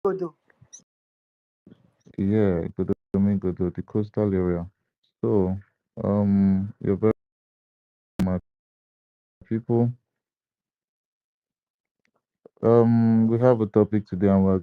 Godo. Yeah, Godo, the coastal area. So, you're very my people. We have a topic today, and we're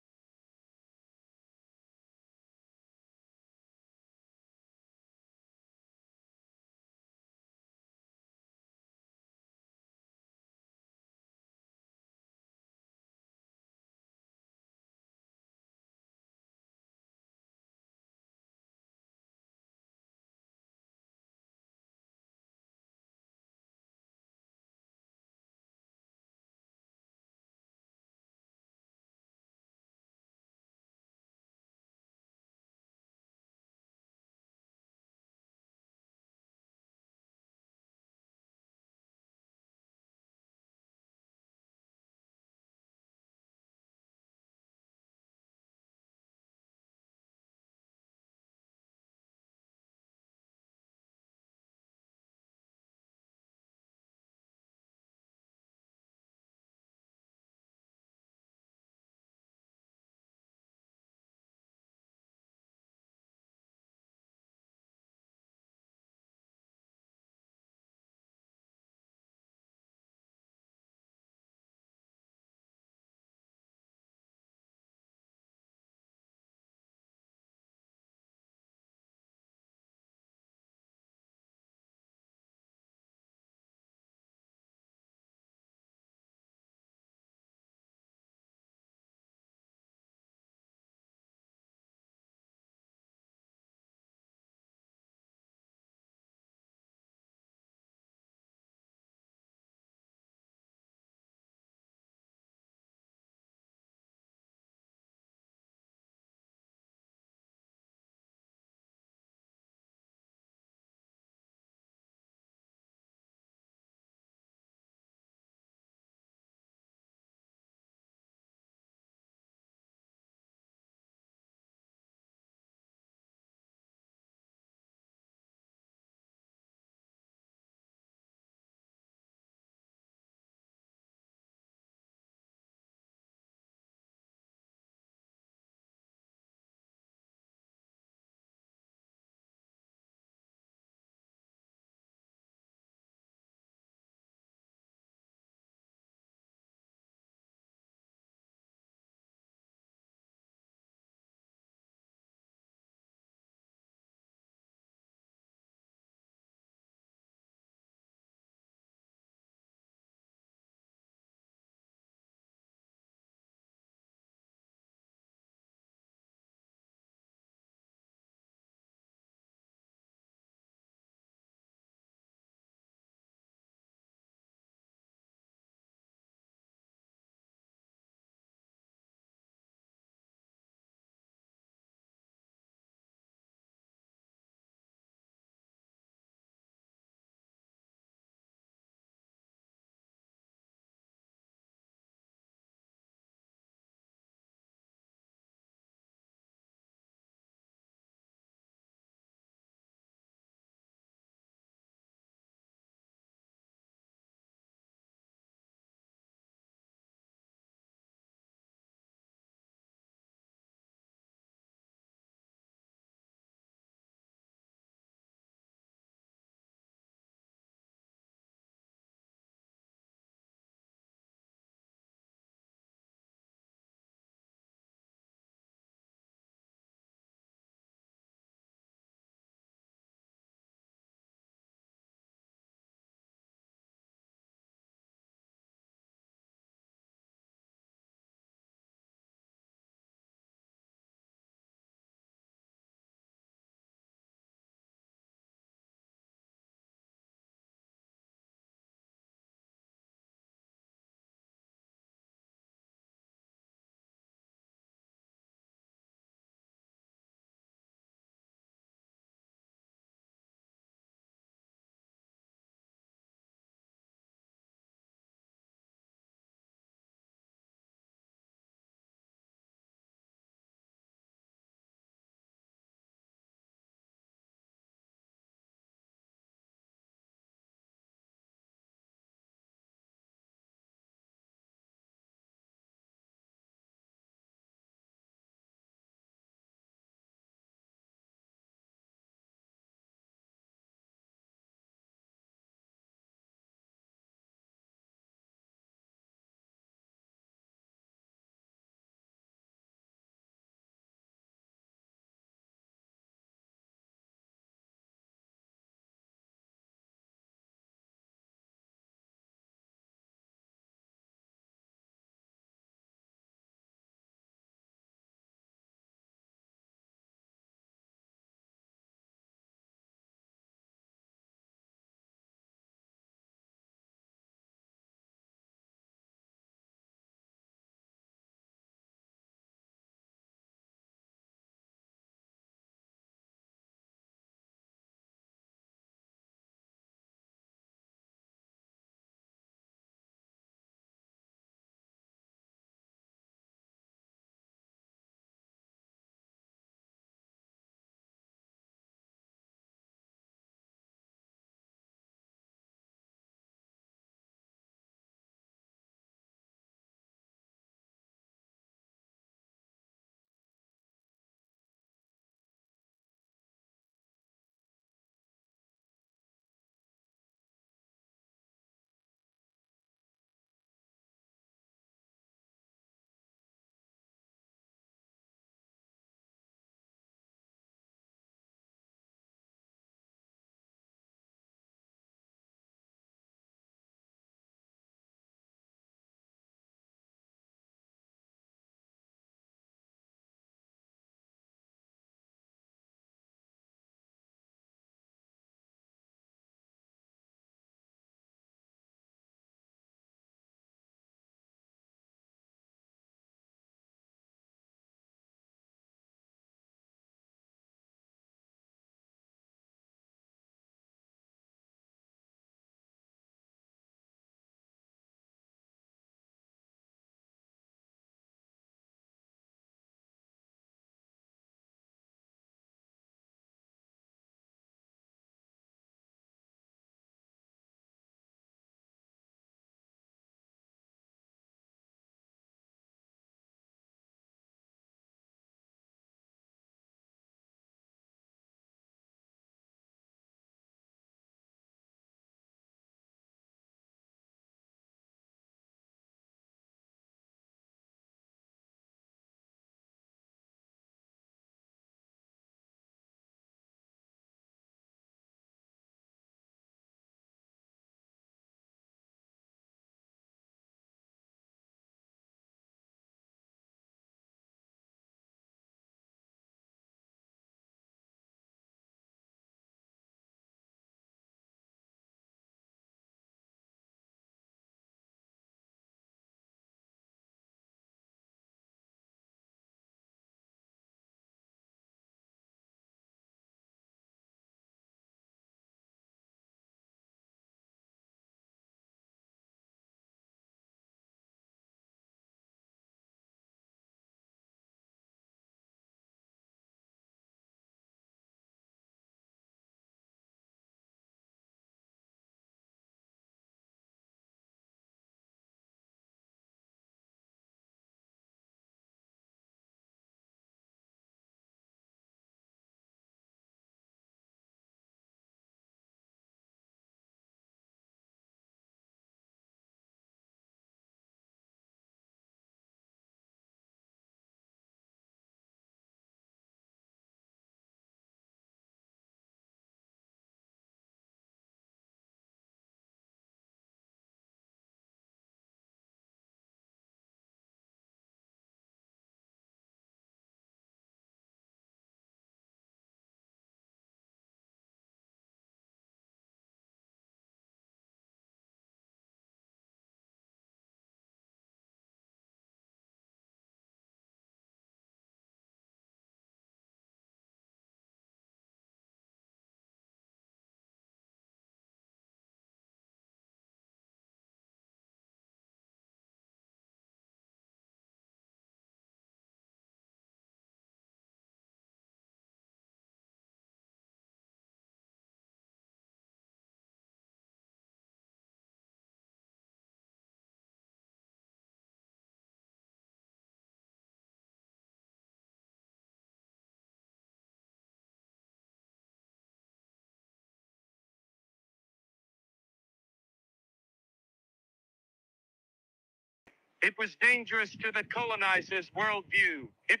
It was dangerous to the colonizers' worldview. It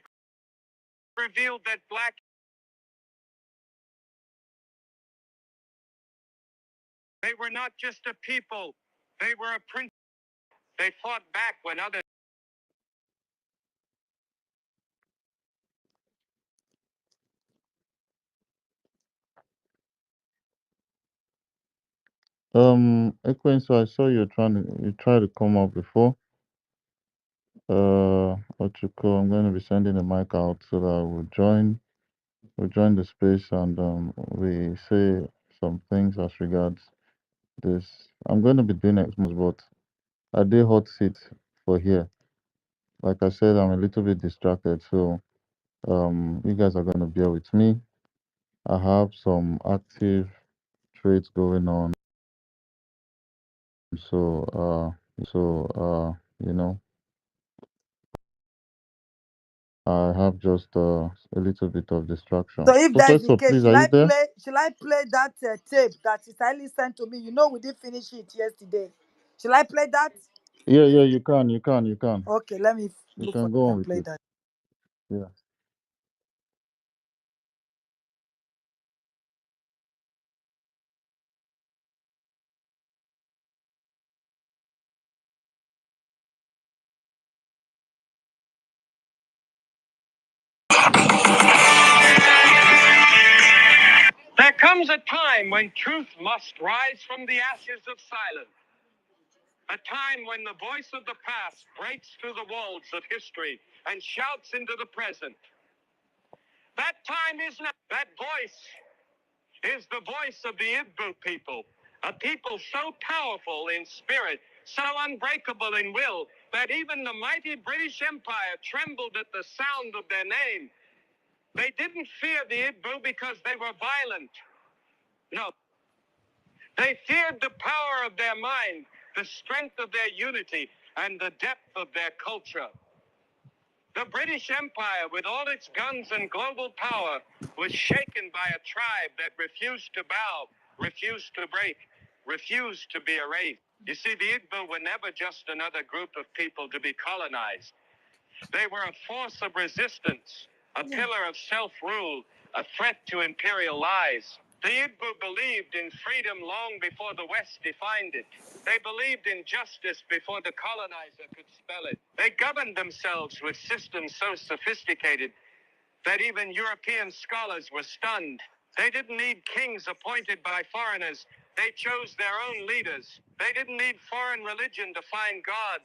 revealed that black they were not just a people, they were a prince. They fought back when others. Equine, so I saw you tried to come up before. What you call? I'm going to be sending the mic out so that we'll join the space and we say some things as regards this. I'm going to be doing Xmas, but I did hot seat for here. Like I said, I'm a little bit distracted, so you guys are going to bear with me. I have some active trades going on, so you know, I have just a little bit of So distraction. if that's the Professor, case, please, are you there? should I play that tape that is highly sent to me? You know we didn't finish it yesterday. Should I play that? Yeah, yeah, you can. Okay, let me You look for can it go on and with play it. that. Yeah. There comes a time when truth must rise from the ashes of silence. A time when the voice of the past breaks through the walls of history and shouts into the present. That time is now. That voice is the voice of the Igbo people, a people so powerful in spirit, so unbreakable in will, that even the mighty British Empire trembled at the sound of their name. They didn't fear the Igbo because they were violent. No, they feared the power of their mind, the strength of their unity, and the depth of their culture. The British Empire, with all its guns and global power, was shaken by a tribe that refused to bow, refused to break, refused to be erased. You see, the Igbo were never just another group of people to be colonized. They were a force of resistance, a pillar of self-rule, a threat to imperial lies. The Igbo believed in freedom long before the West defined it. They believed in justice before the colonizer could spell it. They governed themselves with systems so sophisticated that even European scholars were stunned. They didn't need kings appointed by foreigners. They chose their own leaders. They didn't need foreign religion to find God.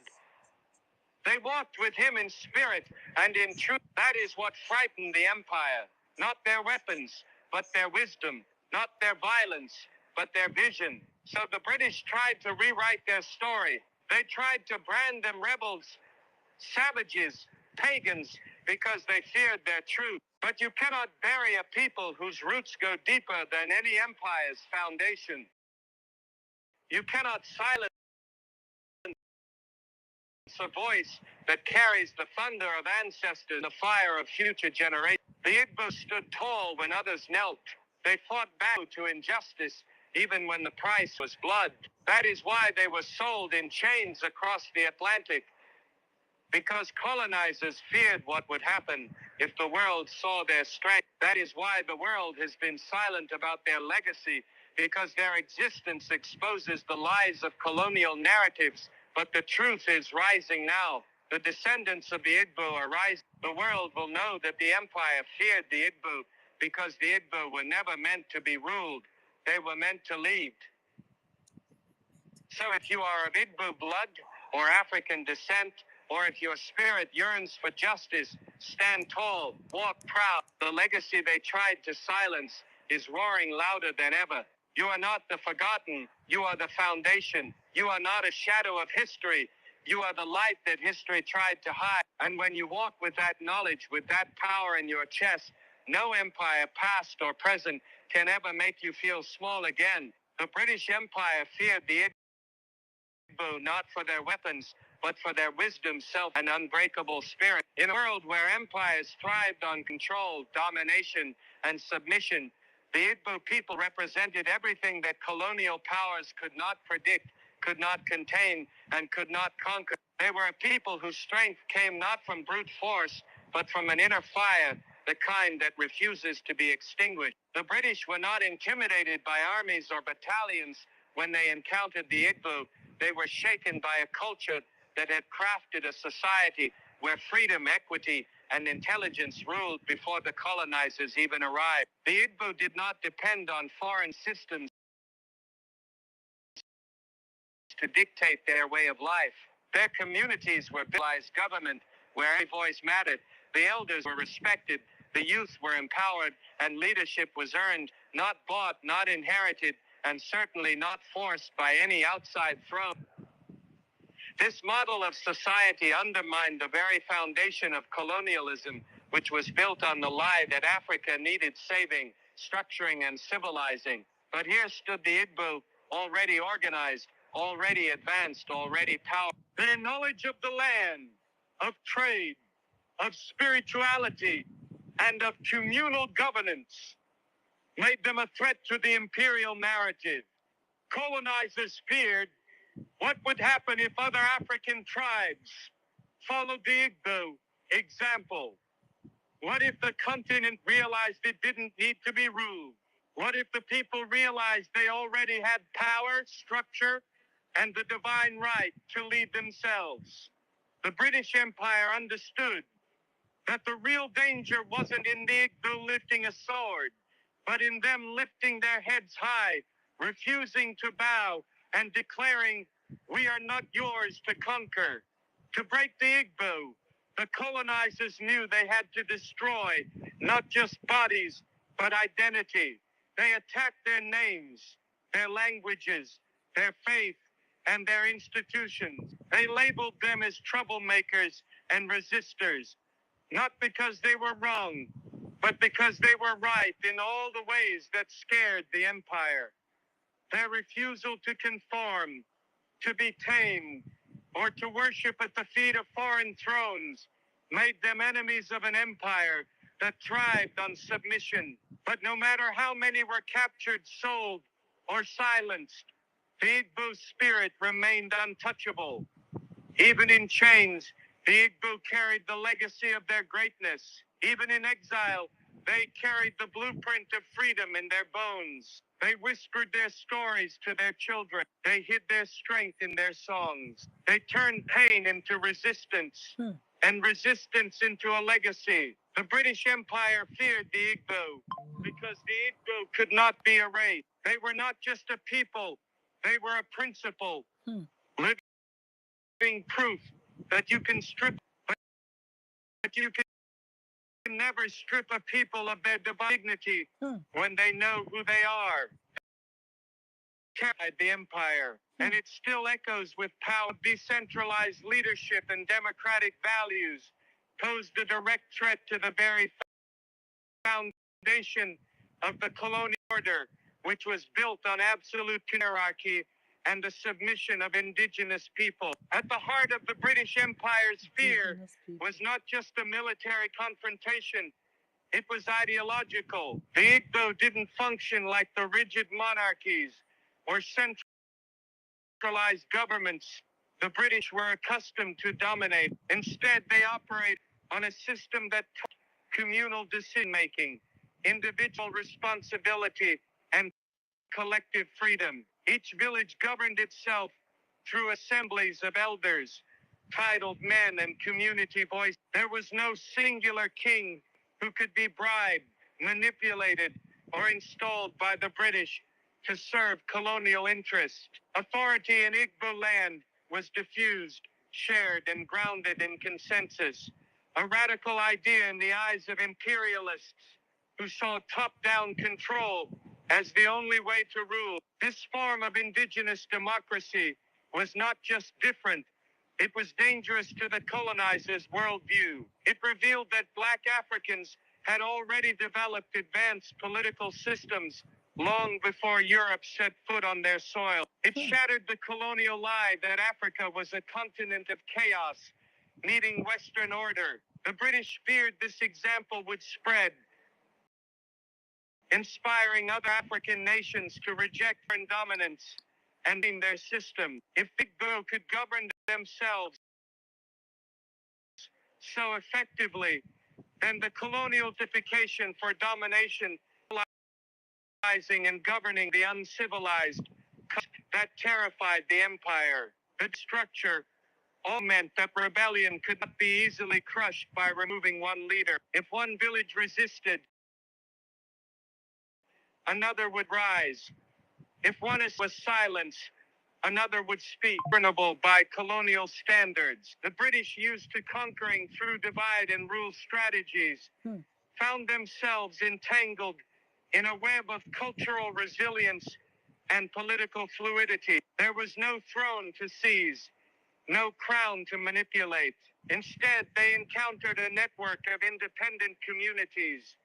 They walked with him in spirit and in truth. That is what frightened the empire. Not their weapons, but their wisdom. Not their violence, but their vision. So the British tried to rewrite their story. They tried to brand them rebels, savages, pagans, because they feared their truth. But you cannot bury a people whose roots go deeper than any empire's foundation. You cannot silence a voice that carries the thunder of ancestors, the fire of future generations. The Igbo stood tall when others knelt. They fought back to injustice, even when the price was blood. That is why they were sold in chains across the Atlantic, because colonizers feared what would happen if the world saw their strength. That is why the world has been silent about their legacy, because their existence exposes the lies of colonial narratives. But the truth is rising now. The descendants of the Igbo are rising. The world will know that the empire feared the Igbo because the Igbo were never meant to be ruled. They were meant to lead. So if you are of Igbo blood or African descent, or if your spirit yearns for justice, stand tall, walk proud. The legacy they tried to silence is roaring louder than ever. You are not the forgotten. You are the foundation. You are not a shadow of history. You are the light that history tried to hide. And when you walk with that knowledge, with that power in your chest, no empire, past or present, can ever make you feel small again. The British Empire feared the Igbo not for their weapons, but for their wisdom, self, and unbreakable spirit. In a world where empires thrived on control, domination, and submission, the Igbo people represented everything that colonial powers could not predict, could not contain, and could not conquer. They were a people whose strength came not from brute force, but from an inner fire, the kind that refuses to be extinguished. The British were not intimidated by armies or battalions when they encountered the Igbo. They were shaken by a culture that had crafted a society where freedom, equity, and intelligence ruled before the colonizers even arrived. The Igbo did not depend on foreign systems to dictate their way of life. Their communities were civilized government where every voice mattered. The elders were respected, the youth were empowered, and leadership was earned, not bought, not inherited, and certainly not forced by any outside throne. This model of society undermined the very foundation of colonialism, which was built on the lie that Africa needed saving, structuring, and civilizing. But here stood the Igbo, already organized, already advanced, already powerful. Their knowledge of the land, of trade, of spirituality, and of communal governance made them a threat to the imperial narrative. Colonizers feared what would happen if other African tribes followed the Igbo example. What if the continent realized it didn't need to be ruled? What if the people realized they already had power, structure, and the divine right to lead themselves? The British Empire understood that the real danger wasn't in the Igbo lifting a sword, but in them lifting their heads high, refusing to bow, and declaring, "We are not yours to conquer." To break the Igbo, the colonizers knew they had to destroy not just bodies, but identity. They attacked their names, their languages, their faith, and their institutions. They labeled them as troublemakers and resistors, not because they were wrong, but because they were right in all the ways that scared the empire. Their refusal to conform, to be tamed, or to worship at the feet of foreign thrones made them enemies of an empire that thrived on submission. But no matter how many were captured, sold, or silenced, the Igbo spirit remained untouchable. Even in chains, the Igbo carried the legacy of their greatness. Even in exile, they carried the blueprint of freedom in their bones. They whispered their stories to their children. They hid their strength in their songs. They turned pain into resistance, and resistance into a legacy. The British Empire feared the Igbo because the Igbo could not be erased. They were not just a people, they were a principle. Living proof that you can strip, but you can never strip a people of their divine dignity when they know who they are. Carried the empire, and it still echoes with power. Decentralized leadership and democratic values posed a direct threat to the very foundation of the colonial order, which was built on absolute hierarchy and the submission of indigenous people. At the heart of the British Empire's fear was not just a military confrontation, it was ideological. The Igbo didn't function like the rigid monarchies or centralized governments the British were accustomed to dominate. Instead, they operate on a system that taught communal decision-making, individual responsibility, and collective freedom. Each village governed itself through assemblies of elders, titled men, and community voice. There was no singular king who could be bribed, manipulated, or installed by the British to serve colonial interests. Authority in Igbo land was diffused, shared, and grounded in consensus, a radical idea in the eyes of imperialists who saw top-down control as the only way to rule. This form of indigenous democracy was not just different, it was dangerous to the colonizers' worldview. It revealed that Black Africans had already developed advanced political systems long before Europe set foot on their soil. It shattered the colonial lie that Africa was a continent of chaos, needing Western order. The British feared this example would spread, inspiring other African nations to reject foreign dominance and in their system. If Igbo could govern themselves, so effectively than the colonial justification for domination, civilizing and governing the uncivilized, that terrified the empire. The structure all meant that rebellion could not be easily crushed by removing one leader. If one village resisted, another would rise. If one was silenced, another would speak. Governable by colonial standards, the British, used to conquering through divide and rule strategies, found themselves entangled in a web of cultural resilience and political fluidity. There was no throne to seize, no crown to manipulate. Instead, they encountered a network of independent communities,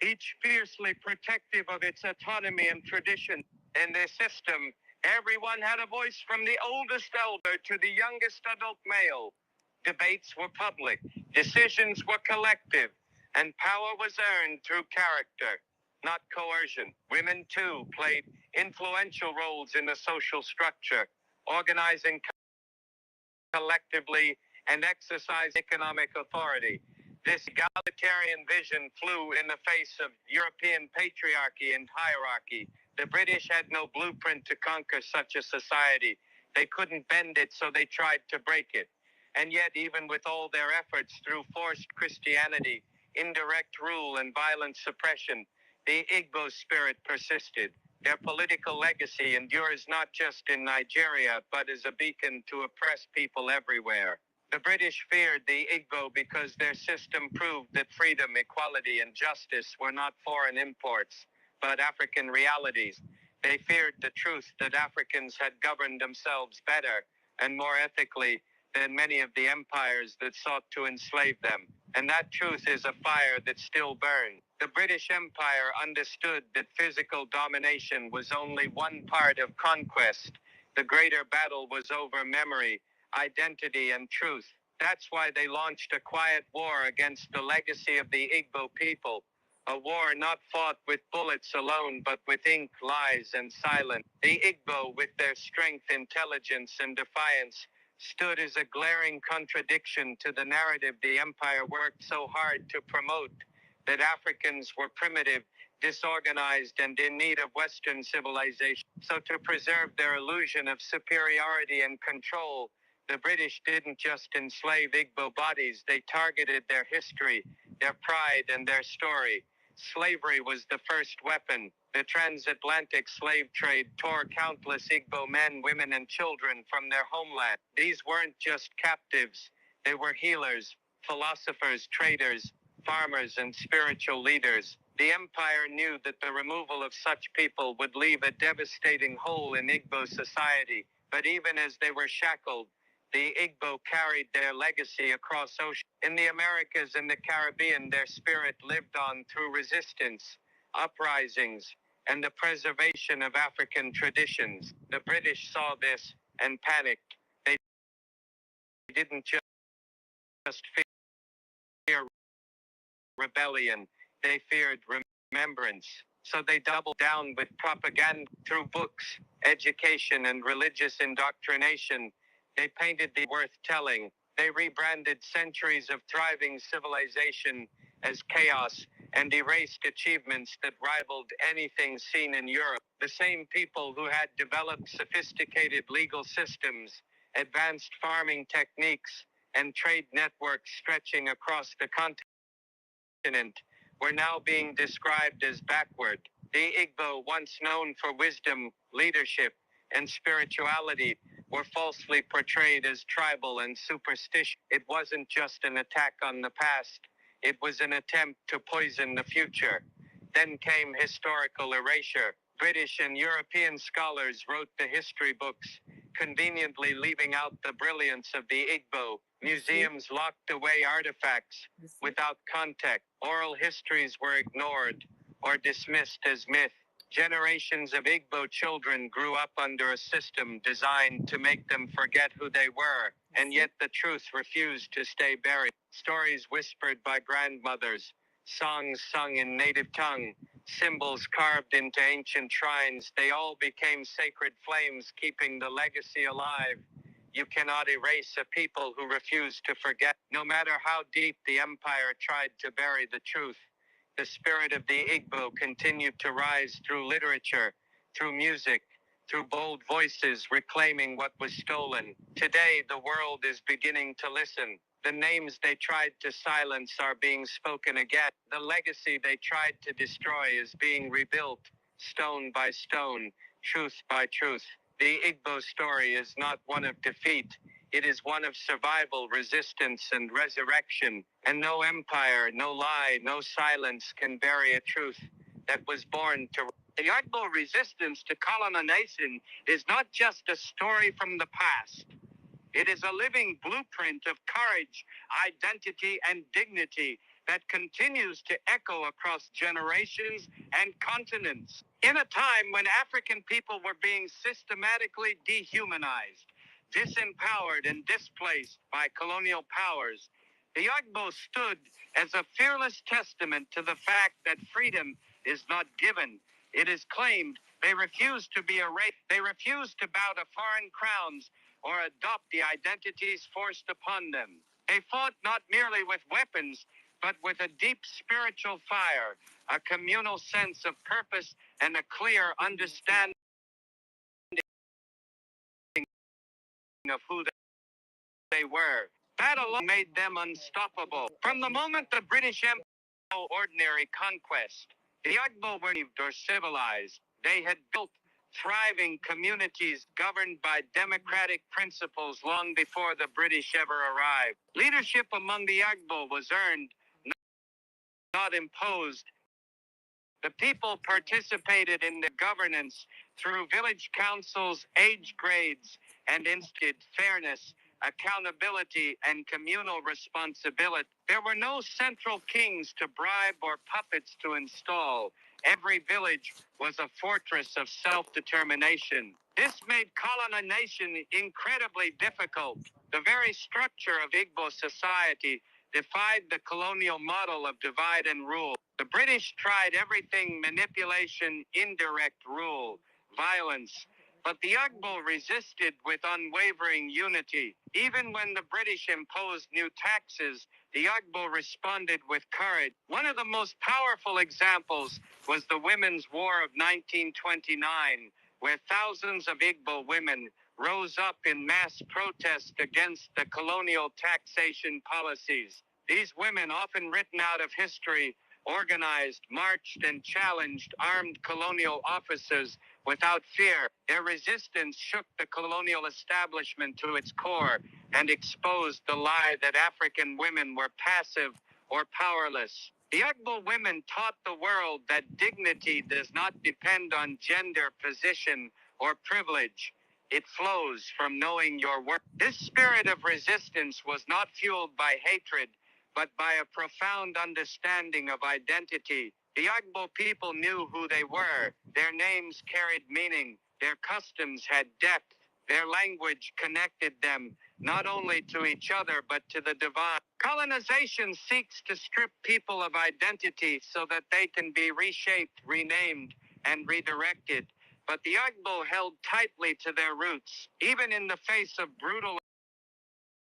each fiercely protective of its autonomy and tradition. In this system, everyone had a voice, from the oldest elder to the youngest adult male. Debates were public, decisions were collective, and power was earned through character, not coercion. Women, too, played influential roles in the social structure, organizing collectively and exercise economic authority. This egalitarian vision flew in the face of European patriarchy and hierarchy. The British had no blueprint to conquer such a society. They couldn't bend it, so they tried to break it. And yet, even with all their efforts through forced Christianity, indirect rule, and violent suppression, the Igbo spirit persisted. Their political legacy endures not just in Nigeria, but as a beacon to oppress people everywhere. The British feared the Igbo because their system proved that freedom, equality, and justice were not foreign imports, but African realities. They feared the truth that Africans had governed themselves better and more ethically than many of the empires that sought to enslave them. And that truth is a fire that still burns. The British Empire understood that physical domination was only one part of conquest. The greater battle was over memory, identity, and truth. That's why they launched a quiet war against the legacy of the Igbo people. A war not fought with bullets alone, but with ink, lies, and silence. The Igbo, with their strength, intelligence, and defiance, stood as a glaring contradiction to the narrative the empire worked so hard to promote, that Africans were primitive, disorganized, and in need of Western civilization. So, to preserve their illusion of superiority and control, the British didn't just enslave Igbo bodies, they targeted their history, their pride, and their story. Slavery was the first weapon. The transatlantic slave trade tore countless Igbo men, women, and children from their homeland. These weren't just captives, they were healers, philosophers, traders, farmers, and spiritual leaders. The empire knew that the removal of such people would leave a devastating hole in Igbo society, but even as they were shackled, the Igbo carried their legacy across oceans. In the Americas and the Caribbean, their spirit lived on through resistance, uprisings, and the preservation of African traditions. The British saw this and panicked. They didn't just fear rebellion, they feared remembrance. So they doubled down with propaganda through books, education, and religious indoctrination. They painted the worth telling. They rebranded centuries of thriving civilization as chaos and erased achievements that rivaled anything seen in Europe. The same people who had developed sophisticated legal systems, advanced farming techniques, and trade networks stretching across the continent were now being described as backward. The Igbo, once known for wisdom, leadership, and spirituality, were falsely portrayed as tribal and superstitious. It wasn't just an attack on the past, it was an attempt to poison the future. Then came historical erasure. British and European scholars wrote the history books, conveniently leaving out the brilliance of the Igbo. Museums locked away artifacts without context. Oral histories were ignored or dismissed as myth. Generations of Igbo children grew up under a system designed to make them forget who they were, and yet the truth refused to stay buried. Stories whispered by grandmothers, songs sung in native tongue, symbols carved into ancient shrines, they all became sacred flames keeping the legacy alive. You cannot erase a people who refuse to forget. No matter how deep the empire tried to bury the truth, the spirit of the Igbo continued to rise through literature, through music, through bold voices reclaiming what was stolen. Today, the world is beginning to listen. The names they tried to silence are being spoken again. The legacy they tried to destroy is being rebuilt, stone by stone, truth by truth. The Igbo story is not one of defeat. It is one of survival, resistance, and resurrection. And no empire, no lie, no silence can bury a truth that was born to. The Igbo resistance to colonization is not just a story from the past. It is a living blueprint of courage, identity, and dignity that continues to echo across generations and continents. In a time when African people were being systematically dehumanized, disempowered, and displaced by colonial powers, the Igbo stood as a fearless testament to the fact that freedom is not given, it is claimed. They refused to be erased. They refused to bow to foreign crowns or adopt the identities forced upon them. They fought not merely with weapons, but with a deep spiritual fire, a communal sense of purpose, and a clear understanding of who they were. That alone made them unstoppable. From the moment the British Empire was no ordinary conquest, the Igbo were or civilized. They had built thriving communities governed by democratic principles long before the British ever arrived. Leadership among the Igbo was earned, not imposed. The people participated in the governance through village councils, age grades, and instilled fairness, accountability, and communal responsibility. There were no central kings to bribe or puppets to install. Every village was a fortress of self-determination. This made colonization incredibly difficult. The very structure of Igbo society defied the colonial model of divide and rule. The British tried everything: manipulation, indirect rule, violence. But the Igbo resisted with unwavering unity. Even when the British imposed new taxes, the Igbo responded with courage. One of the most powerful examples was the Women's War of 1929, where thousands of Igbo women rose up in mass protest against the colonial taxation policies. These women, often written out of history, organized, marched, and challenged armed colonial officers without fear. Their resistance shook the colonial establishment to its core and exposed the lie that African women were passive or powerless. The Igbo women taught the world that dignity does not depend on gender, position, or privilege. It flows from knowing your worth. This spirit of resistance was not fueled by hatred, but by a profound understanding of identity. The Igbo people knew who they were. Their names carried meaning. Their customs had depth. Their language connected them not only to each other but to the divine. Colonization seeks to strip people of identity so that they can be reshaped, renamed, and redirected. But the Igbo held tightly to their roots. Even in the face of brutal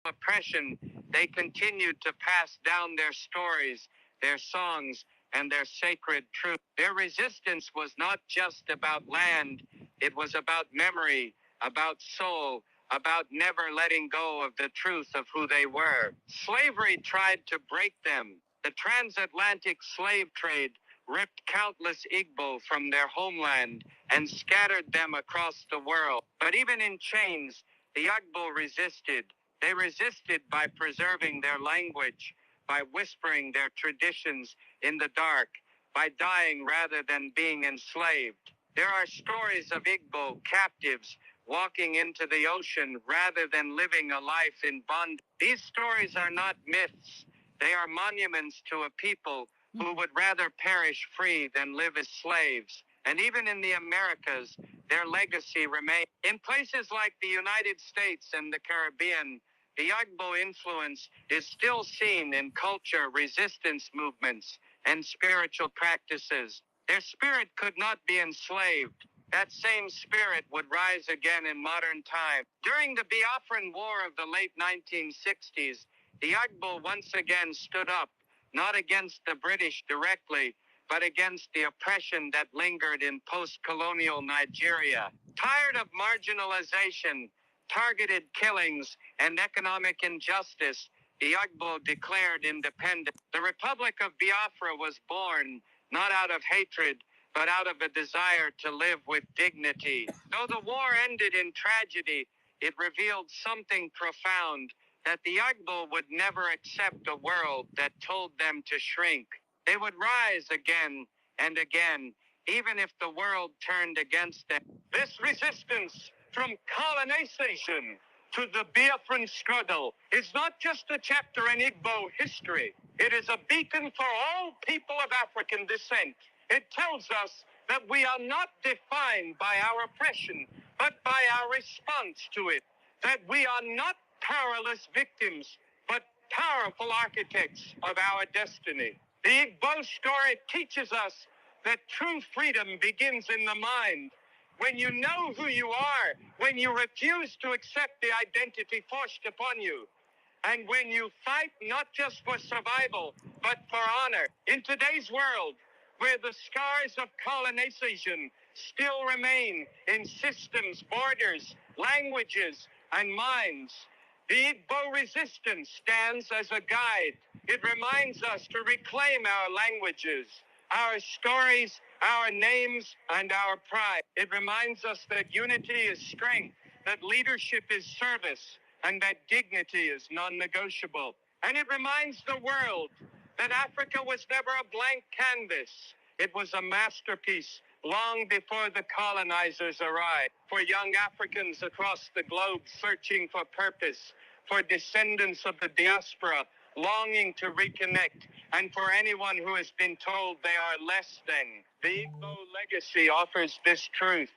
oppression, they continued to pass down their stories, their songs, and their sacred truth. Their resistance was not just about land, it was about memory, about soul, about never letting go of the truth of who they were. Slavery tried to break them. The transatlantic slave trade ripped countless Igbo from their homeland and scattered them across the world. But even in chains, the Igbo resisted. They resisted by preserving their language, by whispering their traditions in the dark, by dying rather than being enslaved. There are stories of Igbo captives walking into the ocean rather than living a life in bondage. These stories are not myths. They are monuments to a people who would rather perish free than live as slaves. And even in the Americas, their legacy remains. In places like the United States and the Caribbean, the Igbo influence is still seen in culture, resistance movements, and spiritual practices. Their spirit could not be enslaved. That same spirit would rise again in modern time. During the Biafran War of the late 1960s, the Igbo once again stood up, not against the British directly, but against the oppression that lingered in post-colonial Nigeria. Tired of marginalization, targeted killings, and economic injustice, the Igbo declared independence. The Republic of Biafra was born, not out of hatred, but out of a desire to live with dignity. Though the war ended in tragedy, it revealed something profound, that the Igbo would never accept a world that told them to shrink. They would rise again and again, even if the world turned against them. This resistance from colonization to the Biafran struggle is not just a chapter in Igbo history. It is a beacon for all people of African descent. It tells us that we are not defined by our oppression, but by our response to it. That we are not powerless victims, but powerful architects of our destiny. The Igbo story teaches us that true freedom begins in the mind. When you know who you are, when you refuse to accept the identity forced upon you, and when you fight not just for survival, but for honor. In today's world, where the scars of colonization still remain in systems, borders, languages, and minds, the Igbo resistance stands as a guide. It reminds us to reclaim our languages, our stories, our names, and our pride. It reminds us that unity is strength, that leadership is service, and that dignity is non-negotiable. And it reminds the world that Africa was never a blank canvas. It was a masterpiece long before the colonizers arrived. For young Africans across the globe searching for purpose, for descendants of the diaspora longing to reconnect, and for anyone who has been told they are less than, the Igbo legacy offers this truth.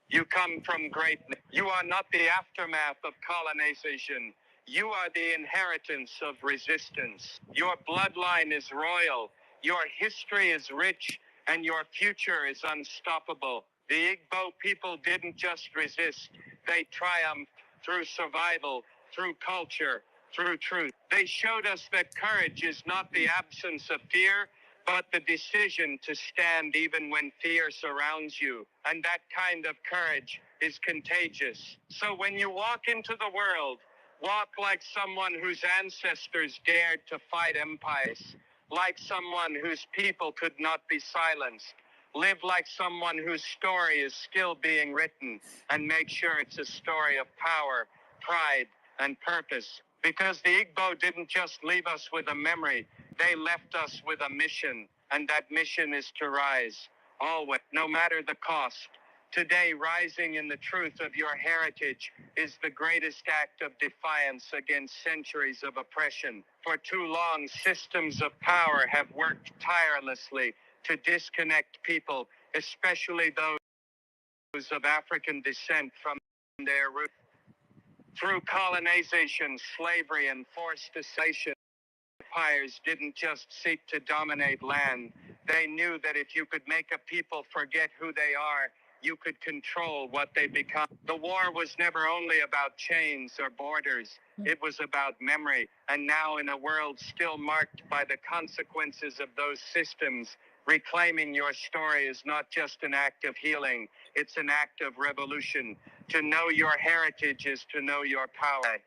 You come from greatness. You are not the aftermath of colonization. You are the inheritance of resistance. Your bloodline is royal. Your history is rich, and your future is unstoppable. The Igbo people didn't just resist. They triumphed through survival, through culture, through truth. They showed us that courage is not the absence of fear, but the decision to stand even when fear surrounds you. And that kind of courage is contagious. So when you walk into the world, walk like someone whose ancestors dared to fight empires, like someone whose people could not be silenced. Live like someone whose story is still being written, and make sure it's a story of power, pride, and purpose. Because the Igbo didn't just leave us with a memory, they left us with a mission, and that mission is to rise, always, no matter the cost. Today, rising in the truth of your heritage is the greatest act of defiance against centuries of oppression. For too long, systems of power have worked tirelessly to disconnect people, especially those of African descent, from their roots. Through colonization, slavery, and forced assimilation, empires didn't just seek to dominate land. They knew that if you could make a people forget who they are, you could control what they become. The war was never only about chains or borders. It was about memory. And now, in a world still marked by the consequences of those systems, reclaiming your story is not just an act of healing, it's an act of revolution. To know your heritage is to know your power.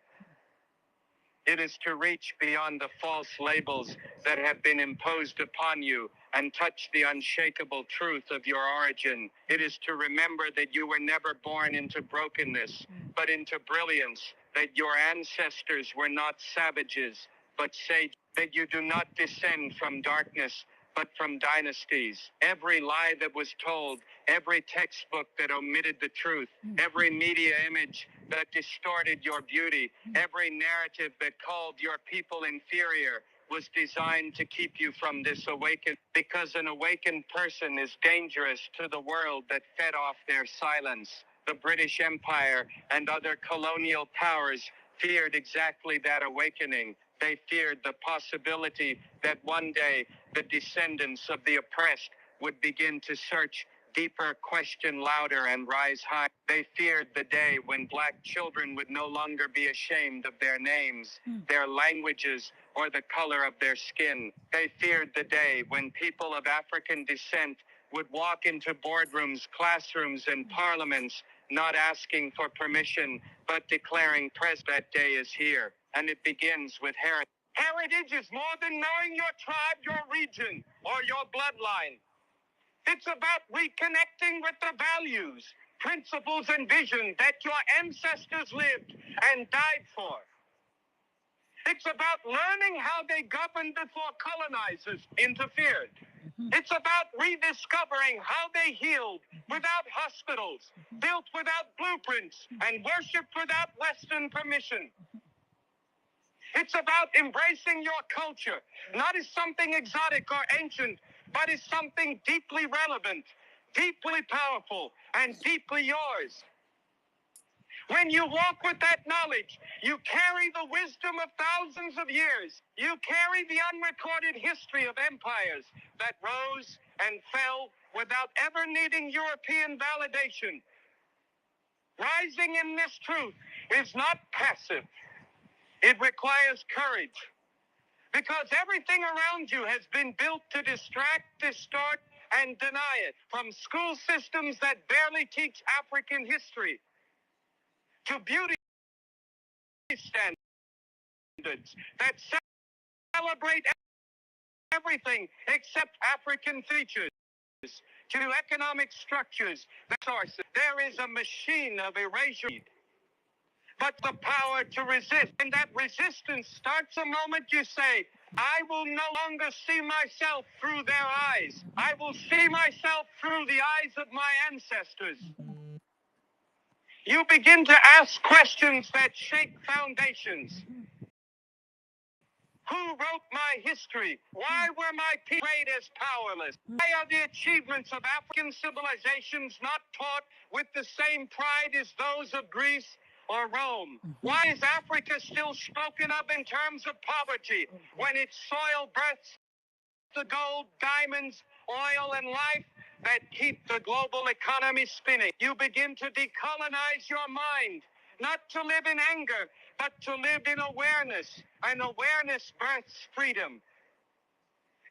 It is to reach beyond the false labels that have been imposed upon you and touch the unshakable truth of your origin. It is to remember that you were never born into brokenness, but into brilliance, that your ancestors were not savages, but sages, that you do not descend from darkness, but from dynasties. Every lie that was told, every textbook that omitted the truth, every media image that distorted your beauty, every narrative that called your people inferior, was designed to keep you from this awakened, because an awakened person is dangerous to the world that fed off their silence. The British Empire and other colonial powers feared exactly that awakening. They feared the possibility that one day the descendants of the oppressed would begin to search deeper question louder and rise high. They feared the day when black children would no longer be ashamed of their names, their languages, or the color of their skin. They feared the day when people of African descent would walk into boardrooms, classrooms, and parliaments, not asking for permission, but declaring that day is here. And it begins with heritage. Heritage is more than knowing your tribe, your region, or your bloodline. It's about reconnecting with the values, principles, and vision that your ancestors lived and died for. It's about learning how they governed before colonizers interfered. It's about rediscovering how they healed without hospitals, built without blueprints, and worshiped without Western permission. It's about embracing your culture, not as something exotic or ancient, but as something deeply relevant, deeply powerful, and deeply yours. When you walk with that knowledge, you carry the wisdom of thousands of years. You carry the unrecorded history of empires that rose and fell without ever needing European validation. Rising in this truth is not passive. It requires courage. Because everything around you has been built to distract, distort, and deny it. From school systems that barely teach African history, to beauty standards that celebrate everything except African features, to economic structures that sources. There is a machine of erasure, but the power to resist. And that resistance starts the moment you say, I will no longer see myself through their eyes. I will see myself through the eyes of my ancestors. You begin to ask questions that shake foundations. Who wrote my history? Why were my people made as powerless? Why are the achievements of African civilizations not taught with the same pride as those of Greece or Rome? Why is Africa still spoken of in terms of poverty when its soil births the gold, diamonds, oil, and life that keep the global economy spinning? You begin to decolonize your mind, not to live in anger, but to live in awareness, and awareness births freedom.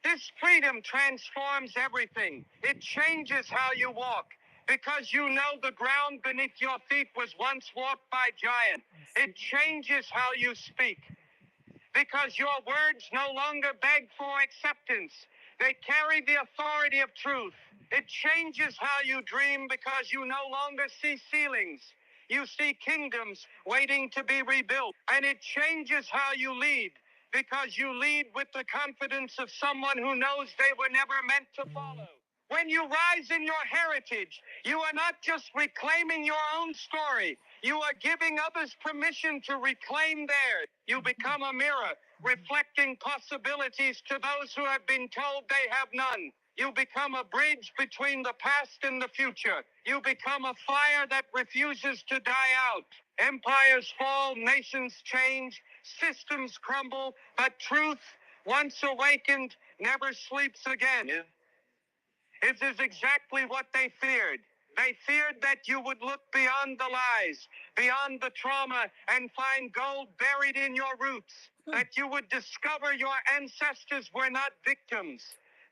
This freedom transforms everything. It changes how you walk, because you know the ground beneath your feet was once walked by giants. It changes how you speak, because your words no longer beg for acceptance. They carry the authority of truth. It changes how you dream, because you no longer see ceilings. You see kingdoms waiting to be rebuilt. And it changes how you lead, because you lead with the confidence of someone who knows they were never meant to follow. When you rise in your heritage, you are not just reclaiming your own story. You are giving others permission to reclaim theirs. You become a mirror, reflecting possibilities to those who have been told they have none. You become a bridge between the past and the future. You become a fire that refuses to die out. Empires fall, nations change, systems crumble, but truth, once awakened, never sleeps again. This is exactly what they feared. They feared that you would look beyond the lies, beyond the trauma, and find gold buried in your roots. That you would discover your ancestors were not victims.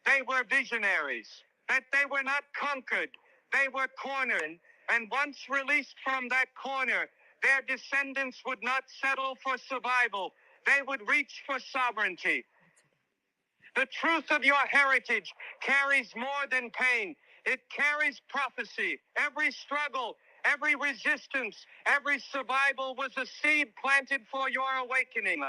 They were visionaries. That they were not conquered. They were cornered. And once released from that corner, their descendants would not settle for survival. They would reach for sovereignty. The truth of your heritage carries more than pain. It carries prophecy. Every struggle, every resistance, every survival was a seed planted for your awakening.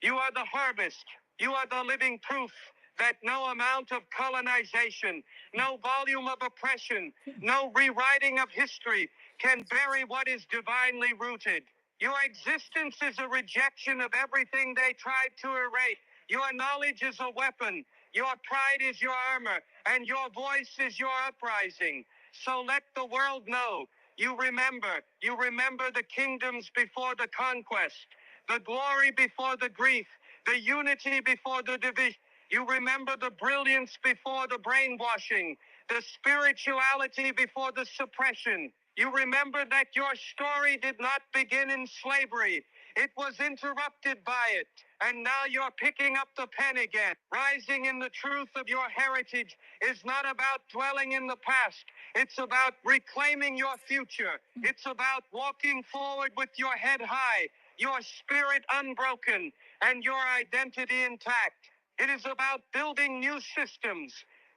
You are the harvest. You are the living proof that no amount of colonization, no volume of oppression, no rewriting of history can bury what is divinely rooted. Your existence is a rejection of everything they tried to erase. Your knowledge is a weapon. Your pride is your armor. And your voice is your uprising. So let the world know. You remember the kingdoms before the conquest, the glory before the grief, the unity before the division. You remember the brilliance before the brainwashing, the spirituality before the suppression. You remember that your story did not begin in slavery. It was interrupted by it. And now you're picking up the pen again. Rising in the truth of your heritage is not about dwelling in the past. It's about reclaiming your future. It's about walking forward with your head high, your spirit unbroken, and your identity intact. It is about building new systems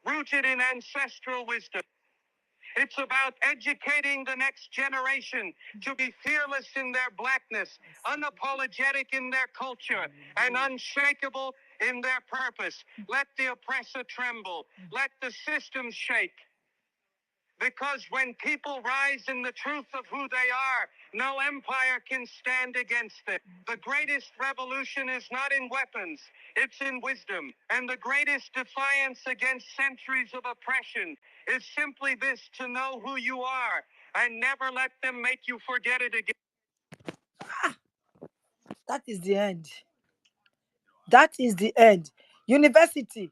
rooted in ancestral wisdom. It's about educating the next generation to be fearless in their blackness, unapologetic in their culture, and unshakable in their purpose. Let the oppressor tremble. Let the system shake. Because when people rise in the truth of who they are, no empire can stand against it. The greatest revolution is not in weapons, it's in wisdom. And the greatest defiance against centuries of oppression is simply this: to know who you are and never let them make you forget it again. That is the end. That is the end. University.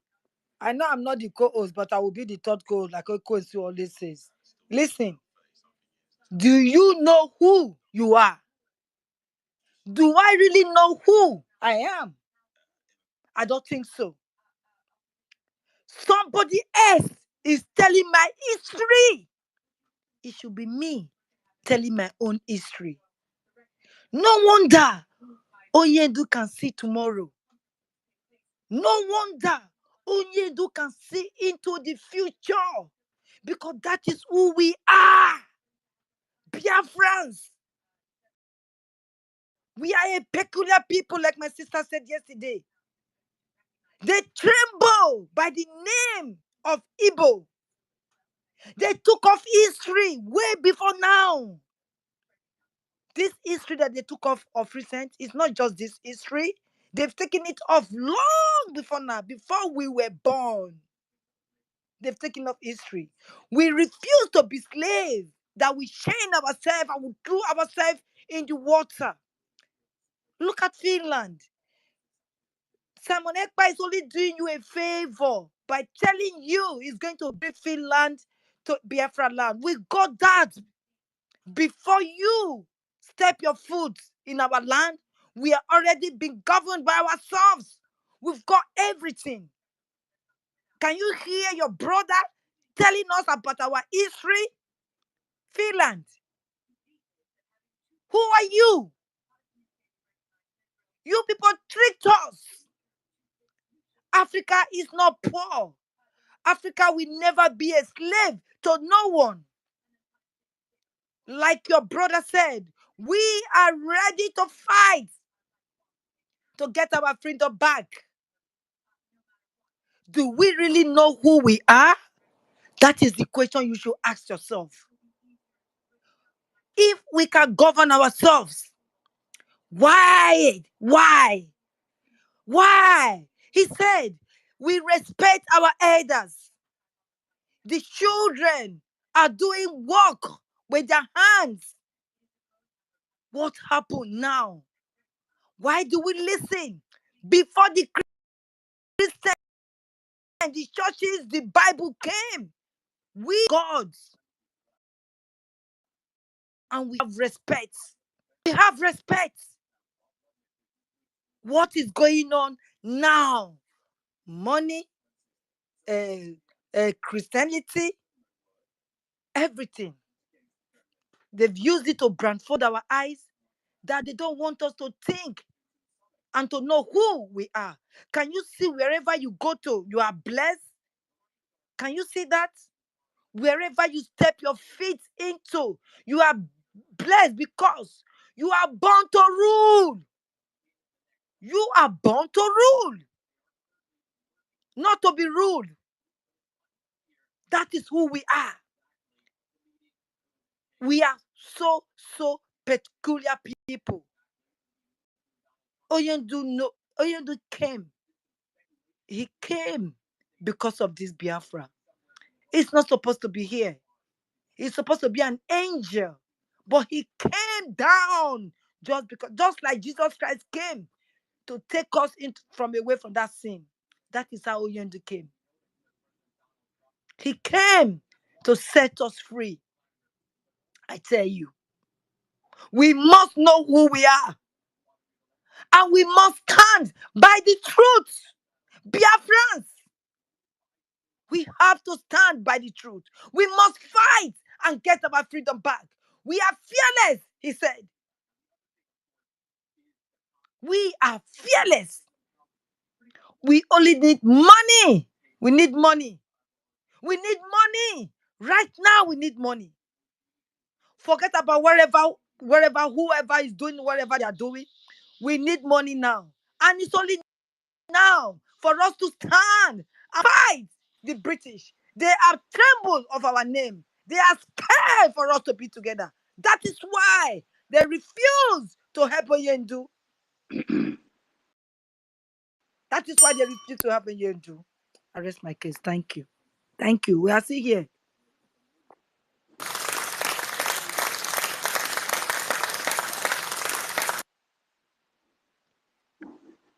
I know I'm not the co-host, but I will be the third co-host, like co-host always says. Listen, do you know who you are? Do I really know who I am? I don't think so. Somebody else is telling my history. It should be me telling my own history. No wonder Onyedu can see tomorrow. No wonder Onyedu can see into the future. Because that is who we are. Biafrans. We are a peculiar people, like my sister said yesterday. They tremble by the name of Igbo. They took off history way before now. This history that they took off of recent is not just this history. They've taken it off long before now, before we were born. They've taken off history. We refuse to be slaves, that we chain ourselves and we throw ourselves in the water. Look at Finland. Simon Ekpa is only doing you a favor by telling you he's going to bring Finland to Biafra land. We got that before you step your foot in our land. We are already being governed by ourselves. We've got everything. Can you hear your brother telling us about our history? Finland, who are you? You people tricked us. Africa is not poor. Africa will never be a slave to no one. Like your brother said, we are ready to fight to get our freedom back. Do we really know who we are? That is the question you should ask yourself. If we can govern ourselves, why? Why? Why? He said, we respect our elders. The children are doing work with their hands. What happened now? Why do we listen? Before the Christians and the churches, the Bible came. We gods. And we have respect. We have respect. What is going on now? Money, Christianity, everything. They've used it to blindfold our eyes, that they don't want us to think and to know who we are. Can you see wherever you go to, you are blessed? Can you see that? Wherever you step your feet into, you are blessed because you are born to rule. You are born to rule, not to be ruled. That is who we are. We are so peculiar people. Oyendu came. He came because of this Biafra. He's not supposed to be here. He's supposed to be an angel. But he came down just like Jesus Christ came to take us from away from that sin. That is how Oyendu came. He came to set us free. I tell you, we must know who we are. And we must stand by the truth. Biafrans, we have to stand by the truth. We must fight and get our freedom back. We are fearless, he said. We are fearless. We only need money. We need money. We need money. Right now, we need money. Forget about wherever, whoever is doing whatever they are doing. We need money now. And it's only now for us to stand and fight the British. They are trembled of our name. They are scared for us to be together. That is why they refuse to help Oyendu. That is why they refuse to help Oyendu. I rest my case. Thank you. Thank you. We are still here.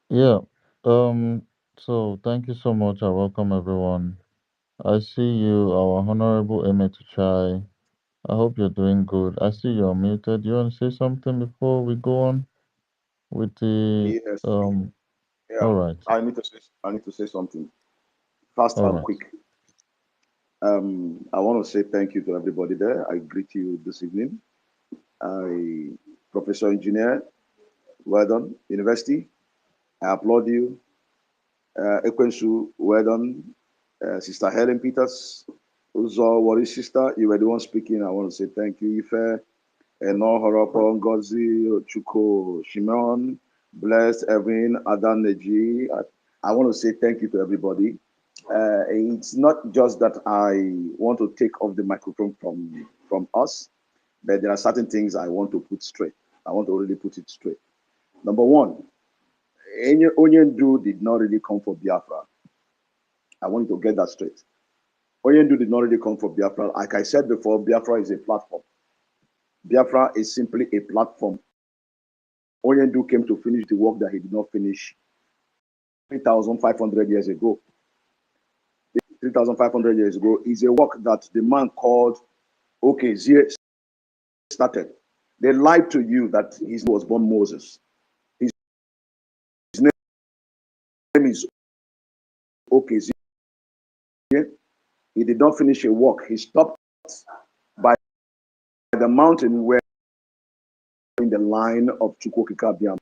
Yeah. So thank you so much. I welcome everyone. I see you, our honorable Chai. I hope you're doing good. I see you're muted. You want to say something before we go on with the Yes, all yeah. right. I need to say something fast All and right. quick. I want to say thank you to everybody there. I greet you this evening. I, Professor Engineer, well done. University, I applaud you. Ekwensu, well done. Sister Helen Peters, Uzo, what is sister? You were the one speaking. I want to say thank you, Ife. Eno Horopo, Ngozi, Chuko, Shimon, Blessed, Evan, Adan Neji. I want to say thank you to everybody. It's not just that I want to take off the microphone from us, but there are certain things I want to put straight. I want to really put it straight. Number one, Onyendu did not really come for Biafra. I want to get that straight. Onyendu did not really come for Biafra. Like I said before, Biafra is a platform. Biafra is simply a platform. Onyendu came to finish the work that he did not finish 3,500 years ago. 3,500 years ago is a work that the man called Okezie started. They lied to you that his name was born Moses. His name is Okezie. He did not finish a work. He stopped by the mountain where in the line of Chukwokikabiam.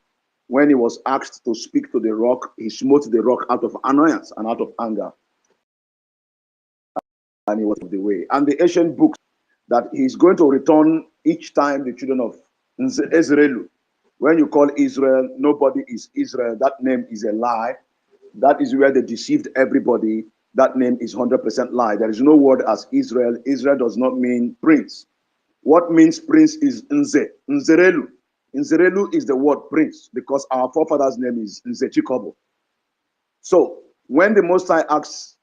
When he was asked to speak to the rock, he smote the rock out of annoyance and out of anger. And he was the way. And the ancient books that he's going to return each time the children of Israel. When you call Israel, nobody is Israel. That name is a lie. That is where they deceived everybody. That name is 100% lie. There is no word as Israel. Israel does not mean prince. What means prince is Nze, Nzerelu. Nzerelu is the word prince because our forefather's name is Nze Chikobo. So when the Most High asks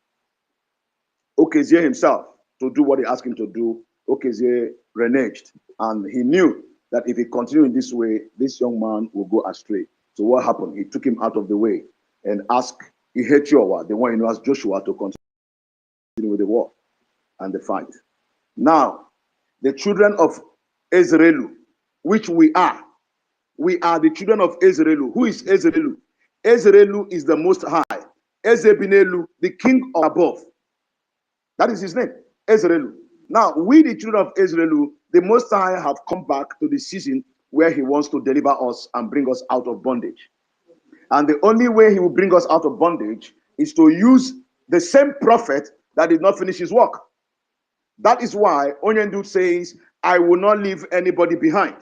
Okezie himself to do what he asked him to do, Okezie reneged. And he knew that if he continued in this way, this young man will go astray. So what happened? He took him out of the way and asked Ihechiowa, the one he knows, Joshua, to continue with the war and the fight. Now, the children of Israel, which we are the children of Israel. Who is Israel? Israel is the Most High. Ezebinelu, the king of above. That is his name, Israel. Now, we, the children of Israel, the Most High have come back to the season where he wants to deliver us and bring us out of bondage. And the only way he will bring us out of bondage is to use the same prophet that did not finish his work. That is why Onyendu says, I will not leave anybody behind.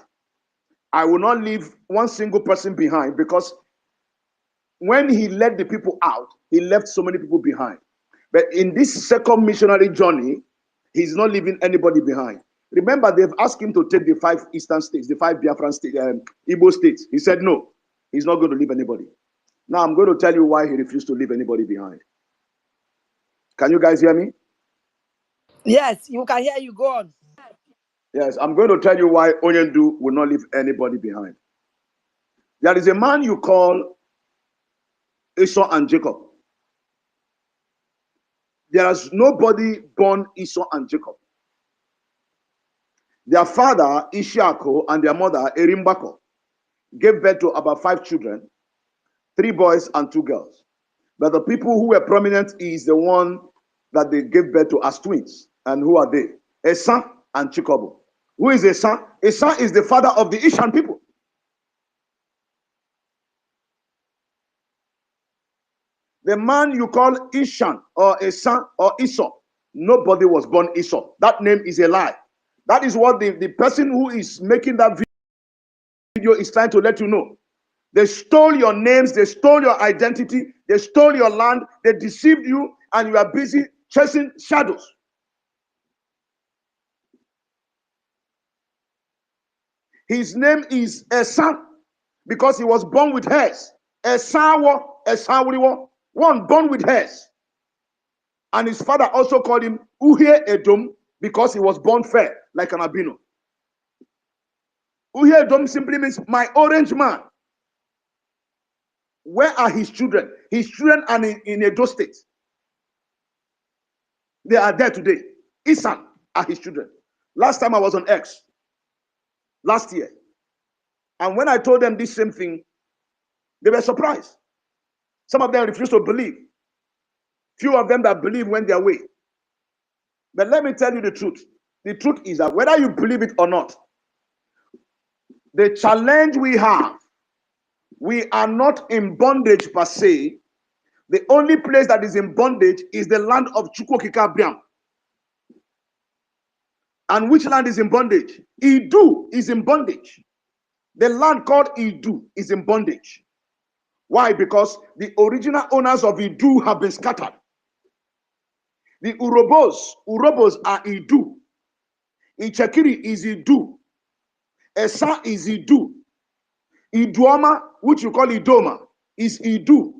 I will not leave one single person behind, because when he led the people out, he left so many people behind. But in this second missionary journey, he's not leaving anybody behind. Remember, they've asked him to take the 5 eastern states, the 5 Biafran states, Igbo states. He said no, he's not going to leave anybody. Now I'm going to tell you why he refused to leave anybody behind. Can you guys hear me? Yes, you can hear you. Go on. Yes, I'm going to tell you why Onyendu will not leave anybody behind. There is a man you call Esau and Jacob. There is nobody born Esau and Jacob. Their father, Ishiako, and their mother, Erimbako, gave birth to about 5 children, 3 boys and 2 girls. But the people who were prominent is the one that they gave birth to as twins. And who are they? Esau and Chikobo. Who is Esau? Esau is the father of the Ishan people. The man you call Ishan or Esau or Esau, nobody was born Esau. That name is a lie. That is what the person who is making that video is trying to let you know. They stole your names, they stole your identity, they stole your land, they deceived you, and you are busy chasing shadows. His name is Esau because he was born with hairs. Esau, one born with hairs. And his father also called him Uhie Edom because he was born fair, like an albino. Uhie Edom simply means my orange man. Where are his children? His children are in Edo State. They are there today. Isan are his children. Last time I was on X, last year. And when I told them this same thing, they were surprised. Some of them refused to believe. Few of them that believe went their way. But let me tell you the truth. The truth is that whether you believe it or not, the challenge we have, we are not in bondage per se. The only place that is in bondage is the land of Chukwokika Briam. And which land is in bondage? Idu is in bondage. The land called Idu is in bondage. Why? Because the original owners of Idu have been scattered. The Urobos are Idu. Ichekiri is Idu. Esa is Idu. Iduoma, which you call Idoma, is Idu.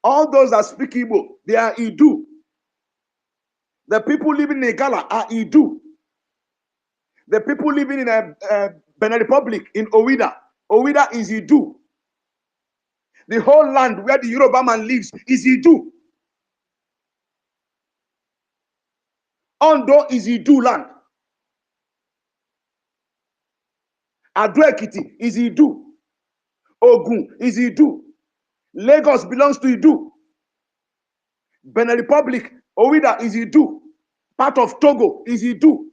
All those that speak Igbo, they are Idu. The people living in Igala are Idu. The people living in Benin Republic, in Owida is Idu. The whole land where the Yoruba man lives is Idu. Ondo is Idu land. Ado-Ekiti is Idu. Ogun is Idu. Lagos belongs to Idu. Benin Republic, Owida is Idu. Part of Togo is Idu.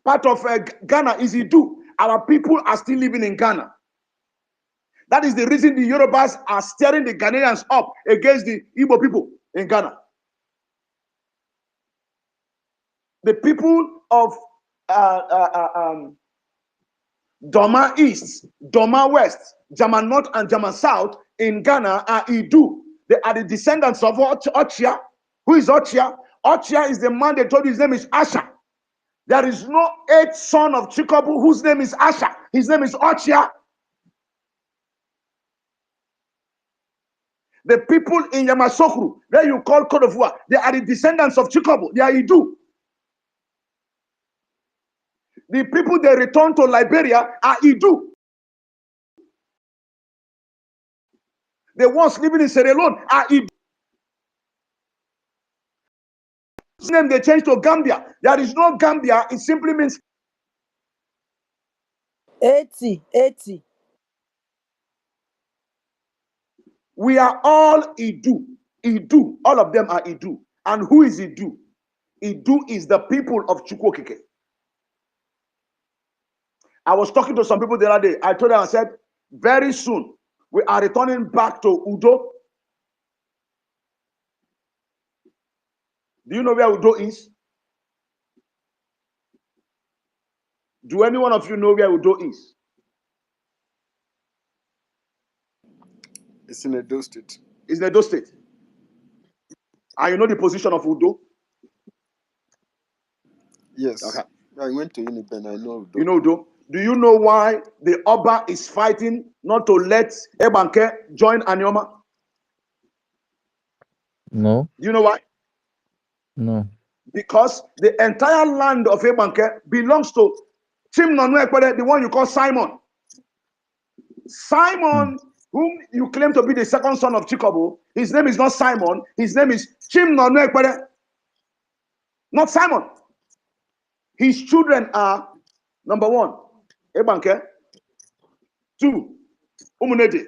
Part of Ghana is Idu. Our people are still living in Ghana. That is the reason the Yorubas are stirring the Ghanaians up against the Igbo people in Ghana. The people of Doma East, Doma West, Jama North, and Jama South in Ghana are Idu. They are the descendants of Ochia. Who is Ochia? Ochia is the man they told you his name is Asha. There is no 8th son of Chikobu whose name is Asha. His name is Ochia. The people in Yamasokru, where you call Cote d'Ivoire, they are the descendants of Chikobu. They are Idu. The people they return to Liberia are Idu. The ones living in Sierra Leone are Idu. His name they changed to Gambia. There is no Gambia. It simply means 80. we are all Idu. Idu. All of them are Idu. And who is Idu? Idu is the people of Chukwokike. I was talking to some people the other day. I told them, I said, very soon, we are returning back to Udo. Do you know where Udo is? Do any one of you know where Udo is? It's in Edo State. It's in Edo State. And you know the position of Udo? Yes. Okay. I went to Uniben. I know Udo. You know Udo? Do you know why the Oba is fighting not to let Ebanke join Anioma? No, Do you know why? no. Because the entire land of Ebanke belongs to Chim Nonu Ekpede, the one you call Simon. Simon, whom you claim to be the second son of Chikobo, his name is not Simon. His name is Chimnonekpere. Not Simon. His children are, number 1, Ebanke. 2, Umunede.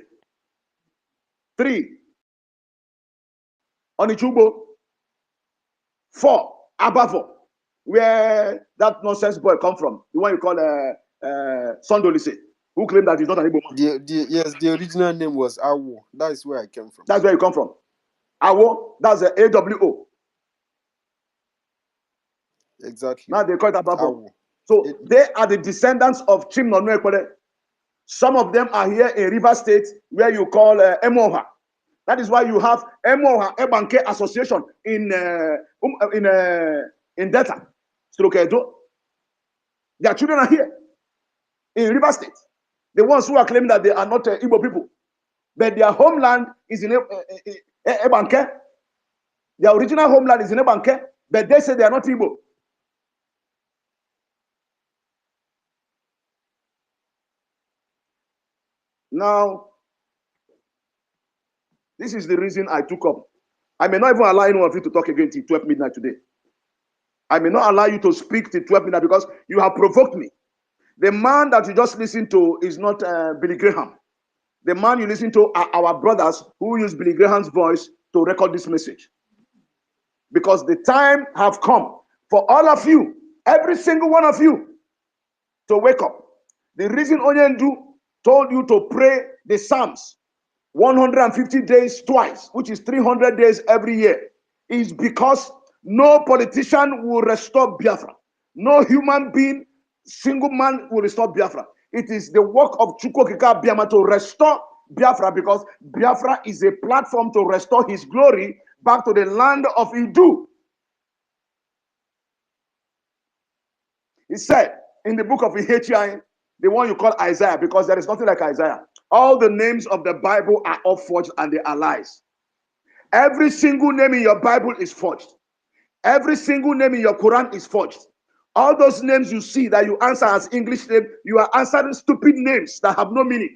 3, Onichubo. 4, Abavo, where that nonsense boy come from, the one you call Sondolise, who claimed that he's not an Igbo man. Yes, the original name was Awo. That is where I came from. That's where you come from. Awo, that's the AWO. Exactly. Now they call it Abavo. Awo. So they are the descendants of Chimnonekpere. Some of them are here in River State, where you call Emoha. That is why you have Emoha Ebanke Association in Delta. Their children are here in River State. The ones who are claiming that they are not Igbo people, but their homeland is in Ebanke. Their original homeland is in Ebanke, but they say they are not Igbo. Now, this is the reason I took up. I may not even allow anyone of you to talk again till 12 midnight today. I may not allow you to speak till 12 midnight because you have provoked me. The man that you just listened to is not Billy Graham. The man you listen to are our brothers who use Billy Graham's voice to record this message. Because the time have come for all of you, every single one of you, to wake up. The reason Onyendu told you to pray the Psalms 150 days twice, which is 300 days every year, is because no politician will restore Biafra. No human being, single man will restore Biafra. It is the work of Chukwokika Biama to restore Biafra, because Biafra is a platform to restore his glory back to the land of Idu. He said in the book of Ezekiel, the one you call Isaiah, because there is nothing like Isaiah. All the names of the Bible are all forged and they are lies. Every single name in your Bible is forged. Every single name in your Quran is forged. All those names you see that you answer as English name, you are answering stupid names that have no meaning.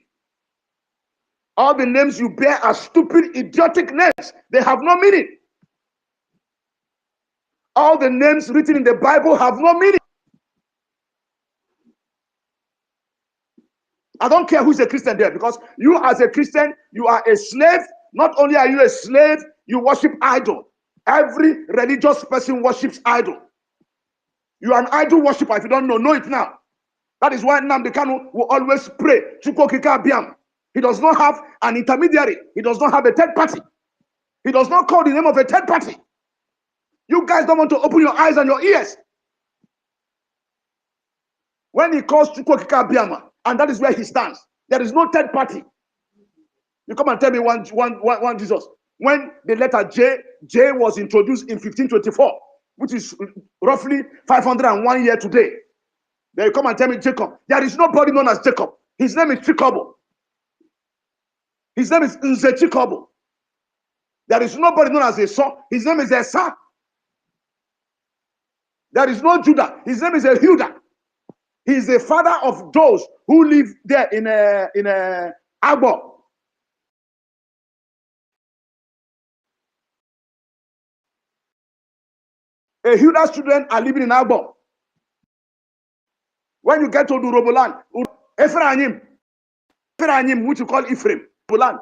All the names you bear are stupid, idiotic names. They have no meaning. All the names written in the Bible have no meaning. I don't care who's a Christian there, because you as a Christian, you are a slave. Not only are you a slave, you worship idol. Every religious person worships idol. You are an idol worshiper. If you don't know it now. That is why Nnamdi Kanu will always pray. Chukwokika Biam. He does not have an intermediary. He does not have a third party. He does not call the name of a third party. You guys don't want to open your eyes and your ears. When he calls Chukwokika Biama, and that is where he stands, there is no third party. You come and tell me one Jesus. When the letter J was introduced in 1524, which is roughly 501 years today, then you come and tell me Jacob. There is nobody known as Jacob. His name is Chikobo. His name is Nze Chikobo. There is nobody known as Esau. His name is Esa. There is no Judah. His name is Ehuda. He is the father of those who live there in Agbo. Ehuda's children are living in Agbo. When you get to Duroboland, Ephraim, which you call Ephraim, Boland.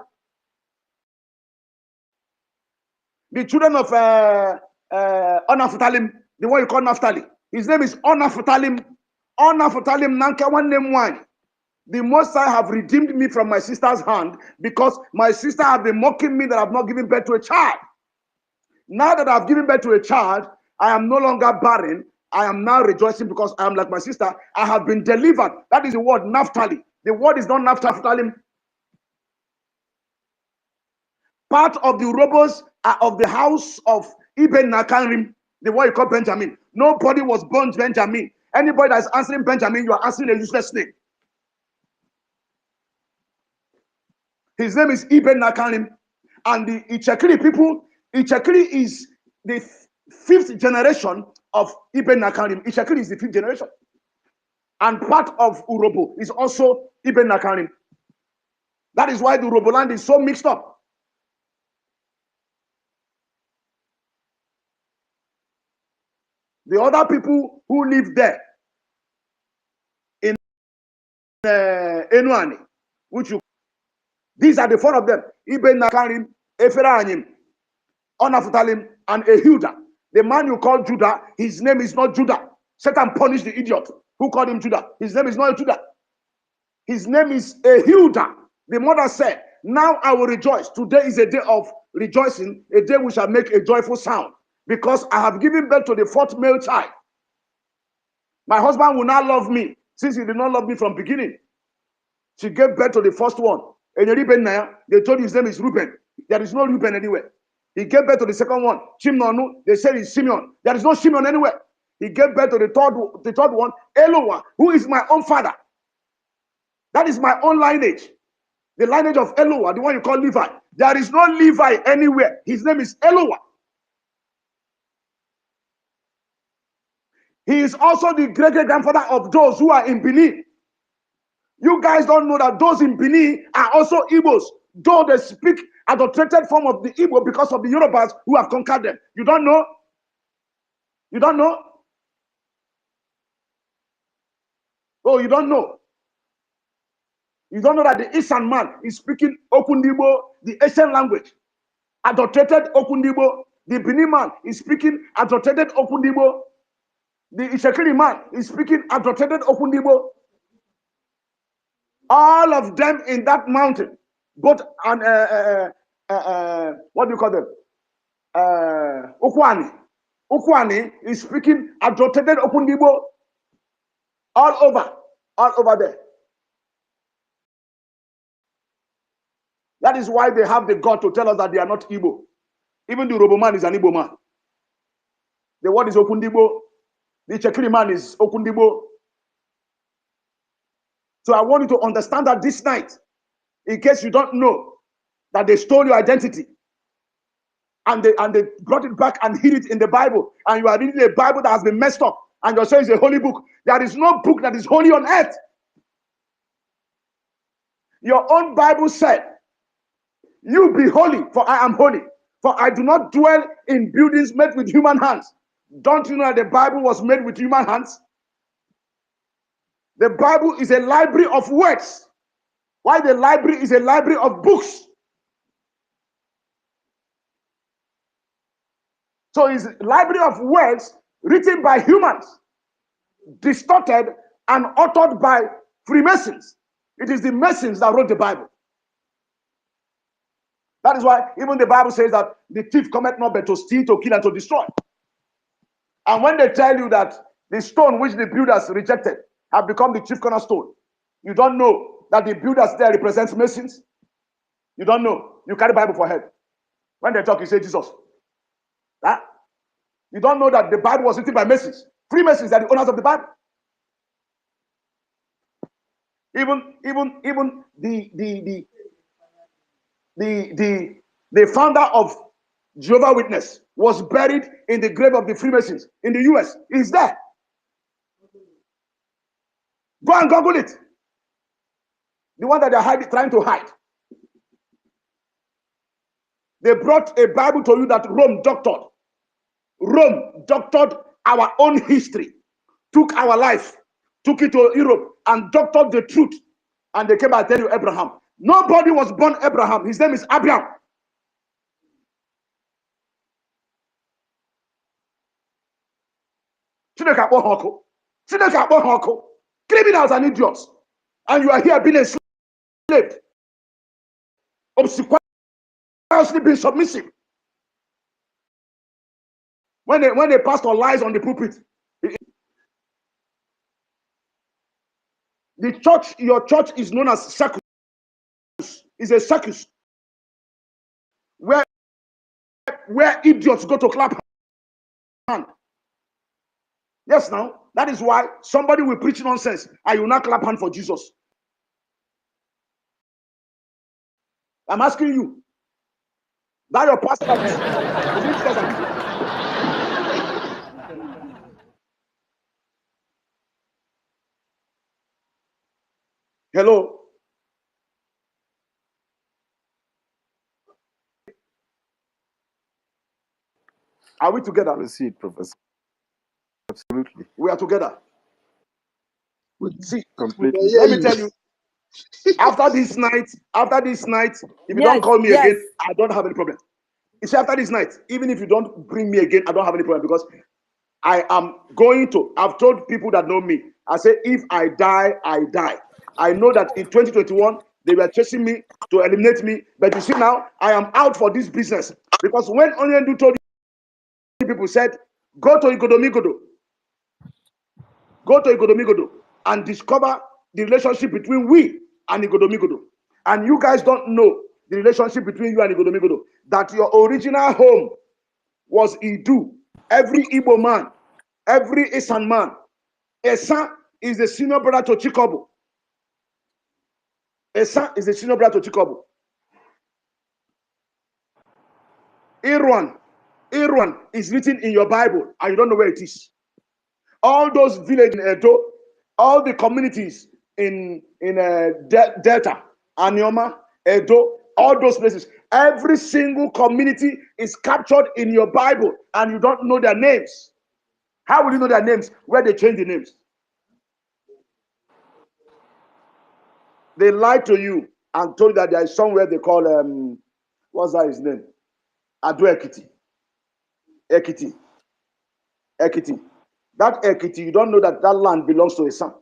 The children of Onafutalim, the one you call Naphtali. His name is Onafutalim. Onafutalim Nanka, one name one. The Most High have redeemed me from my sister's hand, because my sister have been mocking me that I've not given birth to a child. Now that I've given birth to a child, I am no longer barren. I am now rejoicing because I am like my sister. I have been delivered. That is the word Naphtali. The word is not Naphtali. Part of the robbers are of the house of Ibn Nakanrim, the one you call Benjamin. Nobody was born Benjamin. Anybody that is answering Benjamin, you are answering a useless name. His name is Ibn Nakanrim. And the Ichekiri people, Ichekiri is the 5th generation of Ibn Nakanrim. Ichekiri is the 5th generation. And part of Urobo is also Ibn Nakanrim. That is why the Roboland is so mixed up. The other people who live there in Enuani, which you, these are the four of them: Ibn Nakarim, Ephraim, Onafutalim, and Ehuda. The man you call Judah, his name is not Judah. Satan punished the idiot who called him Judah. His name is not Judah. His name is Ehuda. The mother said, "Now I will rejoice. Today is a day of rejoicing, a day we shall make a joyful sound, because I have given birth to the fourth male child. My husband will not love me, since he did not love me from beginning." She gave birth to the first one. And they told his name is Reuben. There is no Reuben anywhere. He gave birth to the second one, Chimnonu. They said it's Simeon. There is no Simeon anywhere. He gave birth to the third one, Eloah, who is my own father. That is my own lineage. The lineage of Eloah, the one you call Levi. There is no Levi anywhere. His name is Eloah. He is also the great-great-grandfather of those who are in Benin. You guys don't know that those in Benin are also Igbos, though they speak adulterated form of the Igbo because of the Yorubas who have conquered them. You don't know? You don't know? Oh, you don't know? You don't know that the Eastern man is speaking Okundibo, the Asian language, adulterated Okundibo. The Benin man is speaking adulterated Okundibo. The Ishekiri man is speaking adulterated Okundibo. All of them in that mountain, both and what do you call them? Ukwani. Ukwani is speaking adulterated Okundibo. All over there. That is why they have the God to tell us that they are not Igbo. Even the Robo man is an Igbo man. The word is Okundibo. The Chekiri man is Okundibo. So I want you to understand that this night, in case you don't know, that they stole your identity and they brought it back and hid it in the Bible, and you are reading a Bible that has been messed up, and you're saying it's a holy book. There is no book that is holy on earth. Your own Bible said, "You be holy, for I am holy, for I do not dwell in buildings made with human hands." Don't you know that the Bible was made with human hands? The Bible is a library of words. Why the library is a library of books? So it's a library of words written by humans, distorted and authored by Freemasons. It is the Masons that wrote the Bible. That is why even the Bible says that the thief cometh not but to steal, to kill, and to destroy. And when they tell you that the stone which the builders rejected have become the chief cornerstone, you don't know that the builders there represents Masons. You don't know. You carry Bible for head. When they talk, you say Jesus. Huh? You don't know that the Bible was written by Masons. Freemasons are the owners of the Bible. Even the founder of Jehovah's Witness was buried in the grave of the Freemasons in the US. He's there. Go and Google it. The one that they're trying to hide. They brought a Bible to you that Rome doctored. Rome doctored our own history, took our life, took it to Europe, and doctored the truth. And they came and tell you Abraham. Nobody was born Abraham. His name is Abraham. Criminals and idiots. And you are here being enslaved, obsequiously being submissive. When a pastor lies on the pulpit, the church, your church is known as circus. It's a circus where idiots go to clap hand. Yes, now that is why somebody will preach nonsense and you will not clap hand for Jesus. I'm asking you, that your pastor is hello. Are we together? Proceed, Professor. Absolutely. We are together. See, Completely. let me tell you, after this night, if you don't Yes, call me yes. again, I don't have any problem. You see, after this night, even if you don't bring me again, I don't have any problem because I am going to. I've told people that know me. I say, if I die, I die. I know that in 2021 they were chasing me to eliminate me, but you see now I am out for this business because when Onyendu told you, people said, go to Igodomigodo, and discover the relationship between we and Igodomigodo. And you guys don't know the relationship between you and Igodomigodo. That your original home was Idu. Every Igbo man, every Isan man, Esa is the senior brother to Chikobu. Esa is the senior brother to Chikobu. Irwan is written in your Bible, and you don't know where it is. All those villages in Edo, all the communities in Delta, Anioma, Edo, all those places, every single community is captured in your Bible, and you don't know their names. How will you know their names? Where they change the names? They lied to you and told you that there is somewhere they call what's that his name? Ado Ekiti. Ekiti. That Ekiti, you don't know that that land belongs to a son.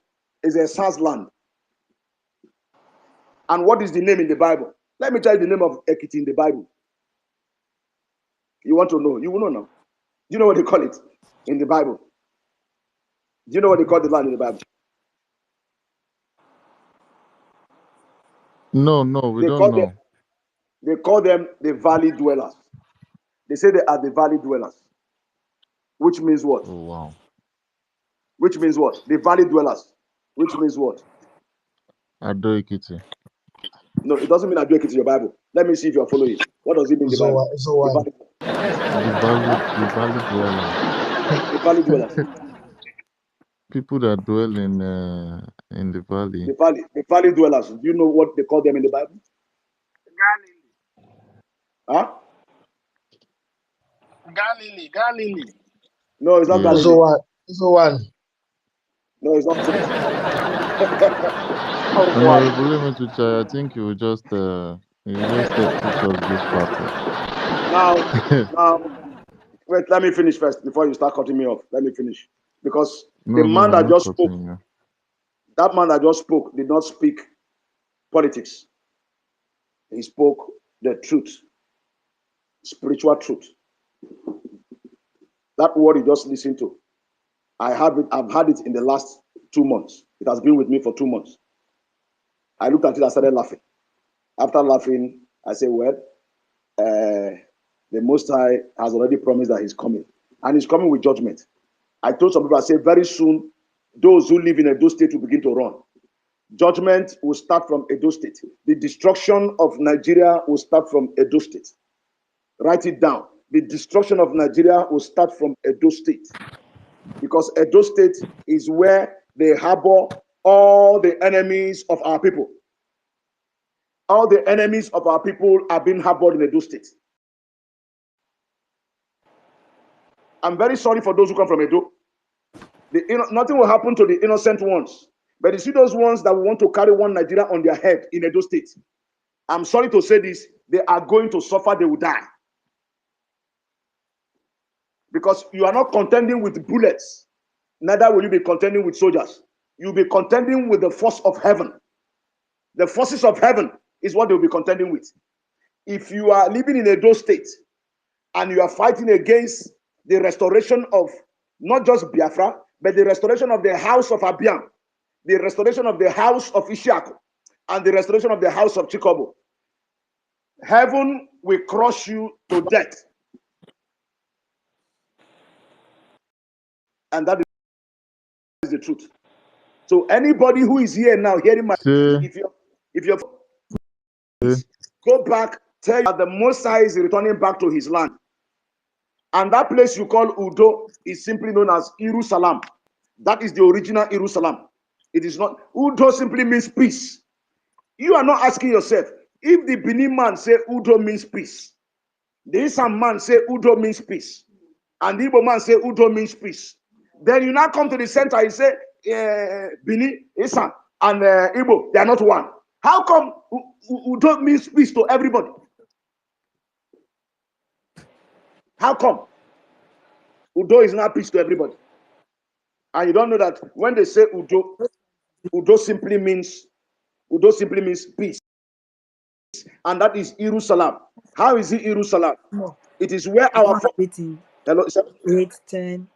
It's a son's land. And what is the name in the Bible? Let me tell you the name of Ekiti in the Bible. You want to know? You will know now. Do you know what they call it in the Bible? Do you know what they call the land in the Bible? No, we don't know. They call them the valley dwellers. They say they are the valley dwellers. Which means what? Oh, wow. Which means what? The valley dwellers. Which means what? Ado Ekiti. No, it doesn't mean I do it in your Bible. Let me see if you are following. What does it mean in the Bible? The valley dwellers. People that dwell in the valley. The valley dwellers. Do you know what they call them in the Bible? Huh? Galilee. No, it's not Galilee. No, it's not. I think you will just teach us this part. Now, wait. Let me finish first before you start cutting me off. Let me finish because the man that just spoke, that man that just spoke, did not speak politics. He spoke the truth, spiritual truth. That word you just listened to, I've had it in the last 2 months. It has been with me for 2 months. I looked at it, I started laughing. After laughing, I said, well, the Most High has already promised that he's coming. And he's coming with judgment. I told some people, I said, very soon, those who live in Edo State will begin to run. Judgment will start from Edo State. The destruction of Nigeria will start from Edo State. Write it down. The destruction of Nigeria will start from Edo State. Because Edo State is where they harbor all the enemies of our people. All the enemies of our people are being harbored in Edo State. I'm very sorry for those who come from Edo. Nothing will happen to the innocent ones. But you see those ones that want to carry one Nigeria on their head in Edo State. I'm sorry to say this, they are going to suffer, they will die. Because you are not contending with bullets, neither will you be contending with soldiers. You'll be contending with the force of heaven. The forces of heaven is what they'll be contending with. If you are living in Edo State and you are fighting against the restoration of not just Biafra, but the restoration of the house of Abiam, the restoration of the house of Ishaku, and the restoration of the house of Chikobo, heaven will crush you to death. And that is the truth. So anybody who is here now hearing my, if you're go back, tell you that the Most High is returning back to his land. And that place you call Udo is simply known as Jerusalem. That is the original Jerusalem. It is not, Udo simply means peace. You are not asking yourself, if the Benin man say Udo means peace, the Isam man say Udo means peace. and the Igbo man say Udo means peace. Then you now come to the center, you say Bini, Isan, and Igbo, they are not one. How come Udo means peace to everybody? How come Udo is not peace to everybody? And you don't know that when they say Udo, Udo simply means peace, and that is Jerusalem. How is it Jerusalem? No, It is where I our don't have it in hello, sir? 8, 10.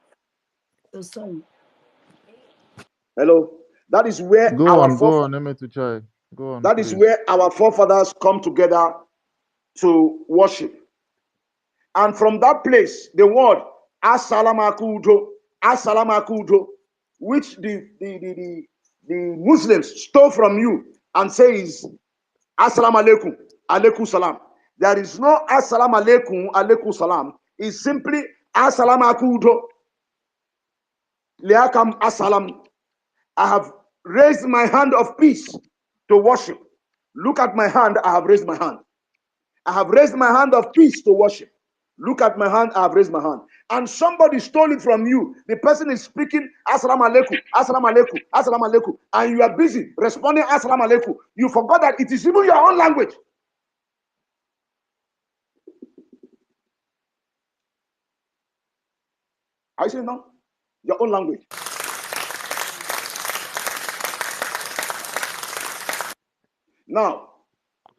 Oh, sorry. Hello. That is where Go our on, go on, Emetuchai. Go on, that is please. where our forefathers come together to worship. And from that place, the word Assalamakudo, Assalamakudo, which the Muslims stole from you and say is Assalamu alaikum, alaikum salam. There is no Assalamu alaikum, alaikum salam. It's simply Assalamakudo, Liakam Assalam. I have raised my hand of peace to worship. Look at my hand, I have raised my hand. I have raised my hand of peace to worship. Look at my hand, I have raised my hand. And somebody stole it from you. The person is speaking, Assalamu alaikum, Assalamu alaikum, Assalamu alaikum, and you are busy responding, Assalamu alaikum. You forgot that it is even your own language. Are you saying now? Your own language. Now,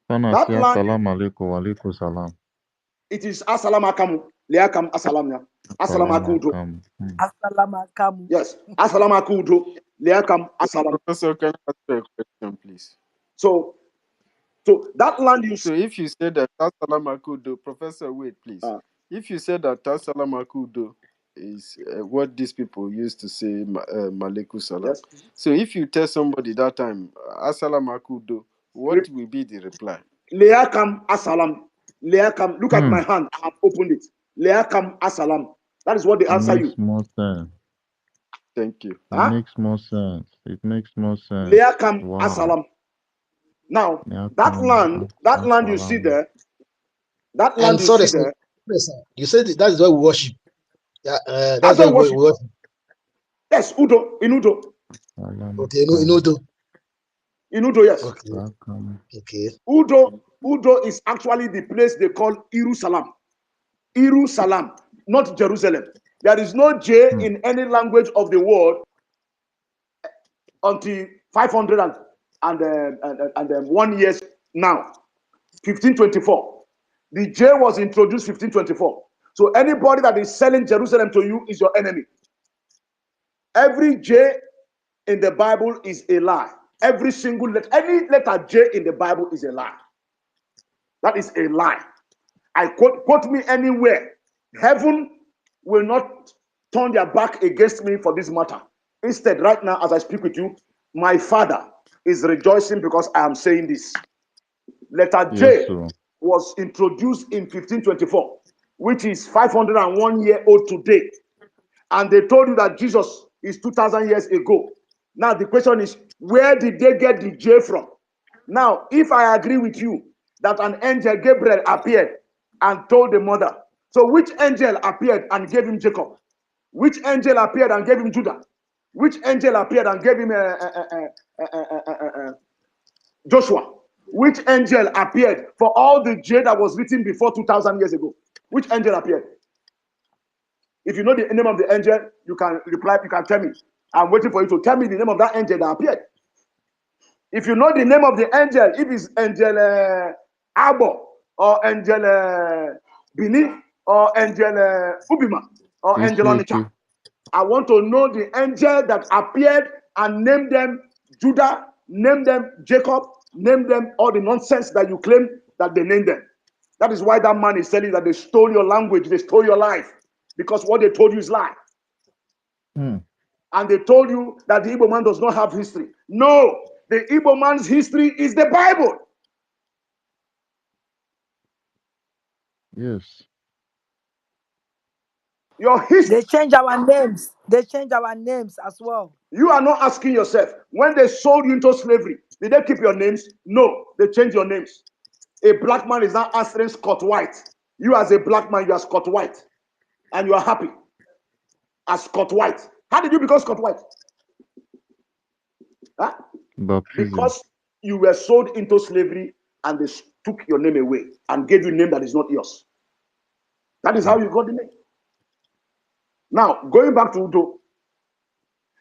that land, Salam alaikum, alaikum salam. it is Assalamu alaikum, liakam assalam. Assalamu alaikum. Assalamu alaikum. Yes, Assalamu alaikum, liakam assalam. Professor, can I ask you a question, please? So that land you So if you said that Tassalamakudo, Professor, wait, please. If you said that Tassalamakudo is what these people used to say, Maleku Salam. yes. So if you tell somebody that time, Assalamakudo, what will be the reply? Leakam assalam. Leakam, look at my hand. I have opened it. Leakam assalam. That is what they answer you. Makes more sense. Thank you. It makes more sense. It makes more sense. Leakam Wow. assalam. Now, Leakam that land you see there, that land you see there. You said that is why we worship. That's why we worship. Yes, Udo, in Udo. Okay, in Udo. In Udo, yes. Okay. Udo is actually the place they call Jerusalem. Jerusalem, not Jerusalem. There is no J in any language of the world until 501 years now, 1524. The J was introduced 1524. So anybody that is selling Jerusalem to you is your enemy. Every J in the Bible is a lie. Every single letter, any letter J in the Bible is a lie. That is a lie. I quote me anywhere. Heaven will not turn their back against me for this matter. Instead, right now, as I speak with you, my Father is rejoicing because I am saying this. Letter J was introduced in 1524, which is 501 years old today. And they told you that Jesus is 2,000 years ago. Now, the question is, where did they get the J from? Now, if I agree with you that an angel, Gabriel, appeared and told the mother, so which angel appeared and gave him Jacob? Which angel appeared and gave him Judah? Which angel appeared and gave him Joshua? Which angel appeared for all the J that was written before 2,000 years ago? Which angel appeared? If you know the name of the angel, you can reply, you can tell me. I'm waiting for you to tell me the name of that angel that appeared. If you know the name of the angel, if it's Angel Abo, or Angel Bini, or Angel Ubima, or Angel Onicha, I want to know the angel that appeared and named them Judah, named them Jacob, named them all the nonsense that you claim that they named them. That is why that man is telling that they stole your language, they stole your life, because what they told you is lie. And they told you that the Igbo man does not have history. No, the Igbo man's history is the Bible. Yes. Your history. They change our names. They change our names as well. You are not asking yourself, when they sold you into slavery, did they keep your names? No, they changed your names. A black man is now answering Scott White. You as a black man, you are Scott White. and you are happy as Scott White. How did you become Scott White? Huh? Baptism. Because you were sold into slavery and they took your name away and gave you a name that is not yours. That is how you got the name. Now, going back to Udo,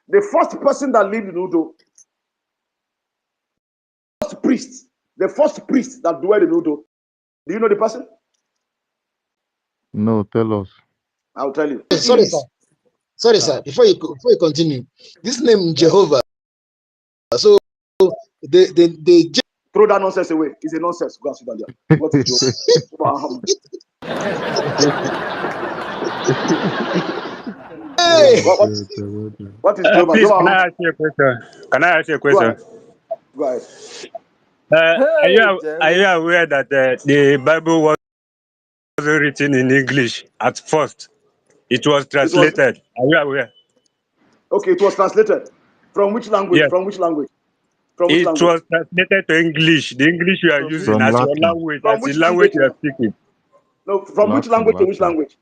the first person that lived in Udo, the first priest that dwelled in Udo, do you know the person? No, tell us. I'll tell you. Sorry, sir. Sorry, sir. Before you continue, this name Jehovah. So they throw that nonsense away. It's a nonsense. Go and sit down there. What is Jehovah? Hey! What is Jehovah? Please, can Jehovah? I ask you a question? Can I ask you a question? Go ahead. Are you Jerry. aware that the Bible wasn't written in English at first? It was translated. Are you aware? Okay, it was translated. From which language? Yes. From which language? From which It language? was translated to English. The English you are From using From as your Latin. language, From as the which language language? you are speaking. No, from which language to which language?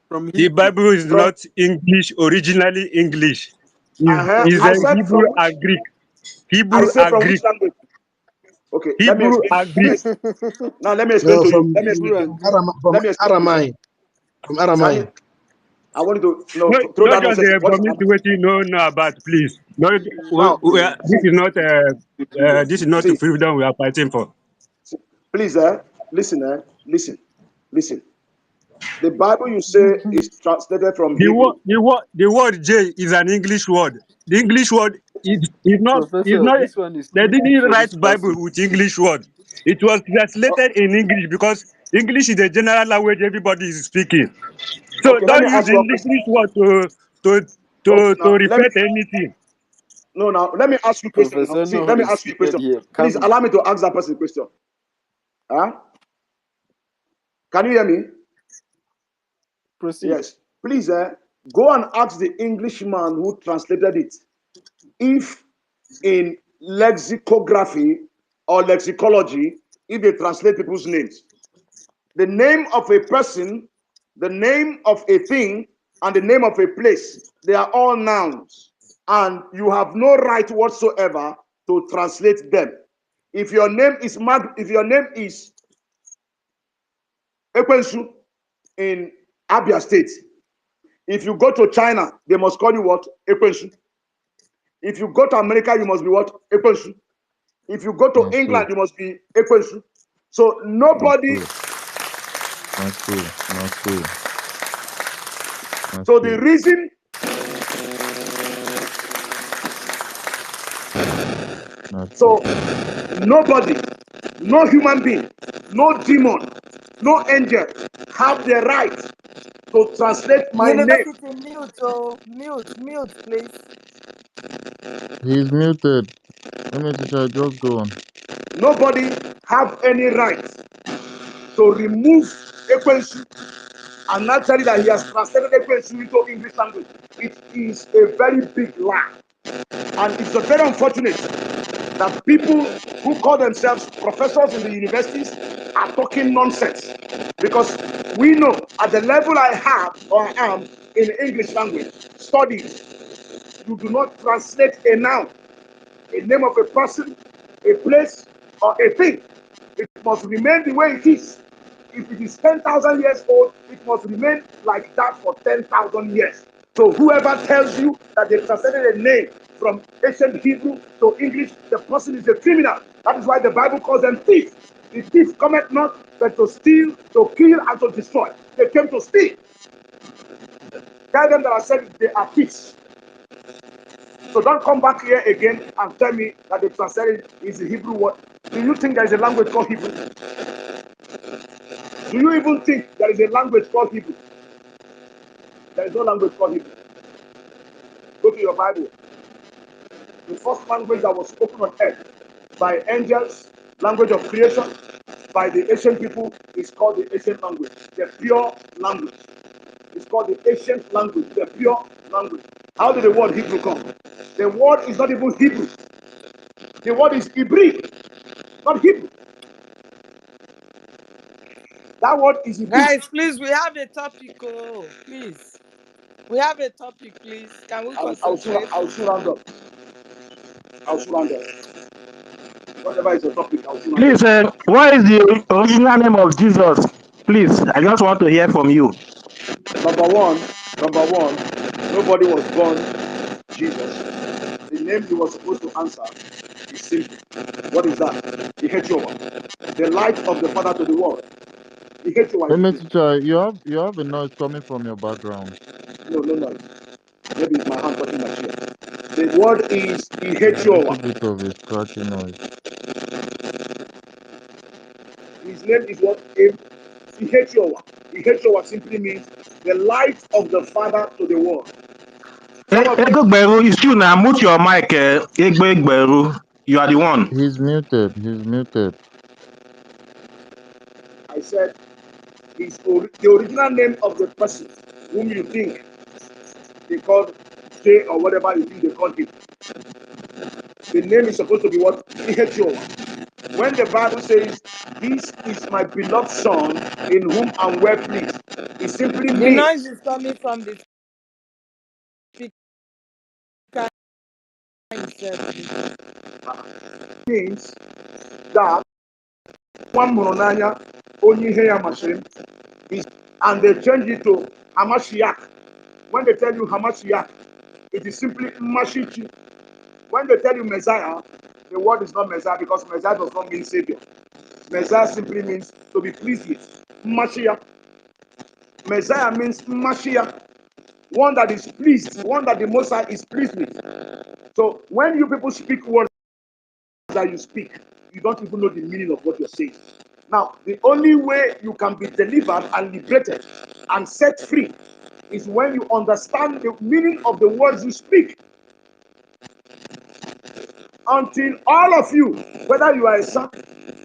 From The Hebrew. Bible is From not English, originally English. Is I said Hebrew from which? and Greek. I Hebrew said and from which Greek. language? Okay, let me Hebrew explain. and Greek. Now let me explain to you. from Let me explain. Aramaic. From Aramaic. I want you to No, throw not that just nonsense. the What is promise what you know about, please. No, now? this is not the See, freedom we are fighting for. please, listen. The Bible you say is translated from Hebrew. The word J is an English word. The English word is not. Professor, this one is They too deep didn't for this write Bible passage. with English word. It was translated in English because English is the general language everybody is speaking. So Okay, let don't me use ask the you a question. English word Okay, to now refer to anything. now let me ask you a question. Now, Professor see, know how let me to ask you a seated question. here. Please Calmly. allow me to ask that person a question. Huh? Can you hear me? Proceed. Yes. Please, go and ask the Englishman who translated it if in lexicography or lexicology, if they translate people's names, the name of a person, the name of a thing, and the name of a place, they are all nouns, and you have no right whatsoever to translate them. If your name is Ekwensu in Abia State, if you go to China, they must call you what? Ekwensu. If you go to America, you must be what? Ekwensu. If you go to England, you must be Ekwensu. So nobody. So the reason. So nobody, no human being, no demon, no angel have the right to translate my name. University mute, oh, mute, please. He's muted. Let me just go on. Nobody have any right to remove Ekwensu and not tell you that he has translated Ekwensu into English language. It is a very big lie. And it's very unfortunate that people who call themselves professors in the universities are talking nonsense. Because we know at the level I have or I am in the English language studies, you do not translate a noun, a name of a person, a place, or a thing. It must remain the way it is. If it is 10,000 years old, it must remain like that for 10,000 years. So whoever tells you that they translated a name from ancient Hebrew to English, the person is a criminal. That is why the Bible calls them thieves. The thief cometh not but to steal, to kill, and to destroy. They came to steal. Tell them that I said they are thieves. So don't come back here again and tell me that the translated is a Hebrew word. Do you think there is a language called Hebrew? Do you even think there is a language called Hebrew? There is no language called Hebrew. Go to your Bible. The first language that was spoken on earth by angels, language of creation, by the ancient people, is called the ancient language, the pure language. It's called the ancient language, the pure language. How did the word Hebrew come? The word is not even Hebrew. The word is Hebrew, not Hebrew. That word is Hebrew. Guys, please, we have a topic. Oh, please. We have a topic, please. Can we concentrate? I'll soon round up. Whatever is your topic, I'll soon round Please, up. what is the original name of Jesus? Please, I just want to hear from you. Number one, nobody was born Jesus. The name he was supposed to answer is simple. What is that? Yeshua, the light of the Father to the world. Yeshua Hey, is his Mr. name. Chai, you have a noise coming from your background. No. Maybe it's my hand touching my chair. The word is There's a little Yeshua. bit of a scratchy noise. His name is what? Yeshua. Yeshua simply means the light of the Father to the world. Some of you, Egberu, it's you now. Mute your mic, Egberu. You are the one. He's muted. He's muted. I said, the original name of the person whom you think they called J or whatever you think they called him. The name is supposed to be what? Yeshua. When the Bible says, "This is my beloved Son, in whom I'm well pleased," it simply The means noise is coming from the speaker himself, please. that one moronanya only here machine is, and they change it to Hamashiach. When they tell you Hamashiach, it is simply Mashiach. When they tell you Messiah, the word is not Messiah because Messiah does not mean Savior. Messiah simply means to be pleased with. Mashiach. Messiah means Mashiach. One that is pleased, one that the Most High is pleased with. So when you people speak words that you speak, you don't even know the meaning of what you're saying. Now, the only way you can be delivered and liberated and set free is when you understand the meaning of the words you speak. Until all of you, whether you are a son,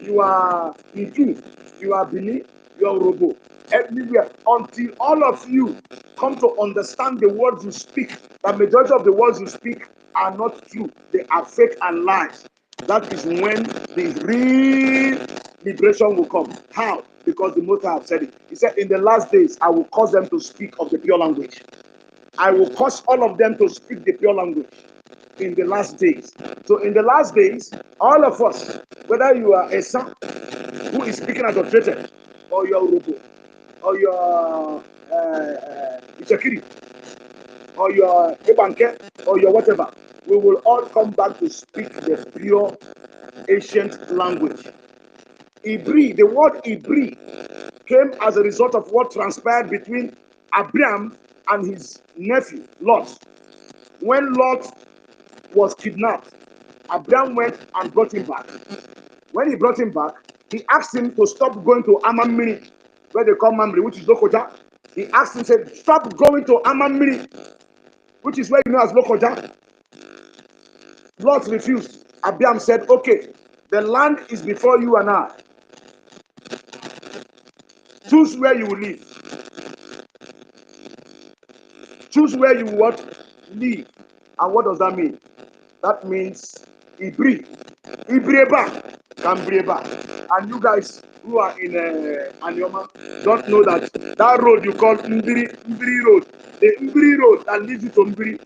you are Itu, you are Bini, you are Robo, everywhere, until all of you come to understand the words you speak, the majority of the words you speak are not true, they are fake and lies. That is when the real liberation will come. How? Because the Most High have said it. He said, in the last days, I will cause them to speak of the pure language. I will cause all of them to speak the pure language in the last days. So in the last days, all of us, whether you are a son who is speaking adulterated, or you're Urobo, or you're Ishakiri, or you're Ebanke, or you're whatever, we will all come back to speak the pure ancient language. Ibri, the word Ibri came as a result of what transpired between Abraham and his nephew, Lot. When Lot was kidnapped, Abraham went and brought him back. When he brought him back, he asked him to stop going to Amamiri, where they call Mamre, which is Lokoja. He asked him, said, stop going to Amamiri, which is where you know as Lokoja. Lot refused. Abraham said, okay, the land is before you and I. Choose where you will live. Choose where you what? Live. And what does that mean? That means Ibri. Ibrieba. Cambrieba. And you guys who are in Anyoma don't know that that road you call Mbiri Road, the Mbiri Road that leads you to Mbiri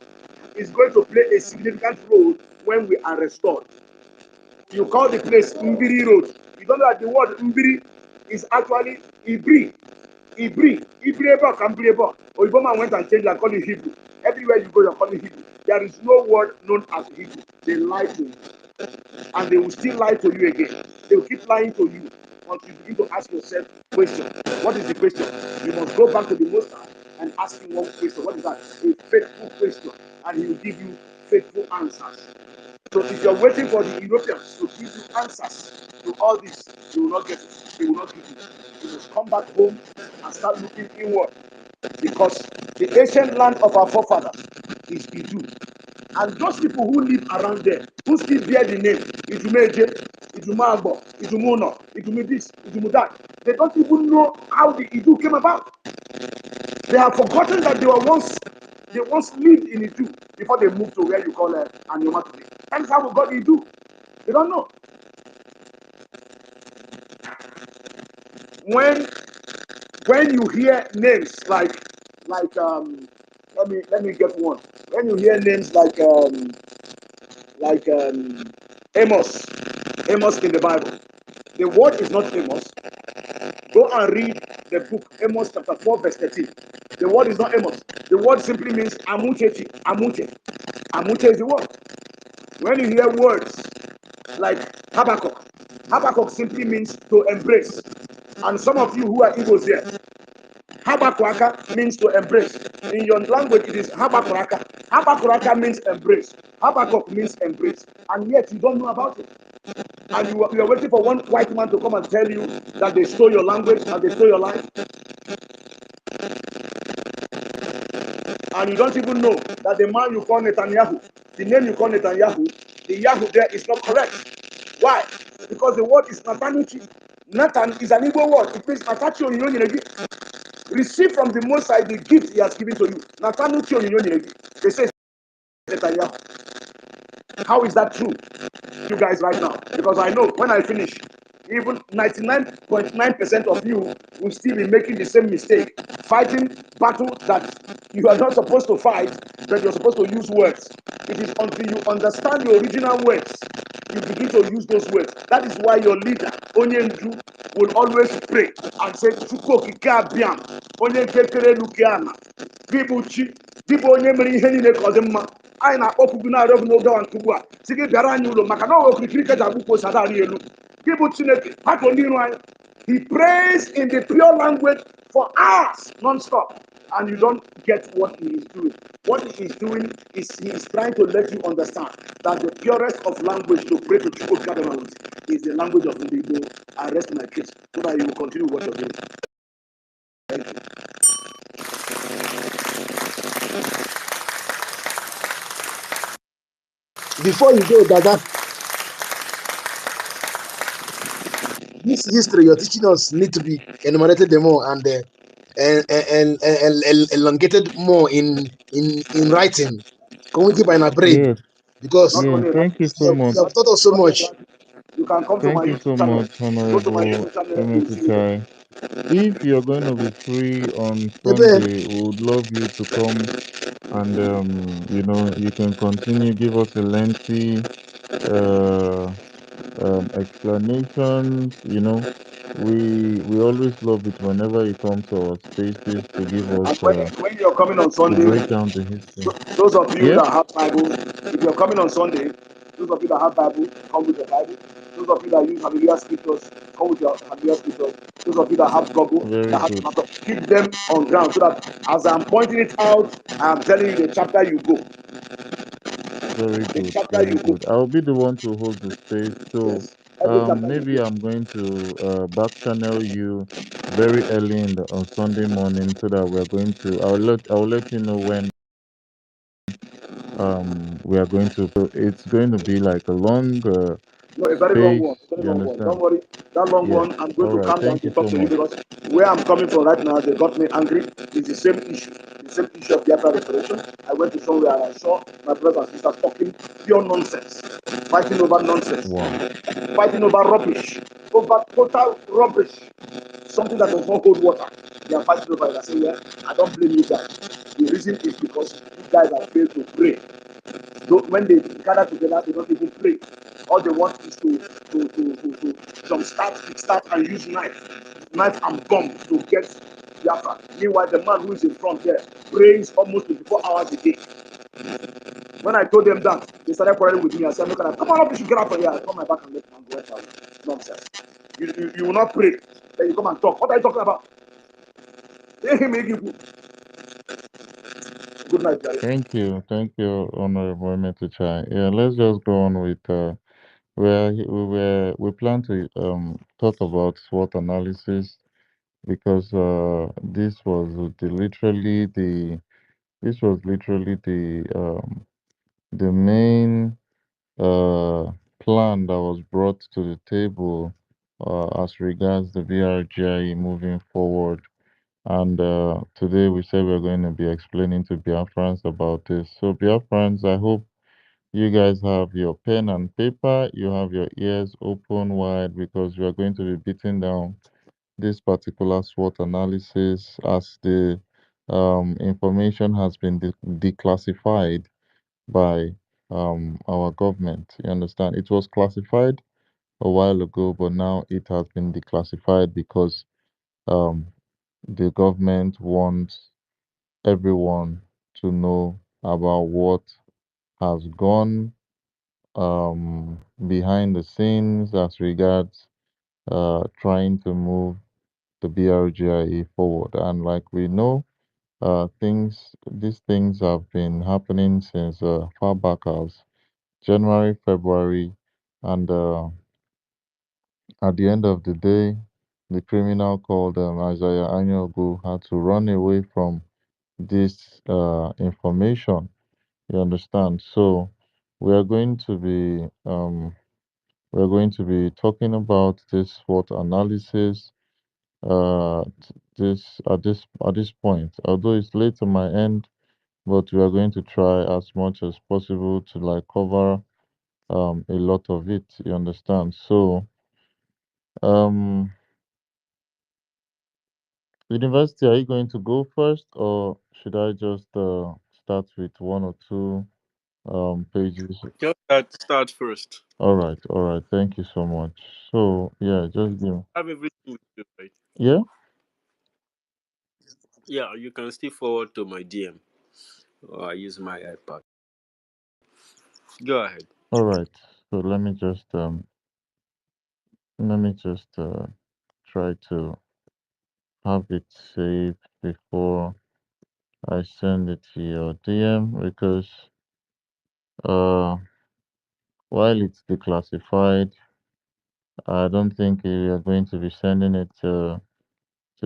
is going to play a significant role when we are restored. You call the place Mbiri Road. You don't know that the word Mbiri is actually Ibri. Ibrieba, Cambrieba. Oiboma went and changed and called it Hebrew. Everywhere you go, you're calling Hebrew. There is no word known as Hebrew. They lie to you. And they will still lie to you again. They will keep lying to you until you begin to ask yourself question. What is the question? You must go back to the Most High and ask him one question. What is that? A faithful question. And he will give you faithful answers. So if you're waiting for the Europeans to give you answers to all this, you will not get it. They will not give you. You must come back home and start looking inward. Because the ancient land of our forefathers is Idu. And those people who live around there, who still bear the name, Idumeje, Idumagbo, Idumuno, Idumu this, Idumu that, they don't even know how the Idu came about. They have forgotten that they once lived in Idu before they moved to where you call Anyoma today. That's how we got Idu. They don't know. When when you hear names let me get one. When you hear names like Amos, Amos in the Bible, the word is not Amos. Go and read the book Amos chapter 4 verse 13. The word is not Amos. The word simply means amuchechi, amute. Amute is the word. When you hear words like Habakkuk, Habakkuk simply means to embrace. And some of you who are Igbos here, Habakwaka means to embrace. In your language, it is Habakraka. Habakraka means embrace. Habakkuk means embrace. And yet you don't know about it. And you are waiting for one white man to come and tell you that they stole your language and they stole your life. And you don't even know that the man you call Netanyahu, the name you call Netanyahu, the Yahoo there is not correct. Why? Because the word is Natanuchi. Nathan is an Igbo word. It means Natachi Onyonyegi. Receive from the Most High the gift He has given to you. Natanuchi Onyonyegi. They say Netanyahu. How is that true? You guys right now, because I know when I finish, even 99.9% of you will still be making the same mistake, fighting battles that you are not supposed to fight, that you're supposed to use words. It is until you understand the original words, you begin to use those words. That is why your leader, Onyendu, will always pray and say, Chuko kikabiam, onye kekere nukiana, Bibuchi, Bibu onye mere ihe niile ka ọ dị mma. Anyị na-akpọkwu gị na-arịọ gị n'oge awa nke ugbu a si gị bịara anyị ụlọ maka na ọ okirikiri ka ji agbụkwu ose adarị elu gị bụ Chineke hapụ ndị iro anyị. He prays in the pure language for hours non-stop and you don't get what he is doing. What he is doing is he is trying to let you understand that the purest of language to pray to Chukwu Kademalus is the language of the Igbo. I rest my case so that you will continue what you're doing. Thank you. Before you go, Dada, this history you're teaching us need to be enumerated more and elongated more in writing. Community by brain, Yes, because Not yes. only that, Thank you so much. you have taught us so not only much. that, you can come to my Thank you YouTube so channel. much, Go to my Honorable YouTube channel, you will see it. Emetuchai. If you're going to be free on Maybe Sunday, we would love you to come and you can continue, give us a lengthy uh explanations. We always love it whenever you come to our spaces to give us And when you're coming on to Sunday, break down the history. those of you Yep, that have Bible, if you're coming on Sunday, those of you that have Bible, come with your Bible. Those of you that use Hallelujah scriptures, come with your Hallelujah scriptures. Those of you that have Google, very that have good, tomato, keep them on ground so that as I'm pointing it out, I'm telling you the chapter you go. very The good, chapter very you go. good. I'll be the one to hold the space. So Yes. Every chapter you maybe go. I'm going to back channel you very early in the on Sunday morning so that we're going to I'll let you know when we are going to. So it's going to be like a long No, a very long space. one. A very You long one. Don't understand? worry. That long Yeah. one, I'm going All to right. calm down Thank to you talk so to you much. because where I'm coming from right now, they got me angry. It's the same issue. The same issue of Biafra restoration. I went to somewhere and I saw my brothers and sisters talking pure nonsense, fighting over nonsense, Wow. fighting over rubbish, over total rubbish, something that does not hold water. They are fighting over it. I say, yeah, I don't blame you guys. The reason is because you guys have failed to pray. When they gather together, they don't even pray. All they want is to jumpstart, kickstart, and use knife and bomb to get Biafra. Meanwhile, the man who is in front there prays almost 24 hours a day. When I told them that, they started quarreling with me. I said, look at that. Come on up, you should get out of here. I turn my back and let them go out. Nonsense. You will not pray. Then you come and talk. What are you talking about? Good night, guys. Thank you, Honorable Emetuchai. Yeah. Let's just go on with where we plan to talk about SWOT analysis because this was literally the main uh, plan that was brought to the table as regards the BRGI moving forward. And today we said we're going to be explaining to Biafrans about this. So, Biafrans, I hope you guys have your pen and paper, you have your ears open wide because we are going to be beating down this particular SWOT analysis as the information has been declassified by our government. You understand? It was classified a while ago, but now it has been declassified because um, the government wants everyone to know about what has gone behind the scenes as regards trying to move the BRGIE forward. And like we know, these things have been happening since far back as January, February, and at the end of the day, the criminal called Isaiah Anyogu had to run away from this information. You understand? So we are going to be talking about this SWOT analysis at this point. Although it's late on my end, but we are going to try as much as possible to like cover a lot of it. You understand? So um university, are you going to go first, or should I just start with one or two pages? Just start first. All right. Thank you so much. So yeah, just give. Have everything with you, right? Yeah. Yeah, you can still forward to my DM. Or I use my iPad. Go ahead. All right. So let me just try to have it saved before I send it to your DM because uh while it's declassified, I don't think we are going to be sending it to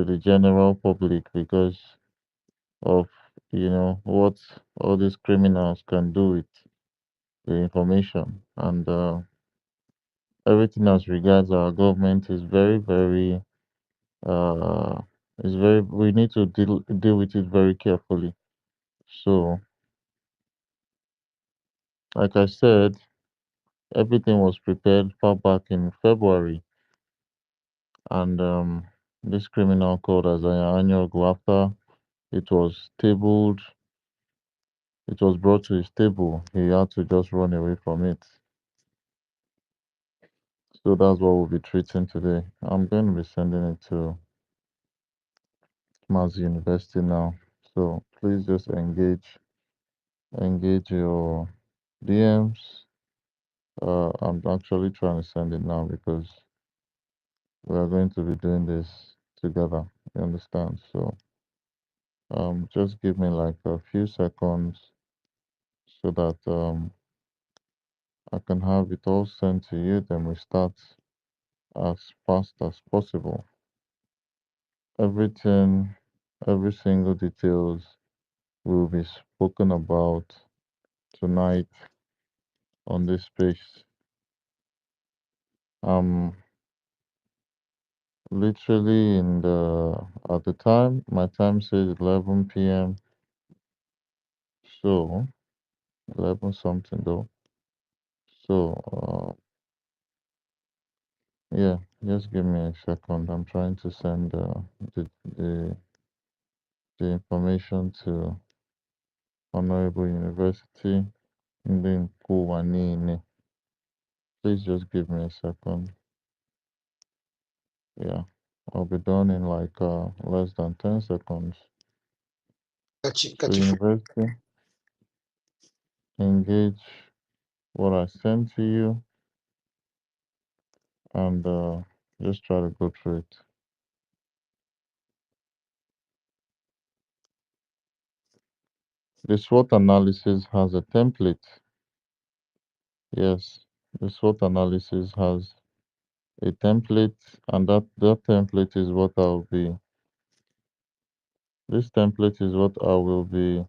the general public because of what all these criminals can do with the information, and everything as regards our government is very uh we need to deal with it very carefully. So like I said, everything was prepared far back in February, and this criminal called Isaiah Anyogu, after it was tabled, it was brought to his table, he had to just run away from it. So that's what we'll be treating today. I'm going to be sending it to Mass University now. So please just engage your DMs. I'm actually trying to send it now because we are going to be doing this together. You understand? So just give me like a few seconds so that I can have it all sent to you. Then we start as fast as possible. Everything, every single details will be spoken about tonight on this space. Um, literally in the at the time, my time says 11 p.m. So 11 something though. So yeah, just give me a second. I'm trying to send the the the information to Honorable University in the Kuwanini. Please just give me a second. Yeah, I'll be done in like less than 10 seconds. So Catch you. university, engage what I sent to you and just try to go through it. The SWOT analysis has a template. Yes, the SWOT analysis has a template, and that template is what I'll be. This template is what I will be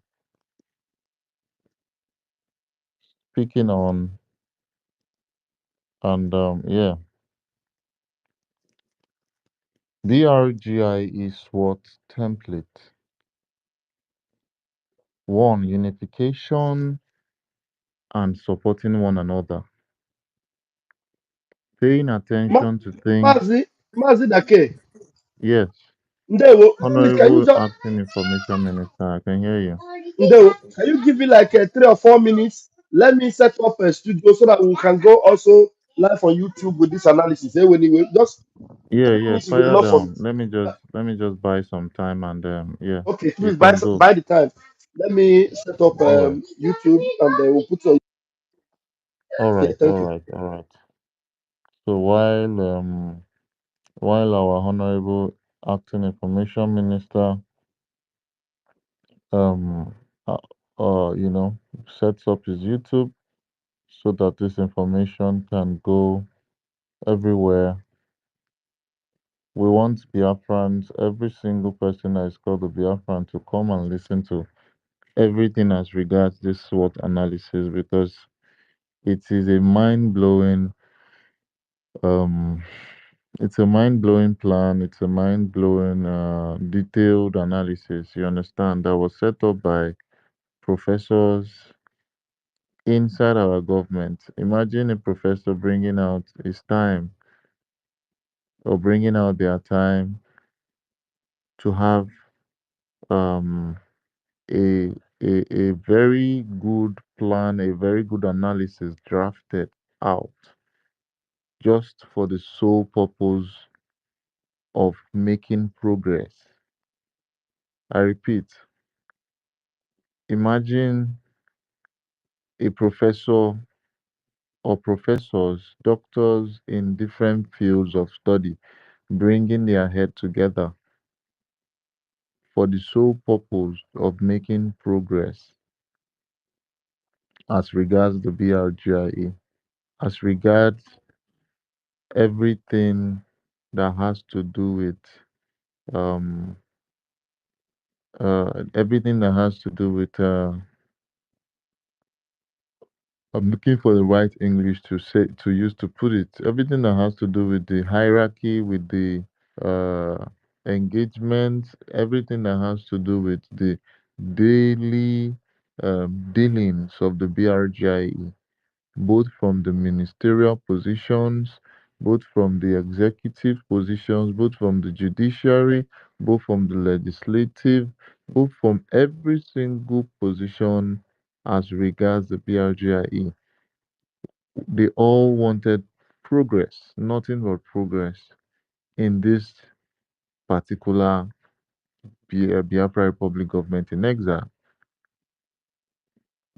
speaking on, and yeah, BRGI is SWOT template. One, unification and supporting one another. Paying Ma- attention to things. Mazi Dake. Yes, Ndewo, please, can you Honorable just Acting Information Minister, I can hear you. Ndewo, can you give me like 3 or 4 minutes? Let me set up a studio so that we can go also live on YouTube with this analysis. Anyway, just Yeah, three yeah, minutes is fire enough for me. down. Let me just buy some time and yeah, Okay, you please can go. buy the time. Let me set up All right, YouTube and then we'll put on. all Yeah, right, thank all you. right, all right. So while our Honorable Acting Information Minister um uh, you know sets up his YouTube so that this information can go everywhere. We want Biafrans, every single person that is called a Biafran, to come and listen to everything as regards this SWOT analysis because it is a mind-blowing um it's a mind-blowing plan, it's a mind-blowing detailed analysis, you understand, that was set up by professors inside our government. Imagine a professor bringing out his time or bringing out their time to have um a a very good plan, a very good analysis drafted out just for the sole purpose of making progress. I repeat, imagine a professor or professors, doctors in different fields of study bringing their head together for the sole purpose of making progress as regards the BRGIA, as regards everything that has to do with um everything that has to do with I'm looking for the right English to use to put it. Everything that has to do with the hierarchy, with the uh engagement, everything that has to do with the daily dealings of the BRGIE, both from the ministerial positions, both from the executive positions, both from the judiciary, both from the legislative, both from every single position as regards the BRGIE. They all wanted progress, nothing but progress in this particular Biafra Republic government in exile.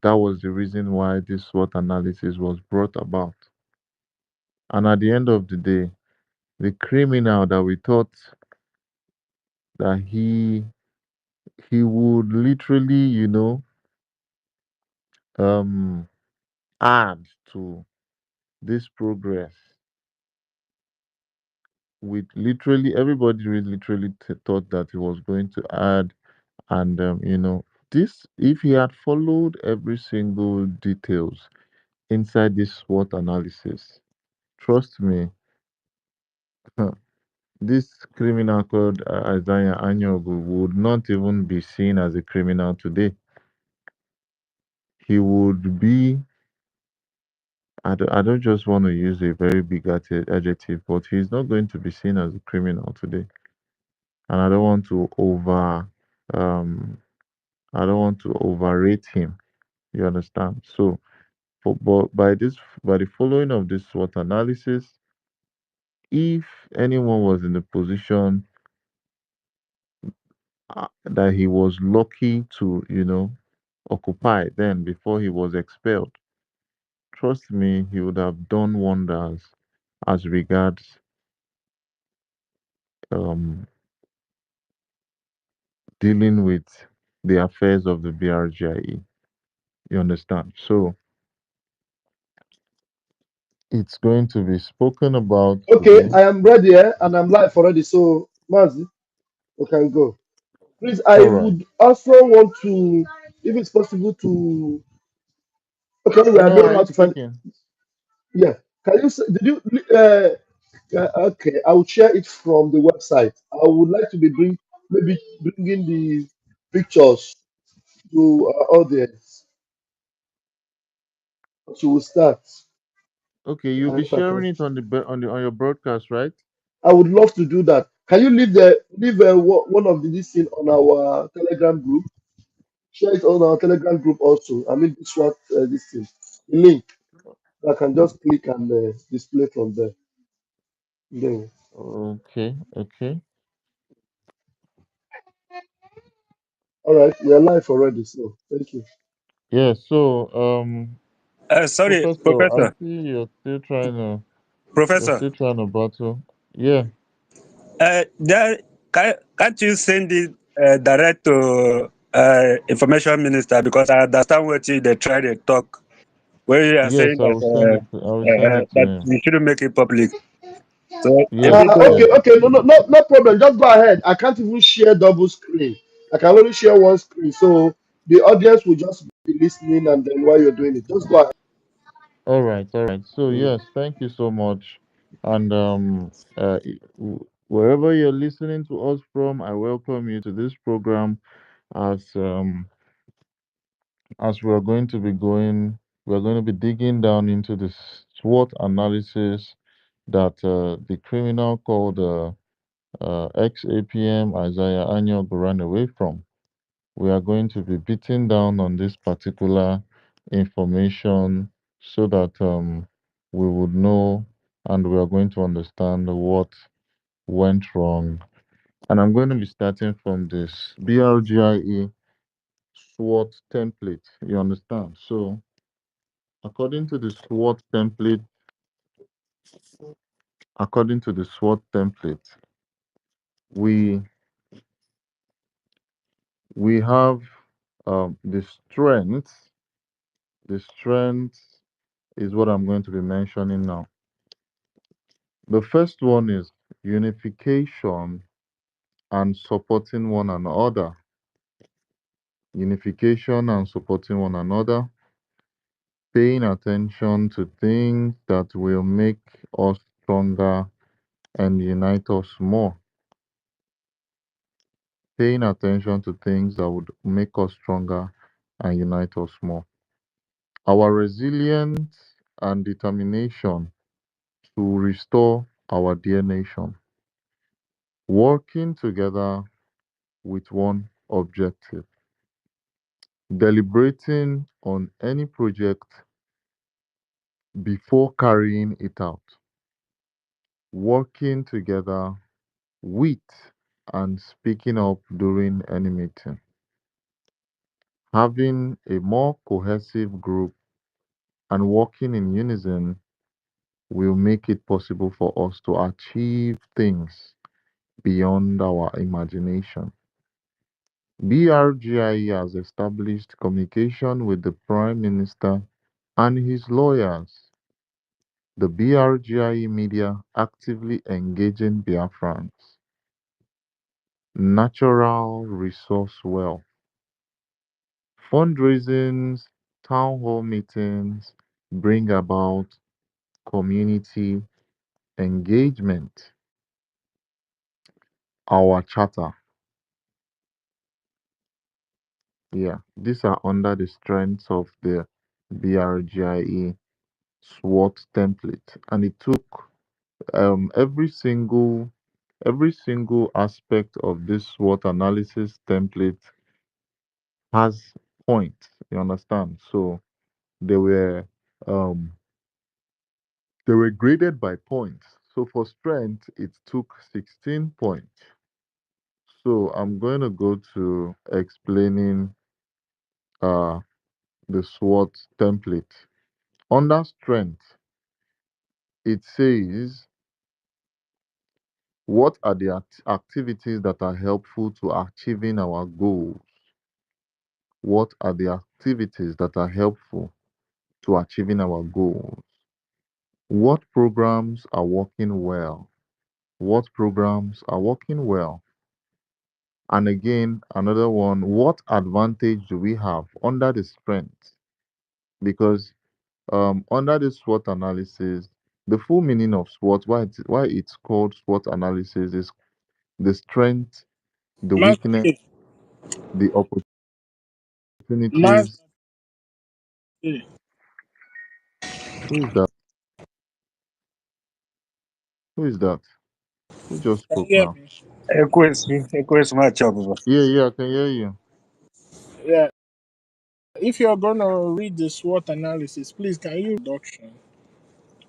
That was the reason why this SWOT analysis was brought about. And at the end of the day, the criminal that we thought that he would literally, um, add to this progress with literally everybody really literally thought that he was going to add and this if he had followed every single details inside this SWOT analysis, trust me, this criminal called Isaiah Anyogu would not even be seen as a criminal today. He would be, I don't just want to use a very big adjective, but he's not going to be seen as a criminal today. And um, I don't want to overrate him. You understand? So, but by the following of this SWOT analysis, if anyone was in the position that he was lucky to, occupy then before he was expelled, trust me, he would have done wonders as regards um, dealing with the affairs of the BRGIE. You understand? So it's going to be spoken about Okay, today. I am ready and I'm live already. So, Mazi, we can go. Please, All I right. would also want to, if it's possible, to. Okay, anyway, I I know. don't Are know how you to find. speaking? Yeah, can you? Did you? Okay, I will share it from the website. I would like to be maybe bringing the pictures to our audience. She will start. Okay, you'll be If I can. sharing it on the on your broadcast, right? I would love to do that. Can you leave one of the this thing on our Telegram group? Share it on our Telegram group also. I mean, this what this thing, the link. I can just click and display from there. There. Okay, okay. All right, we are live already, so thank you. Yeah, so Sorry, Professor, I Professor. see you're Professor. still trying to battle. Yeah. There, can't you send it direct to information minister, because I understand what they try to talk. Where you are saying Yes, that I will send it to that him. you shouldn't make it public. So Yes, everybody. yes. Okay, no problem. Just go ahead. I can't even share double screen. I can only share one screen, so the audience will just be listening, and then while you're doing it, just go ahead. All right, all right. So Mm. yes, thank you so much. And wherever you're listening to us from, I welcome you to this program as we're going to be digging down into the SWOT analysis that the criminal called ex-APM Isaiah Anyog ran away from. We are going to be beating down on this particular information so that we would know and we are going to understand what went wrong. And I'm going to be starting from this BRGIE SWOT template. You understand? So, according to the SWOT template, according to the SWOT template, we we have the strengths. The strengths is what I'm going to be mentioning now. The first one is unification and supporting one another. Unification and supporting one another. Paying attention to things that will make us stronger and unite us more. Paying attention to things that would make us stronger and unite us more. Our resilience and determination to restore our dear nation. Working together with one objective. Deliberating on any project before carrying it out. Working together with and speaking up during any meeting. Having a more cohesive group and working in unison will make it possible for us to achieve things beyond our imagination. BRGIE has established communication with the Prime Minister and his lawyers. The BRGIE media actively engaging Biafrans. Natural resource wealth. Fundraisings, town hall meetings bring about community engagement. Our charter. Yeah, these are under the strengths of the BRGIE SWOT template, and it took every single aspect of this SWOT analysis template has points. You understand? So they were um, they were graded by points. So for strength, it took 16 points. So I'm going to go to explaining uh, the SWOT template. Under strength, it says what are the activities that are helpful to achieving our goals? What are the activities that are helpful to achieving our goals? What programs are working well? What programs are working well? And again, another one, what advantage do we have under the strength? Because under the SWOT analysis, the full meaning of SWOT, why it's called SWOT analysis is the strength, the Master weakness, K, the opportunities. Master K. Who is that? Who is that? Who just Can you spoke hear now? me? Equus match up. Yeah, yeah, I can hear you. Yeah. If you're gonna read the SWOT analysis, please can you introduction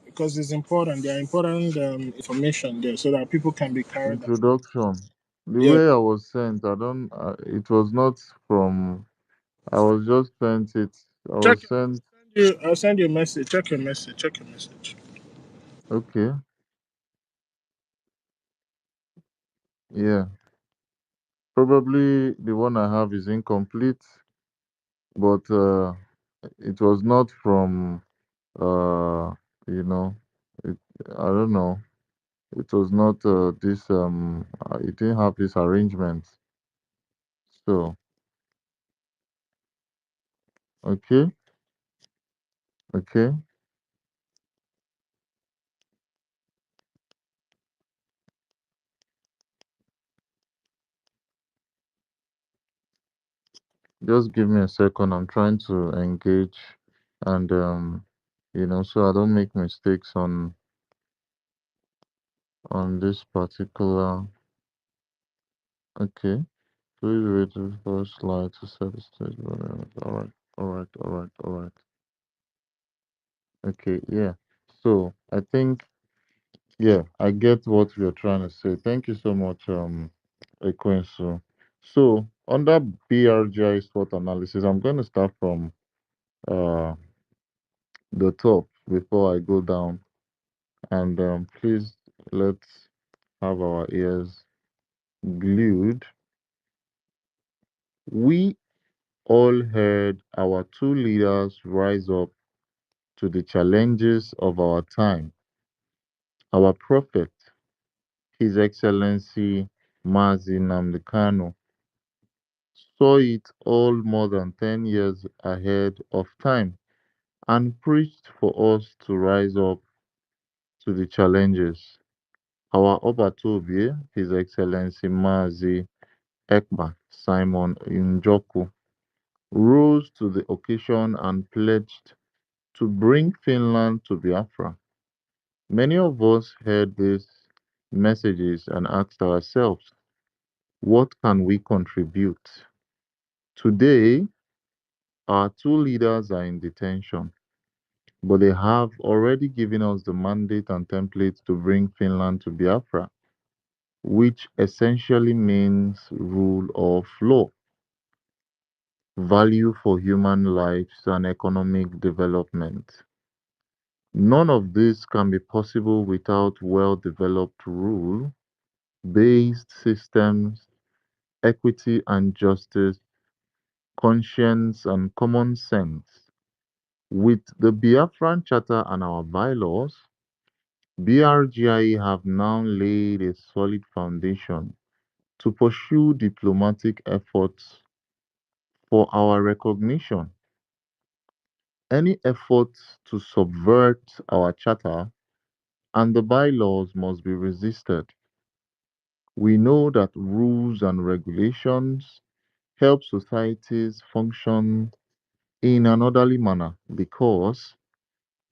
because it's important. There are important information there so that people can be carried. Introduction. The Yeah. way I was sent, I don't. It was not from. I was just sent it. I Check was your sent. I'll send you a message. Check your message. Check your message. Okay. Yeah. Probably the one I have is incomplete, but it was not from. Uh, you know, it, I don't know. It was not this. It didn't have this arrangement. So okay, okay. Just give me a second. I'm trying to engage and so I don't make mistakes on this particular. Okay. Please wait the first slide to set the stage. All right, all right, all right, all right. Okay, yeah. So I think yeah, I get what you're trying to say. Thank you so much, Ekwensu. So under BRGI SWOT analysis, I'm going to start from uh the top before I go down. And please let's have our ears glued. We all heard our two leaders rise up to the challenges of our time. Our prophet, His Excellency Mazi Nnamdi Kanu, saw it all more than 10 years ahead of time and preached for us to rise up to the challenges. Our Obatobie, His Excellency Mazi Ekpa Simon Njoku, rose to the occasion and pledged to bring Finland to Biafra. Many of us heard these messages and asked ourselves, what can we contribute? Today, our two leaders are in detention, but they have already given us the mandate and template to bring Finland to Biafra, which essentially means rule of law, value for human lives, and economic development. None of this can be possible without well developed rule based systems, equity and justice, conscience, and common sense. With the Biafran Charter and our bylaws, BRGIE have now laid a solid foundation to pursue diplomatic efforts for our recognition. Any efforts to subvert our charter and the bylaws must be resisted. We know that rules and regulations help societies function in an orderly manner because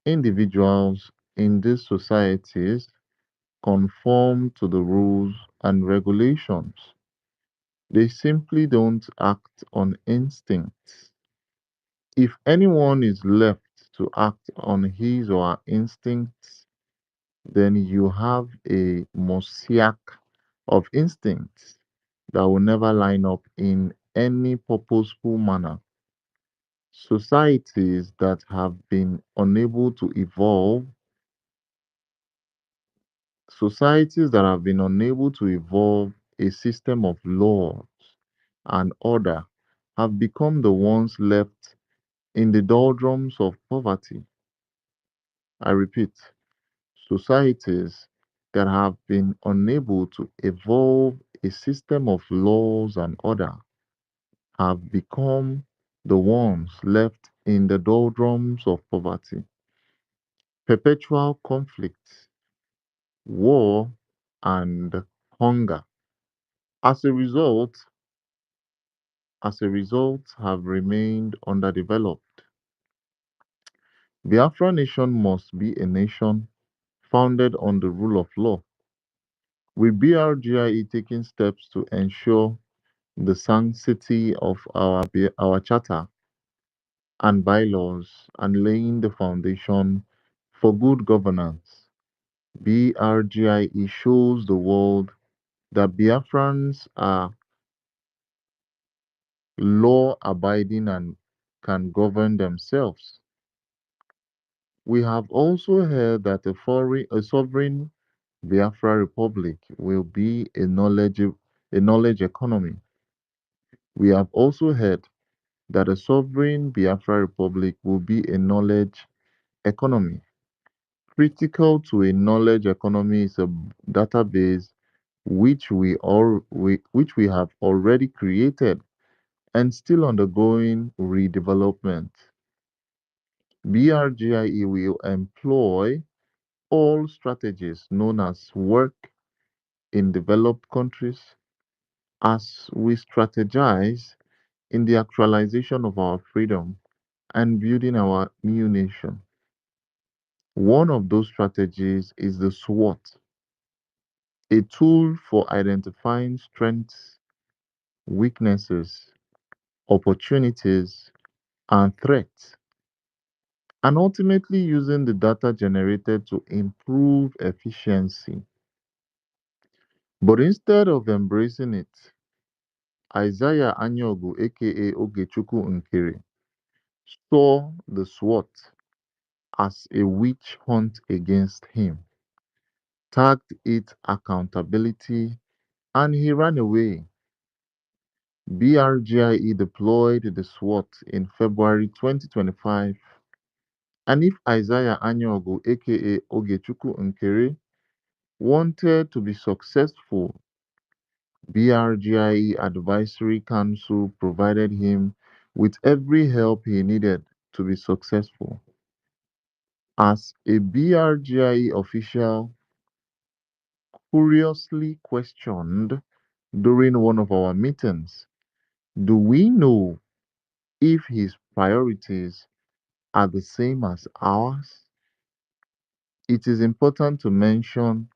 individuals in these societies conform to the rules and regulations. They simply don't act on instinct. If anyone is left to act on his or her instincts, then you have a mosaic of instincts that will never line up in any purposeful manner. Societies that have been unable to evolve, societies that have been unable to evolve a system of laws and order have become the ones left in the doldrums of poverty. I repeat, societies that have been unable to evolve a system of laws and order have become the ones left in the doldrums of poverty. Perpetual conflict, war, and hunger. As a result, have remained underdeveloped. Biafra nation must be a nation founded on the rule of law, with BRGIE taking steps to ensure the sanctity of our charter and bylaws and laying the foundation for good governance. BRGIE shows the world that Biafrans are law abiding and can govern themselves. We have also heard that a sovereign Biafra Republic will be a knowledge economy. We have also heard that a sovereign Biafra Republic will be a knowledge economy. Critical to a knowledge economy is a database which we have already created and still undergoing redevelopment. BRGIE will employ all strategies known as work in developed countries as we strategize in the actualization of our freedom and building our new nation. One of those strategies is the SWOT, a tool for identifying strengths, weaknesses, opportunities, and threats, and ultimately using the data generated to improve efficiency. But instead of embracing it, Isaiah Anyogu, aka Ogechukwu Nkiri, saw the SWOT as a witch hunt against him, tagged it accountability, and he ran away. BRGIE deployed the SWOT in February 2025, and if Isaiah Anyogu, aka Ogechukwu Nkiri, wanted to be successful, BRGIE Advisory Council provided him with every help he needed to be successful. As a BRGIE official curiously questioned during one of our meetings, do we know if his priorities are the same as ours? It is important to mention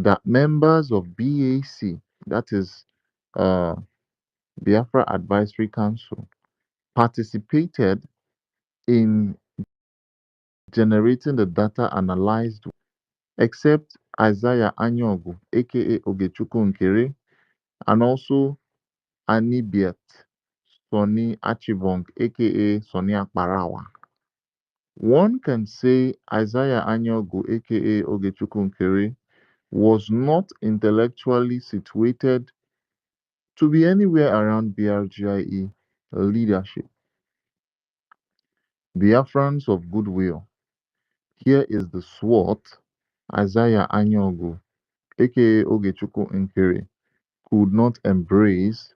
that members of BAC, that is uh, Biafra Advisory Council, participated in generating the data analyzed, except Isaiah Anyogu, aka Ogechukwu Nkere, and also Anibiet Sonny Achibong, aka Sonny Akparawa. One can say Isaiah Anyogu, aka Ogechukwu Nkere, was not intellectually situated to be anywhere around BRGIE leadership. Biafrans of goodwill, here is the SWOT Isaiah Anyogu, aka Ogechukwu Nkere, could not embrace.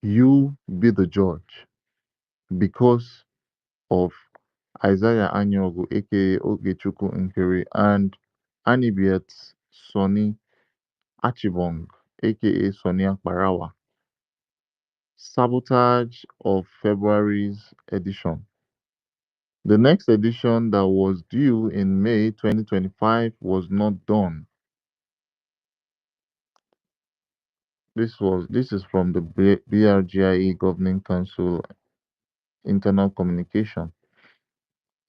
You be the judge because of Isaiah Anyogu, aka Ogechukwu Nkere, and Anibiet Sonny Achibong, aka Sonny Akbarawa. Sabotage of February's edition. The next edition that was due in May 2025 was not done. This is from the BRGIE Governing Council internal communication.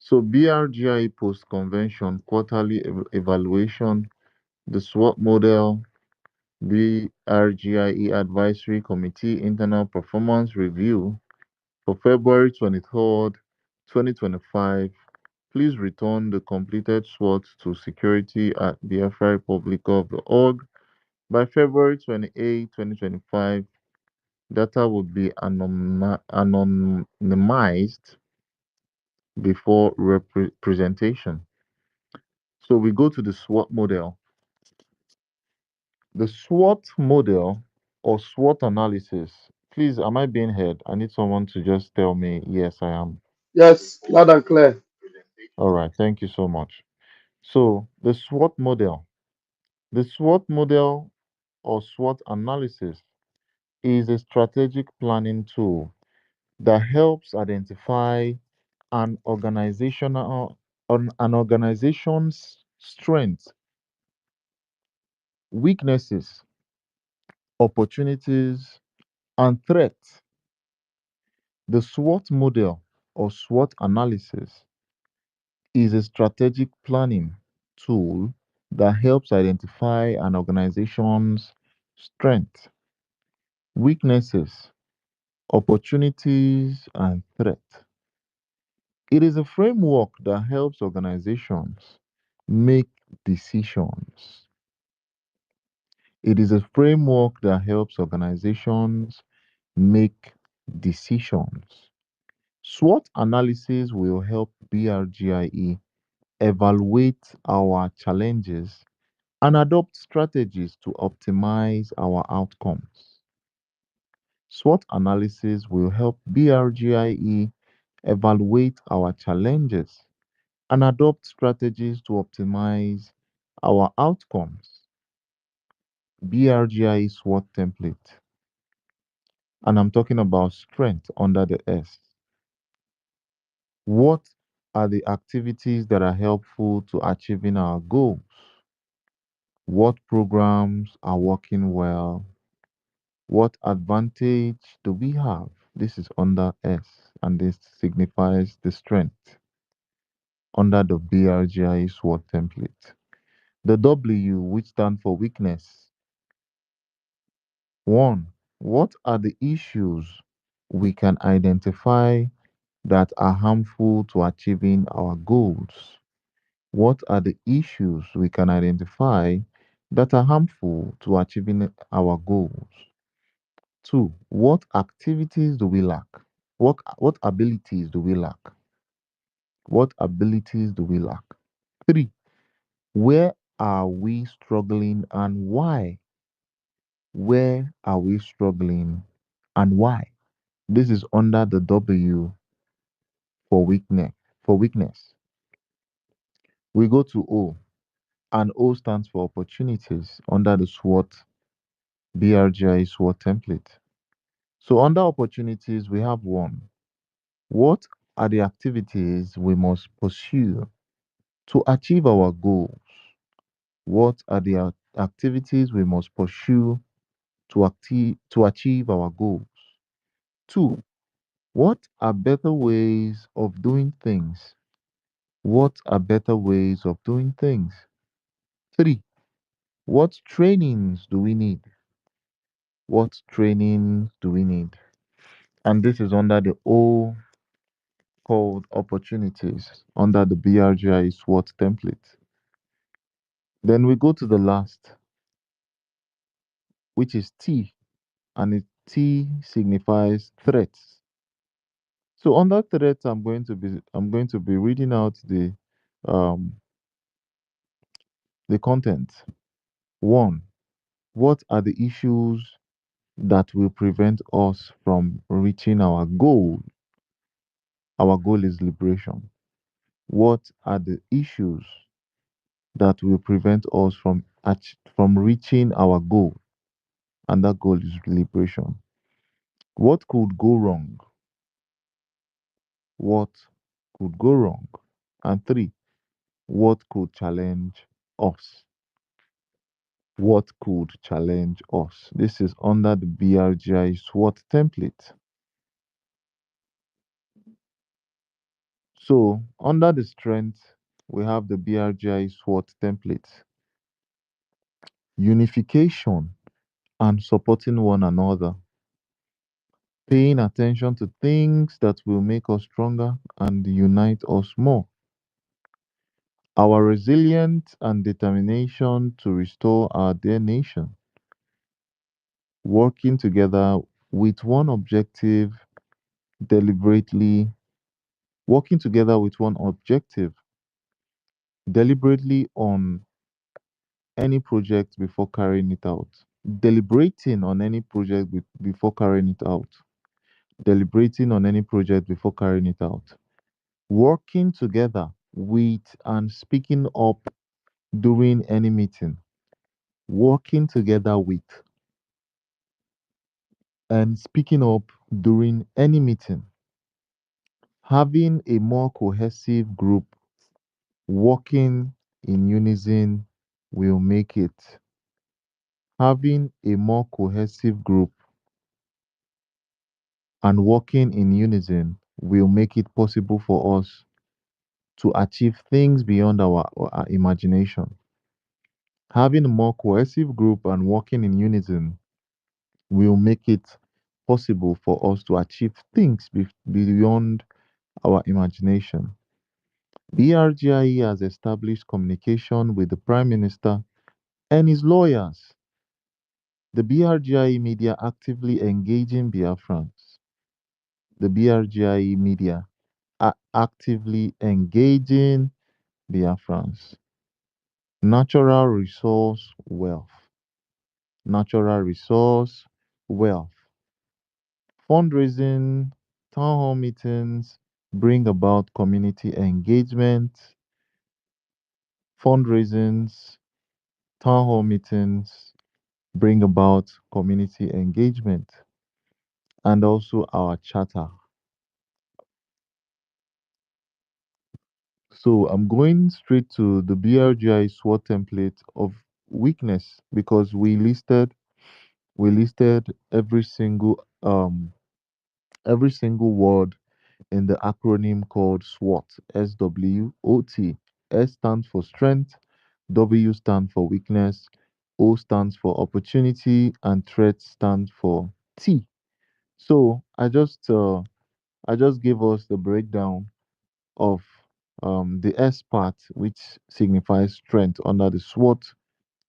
So BRGIE post convention quarterly evaluation, the SWOT model, BRGIE advisory committee internal performance review for February 23rd, 2025. Please return the completed SWOT to security at biafrarepublic.org by February 28, 2025. Data would be anonymized before representation. So we go to the SWOT model. The SWOT model or SWOT analysis. Please, am I being heard? I need someone to just tell me, yes, I am. Yes, loud and clear. All right, thank you so much. So the SWOT model. The SWOT model or SWOT analysis is a strategic planning tool that helps identify an organization's strengths, Weaknesses, opportunities, and threats. The SWOT model or SWOT analysis is a strategic planning tool that helps identify an organization's strengths, weaknesses, opportunities, and threats. It is a framework that helps organizations make decisions. It is a framework that helps organizations make decisions. SWOT analysis will help BRGIE evaluate our challenges and adopt strategies to optimize our outcomes. SWOT analysis will help BRGIE evaluate our challenges and adopt strategies to optimize our outcomes. BRGIE SWOT template, and I'm talking about strength under the S. What are the activities that are helpful to achieving our goals? What programs are working well? What advantage do we have? This is under S, and this signifies the strength under the BRGI SWOT template. The W, which stands for weakness. One, what are the issues we can identify that are harmful to achieving our goals? What are the issues we can identify that are harmful to achieving our goals? Two, what activities do we lack? What abilities do we lack? What abilities do we lack? Three, where are we struggling and why? Where are we struggling and why? This is under the W for weakness. For weakness. We go to O, and O stands for opportunities under the SWOT BRGI SWOT template. So under opportunities, we have one. What are the activities we must pursue to achieve our goals? What are the activities we must pursue to achieve our goals? Two, what are better ways of doing things? What are better ways of doing things? Three, what trainings do we need? What trainings do we need? And this is under the O called opportunities under the BRGI SWOT template. Then we go to the last, which is T, and T signifies threats. So under threats, I'm going to be reading out um the content. One, what are the issues that will prevent us from reaching our goal? Our goal is liberation. What are the issues that will prevent us from reaching our goal? And that goal is liberation. What could go wrong? What could go wrong? And three, what could challenge us? What could challenge us? This is under the BRGI SWOT template. So, under the strength, we have the BRGI SWOT template. Unification and supporting one another. Paying attention to things that will make us stronger and unite us more. Our resilience and determination to restore our dear nation. Working together with one objective deliberately, working together with one objective deliberately on any project before carrying it out. Deliberating on any project before carrying it out. Deliberating on any project before carrying it out. Working together with and speaking up during any meeting. Working together with and speaking up during any meeting. Having a more cohesive group working in unison will make it. Having a more cohesive group and working in unison will make it possible for us to achieve things beyond our imagination. Having a more cohesive group and working in unison will make it possible for us to achieve things beyond our imagination. BRGIE has established communication with the Prime Minister and his lawyers. The BRGIE media actively engaging Biafrans. The BRGIE media are actively engaging Biafrans. Natural resource wealth. Natural resource wealth. Fundraising, town hall meetings bring about community engagement. Fundraisings, town hall meetings bring about community engagement, and also our charter. So I'm going straight to the BRGI SWOT template of weakness because we listed every single word in the acronym called SWOT. SWOT. S stands for strength, W stands for weakness, O stands for opportunity, and threat stands for T. So I just gave us the breakdown of the S part, which signifies strength under the SWOT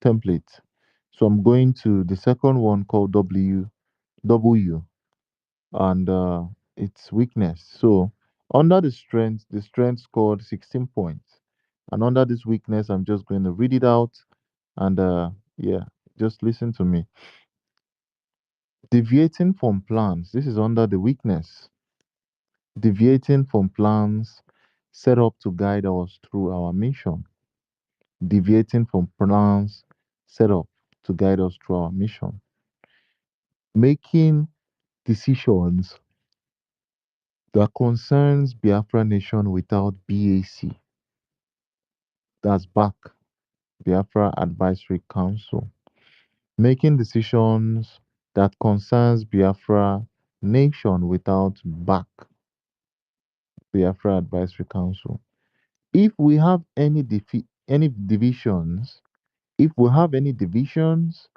template. So I'm going to the second one called W, and its weakness. So under the strength scored 16 points, and under this weakness, I'm just going to read it out, and yeah, just listen to me. Deviating from plans. This is under the weakness. Deviating from plans set up to guide us through our mission. Deviating from plans set up to guide us through our mission. Making decisions that concerns Biafra Nation without BAC. That's back, Biafra Advisory Council. Making decisions that concerns Biafra Nation without back, Biafra Advisory Council. If we have any divisions, if we have any divisions,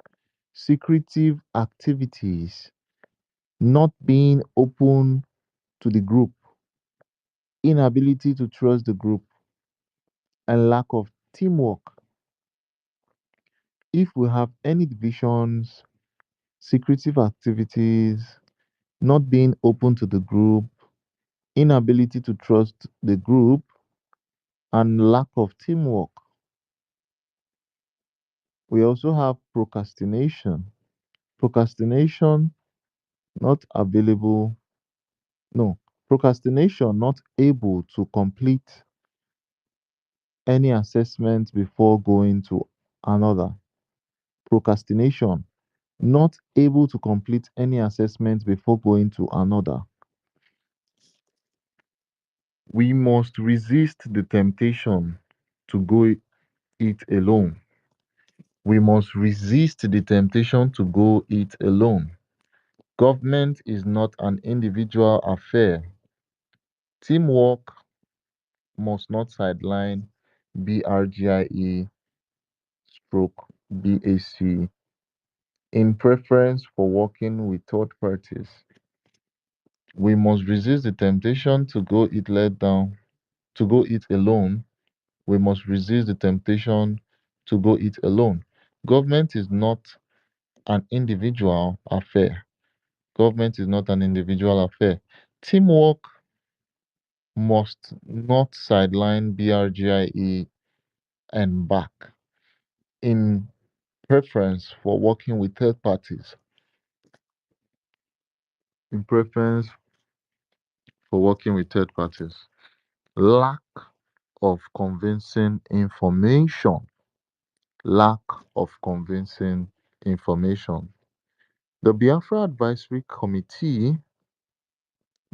secretive activities, not being open to the group, inability to trust the group, and lack of teamwork. If we have any divisions, secretive activities, not being open to the group, inability to trust the group, and lack of teamwork. We also have procrastination. Procrastination, not available, no, procrastination, not able to complete any assessment before going to another. Procrastination, not able to complete any assessment before going to another. We must resist the temptation to go it alone. We must resist the temptation to go it alone. Government is not an individual affair. Teamwork must not sideline BRGIE stroke BAC in preference for working with third parties. We must resist the temptation to go it let down, to go it alone. We must resist the temptation to go it alone. Government is not an individual affair. Government is not an individual affair. Teamwork must not sideline BRGIE and back in preference for working with third parties. In preference for working with third parties. Lack of convincing information. Lack of convincing information. The Biafra Advisory Committee,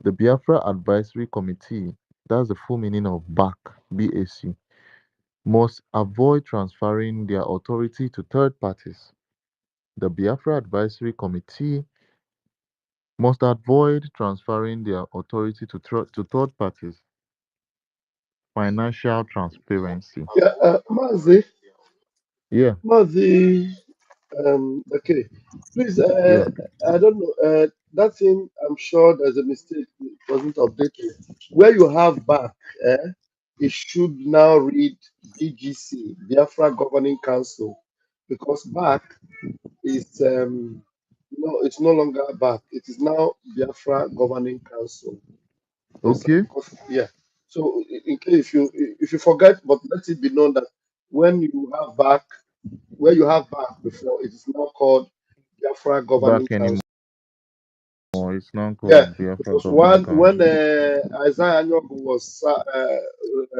the Biafra Advisory Committee, that's the full meaning of BAC, must avoid transferring their authority to third parties. The Biafra Advisory Committee must avoid transferring their authority to third parties. Financial transparency. Yeah, Mazi, Yeah, Mazi, okay. Please, yeah. I don't know. That thing, I'm sure there's a mistake. It wasn't updated. Where you have back, it should now read BGC, Biafra Governing Council, because back is no, it's no longer back. It is now Biafra Governing Council. Yes, sir. Okay. Because yeah. So in case if you forget, but let it be known that when you have back, where you have back before, it is now called Biafra Back Governing anymore. Council. It's now Yeah, called Biafra because Governing when Council. Isaiah Anyogu was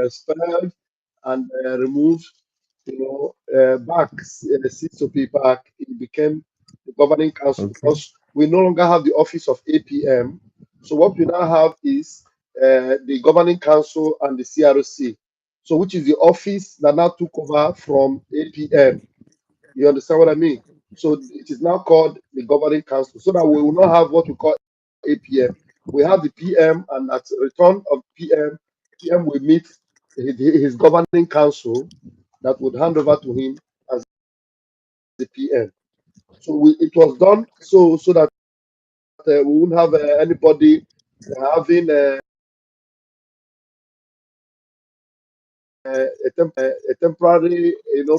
expelled and removed, back C2P back, it became the governing council Okay. because we no longer have the office of APM. So what we now have is the governing council and the CRC. So which is the office that now took over from APM. You understand what I mean? So it is now called the governing council, so that we will not have what we call APM. We have the PM, and at return of PM will meet his governing council that would hand over to him as the PM. So it was done so that we wouldn't have anybody having a temporary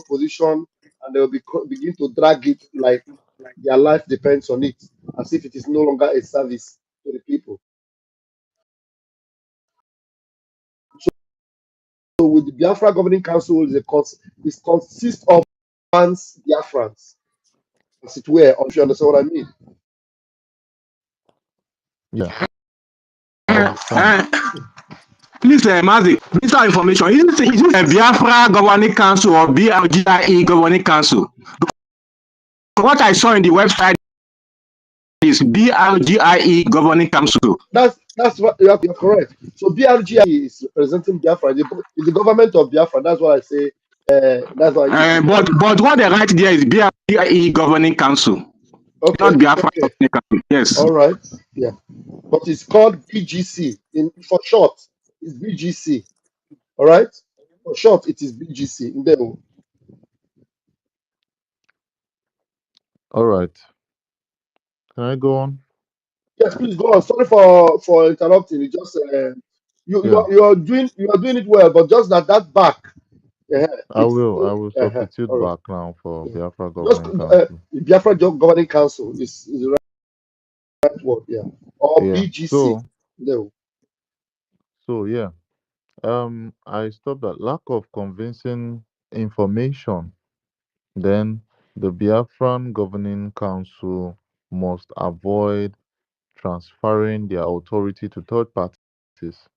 position, and they will begin to drag it like their life depends on it, as if it is no longer a service to the people. So with the Biafra Governing Council, it consists of Biafrans, as it were, if you understand what I mean. Yeah, I understand. Uh, Please, Mazi, Minister of Information, is it a Biafra Governing Council or BRGIE Governing Council? What I saw in the website is BRGIE Governing Council. That's what you're correct. So BRGI is representing Biafra. It's the government of Biafra. That's what I say. That's why it is called. But what they write there is BRGIE Governing Council, Okay, not Biafra okay, Governing Council. Yes. all right, yeah. But it's called BGC in for short. It's BGC. All right. For short, it is BGC. In there. All right. Can I go on? Yes, please go on. Sorry for interrupting. It just Yeah, you are doing it well, but just that back. I It's will. I will substitute all right. back now for Yeah. Biafra Just Governing Council. Biafra Governing Council is the right word. Yeah, or Yeah. BGC. No. Yeah. I stopped at lack of convincing information. Then the Biafran Governing Council must avoid transferring their authority to third parties.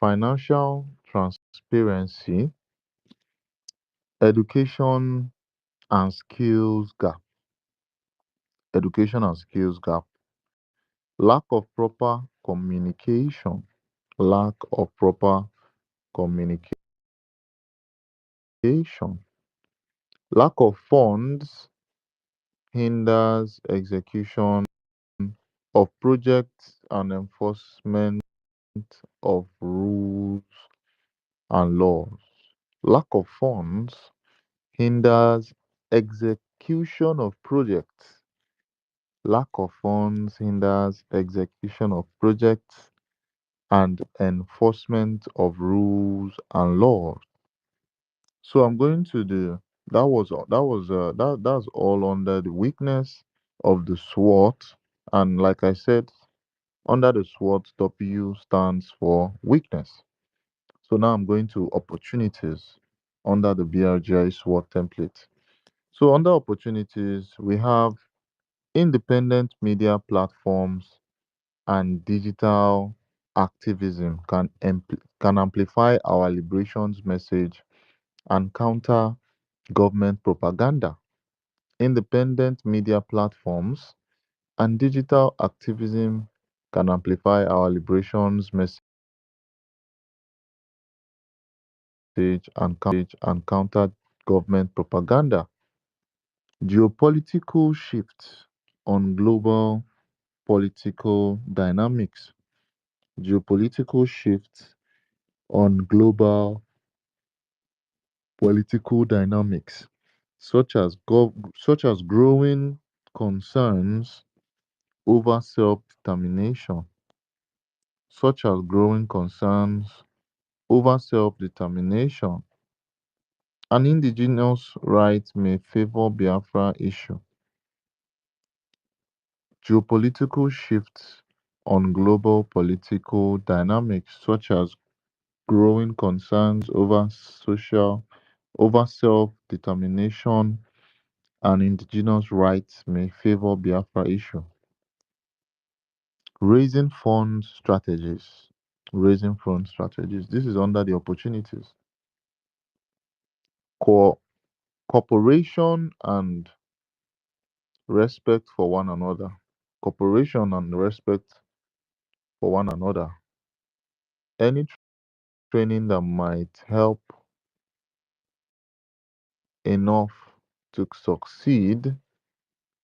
Financial transparency, education and skills gap. Education and skills gap. Lack of proper communication. Lack of proper communication. Lack of funds hinders execution of projects and enforcement of rules and laws. Lack of funds hinders execution of projects. Lack of funds hinders execution of projects and enforcement of rules and laws. So I'm going to the that's all under the weakness of the SWOT, and like I said, under the SWOT, W stands for weakness. So now I'm going to opportunities under the BRGI SWOT template. So under opportunities, we have independent media platforms and digital activism can amplify our liberations message and counter government propaganda. Independent media platforms and digital activism can amplify our liberations message and counter government propaganda. Geopolitical shifts on global political dynamics. Geopolitical shifts on global political dynamics, such as growing concerns over self-determination, such as growing concerns over self-determination. An indigenous right may favor Biafra issue. Geopolitical shifts on global political dynamics, such as growing concerns over self-determination and indigenous rights may favor Biafra issue. Raising funds strategies. Raising fund strategies. This is under the opportunities. Co- Cooperation and respect for one another. Cooperation and respect for one another. Any training that might help enough to succeed.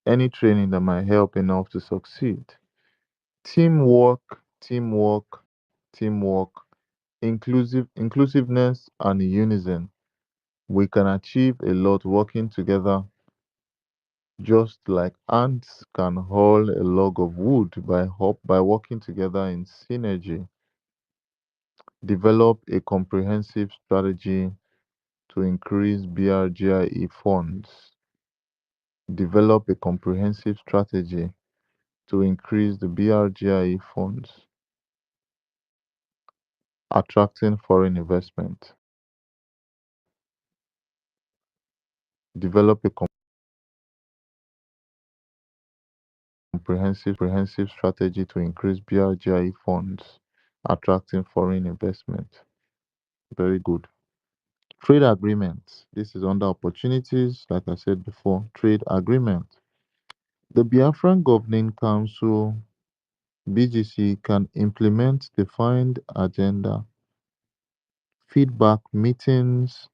Any training that might help enough to succeed. Teamwork, teamwork, teamwork, inclusiveness, and unison. We can achieve a lot working together, just like ants can haul a log of wood by working together in synergy. Develop a comprehensive strategy to increase BRGIE funds. Develop a comprehensive strategy to increase the BRGIE funds. Attracting foreign investment. Develop a comprehensive strategy to increase BRGIE funds. Attracting foreign investment. Very good. Trade agreements. This is under opportunities, like I said before. Trade agreement. The Biafran Governing Council BGC can implement defined agenda, feedback meetings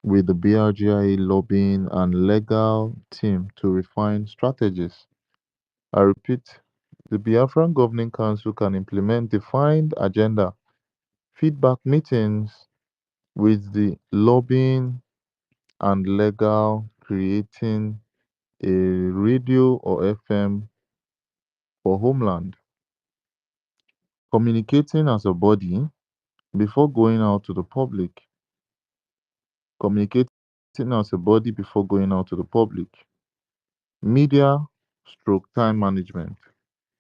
with the BRGIA lobbying and legal team to refine strategies. I repeat, the Biafran Governing Council can implement defined agenda, feedback meetings with the lobbying and legal, creating a radio or FM for homeland, communicating as a body before going out to the public, communicating as a body before going out to the public, media stroke time management,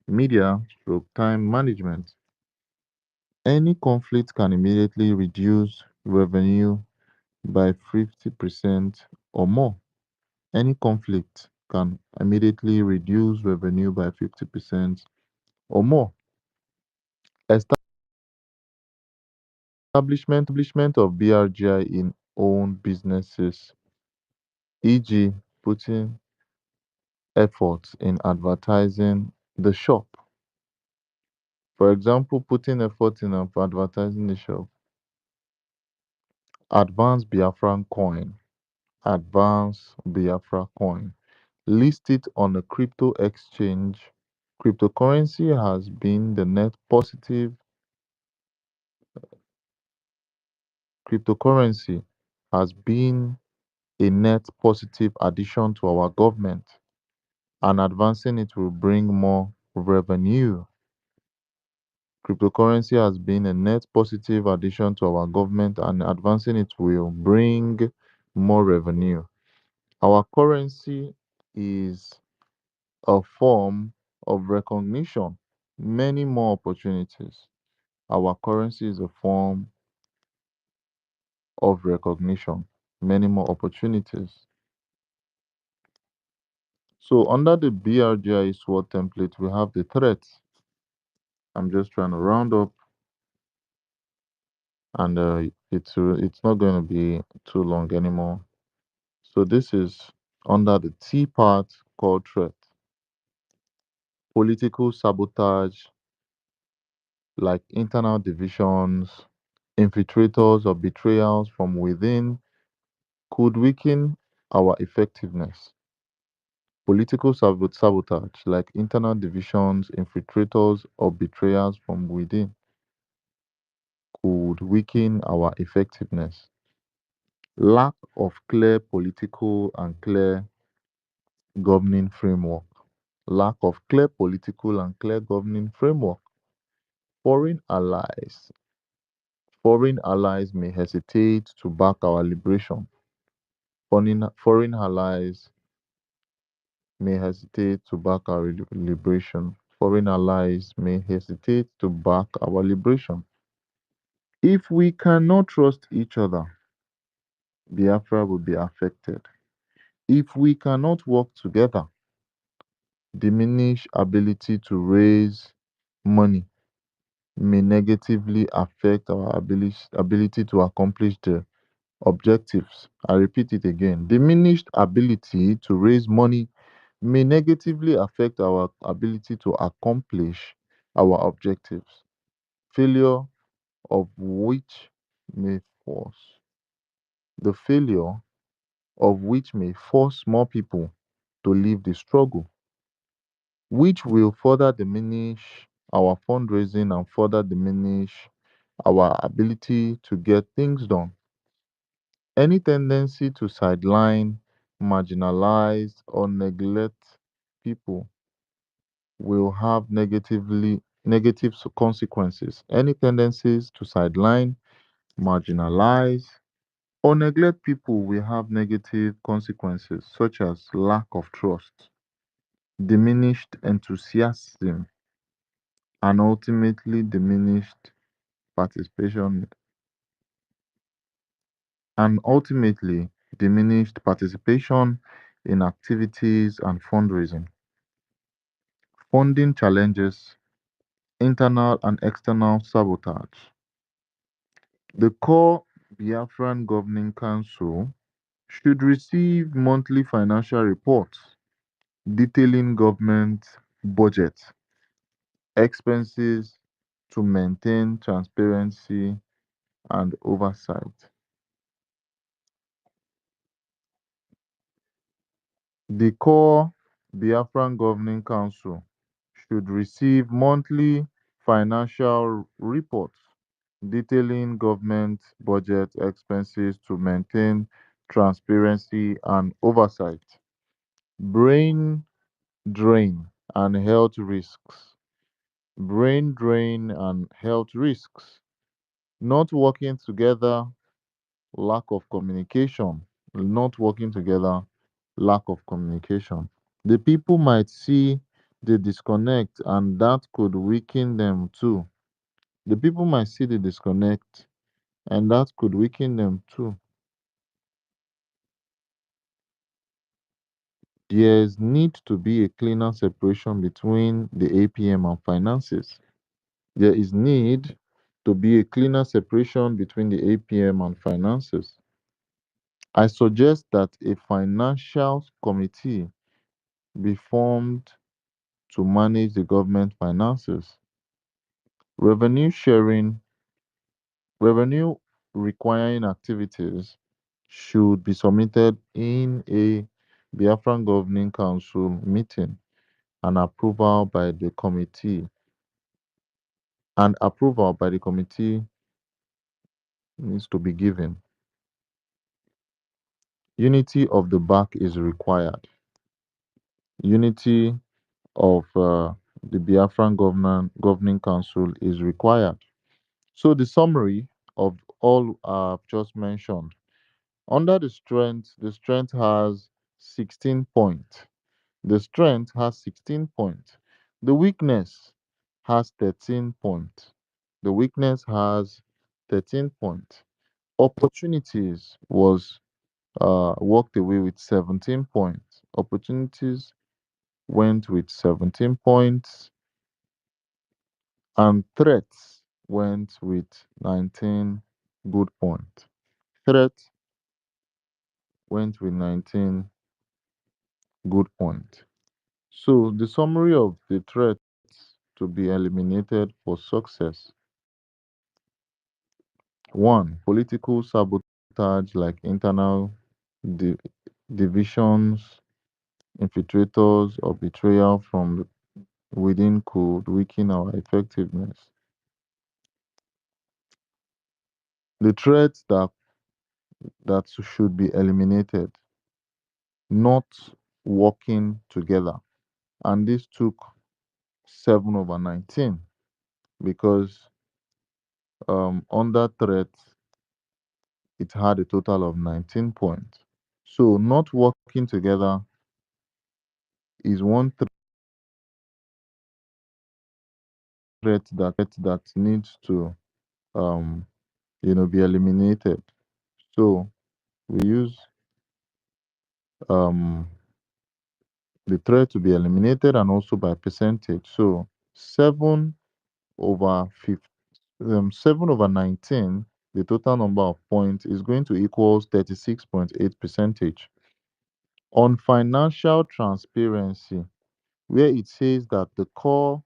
media stroke time management. Any conflict can immediately reduce revenue by 50% or more. Any conflict can immediately reduce revenue by 50% or more. Establishment of BRGI in own businesses, e.g., putting efforts in advertising the shop. For example, putting effort in advertising the shop. Advance Biafran coin. Advance Biafra coin. List it on a crypto exchange. Cryptocurrency has been the net positive. Cryptocurrency has been a net positive addition to our government, and advancing it will bring more revenue. Cryptocurrency has been a net positive addition to our government, and advancing it will bring more revenue. Our currency is a form of recognition, many more opportunities. Our currency is a form of recognition, many more opportunities. So, under the BRGI SWOT template, we have the threats. I'm just trying to round up, and it's not going to be too long anymore. So this is under the T part called threat. Political sabotage, like internal divisions, infiltrators or betrayals from within, could weaken our effectiveness. Political sabotage, like internal divisions, infiltrators, or betrayers from within, could weaken our effectiveness. Lack of clear political and clear governing framework. Lack of clear political and clear governing framework. Foreign allies. Foreign allies may hesitate to back our liberation. Foreign allies may hesitate to back our liberation. Foreign allies may hesitate to back our liberation. If we cannot trust each other, Biafra will be affected. If we cannot work together, diminished ability to raise money may negatively affect our ability to accomplish the objectives. I repeat it again. Diminished ability to raise money may negatively affect our ability to accomplish our objectives. Failure of which may force the failure of which may force more people to leave the struggle, which will further diminish our fundraising and further diminish our ability to get things done. Any tendency to sideline, marginalize, or neglect people will have negative consequences. Any tendencies to sideline, marginalize, or neglect people will have negative consequences such as lack of trust, diminished enthusiasm, and ultimately participation diminished participation in activities and fundraising. Funding challenges, internal and external sabotage. The core Biafran Governing Council should receive monthly financial reports detailing government budget, expenses to maintain transparency and oversight. The core Biafran Governing Council should receive monthly financial reports detailing government budget expenses to maintain transparency and oversight. Brain drain and health risks. Brain drain and health risks. Not working together, lack of communication. Not working together, lack of communication. The people might see the disconnect and that could weaken them too. The people might see the disconnect and that could weaken them too. There's need to be a cleaner separation between the APM and finances. There is need to be a cleaner separation between the APM and finances. I suggest that a financial committee be formed to manage the government finances. Revenue sharing, revenue requiring activities should be submitted in a Biafran Governing Council meeting and approval by the committee. And approval by the committee needs to be given. Unity of the back is required. Unity of the Biafran Governing Council is required. So the summary of all I've just mentioned. Under the strength has 16 points. The strength has 16 points. The weakness has 13 points. The weakness has 13 points. Opportunities was walked away with 17 points. Opportunities went with 17 points, and threats went with 19 good points. Threat went with 19 good points. So the summary of the threats to be eliminated for success: one, political sabotage like internal divisions, infiltrators, or betrayal from within could weaken our effectiveness. The threats that should be eliminated, not working together. And this took 7 over 19 because under threat, it had a total of 19 points. So, not working together is one threat that needs to um, be eliminated. So, we use um, the threat to be eliminated and also by percentage. So, 7 over 50, 7 over 19, the total number of points is going to equals 36.8 percentage. On financial transparency, where it says that the core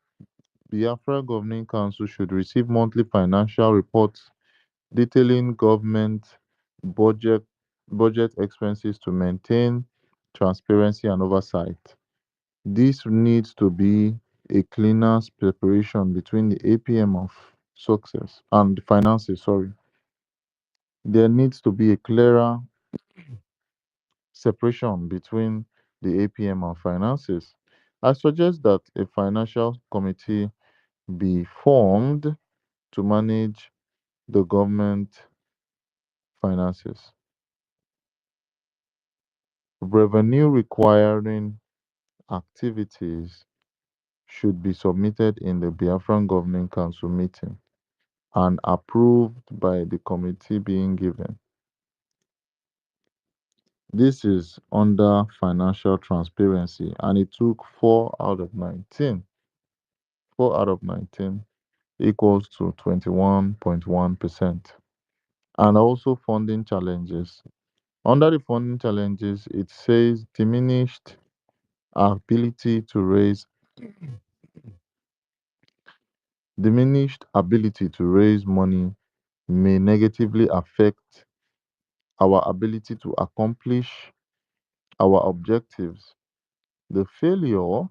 Biafra Governing Council should receive monthly financial reports detailing government budget budget expenses to maintain transparency and oversight. This needs to be a cleaner separation between the APM of success and finances, sorry. There needs to be a clearer separation between the APM and finances. I suggest that a financial committee be formed to manage the government finances. Revenue requiring activities should be submitted in the Biafran Governing Council meeting and approved by the committee being given. This is under financial transparency and it took 4 out of 19. 4 out of 19 equals to 21.1%. And also funding challenges. Under the funding challenges, it says diminished ability to raise money may negatively affect our ability to accomplish our objectives, the failure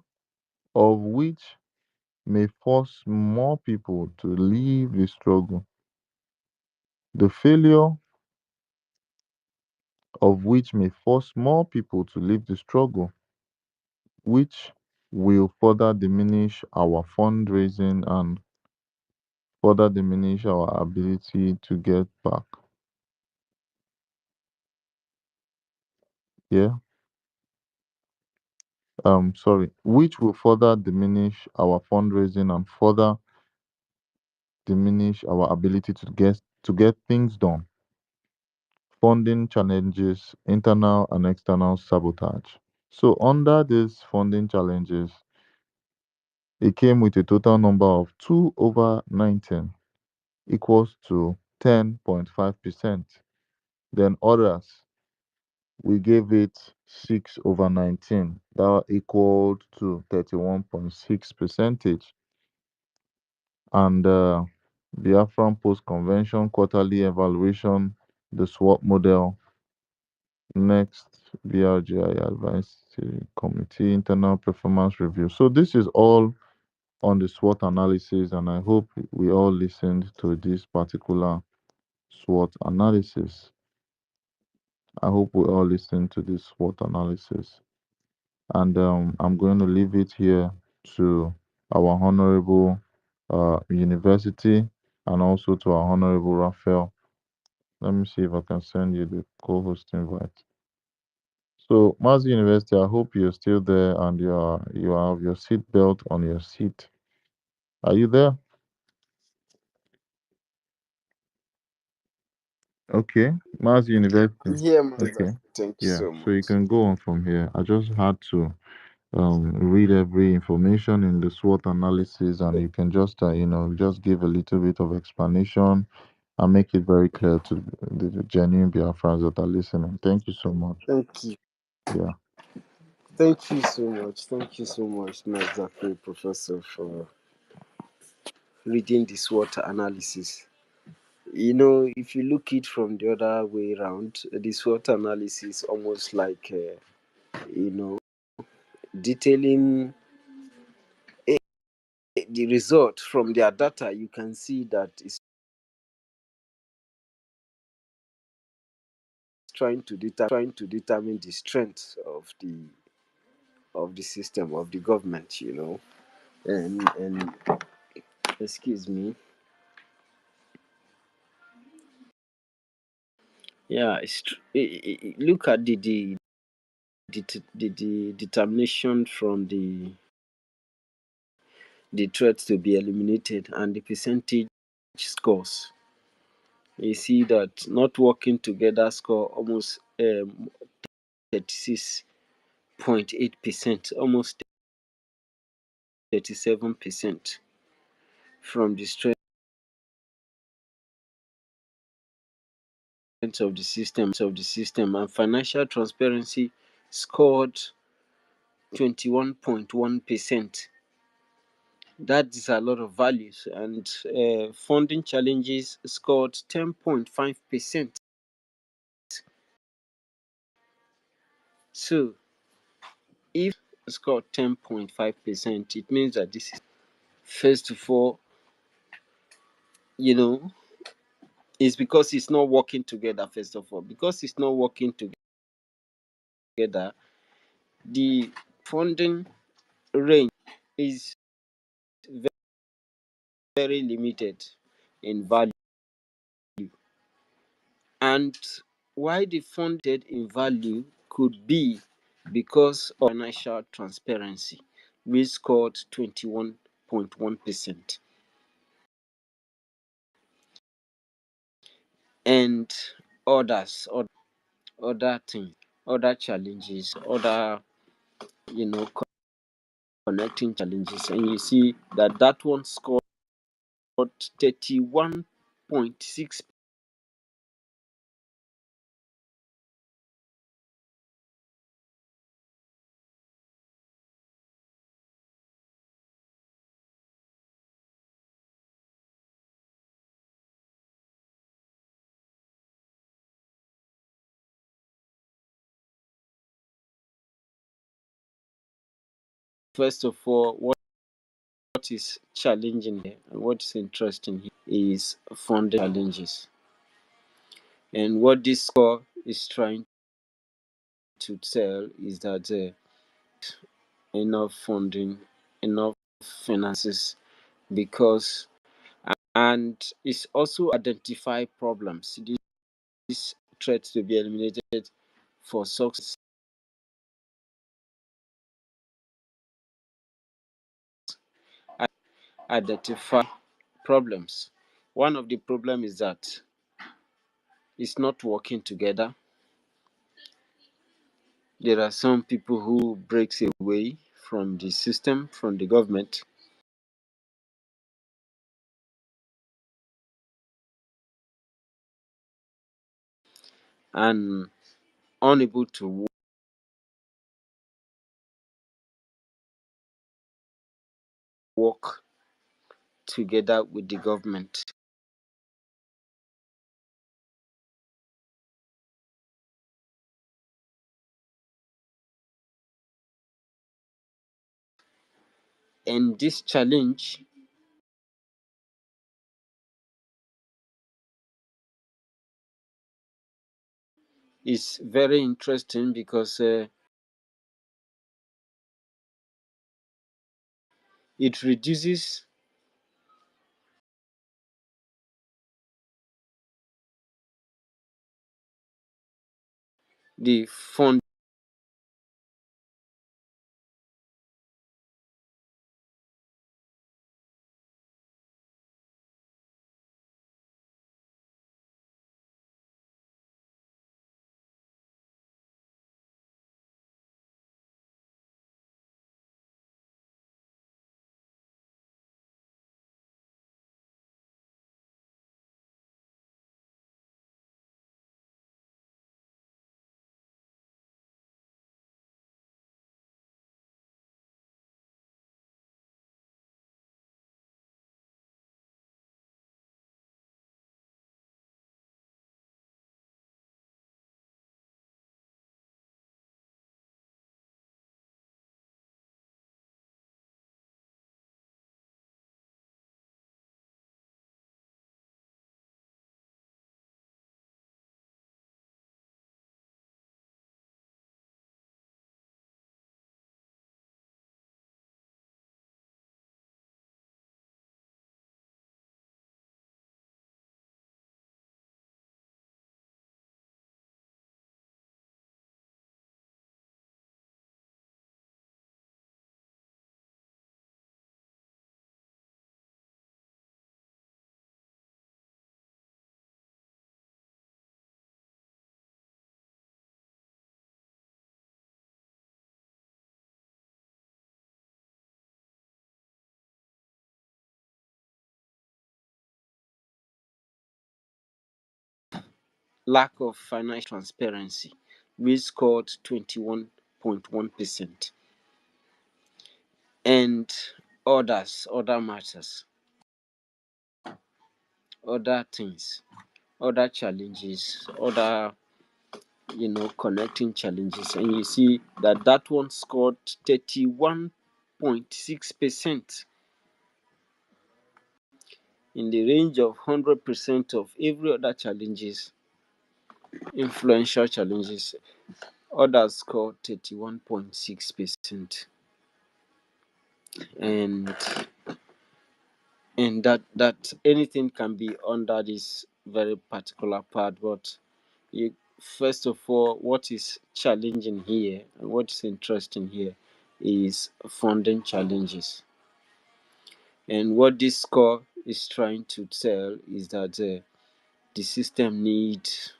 of which may force more people to leave the struggle. The failure of which may force more people to leave the struggle, which will further diminish our fundraising and further diminish our ability to get back. Yeah. Sorry, which will further diminish our fundraising and further diminish our ability to get things done. Funding challenges, internal and external sabotage. So under these funding challenges, it came with a total number of 2 over 19 equals to 10.5%. Then others, we gave it 6 over 19. That equaled to 31.6 percentage. And Biafran Post Convention quarterly evaluation, the SWOT model, next BRGI Advisory Committee internal performance review. So this is all on the SWOT analysis, and I hope we all listened to this particular SWOT analysis. I hope we all listened to this SWOT analysis. And I'm going to leave it here to our honorable university and also to our honorable Raphael. Let me see if I can send you the co-host invite. So, Mazi University, I hope you're still there and you have your seat belt on your seat. Are you there? Okay, Mazi University. Yeah, Master. Okay, Thank you yeah. so So you much. can go on from here. I just had to read every information in the SWOT analysis, and you can just just give a little bit of explanation and make it very clear to the genuine Biafrans that are listening. Thank you so much. Thank you. Yeah. Thank you so much. Thank you so much, Master Professor, for reading this water analysis. if you look it from the other way around, the SWOT analysis almost like, you know, detailing the result from their data. You can see that it's trying to determine the strength of the system of the government, and excuse me. Yeah, look at the determination from the threats to be eliminated and the percentage scores. You see that not working together score almost 36.8%, almost 37% from the strength of the system, and financial transparency scored 21.1%. That is a lot of values. And funding challenges scored 10.5%. So if scored 10.5%, it means that this is, first of all, it's because it's not working together. First of all, because it's not working together, the funding range is very limited in value. And why the funded in value could be because of financial transparency, which scored 21.1%. And other things, other challenges, other, connecting challenges. And you see that one scored 31.6%. First of all, what is challenging here and what is interesting here is funding challenges. And what this score is trying to tell is that enough funding, enough finances, because, and it's also identify problems. This threat to be eliminated for success. Identify problems. One of the problem is that it's not working together. There are some people who breaks away from the system, from the government, and unable to work together with the government. And this challenge is very interesting because it reduces the fund lack of financial transparency, which scored 21.1%, and other matters, other things, other challenges, other connecting challenges, and you see that one scored 31.6%, in the range of 100% of every other challenges, influential challenges. Others scored 31.6%, and that anything can be under this very particular part. But you, first of all, what is challenging here and what is interesting here is funding challenges. And what this score is trying to tell is that the system needs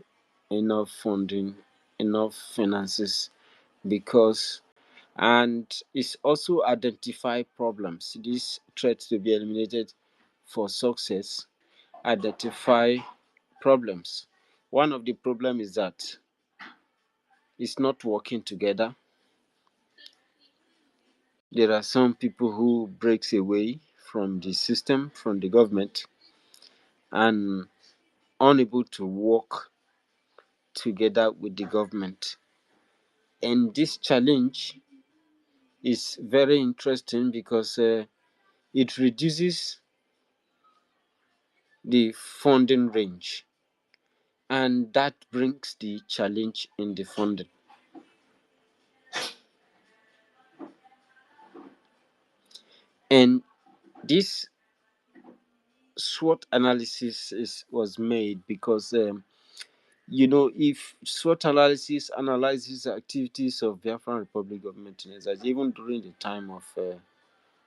enough funding, enough finances, because, and it's also identify problems. These threats to be eliminated for success, identify problems. One of the problem is that it's not working together. There are some people who breaks away from the system, from the government, and unable to work together with the government. And this challenge is very interesting because it reduces the funding range, and that brings the challenge in the funding. And this SWOT analysis was made because if SWOT analysis analyzes the activities of Biafran Republic government, even during the time of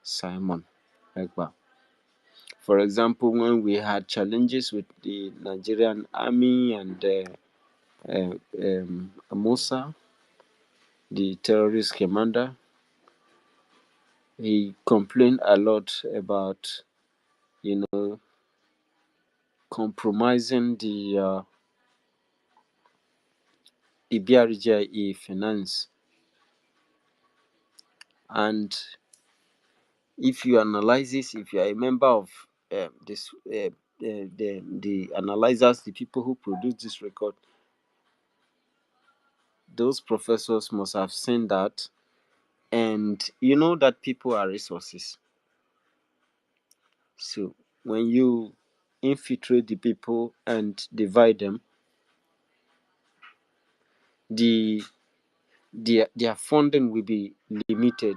Simon Ekpa. For example, when we had challenges with the Nigerian army and Musa, the terrorist commander, he complained a lot about, compromising the Brgie finance. And if you analyze this, if you are a member of this, the analyzers, the people who produce this record, those professors must have seen that, and you know that people are resources. So when you infiltrate the people and divide them, their funding will be limited.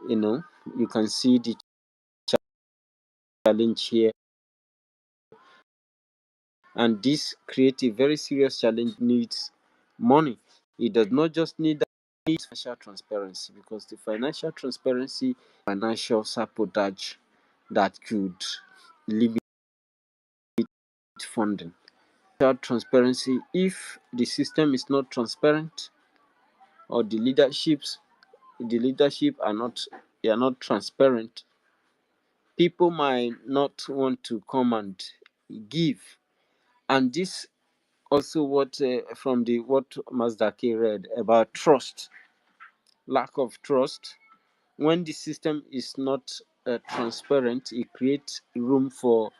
You can see the challenge here, and this creates a very serious challenge. Needs money. It does not just need that, it needs financial transparency, because the financial transparency, financial sabotage that could limit funding. Without transparency, if the system is not transparent, or the leadership are not transparent, people might not want to come and give. And this also what from the what Mazdaki read about trust, lack of trust. When the system is not transparent, it creates room for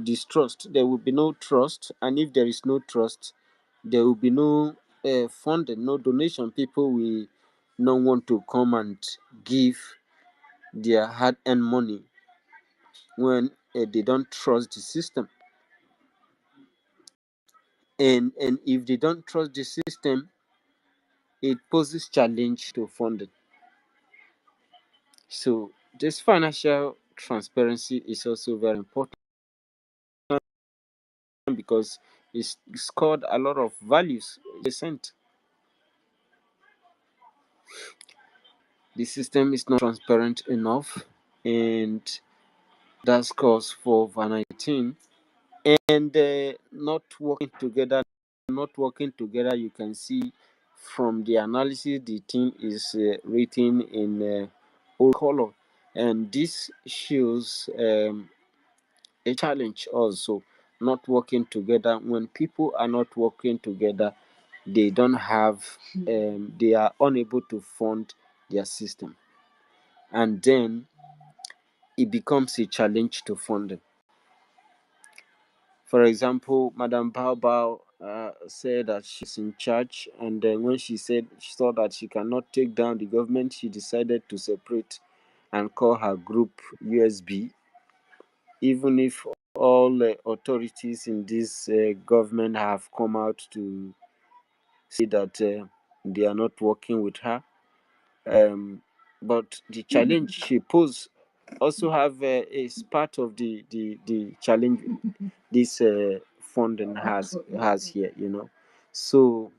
distrust. There will be no trust, and if there is no trust, there will be no funding, no donation. People will not want to come and give their hard-earned money when they don't trust the system. And if they don't trust the system, it poses challenge to funding. So this financial transparency is also very important, because it's scored a lot of values percent. The system is not transparent enough, and that scores for over 19. And not working together. You can see from the analysis the team is written in old color, and this shows a challenge also. not working together. When people are not working together, they don't have, they are unable to fund their system, and then it becomes a challenge to fund them. For example, Madam Bao Bao said that she's in charge, and then when she saw that she cannot take down the government, she decided to separate and call her group USB. Even if all authorities in this government have come out to say that they are not working with her, but the challenge she posed also have is part of the challenge this funding has here, so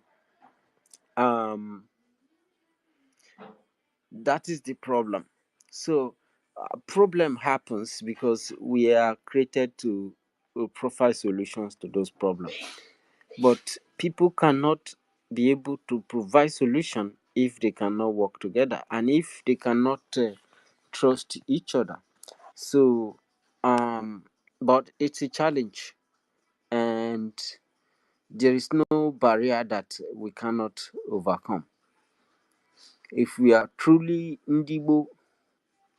that is the problem. So problem happens because we are created to provide solutions to those problems, but people cannot be able to provide solution if they cannot work together and if they cannot trust each other. So but it's a challenge, and there is no barrier that we cannot overcome. If we are truly Ndibo,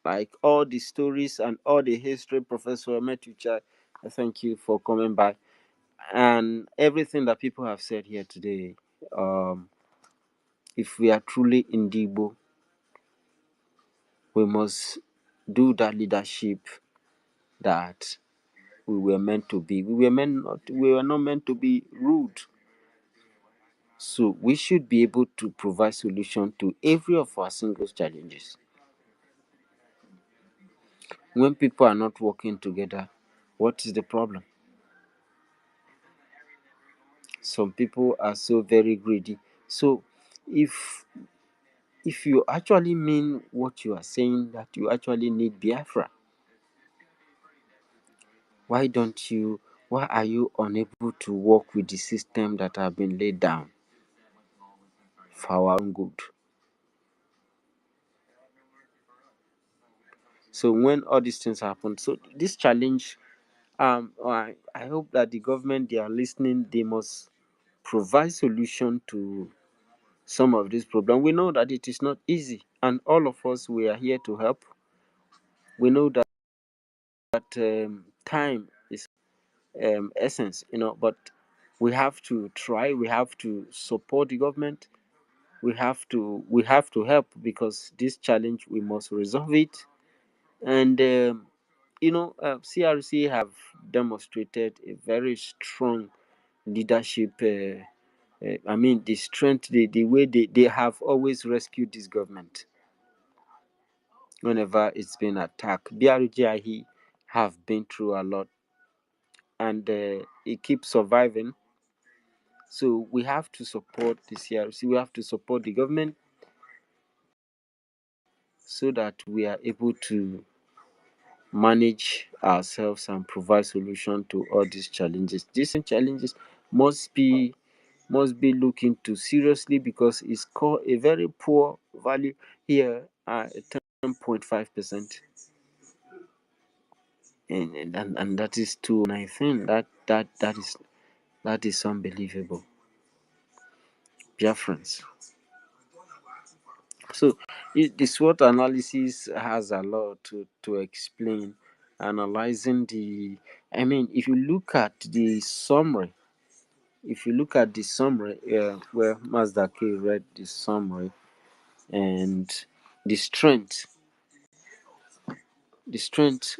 like all the stories and all the history, Professor Metucha, I thank you for coming by, and everything that people have said here today. If we are truly Ndibo, we must do that leadership that we were meant to be. We were not meant to be rude. So we should be able to provide solution to every of our single challenges. When people are not working together, what is the problem? Some people are so very greedy. So if you actually mean what you are saying, that you actually need Biafra, why are you unable to work with the system that have been laid down for our own good? So when all these things happen, so this challenge, I hope that the government, they are listening. They must provide solution to some of this problem. We know that it is not easy, and all of us, we are here to help. We know that time is essence, but we have to try. We have to support the government. We have to help, because this challenge, we must resolve it. And CRC have demonstrated a very strong leadership. I mean, the strength, the way they have always rescued this government whenever it's been attacked. Brgie have been through a lot, and it keeps surviving. So we have to support the CRC. We have to support the government, so that we are able to manage ourselves and provide solution to all these challenges. These challenges must be looked into seriously, because it's called a very poor value here at 10.5%, and that is too. And I think that is unbelievable. Biafrans. So the SWOT analysis has a lot to explain, analyzing the. I mean, if you look at the summary, where Mazda K read the summary, and the strength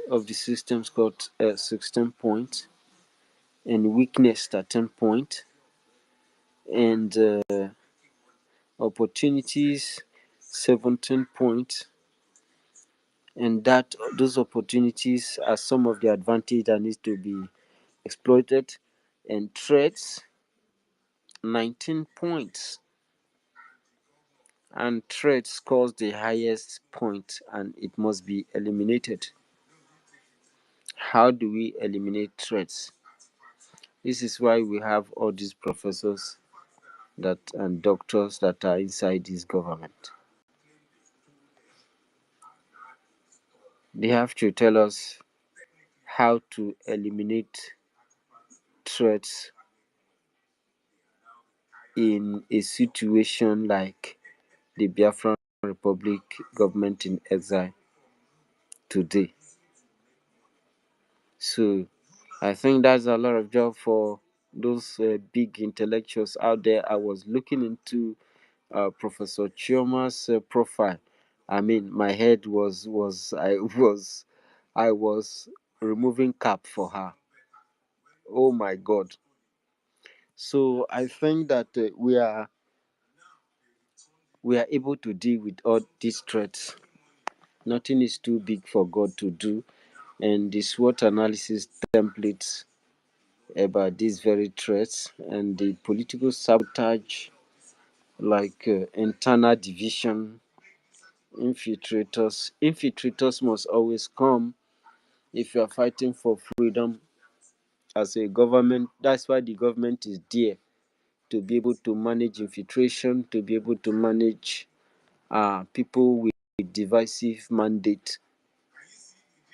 of the system's got 16 points, and weakness 13 points, and opportunities 17 points, and that those opportunities are some of the advantage that needs to be exploited, and threats 19 points, and threat scores the highest point, and it must be eliminated. How do we eliminate threats? This is why we have all these professors and doctors that are inside this government. They have to tell us how to eliminate threats in a situation like the Biafran Republic government in exile today. So I think that's a lot of job for those big intellectuals out there. I was looking into Professor Chioma's profile. I mean, my head I was removing cap for her. Oh my God! So I think that we are able to deal with all these threats. Nothing is too big for God to do, and the SWOT analysis templates about these very threats and the political sabotage, like internal division, infiltrators. Infiltrators must always come if you are fighting for freedom as a government. That's why the government is there, to be able to manage infiltration, to be able to manage people with divisive mandate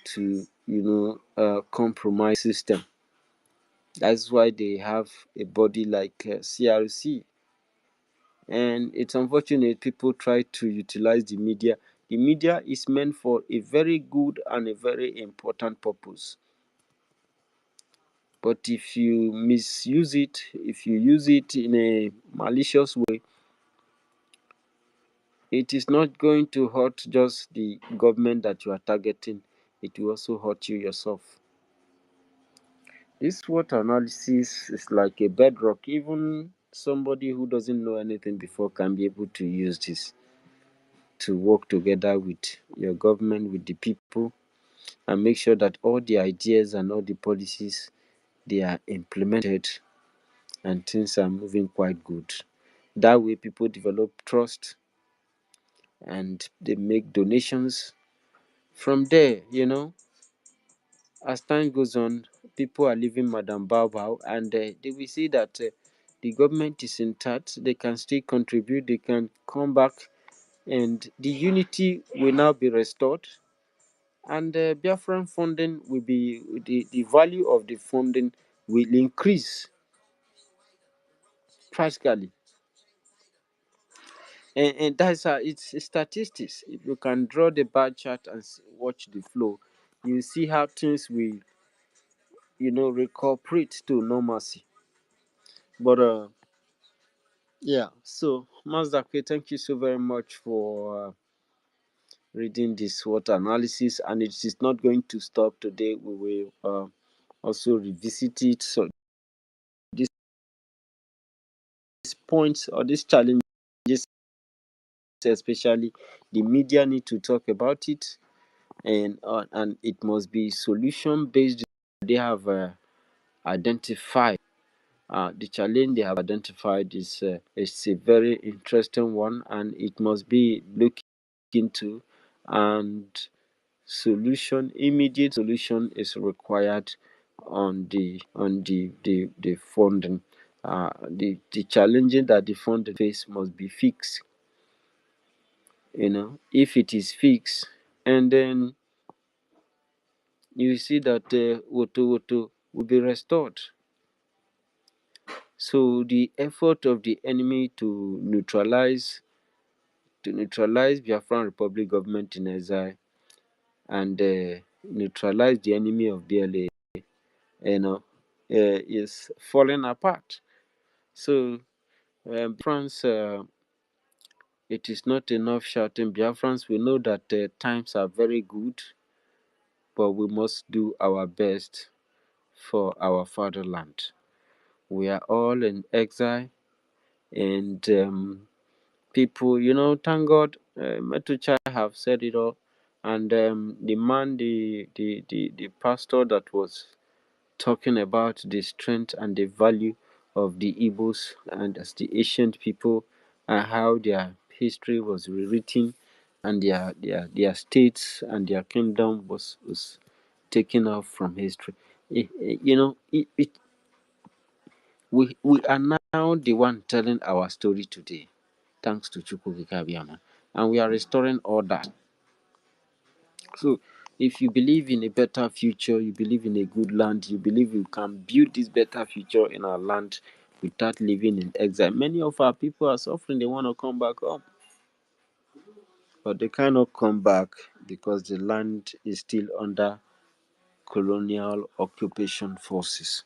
to compromise system. That's why they have a body like CRC. And it's unfortunate people try to utilize the media. The media is meant for a very good and a very important purpose. But if you misuse it, if you use it in a malicious way, it is not going to hurt just the government that you are targeting, it will also hurt you yourself. This SWOT analysis is like a bedrock. Even somebody who doesn't know anything before can be able to use this to work together with your government, with the people, and make sure that all the ideas and all the policies, they are implemented and things are moving quite good. That way people develop trust and they make donations. From there, as time goes on, people are leaving Madam Bao, and they will see that the government is intact. They can still contribute, they can come back, and the unity will now be restored. And Biafran funding will be, the value of the funding will increase practically. And that's it's statistics. If you can draw the bar chart and watch the flow, you see how things will, recuperate to normalcy. But yeah, so Mazdake, thank you so very much for reading this SWOT analysis, and it is not going to stop today. We will also revisit it. So these points or these challenges, especially the media, need to talk about it, and it must be solution based. They have identified the challenge they have identified is it's a very interesting one, and it must be looked into, and immediate solution is required on the funding. The challenges that the funding face must be fixed. If it is fixed, and then you see that Woto will be restored. So the effort of the enemy to neutralize Biafran Republic government in exile, and neutralize the enemy of BLA, is falling apart. So France, it is not enough shouting Biafrans. We know that times are very good, but we must do our best for our fatherland. We are all in exile, and people, thank God, Metucha have said it all. And the man, the pastor that was talking about the strength and the value of the Igbos and as the ancient people, and how their history was rewritten, and their states and their kingdom was taken off from history. We are now the one telling our story today, thanks to Chukwuka Abiyama, and we are restoring all that. So If you believe in a better future, you believe in a good land, you believe you can build this better future in our land without living in exile. Many of our people are suffering, they want to come back home, but they cannot come back because the land is still under colonial occupation forces.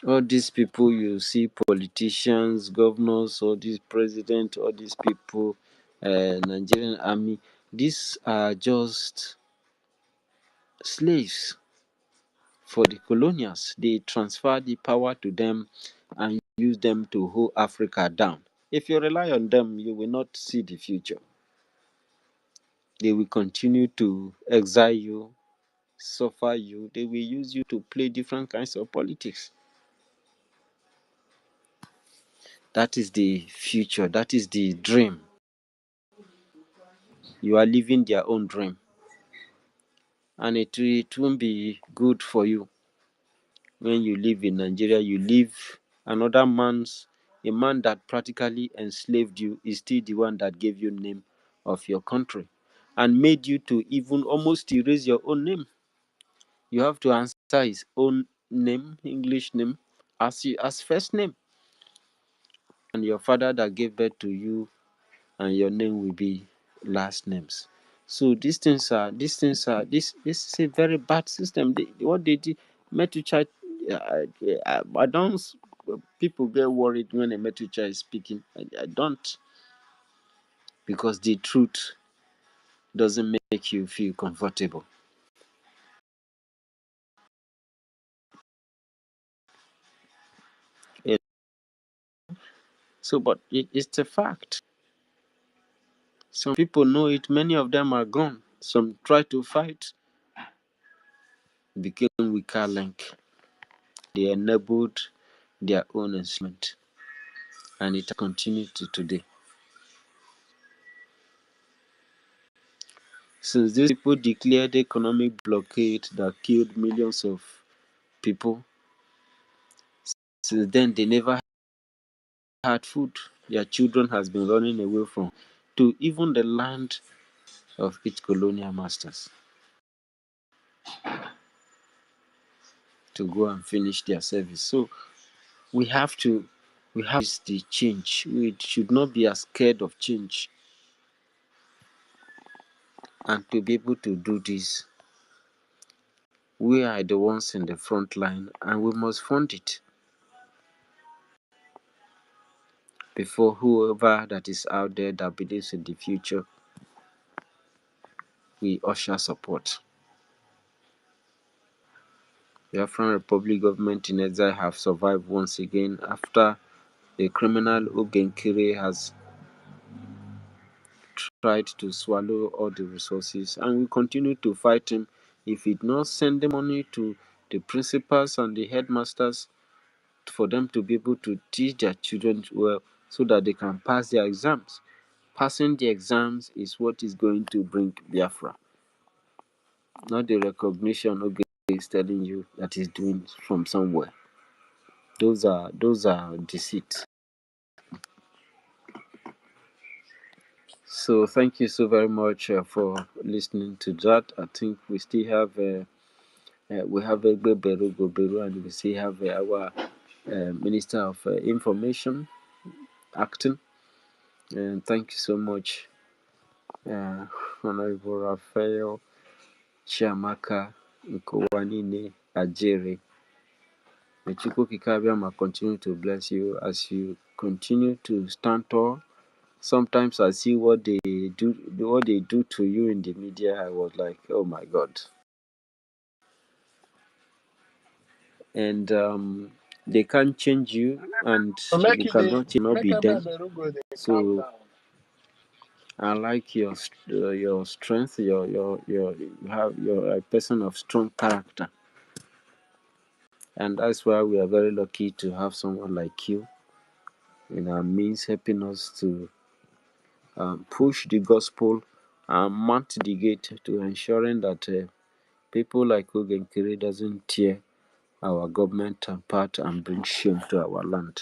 All these people you see, politicians, governors, all these presidents, all these people, Nigerian army, these are just slaves for the colonials. They transfer the power to them and use them to hold Africa down. If you rely on them, you will not see the future. They will continue to exile you, suffer you. They will use you to play different kinds of politics. That is the future. That is the dream. You are living their own dream. And it won't be good for you. When you live in Nigeria, you live another man's, a man that practically enslaved you is still the one that gave you name of your country and made you to even almost erase your own name. You have to answer his own name, English name, as first name. And your father that gave birth to you and your name will be last names. So this is a very bad system. What they did, Metucha, I don't. People get worried when a Metucha is speaking. I don't, because the truth doesn't make you feel comfortable. Eh, So, but it's a fact. Some people know it. Many of them are gone. Some try to fight, became weaker link. They enabled their own enslavement, and it continued to today. Since these people declared economic blockade that killed millions of people, since then they never had food. Their children has been running away from to even the land of its colonial masters to go and finish their service. So we have the change. We should not be as scared of change. And to be able to do this, we are the ones in the front line and we must fund it before whoever that is out there that believes in the future, we usher support. The Biafran Republic government in exile have survived once again after the criminal Ogenkere has tried to swallow all the resources, and we continue to fight him. If he did not send the money to the principals and the headmasters for them to be able to teach their children well so that they can pass their exams. Passing the exams is what is going to bring Biafra, not the recognition Oge is telling you that he's doing from somewhere. Those are deceit. So thank you so very much for listening to that. I think we still have Egbe Beru Goberu, and we still have our Minister of Information acting. And thank you so much, Honorable Raphael Chiamaka Nkowanine Ajere. May Chukwu Kikabiyama continue to bless you as you continue to stand tall. Sometimes I see what they do to you in the media. I was like, oh my God. And they can't change you, and Make you it the cannot not make be a them. better go dey calm So down. I like your strength. You have you're a person of strong character, and that's why we are very lucky to have someone like you in our midst, helping us to push the gospel and mount the gate to ensuring that people like Ogenkere doesn't tear our government apart and bring shame to our land.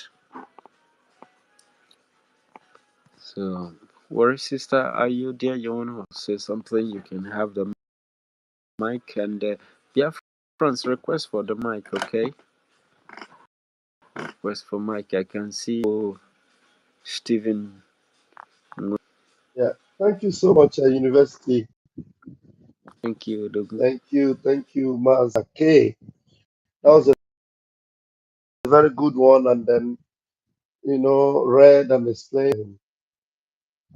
So Worry, sister, are you there? You want to say something? You can have the mic, and friends, request for the mic, okay? Request for mic. I can see Stephen. Yeah. Thank you so much, University. Thank you, Dogu. Thank you, Mazake. That was a very good one, and then read and explained.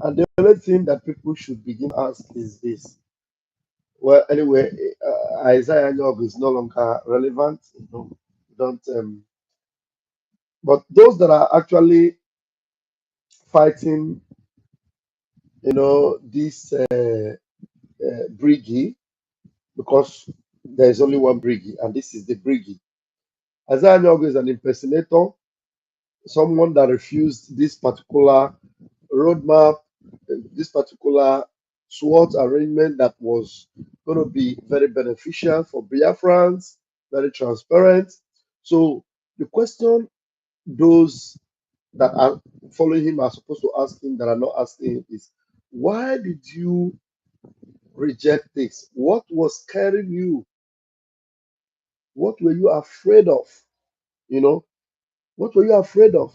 And the only thing that people should begin to ask is this. Well, anyway, Isaiah Yog is no longer relevant. Don't. But those that are actually fighting, this Brgie, because there is only one Brgie, and this is the Brgie. Isaiah Yog is an impersonator, someone that refused this particular roadmap, this particular SWOT arrangement that was going to be very beneficial for Biafrans, very transparent. So the question those that are following him are supposed to ask him that are not asking him is, why did you reject this? What was scaring you? What were you afraid of? What were you afraid of?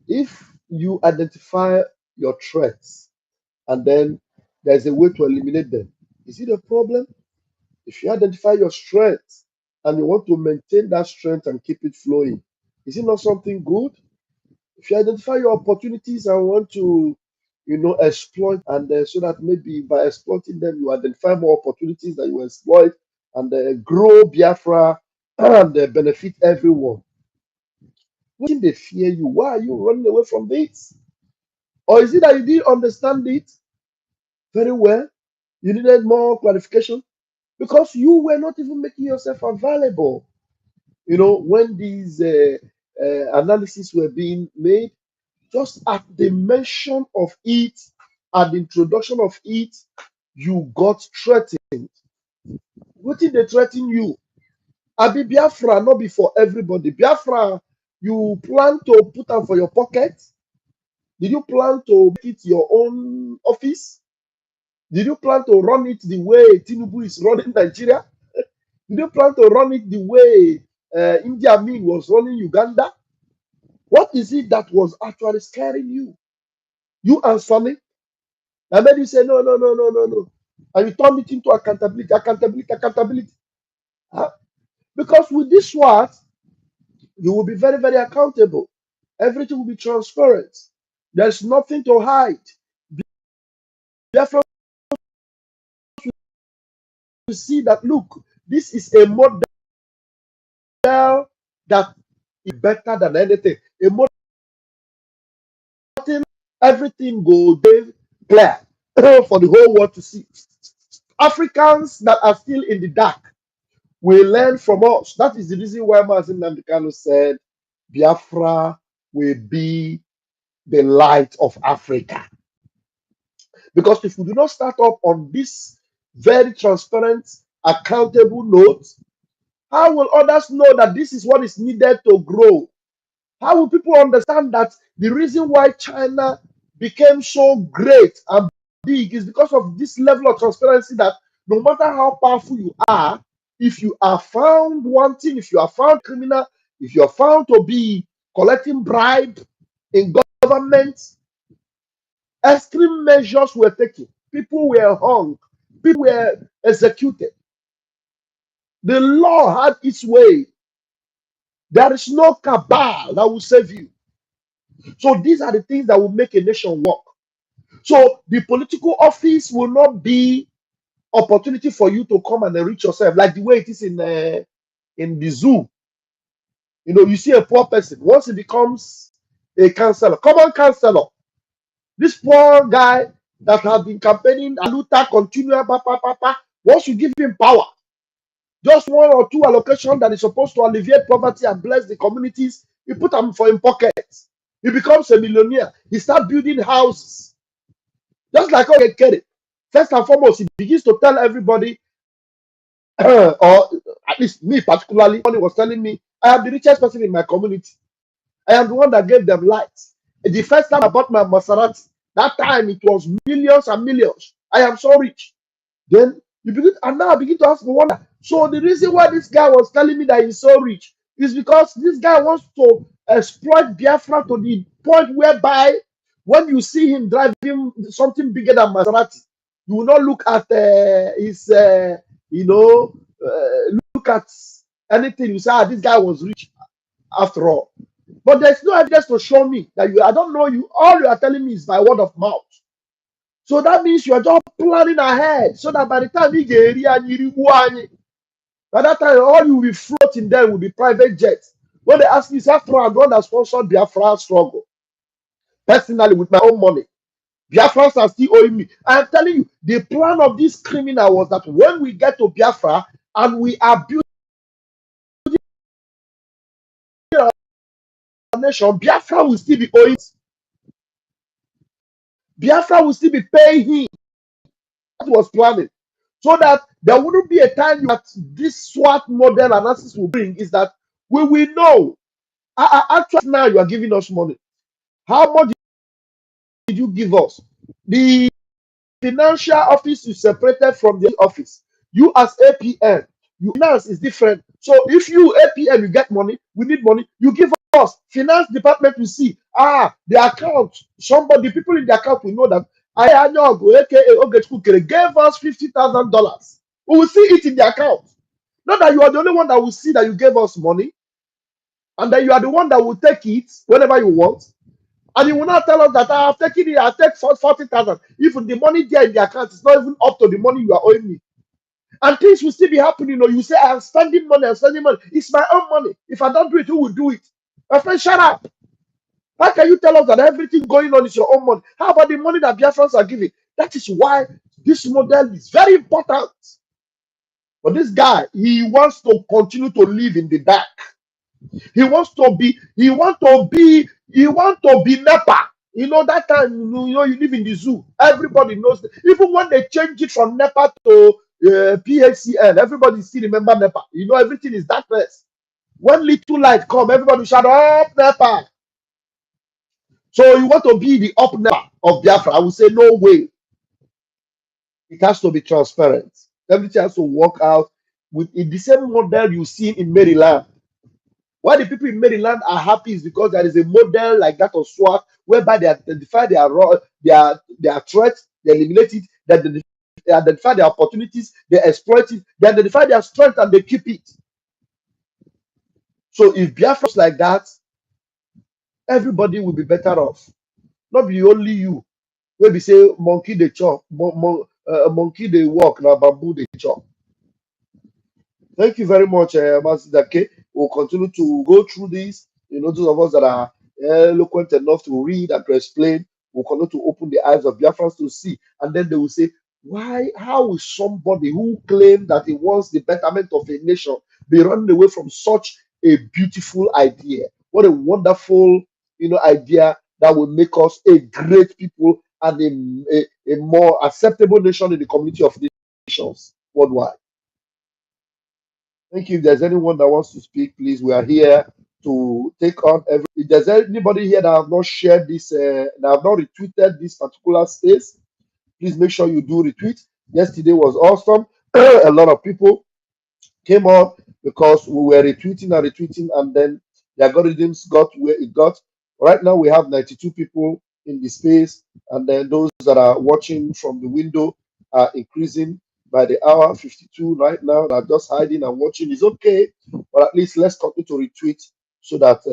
If you identify your threats and then there's a way to eliminate them, is it a problem? If you identify your strength and you want to maintain that strength and keep it flowing, is it not something good? If you identify your opportunities and want to, exploit, and so that maybe by exploiting them, you identify more opportunities that you exploit and grow Biafra and benefit everyone. When they fear you, why are you running away from this? Or is it that you didn't understand it very well? You needed more clarification because you were not even making yourself available. When these analyses were being made, just at the mention of it, at the introduction of it, you got threatened. What did they threaten you? Abi Biafra not be for everybody. Biafra, you plan to put them for your pocket? Did you plan to make it your own office? Did you plan to run it the way Tinubu is running Nigeria? Did you plan to run it the way India Amin was running Uganda? What is it that was actually scaring you? You answer me. And then you say, no, no, no, no, no, no. And you turn it into accountability, accountability, accountability. Huh? Because with this SWAT, you will be very, very accountable. Everything will be transparent. There's nothing to hide. Therefore, you see that, look, this is a model that is better than anything. A model, everything go clear for the whole world to see. Africans that are still in the dark will learn from us. That is the reason why Mazin Namdekano said Biafra will be the light of Africa. Because if we do not start up on this very transparent, accountable note, how will others know that this is what is needed to grow? How will people understand that the reason why China became so great and big is because of this level of transparency, that no matter how powerful you are, if you are found wanting, if you are found criminal, if you are found to be collecting bribe in government, extreme measures were taken. People were hung. People were executed. The law had its way. There is no cabal that will save you. So these are the things that will make a nation work. So the political office will not be opportunity for you to come and enrich yourself like the way it is in the zoo. You see a poor person, once he becomes a counselor, common counselor, this poor guy that has been campaigning Aluta continue, once you give him power, just one or two allocation that is supposed to alleviate poverty and bless the communities, he put them for him pockets. He becomes a millionaire. He starts building houses. Just like Okekere. First and foremost, he begins to tell everybody, or at least me particularly, when he was telling me, I am the richest person in my community. I am the one that gave them light. The first time I bought my Maserati, That time it was millions and millions. I am so rich. Then you begin, and now I begin to ask me wonder. So the reason why this guy was telling me that he's so rich is because this guy wants to exploit Biafra to the point whereby when you see him driving something bigger than Maserati, you will not look at his, look at anything. You say, this guy was rich after all. But there's no evidence to show me that I don't know you. All you are telling me is by word of mouth. So that means you are just planning ahead so that by the time you get here and you by that time all you will be floating there will be private jets. When they ask me, is after all, I'm the one that sponsored Biafra struggle personally with my own money. Biafrans are still owing me. I am telling you, the plan of this criminal was that when we get to Biafra and we are building our nation, Biafra will still be owing. Biafra will still be paying him. That was planning. So that there wouldn't be a time that this SWOT model analysis will bring is that we will know. Actually, now you are giving us money. How much did you give us? The financial office is separated from the office. You as APN, you finance is different. So if you APN, you get money, we need money, you give us. Finance department will see, the account, somebody, people in the account will know that Ayanyogo, aka Ogechukere, gave us $50,000. We will see it in the account. Not that you are the only one that will see that you gave us money, and then you are the one that will take it whenever you want. And you will not tell us that I have taken it, I take 40,000. Even the money there in the account is not even up to the money you are owing me. And things will still be happening. You say, I'm spending money, I'm spending money. It's my own money. If I don't do it, who will do it? My friend, shut up. How can you tell us that everything going on is your own money? How about the money that Biafrans are giving? That is why this model is very important. But this guy, he wants to continue to live in the dark. He wants to be NEPA. You know, that time, you live in the zoo. Everybody knows that. Even when they change it from NEPA to PHCN, everybody still remember NEPA. You know, everything is darkness. When little light come, everybody shout up NEPA. So you want to be the up NEPA of Biafra? I would say no way. It has to be transparent. Everything has to work out with the same model you see in Maryland. Why the people in Maryland are happy is because there is a model like that of SWOT whereby they identify their threats, they eliminate it, they identify their opportunities, they exploit it, they identify their strength and they keep it. So if Biafra is like that, everybody will be better off. Not be only you. Where we say monkey they chop, monkey they walk, now bamboo they chop. Thank you very much, Master Dake. We'll continue to go through this. You know, those of us that are eloquent enough to read and to explain, will continue to open the eyes of Biafrans to see. And then they will say, how will somebody who claimed that he wants the betterment of a nation be running away from such a beautiful idea? What a wonderful, idea that will make us a great people and a more acceptable nation in the community of nations worldwide. Thank you. If there's anyone that wants to speak, please, we are here to take on every. If there's anybody here that have not shared this, that have not retweeted this particular space, please make sure you do retweet. Yesterday was awesome. A lot of people came on because we were retweeting, and then the algorithms got where it got. Right now, we have 92 people in the space, and then those that are watching from the window are increasing by the hour. 52 right now that are just hiding and watching is okay, but at least let's continue to retweet so that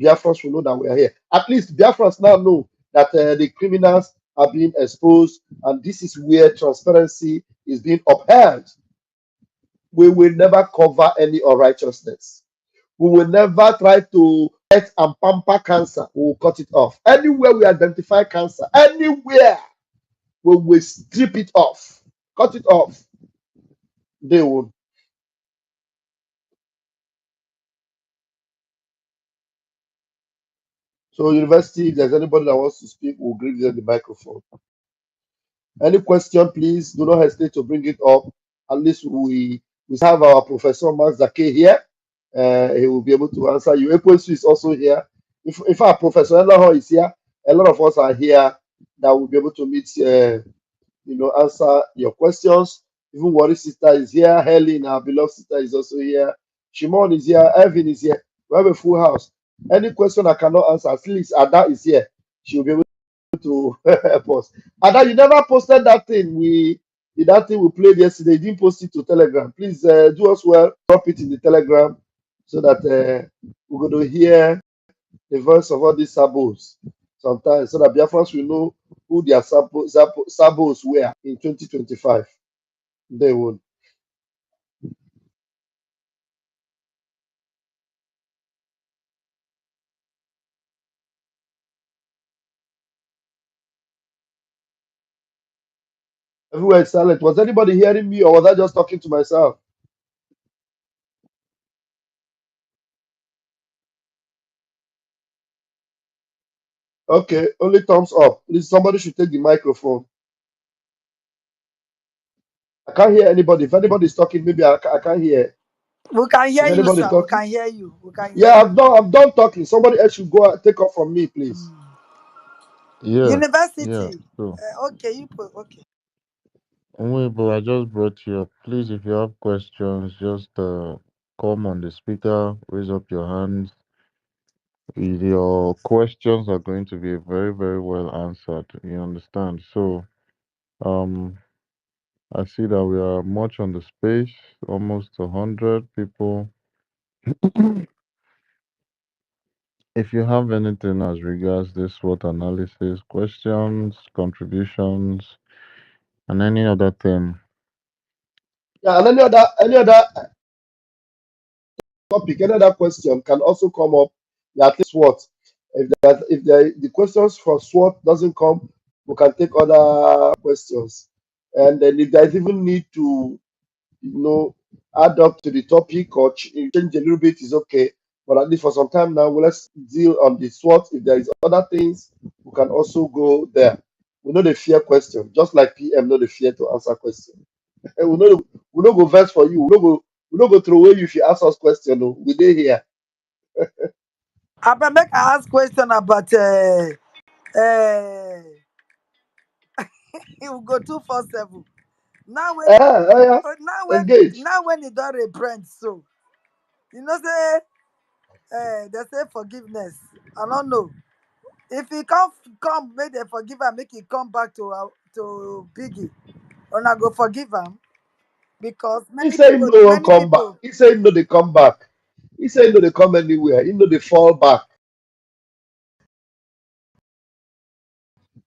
Biafrans will know that we are here. At least Biafrans now know that the criminals are being exposed, and this is where transparency is being upheld. We will never cover any unrighteousness. We will never try to get and pamper cancer. We will cut it off. Anywhere we identify cancer, anywhere, we will strip it off, cut it off. They will. So, university, if there's anybody that wants to speak, we'll give them the microphone. Any question, please do not hesitate to bring it up. At least we have our Professor Max Zake here. He will be able to answer you. Eposu is also here. If our Professor Elaho is here, a lot of us are here that will be able to meet, answer your questions. Even Wari sister is here. Helen, our beloved sister, is also here. Shimon is here. Evan is here. We have a full house. Any question I cannot answer, at least Ada is here. She will be able to help us. Ada, you never posted that thing we played yesterday. You didn't post it to Telegram. Please do us well. Drop it in the Telegram so that we're going to hear the voice of all these sabos sometimes, so that Biafrans will know who their sabos were in 2025. They would. Everywhere is silent. Was anybody hearing me, or was I just talking to myself? Okay, only thumbs up. Please, somebody should take the microphone. I can't hear anybody. If anybody is talking, maybe I can't hear. We can hear If you, anybody is sir. We talking, can hear you. We can hear yeah, you. I'm done talking. Somebody else should go take off from me, please. Yeah, yeah. University. So, Okay, you put okay. But I just brought you up. Please, if you have questions, just come on the speaker, raise up your hands. Your questions are going to be very, very well answered. You understand? So, um, I see that we are much on the space, almost 100 people. If you have anything as regards this SWOT analysis, questions, contributions, and any other thing, Yeah, and any other topic, any other question can also come up. Yeah, at least what if the questions for SWOT doesn't come, we can take other questions. And then if there's even need to, add up to the topic or change a little bit is okay. But at least for some time now, let's deal on the SWOT. If there is other things, we can also go there. We know the fear question, just like PM know the fear to answer question. And we know go verse for you. We no go throw away you if you ask us question. No, we dey here. I make I ask question about uh it will go 247. Now when Yeah, now when engage. now when it don't rebrand, so say they say forgiveness. I don't know. If he come make they forgive him, make he come back to Biggie. And I go forgive him because He many say him people no one many come back. people He say him no they come back. He say him no they come anywhere. He no they fall back.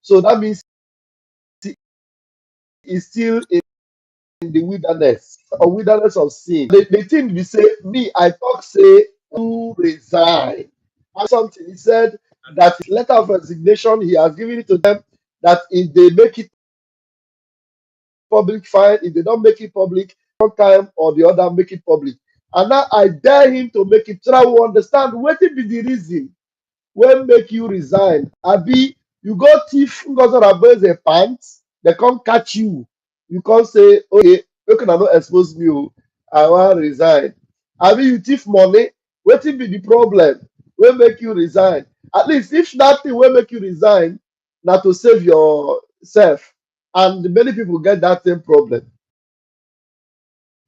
So that means he is still in the wilderness or wilderness of sin. The thing we say, me, I talk say to resign. And something he said that his letter of resignation, he has given it to them that if they make it public, fine. If they don't make it public, one time or the other, make it public. And now I dare him to make it try to understand what will be the reason when make you resign. Abi, you go thief Ngozi Rabbeze pants, they come catch you. You come say, okay, you can not expose me. Oh, I want resign. Abi, you thief money, what will be the problem? When make you resign? At least if that thing will make you resign, not to save yourself. And many people get that same problem.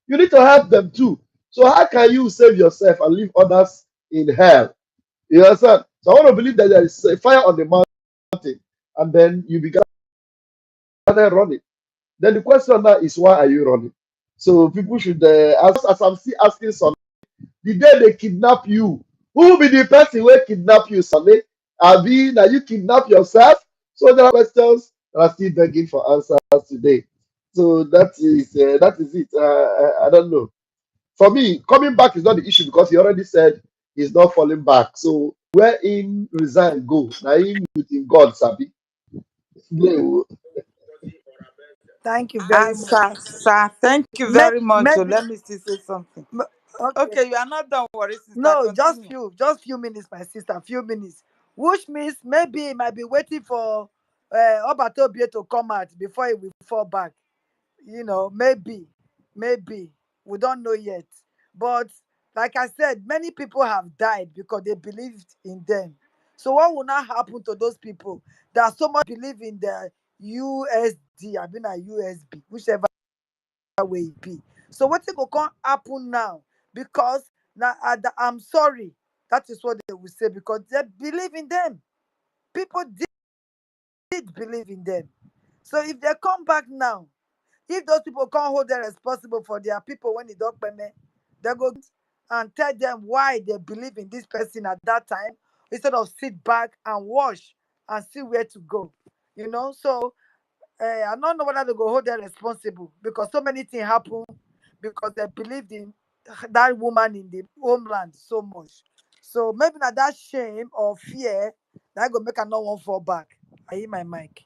You need to help them too. So how can you save yourself and leave others in hell? You understand? So I want to believe that there is a fire on the mountain, and then you begin running. Then the question now is, why are you running? So people should, as I'm still asking Sonny, the day they kidnap you, who will be the person who kidnap you, Sonny? Abi, now you kidnap yourself? So there are questions that are still begging for answers today. So that is it. I don't know. For me, coming back is not the issue because he already said he's not falling back. So where in resign go? Now him within God, Sabi. No. thank you very And much. sir, thank you Maybe very much. So maybe let me still say something. okay. Okay, you are not done worry, sister. No, Continue. just few minutes, my sister, few minutes. Which means maybe he might be waiting for Obatobie to come out before he will fall back. Maybe we don't know yet. But like I said, many people have died because they believed in them. So what will not happen to those people that so much believe in the USD, I mean a USB, whichever way it be? So what will come happen now? Because now I'm sorry, that is what they will say because they believe in them. People did believe in them. So if they come back now, if those people can't hold them responsible for their people when they don't pay, they go and tell them why they believe in this person at that time instead of sit back and watch and see where to go. So I don't know whether they go hold them responsible because so many things happen because they believed in that woman in the homeland so much. So maybe not that shame or fear that go make another one fall back. I hear my mic.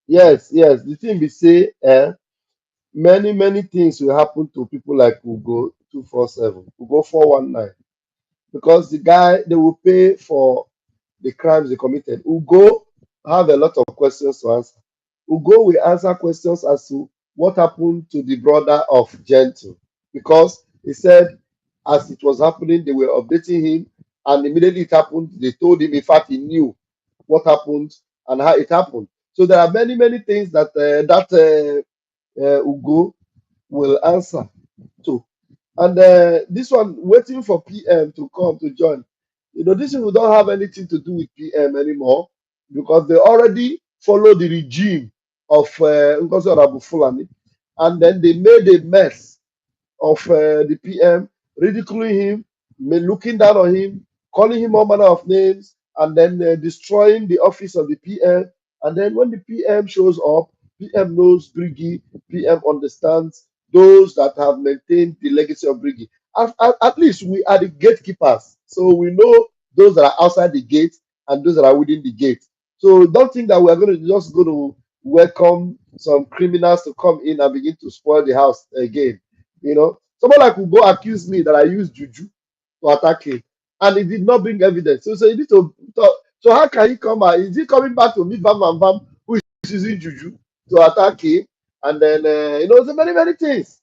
Yes, yes. The thing we say, many things will happen to people like Ugo 247, Ugo 419, because the guy they will pay for the crimes they committed. Ugo have a lot of questions to answer. Ugo will answer questions as to what happened to the brother of Gentle, because he said as it was happening, they were updating him, and immediately it happened, they told him, in fact, he knew what happened and how it happened. So there are many things that Ugo will answer to. And this one, waiting for PM to come to join. These people don't have anything to do with PM anymore because they already follow the regime of Ngozi Fulani, and then they made a mess of the PM, ridiculing him, looking down on him, calling him all manner of names, and then destroying the office of the PM. And then when the PM shows up, PM knows Brgie, PM understands those that have maintained the legacy of Brgie. At least we are the gatekeepers. So we know those that are outside the gate and those that are within the gate. So don't think that we're going to just go to welcome some criminals to come in and begin to spoil the house again. Someone like will go accuse me that I used juju to attack him, and he did not bring evidence. So you need to talk. So how can he come out? Is he coming back to meet Bam Bam Bam, who is using juju to attack him? And then so many things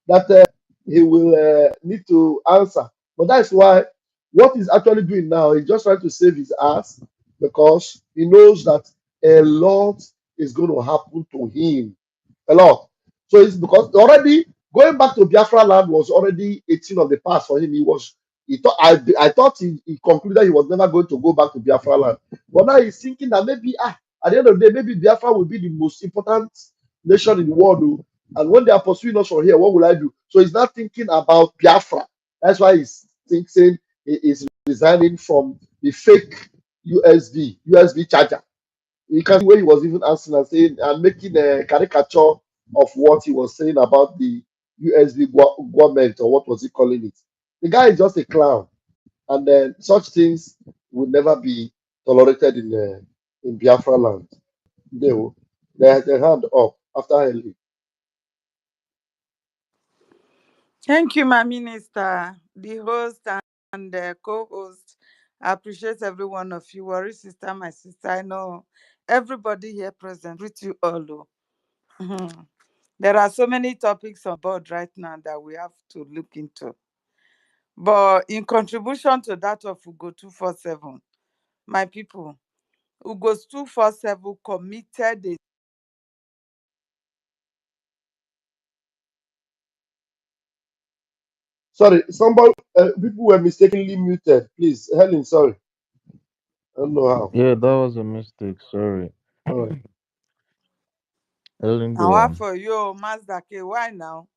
that he will need to answer. But that's why what he's actually doing now, he's just trying to save his ass because he knows that a lot is going to happen to him. A lot. So it's because already going back to Biafra land was already a thing of the past for him. I thought he concluded he was never going to go back to Biafra land. But now he's thinking that maybe at the end of the day, maybe Biafra will be the most important nation in the world. Oh. And when they are pursuing us from here, what will I do? So he's not thinking about Biafra. That's why he's saying he is resigning from the fake USB charger. You can see where he was even answering and saying and making a caricature of what he was saying about the USB government, or what was he calling it. The guy is just a clown, and then such things will never be tolerated in Biafra land. They will their hand up after Henry. Thank you, my minister, the host and the co-host. I appreciate every one of you. Worry sister, my sister. I know everybody here present. With you all. Oh. Mhm. There are so many topics on board right now that we have to look into. But in contribution to that of Ugo 247, my people, Ugo 247 committed a Sorry, somebody people were mistakenly muted. Please, Helen, sorry. I don't know how. Yeah, that was a mistake. Sorry. All right. Ellen, and go what on. for you, Mazda K? Why now?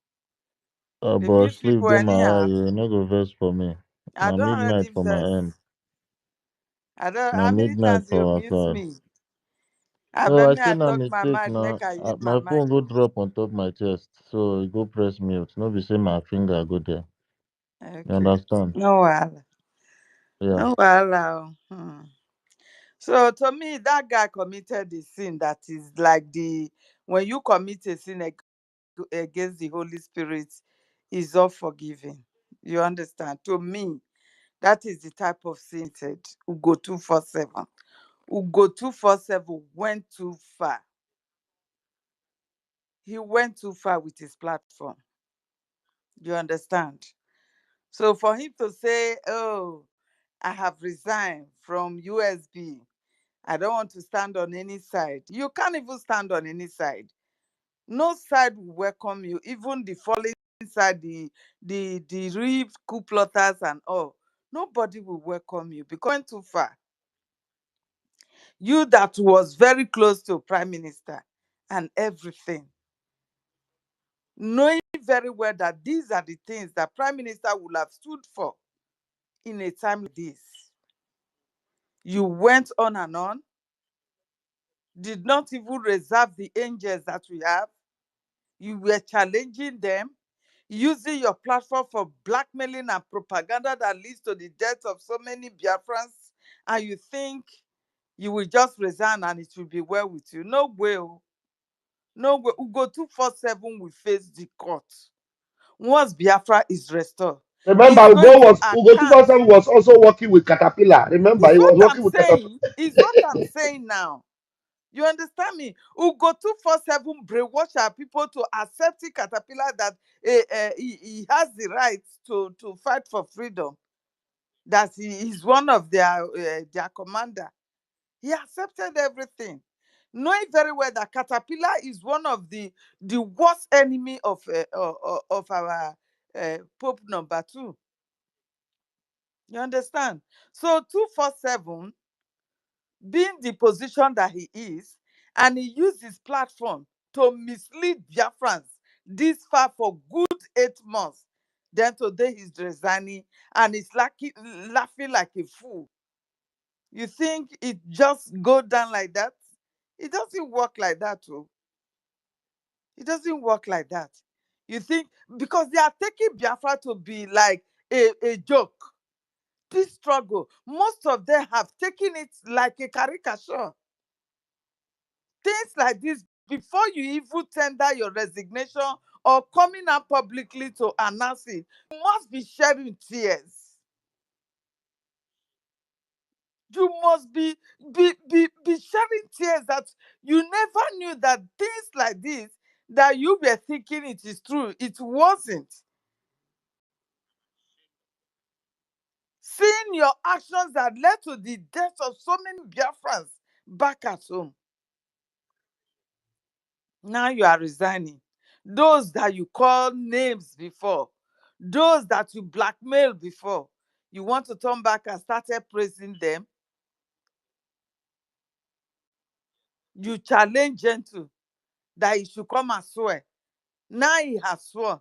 They But mute sleep people dey my eye. anyhow. You no go vex for me. I Now don't midnight already for my vex. end. I don't Now how many midnight times for you our mute side. me? I No, bet I me say I na talk my mistake mind, now. make I yield my My mic. phone go drop on top my chest, so e go press mute. No be say my finger go there. You Okay. understand? No wahala. Yeah. No wahala. Oh. So to me, that guy committed the sin that is like the when you commit a sin against the Holy Spirit, is all forgiven. You understand? To me, that is the type of sin that Ugo 247. Ugo 247 went too far. He went too far with his platform. You understand? So for him to say, oh, I have resigned from USB. I don't want to stand on any side. You can't even stand on any side. No side will welcome you, even the falling side, the reef, coup plotters and all. Nobody will welcome you because you went too far. You that was very close to Prime Minister and everything, knowing very well that these are the things that Prime Minister would have stood for in a time like this. You went on, did not even reserve the angels that we have. You were challenging them, using your platform for blackmailing and propaganda that leads to the death of so many Biafrans, and you think you will just resign and it will be well with you. No way. No way. Ugo 247 will face the court. Once Biafra is restored, Remember, he's going to Ugo account. 247 was also working with Caterpillar. Remember, Is he what was I'm working with Caterpillar. saying. Is what I'm saying now. You understand me? Ugo 247 brainwash our people to accepting Caterpillar that he has the right to fight for freedom. That he is one of their commander. He accepted everything, knowing very well that Caterpillar is one of the worst enemy of our Pope number 2. You understand? So 247, being the position that he is, and he used his platform to mislead Biafrans this far for good 8 months. Then today he's resigning and he's laughing like a fool. You think it just go down like that? It doesn't work like that, too. It doesn't work like that. You think because they are taking Biafra to be like a joke. This struggle, most of them have taken it like a caricature. Things like this, before you even tender your resignation or coming out publicly to announce it, you must be shedding tears. You must be shedding tears that you never knew that things like this that you were thinking it is true. It wasn't. Seeing your actions that led to the death of so many Biafrans back at home. Now you are resigning. Those that you call names before, those that you blackmailed before, you want to turn back and started praising them. You challenge Gentle that he should come and swear. Now he has sworn.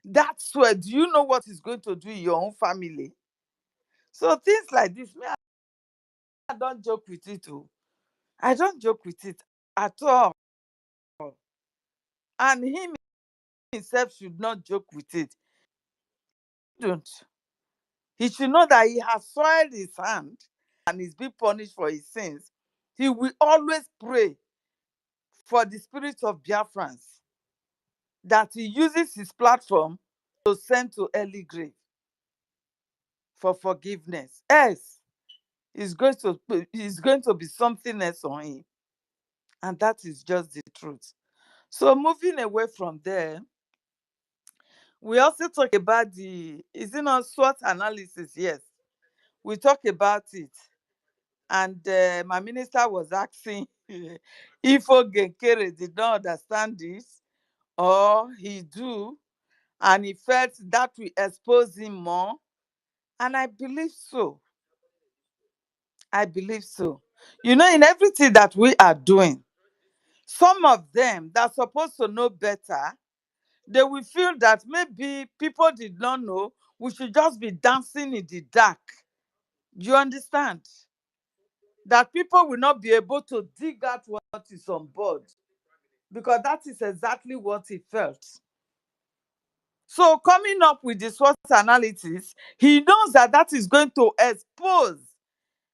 That swear, do you know what he's going to do in your own family? So things like this, me, I don't joke with it. Oh. I don't joke with it at all. And him himself should not joke with it. Don't. He should know that he has soiled his hand and is being punished for his sins. He will always pray for the spirit of Biafrans that he uses his platform to send to early grave for forgiveness. Else, it's going to be something else on him. And that is just the truth. So moving away from there, we also talk about is it not SWOT analysis? Yes, we talk about it. And my minister was asking if Ogenkere did not understand this or he do, and he felt that will expose him more. And I believe so. I believe so. You know, in everything that we are doing, some of them that are supposed to know better, they will feel that maybe people did not know. We should just be dancing in the dark. Do you understand? That people will not be able to dig out what is on board, because that is exactly what he felt. So coming up with the SWOT analysis, he knows that that is going to expose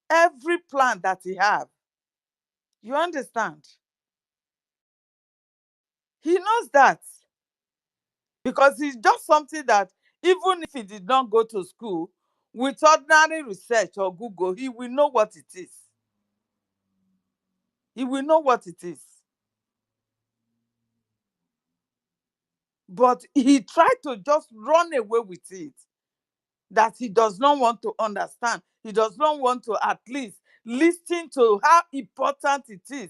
every plan that he have. You understand? He knows that because it's just something that even if he did not go to school, with ordinary research or Google, he will know what it is. He will know what it is. But he tried to just run away with it. that he does not want to understand. He does not want to at least listen to how important it is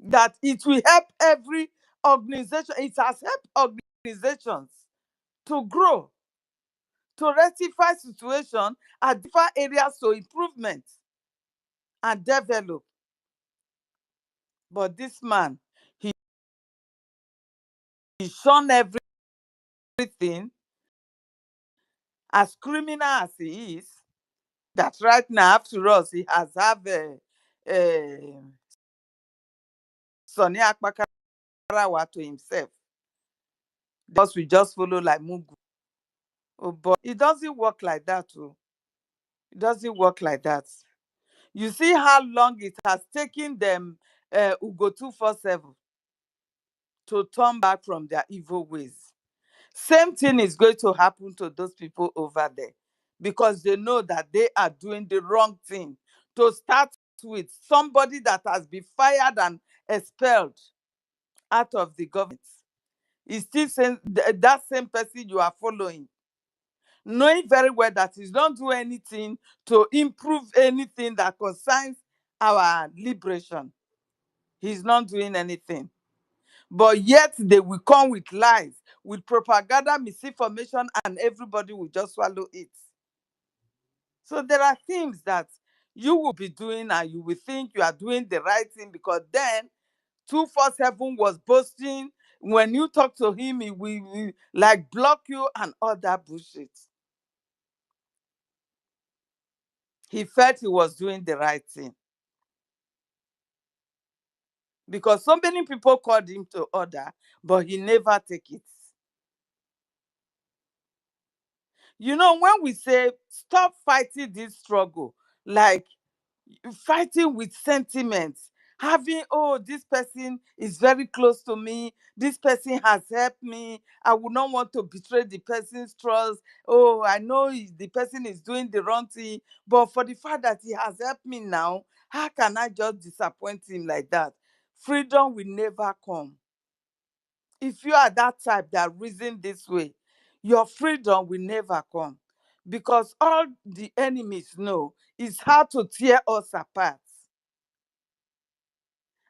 that it will help every organization. It has helped organizations to grow, to rectify situation at different areas to improvement and develop. But this man, he shunned everything, as criminal as he is, that right now, after us, he has have a Sonny Akpakarawa to himself. Because we just follow like Mugu. Oh, but it doesn't work like that, too. It doesn't work like that. You see how long it has taken them, Ugo 247, to turn back from their evil ways. Same thing is going to happen to those people over there, because they know that they are doing the wrong thing. To start with, somebody that has been fired and expelled out of the government is still saying that same person you are following, knowing very well that he's not doing anything to improve anything that concerns our liberation. He's not doing anything. But yet they will come with lies, with propaganda, misinformation, and everybody will just swallow it. So there are things that you will be doing and you will think you are doing the right thing, because then 247 was boasting. When you talk to him, he will like block you and all that bullshit. He felt he was doing the right thing, because so many people called him to order, but he never take it. You know, when we say stop fighting this struggle, like fighting with sentiments, having, oh, this person is very close to me, this person has helped me, I would not want to betray the person's trust. Oh, I know the person is doing the wrong thing, but for the fact that he has helped me now, how can I just disappoint him like that? Freedom will never come. If you are that type that reason this way, your freedom will never come, because all the enemies know is how to tear us apart.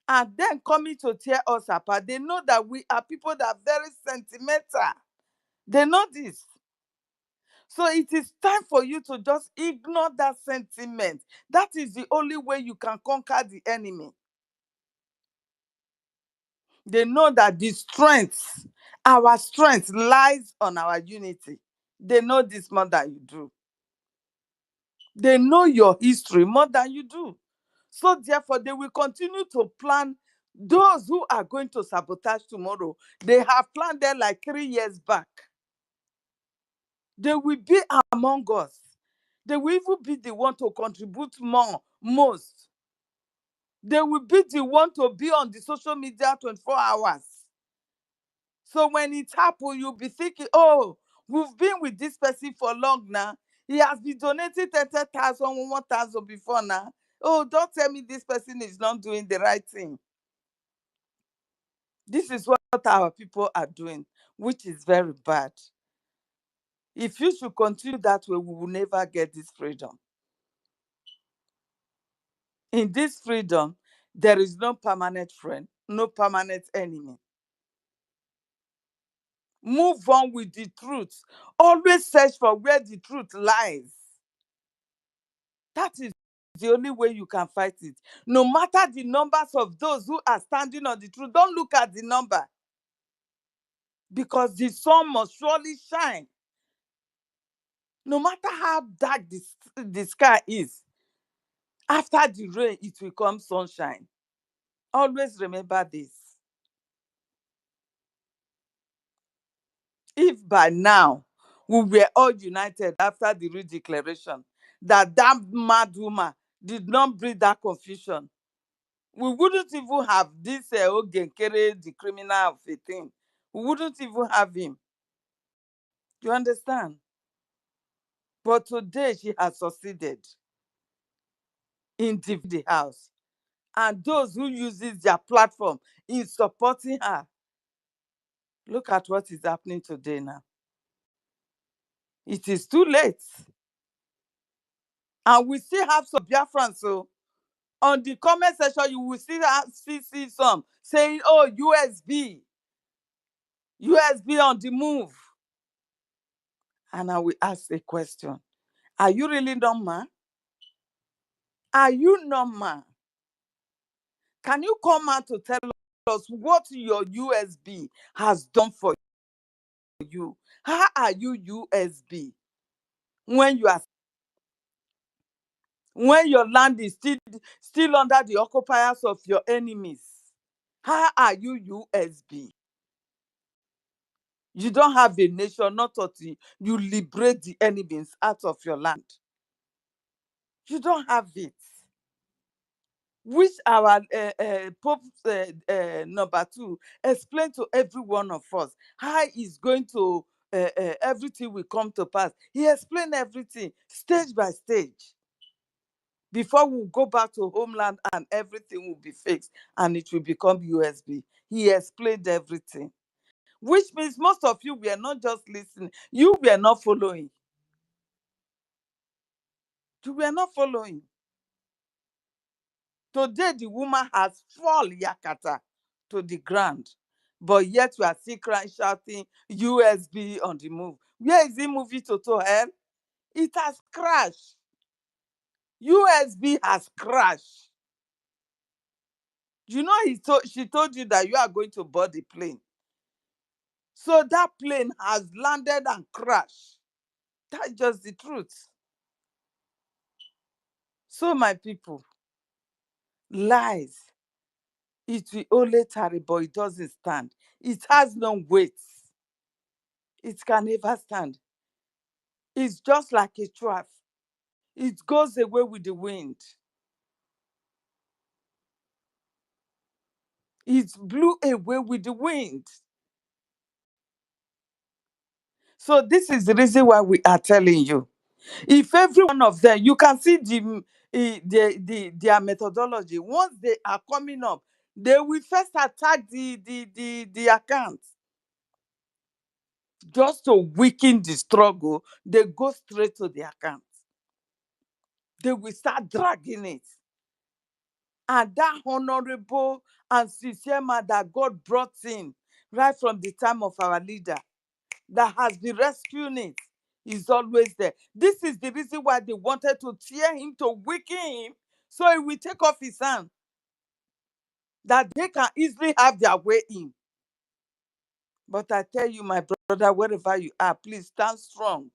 And then coming to tear us apart, they know that we are people that are very sentimental. They know this. So it is time for you to just ignore that sentiment. That is the only way you can conquer the enemy. They know that the strength, our strength lies on our unity. They know this more than you do. They know your history more than you do. So therefore, they will continue to plan. Those who are going to sabotage tomorrow, they have planned them like 3 years back. They will be among us. They will even be the one to contribute most. They will be the one to be on the social media 24 hours. So when it happens, you'll be thinking, oh, we've been with this person for long now. He has been donating 30,000, 1,000 before now. Oh, don't tell me this person is not doing the right thing. This is what our people are doing, which is very bad. If you should continue that way, we will never get this freedom. In this freedom, there is no permanent friend, no permanent enemy. Move on with the truth. Always search for where the truth lies. That is the only way you can fight it. No matter the numbers of those who are standing on the truth, don't look at the number, because the sun must surely shine. No matter how dark the sky is, after the rain, it will come sunshine. Always remember this. If by now we were all united after the redeclaration, that mad woman did not bring that confusion, we wouldn't even have this Ogenkere, the criminal of a thing. We wouldn't even have him. You understand? But today she has succeeded in the house. And those who uses their platform in supporting her, look at what is happening today now. It is too late. And we still have some Biafrans. So on the comment section, you will see some saying, oh, USB on the move. And I will ask a question. Are you really normal? Are you normal? Can you come out to tell us what your USB has done for you? How are you USB when your land is still under the occupiers of your enemies? How are you USB? You don't have a nation, not until you liberate the enemies out of your land. You don't have it. Which our Pope number 2 explain to every one of us how he's going to everything will come to pass. He explained everything stage by stage before we go back to homeland and everything will be fixed and it will become USB. He explained everything, which means most of you were not just listening, you were not following. You were not following. Today, the woman has fallen yakata to the ground, but yet we are still crying, shouting, USB on the move. Where is it moving to hell? It has crashed. USB has crashed. You know, she told you that you are going to board the plane. So that plane has landed and crashed. That's just the truth. So, my people, lies, it will only tarry, but it doesn't stand. It has no weight. It can never stand. It's just like a trap. It goes away with the wind. It blew away with the wind. So this is the reason why we are telling you. If every one of them, you can see their methodology. Once they are coming up, they will first attack the account. Just to weaken the struggle, they go straight to the account. They will start dragging it. And that honorable and sincere man that God brought in right from the time of our leader, that has been rescuing it, is always there. This is the reason why they wanted to tear him, to weaken him, so he will take off his hand, that they can easily have their way in. But I tell you, my brother, wherever you are, please stand strong.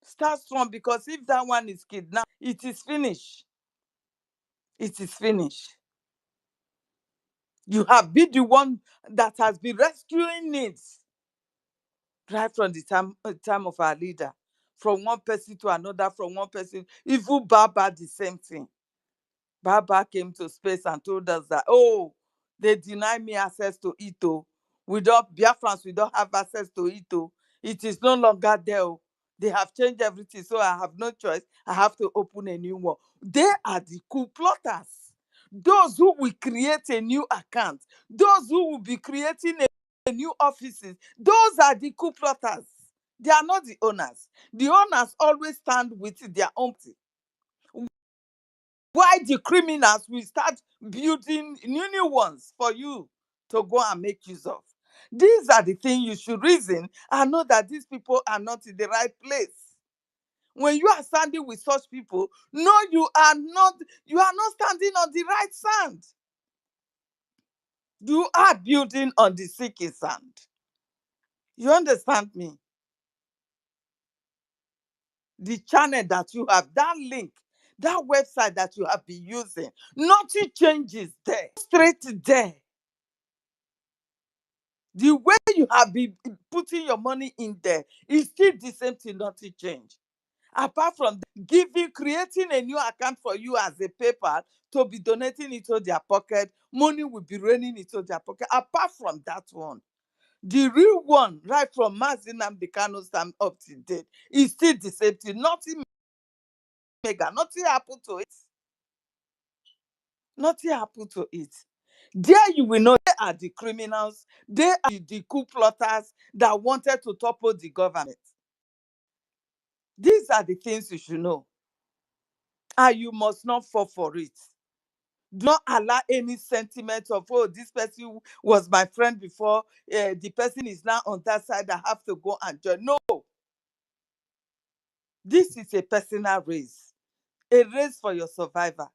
Stand strong, because if that one is kidnapped, it is finished. It is finished. You have been the one that has been rescuing it right from the time of our leader, from one person to another, from one person. Even Baba, the same thing. Baba came to space and told us that, oh, they deny me access to Ito. Biafrans, we don't have access to Ito. It is no longer there. Oh. They have changed everything, so I have no choice. I have to open a new one. They are the coup plotters. Those who will create a new account, those who will be creating a new offices, those are the coup plotters. They are not the owners. The owners always stand with their own thing. Why the criminals will start building new ones for you to go and make use of? These are the things you should reason and know that these people are not in the right place. When you are standing with such people, no, you are not standing on the right sand. You are building on the sinking sand. You understand me? The channel that you have, that link, that website that you have been using, nothing changes there. Straight there. The way you have been putting your money in there is still the same thing, nothing changed. Apart from creating a new account for you as a PayPal to be donating into their pocket, money will be raining into their pocket. Apart from that one, the real one, right from Mazinam Dekano's time up to date, is still the same thing. Nothing mega, nothing happened to it. Nothing happened to it. There you will know they are the criminals, they are the coup plotters that wanted to topple the government. These are the things you should know. And you must not fall for it. Do not allow any sentiment of, oh, this person was my friend before, the person is now on that side, I have to go and join. No, this is a personal race, a race for your survival,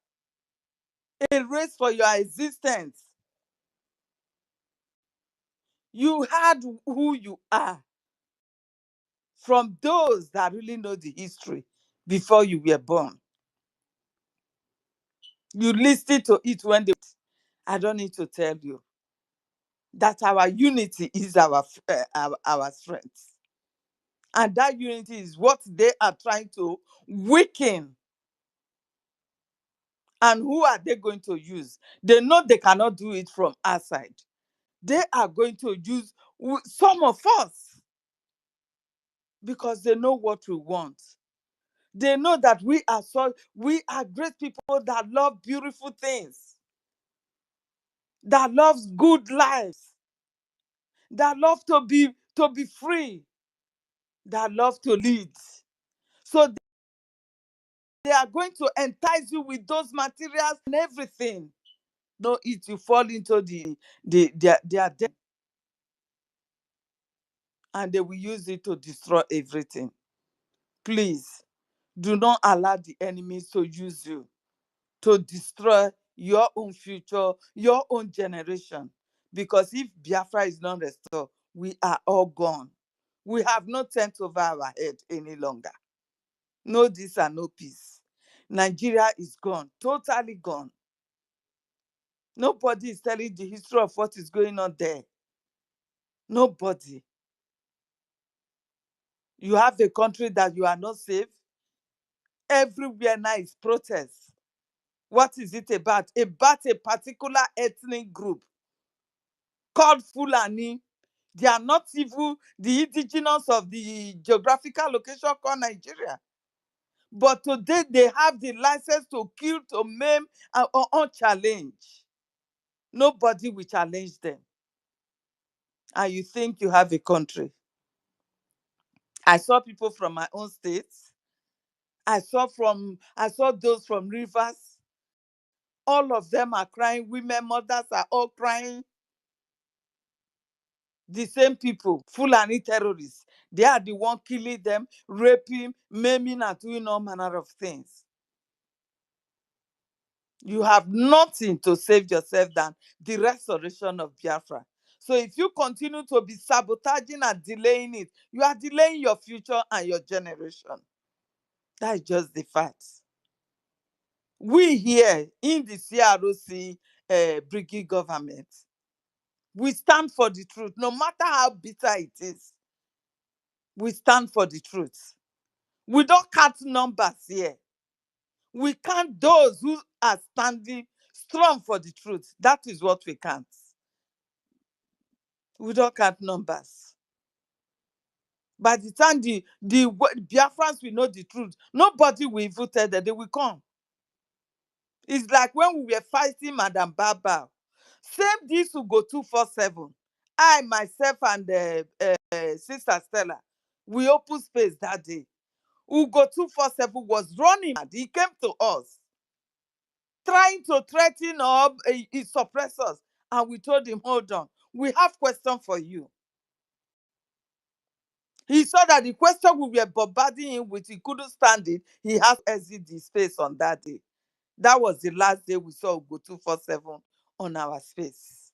a race for your existence. You had who you are from those that really know the history before you were born. You listened to it when they. I don't need to tell you that our unity is our strength. And that unity is what they are trying to weaken. And who are they going to use? They know they cannot do it from our side. They are going to use some of us because they know what we want. They know that we are great people that love beautiful things, that loves good lives, that love to be free, that love to lead. So they are going to entice you with those materials and everything. No, it you fall into their debt, and they will use it to destroy everything. Please do not allow the enemies to use you to destroy your own future, your own generation. Because if Biafra is not restored, we are all gone. We have no tent over our head any longer. No this and no peace. Nigeria is gone, totally gone. Nobody is telling the history of what is going on there. Nobody. You have a country that you are not safe. Everywhere now is protest. What is it about? About a particular ethnic group called Fulani. They are not even the indigenous of the geographical location called Nigeria. But today they have the license to kill, to maim, and unchallenged. Nobody will challenge them. And you think you have a country. I saw people from my own state. I saw those from Rivers. All of them are crying. Women, mothers are all crying. The same people, Fulani terrorists, they are the one killing them, raping, maiming, and doing all manner of things. You have nothing to save yourself than the restoration of Biafra. So if you continue to be sabotaging and delaying it, you are delaying your future and your generation. That is just the facts. We here in the CROC Brgie government, we stand for the truth, no matter how bitter it is. We stand for the truth. We don't count numbers here. We count those who are standing strong for the truth. That is what we count. We don't count numbers. By the time the Biafrans will know the truth, nobody will even tell them they will come. It's like when we were fighting Madam Baba. Same this will go 247. I, myself, and Sister Stella, we open space that day. Ugo 247 was running mad. He came to us, trying to threaten or suppress us. And we told him, hold on, we have question for you. He saw that the question we were bombarding him with, he couldn't stand it. He had to exit the space on that day. That was the last day we saw Ugo 247 on our space.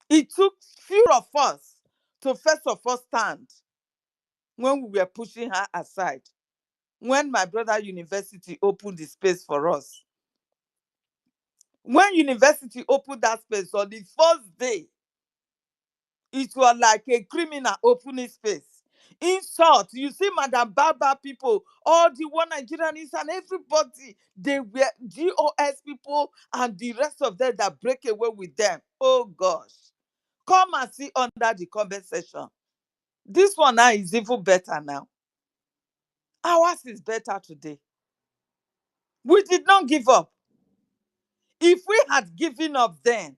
It took few of us to first of all stand when we were pushing her aside. When my brother University opened the space for us. When University opened that space on the first day, it was like a criminal opening space. In short, you see Madam Baba people, all the one Nigerians and everybody, they were GOS people and the rest of them that break away with them. Oh gosh. Come and see under the comment section. This one now is even better now. Ours is better today. We did not give up. If we had given up then,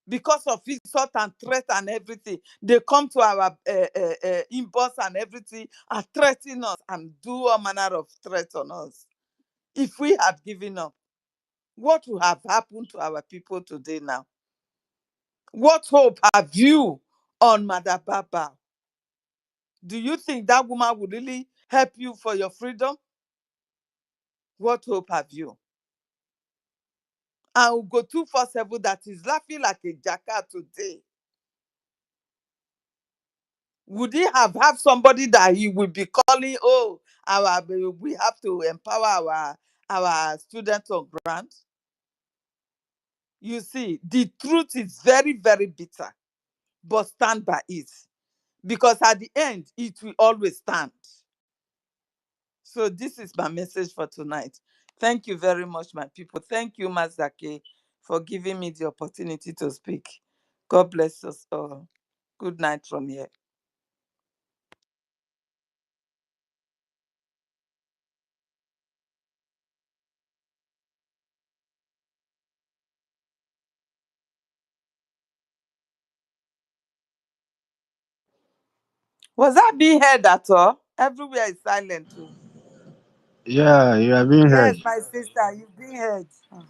because of insult and threat and everything. They come to our inbox and everything and threaten us and do all manner of threats on us. If we had given up, what would have happened to our people today now? What hope have you on Mother Baba? Do you think that woman would really help you for your freedom? What hope have you? And Ugo 247 that is laughing like a jackal today. Would he have somebody that he will be calling, oh, we have to empower our students on grant? You see, the truth is very, very bitter, but stand by it. Because at the end, it will always stand. So this is my message for tonight. Thank you very much, my people. Thank you, Mazake, for giving me the opportunity to speak. God bless us all. Good night from here. Was that being heard at all? Everywhere is silent too. Yeah, you are being Yes, heard. my sister, you've been heard. Oh,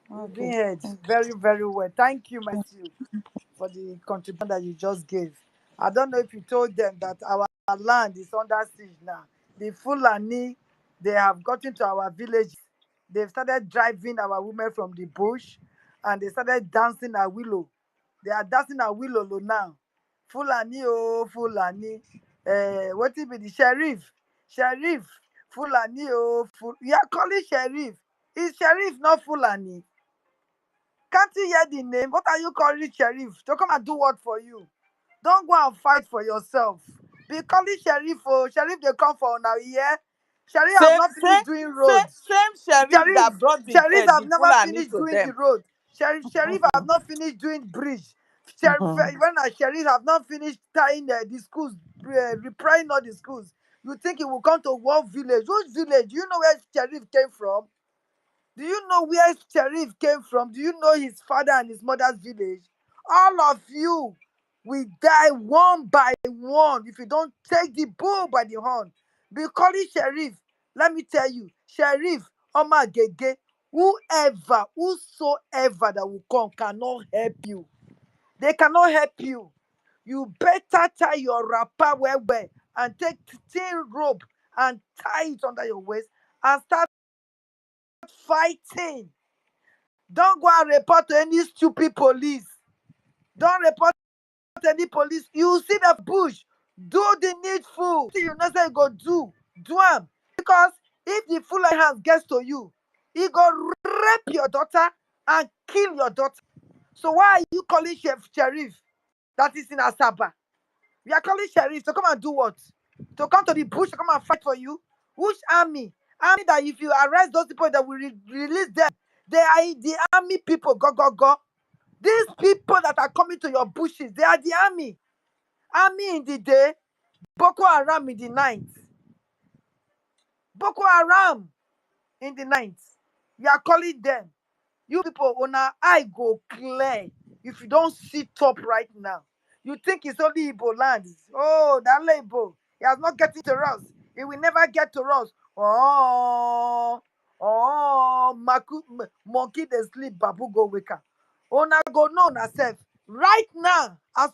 You've been okay. heard very, very well. Thank you, Matthew, for the contribution that you just gave. I don't know if you told them that our land is under siege now. The Fulani, they have gotten to our village. They've started driving our women from the bush and they started dancing a willow. They are dancing a willow now. Fulani, oh, Fulani. What it be the sheriff? Sheriff, Fulani, oh, you are calling sheriff. Is sheriff not Fulani? Can't you hear the name? What are you calling sheriff? To come and do what for you? Don't go and fight for yourself. Be calling sheriff, oh, sheriff they come for now, yeah? Sheriff have Same, not same, finished doing same, roads. same sheriff Sheriff, that brought Sheriff have the never Fulani finished to doing the them. road. Sheriff have Mhm, not finished doing bridge. Sheriff, mhm. when a sheriff have not finished tying the schools, repairing all the schools. You think he will come to one village? Which village? Do you know where sheriff came from? Do you know where Sheriff came from? Do you know his father and his mother's village? All of you will die one by one if you don't take the bull by the horn. Be calling Sheriff. Let me tell you, Sheriff, Oma Gege, whosoever that will come cannot help you. They cannot help you. You better tie your wrapper well and take thin rope and tie it under your waist and start fighting. Don't go and report to any stupid police. Don't report to any police. You see the bush. Do the needful. See, you know say you go do am. Because if the full hands gets to you, he go rape your daughter and kill your daughter. So why are you calling sheriff that is in Asaba? We are calling sheriff to come and do what? To come to the bush to come and fight for you? Which army? Army that if you arrest those people that will release them, they are the army people. Go, go, go. These people that are coming to your bushes, they are the army. Army in the day, Boko Haram in the night. Boko Haram in the night. You are calling them. You people, una eye go clear if you don't sit up right now. You think it's only Igbo land. Oh, that Igbo. He has not getting to us. He will never get to us. Monkey they sleep, babu go wake up. Una go know na self. Right now, as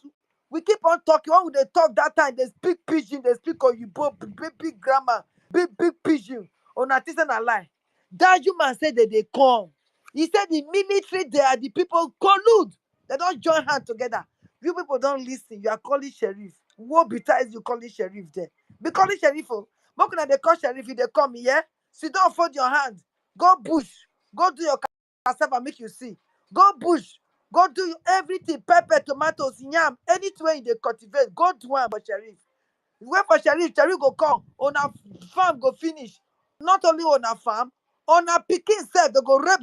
we keep on talking, when they talk that time, they speak pidgin, they speak Oyibo, big grammar, big pidgin. Una think say na lie. That human said that they come. He said the military, they are the people collude. They don't join hands together. You people don't listen. You are calling sheriff. What besides you calling sheriff there? Be calling sheriff. Oh. But when they call sheriff, if they come here, sit down, fold your hands. Go bush. Go do your cassava, make you see. Go bush. Go do everything. Pepper, tomatoes, yam, anything they cultivate. Go do one for sheriff. Wait for sheriff go come on a farm go finish. Not only on a farm, on a pikin sef they go rape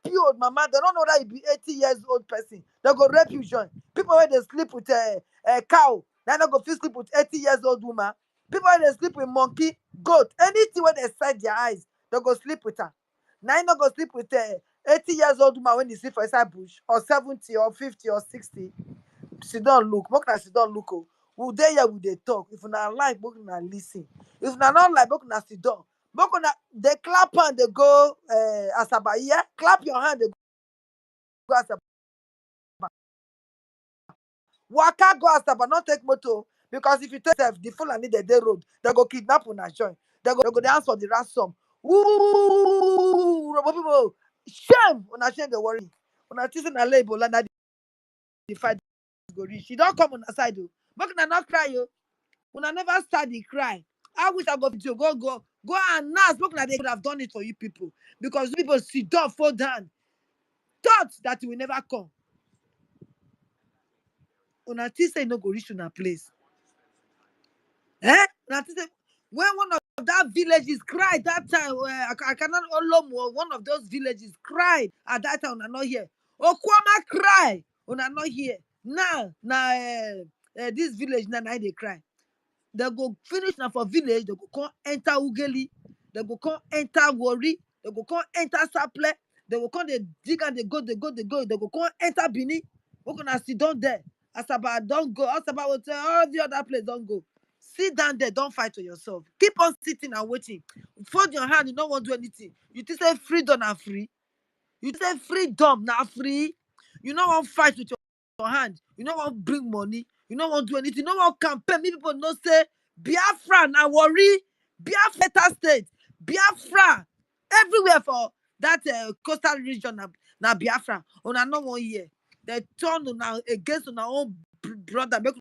you old mama. They don't know that you be 80 years old person. They go rape you join. People wey dey sleep with a cow, they no go fit sleep with 80 years old woman. People wey dey sleep with monkey, goat, anything wey dey set their eyes, they go sleep with her. Now you no go sleep with 80 years old woman when you see for inside bush, or 70 or 50 or 60, she don't look. Make una sit down look. Oh. We dey here we dey talk. If una like, make una listen. If una not like, make una sit down. Make una they clap and they go Asaba. Yeah, clap your hand. They go Asaba. Waka go Asaba. Not take motor because if you take the Fulani the road, they go kidnap una join. They go dance for the ransom. Woo! People, shame. Una shame they worry. Una think na label and the fight go reach. You don't come on the side. Make una not cry yo. Una never start the cry. I wish I go video. Go and ask. Look like they could have done it for you people. Because people sit down, fall down. Thought that it will never come. Una think say no go reach una place. Eh? Una think say when one of that villages cried that time, I cannot Olomo, one of those villages cried at that time. Una not here. Okwama cry. Una not here. Now, this village now they cry. They go finish now for village, they go come enter Ugeli, they go come enter Wari, they go come enter Saple, they go come they dig and they go, they go come enter Bini. We're gonna sit down there. Asaba don't go. Asaba will tell all the other place don't go. Sit down there, don't fight for yourself. Keep on sitting and waiting. Fold your hand, you don't want to do anything. You think say freedom and free. You say freedom now free. You don't want fight with your hand. You don't want bring money. You don't want do anything. You don't want campaign. Many people know say Biafra now worry. Biafra state. Biafra everywhere for that coastal region now Biafra. Una no 1 year. They turn now against our own brother. Make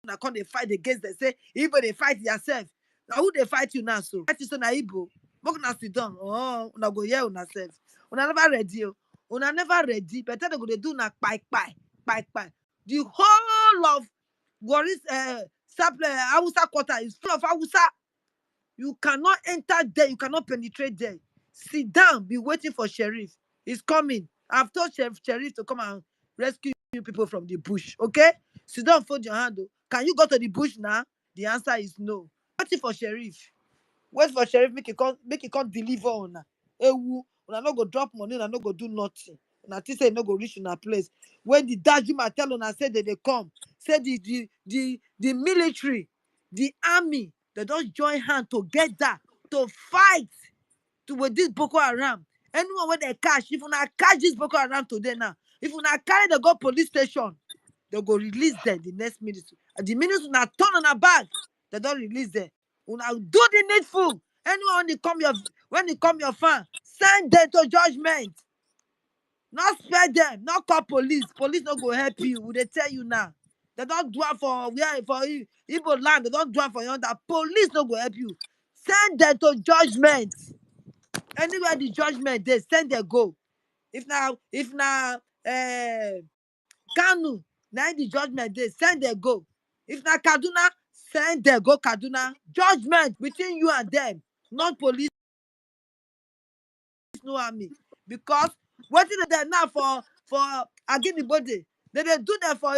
una come they fight against them. Say even they fight yourself. Now who they fight you now so? Fight you so na Igbo. Make una sit down. Oh, una go hear una self. Una never ready. Oh. Una never ready. Better they go they do na pie. The whole of Goris Hausa quarter is full of Hausa. You cannot enter there. You cannot penetrate there. Sit down. Be waiting for Sheriff. He's coming. I've told Sheriff to come and rescue you people from the bush. Okay? Sit down. Fold your hand. Oh. Can you go to the bush now? The answer is no. Waiting for Sheriff. Wait for Sheriff. Make it come deliver on. Ewu. Una no go drop money. Una no go do nothing. Una think say no go reach una place. When the Dajima tell una say they come. Say the military, the army, they don't join hand together to fight with this Boko Haram. Anyone when they catch, if una catch this Boko Haram today now, if una carry the go police station, they go release them the next minute. The minute una turn on a bag, they don't release them. Una do the needful. Anyone when they come your farm, send them to judgment. Not spare them, not call police. Police not go help you. Will they tell you now? They don't do it for Igbo land. They don't do it for yonder. Police not go help you. Send them to judgment. Anywhere the judgment they send them go. If now Kanu, now the judgment they send them go. If now Kaduna, send them go Kaduna. Judgment between you and them, not police. No army because what is there now for Agini body they do that for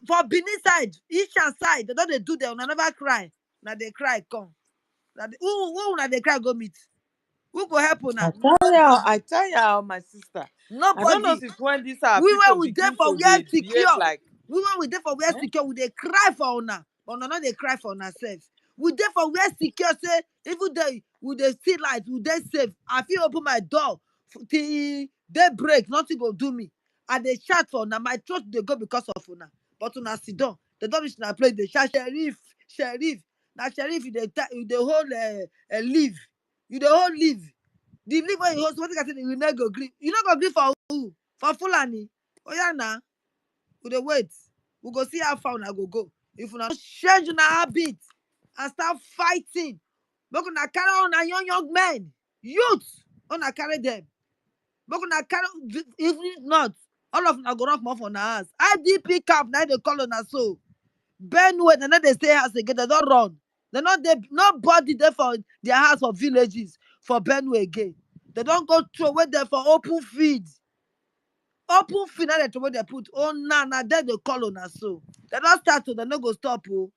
for Benin side Eastern side they don't they do that una never cry now they cry come now who una they cry go meet who go help una I tell you, my sister. I don't know nobody since when these our we people when we there begin for to where they behave secure like. we when we there for where Eh? secure we they cry for una but una not they cry for una self we there for where secure say even they we they see light we they safe I feel open my door till day break nothing go do me and they shout for una my trust they go because of una but una sit down they don't reach una place they shout sheriff now sheriff you dey hold leave you dey hold leave the leave wey you hold somebody can say you no go gree you no go gree for who for Fulani oya na we dey wait we go see how far una go if una change una habit and start fighting make una carry una young men youth una carry them make una carry if not all of una go run comot for una house IDP camp na dey call una so Benue dem no dey stay house again dem don run dem no dey nobody dey for their house for villages for Benue again dem don go throway dem for open field na dem throway dem put na dem dey call una so dem don start o dem no go stop o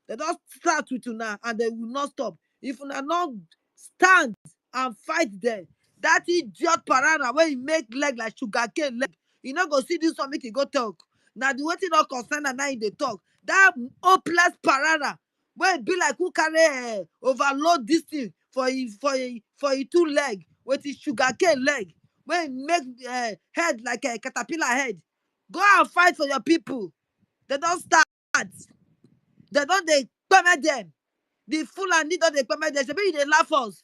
dem don start with una and dem will not stop if una no stand and fight dem That idiot parana where he make leg like sugarcane leg. You know go see this one make you go talk. Now the waiting not concern and now they talk. That hopeless parana where it be like who can overload this thing for a two leg with his sugarcane leg. Where he make head like a caterpillar head. Go and fight for your people. They don't start. They don't they permit them. The Fulani don't they permit them. Maybe they laugh us.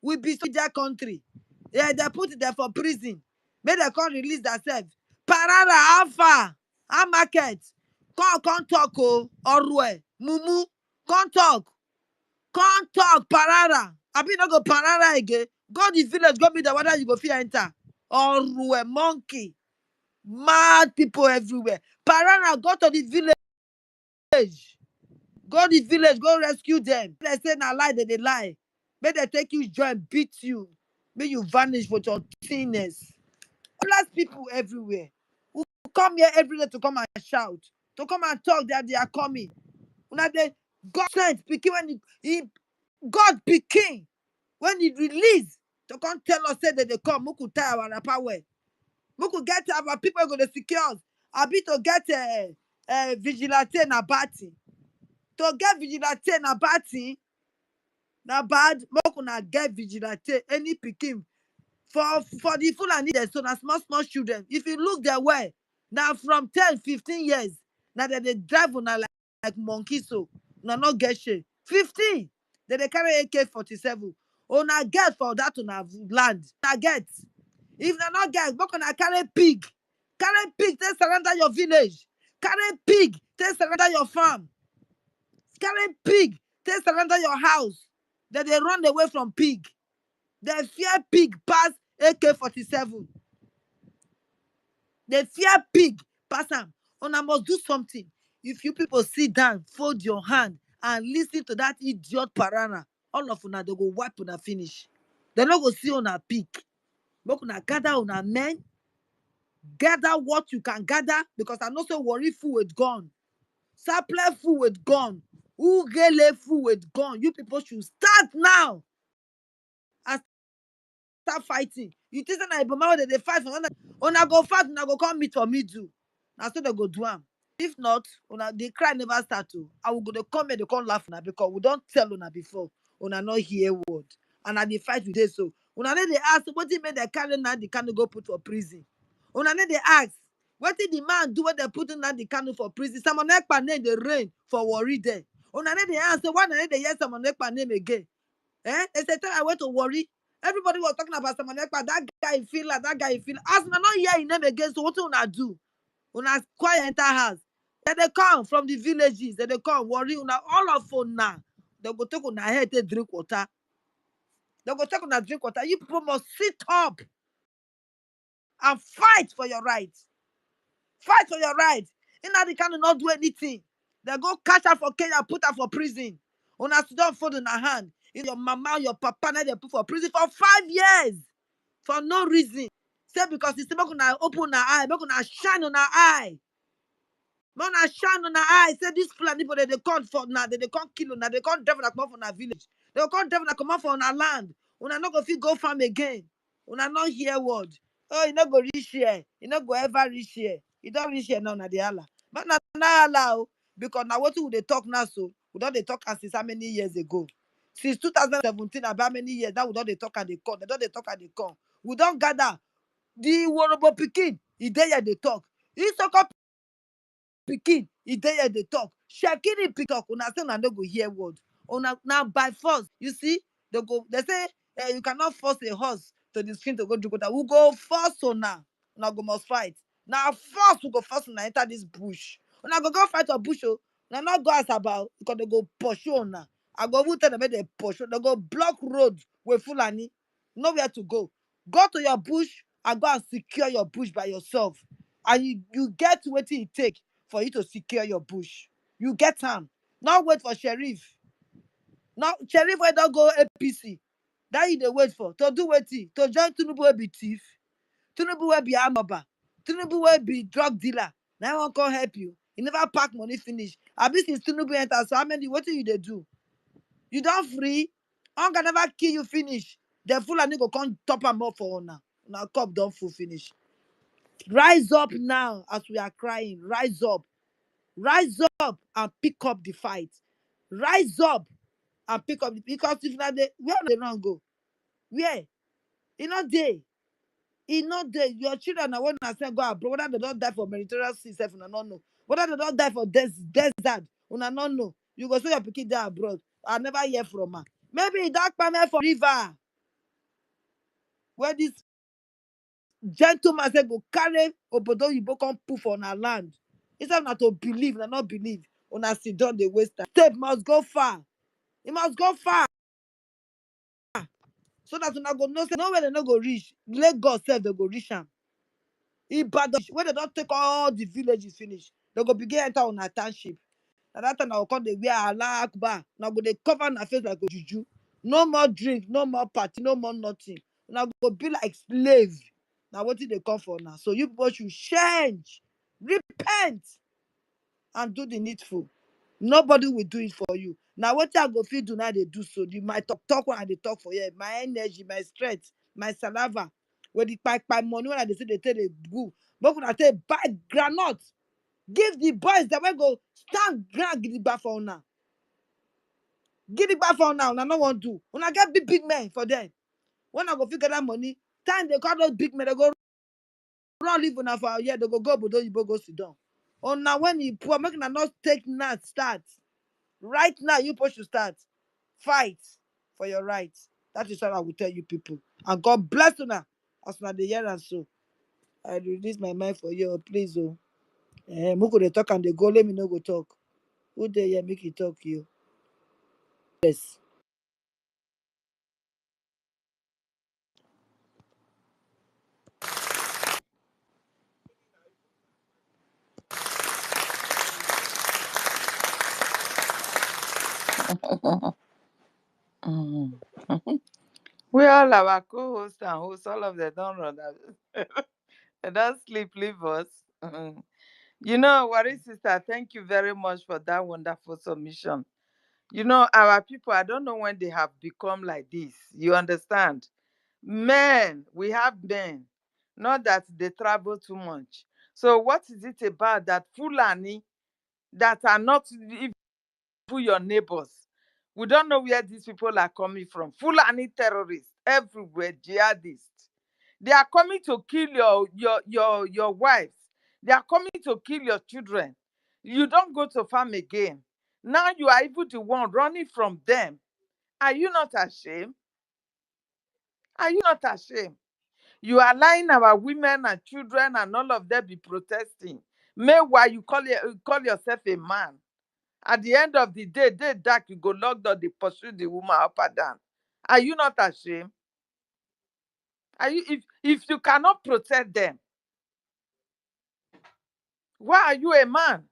We be their country. Yeah, they put it there for prison. May they can't release themselves. Parara, Alpha, our market. Can't talk, oh, Orwe, Mumu, can't talk. Can't talk, Parara. I be not go Parara again. Go the village, go be the whether you go fear enter. Orwe, monkey. Mad people everywhere. Parara, go to the village. Go the village, go rescue them. They say na lie, they lie. May they take you join, beat you. May you vanish with your thinness. Plus people everywhere who come here every day to come and shout, to come and talk that they are coming. Una they God sent picking when God picking when he release to come tell us say that they come. We could tie our power. We could get our people go to secure us. I be to get a vigilante na party. To get vigilante na party. Na bad, make una get vigilante any pikin for the Fulani dem so na small children. If you look their way, now from 10, 15 years, now that they drive una like monkey so, una not get shame. 15, they carry AK-47. Una get for that una land. Una get. If na not get, make una carry pig. Carry pig, take surrender your village. Carry pig, take surrender your farm. Carry pig, take surrender your house. Then they run away from pig. They fear pig pass AK-47. They fear pig pass am. Una must do something. If you people sit down, fold your hand, and listen to that idiot parana, all of una they go wipe una finish. They no go see una pig. Make una gather una men, gather what you can gather, because I know say worry food with gun. Supply food with gun. Ugele food with gun. You people should start now and start fighting. You think that Ibomao they fight for una go fight, una go come meet for me do. Now so they go do am. If not, una the cry never start to. I will go to come here, they come laugh now because we don't tell una before. Una not hear word. And at the fight we dey so. Una need they ask what he made the carry now the candle go put for prison. Una need they ask what did the man do when they put now the candle for prison? Someone ekpa name the rain for worry there. Una need they ask why na they hear someone ekpa name again. They say tell I went to worry. Everybody was talking about someone ekpa. That guy feel like that guy feel. As una not hear his name again, so what una do? Una quiet enter house. Then they come from the villages. Then they come worry una all of una. They go take una head to drink water. They go take una drink water. You people must sit up and fight for your rights. Fight for your rights. In that they cannot do anything. They go catch her for Kenya, put her for prison. Una sit down fold in her hand. Your mama, your papa, now they put for prison for 5 years for no reason. Say because it's not gonna open her eye, not gonna shine on her eye. Man, I shine on her eye. Say this plan people they can't for now. They can't kill now. They can't devil come from our village. They can't devil come out from our land. Una not go fit go farm again. Una not hear word. Oh, you not go reach here. You not go ever reach here. You don't reach here now, na the Allah. But na allow because now what we they talk now so we don't they talk as since how many years ago? Since 2017, about many years that we don't they talk and they come. They don't they talk and they come. We don't gather the Worobo Pikin. He there they talk. He talk pikin e dey here dey talk shekini pick talk una say una no go hear word una na by force you see they say you cannot force a horse to the stream to go drink water we go force una go must fight na force we go force una enter this bush una go fight for bush o una no go ask about because they go pursue una I go even tell them make they pursue they go block road with Fulani nowhere to go to your bush and go and secure your bush by yourself and you get wetin e take for you to secure your bush. You get am. Not wait for sheriff. Not sheriff wey don go APC. That you dey wait for. To do wetin? To join Tinubu wey be thief. Tinubu wey be armed robber. Tinubu wey be drug dealer. Na one come help you. You never pack money finish. Abi since Tinubu enter, so how many wetin you dey do? You don free? Hunger never kill you finish. The Fulani go come top am up for una. Una cup don't full finish. Rise up now as we are crying. Rise up. Rise up and pick up the fight. Rise up and pick up because if not where they run go? Where? E no dey. E no dey. Your children are when I say go abroad, whether they don't die for Mediterranean sea, sef una no know. Whether they don't die for desert, una no know. You go say your pikin dey abroad. I never hear from her. Maybe e don kpame for river where this gentleman say go carry obodo oyibo come put for una land. Instead na to believe, na not believe. Una sit down dey waste time. State must go far. E must go far. So that una go know say nowhere they no go reach. Lagos sef they go reach am. Ibadan when they don't take all the villages finish, they go begin enter on a township. Na that time I will come dey wear Allah Akbar. Now go dey cover na face like a juju. No more drink, no more party, no more nothing. Now go be like slave. Now what did they come for now? So you people should change, repent, and do the needful. Nobody will do it for you. Now what I go feel do now they do so. My talk when they talk for you, my energy, my strength, my saliva. When the by money when they say they take the go. But when I say buy granite, give the boys that will go stand ground give it back for now. Give it back for now. Now no one do. When I get big men for them. When I go figure that money, time they call those big men, they go run live on for yeah, they go but you go sit down. Oh now when you poor making not take not start. Right now, you supposed to start. Fight for your rights. That is what I will tell you people. And God bless you now. As now the year and so. I release my mind for you, please. Oh. Who could they talk and they go? Let me know go talk. Who they here make it talk you? Yes. Mhm. We all our co-hosts and hosts, all of them don't run that. They don't sleep, leave us. Mhm. You know, Wari sister, thank you very much for that wonderful submission. You know, our people, I don't know when they have become like this. You understand? Men, we have men, not that they travel too much. So what is it about that Fulani that are not even your neighbors? We don't know where these people are coming from. Fulani terrorists everywhere, jihadists. They are coming to kill your wives. They are coming to kill your children. You don't go to farm again. Now you are even the one running from them. Are you not ashamed? Are you not ashamed? You are allowing our women and children and all of them be protesting. Meanwhile, you call yourself a man. At the end of the day dark, you go lock door, they pursue the woman up and down. Are you not ashamed? Are you if you cannot protect them, why are you a man?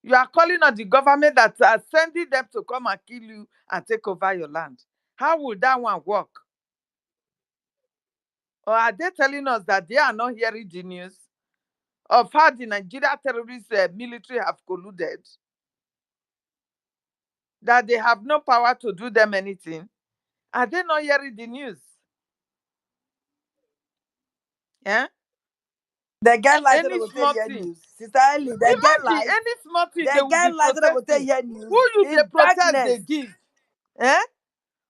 You are calling on the government that are sending them to come and kill you and take over your land. How will that one work? Or are they telling us that they are not hearing the news of how the Nigeria terrorist military have colluded? That they have no power to do them anything? Are they not hearing the news? Yeah? They get lights that Any go take small your thing. news. Sister Ellie, they get Imagine lights. any small thing They they will be get lights that go take protesting. your Who news. you they In protest they darkness. give? Eh?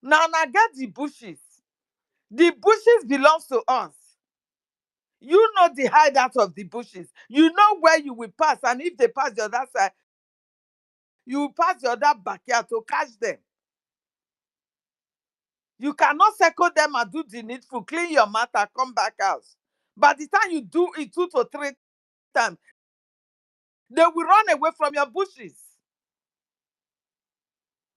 Now get the bushes. The bushes belongs to us. You know the hideout of the bushes. You know where you will pass, and if they pass the other side, you will pass the other backyard to catch them. You cannot circle them and do the needful, clean your mouth and come back out. By the time you do it 2 to 3 times, they will run away from your bushes.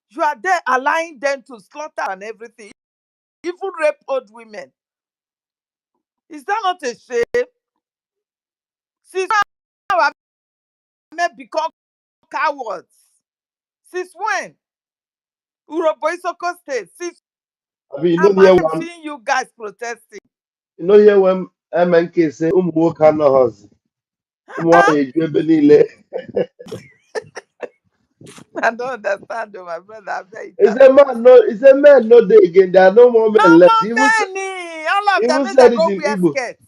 You are there allowing them to slaughter and everything, even rape old women. Is that not a shame? Since when our men become cowards? Since when? Urobo Isoko State. Since I mean, am I seeing you guys protesting? you know here when MNK say umuwoka no hustle. Huh? Umwanye ejwe ebe niile. I don't understand, my brother. I beg He that. said, man, no, he said, men no day again. There are no more No men left. more many. All He of them even make them said it go in wear Igbo. skirts.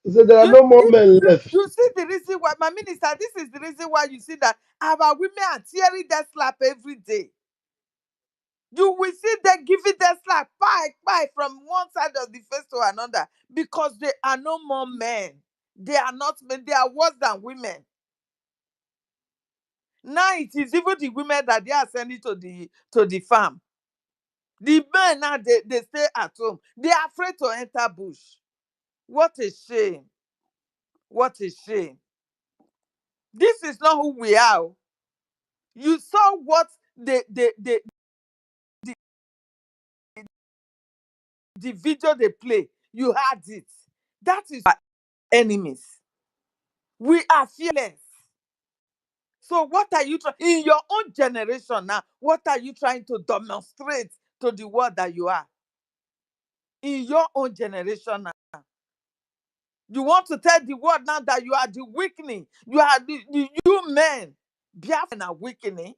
He said, there are You, no more you, men left. you see the reason why, my minister, this is the reason why you see that our women are tearing their slap every day. You will see them giving their slap pie from one side of the face to another because they are no more men. They are not men. They are worse than women. Now it is even the women that they are sending to the farm. The men now they stay at home. They are afraid to enter bush. What a shame. What a shame. This is not who we are. You saw what the video they play. You had it. That is our enemies. We are fearless. So what are you trying in your own generation now? What are you trying to demonstrate to the world that you are? In your own generation now. You want to tell the world now that you are the weakening. You are you men. Biafran are weakening.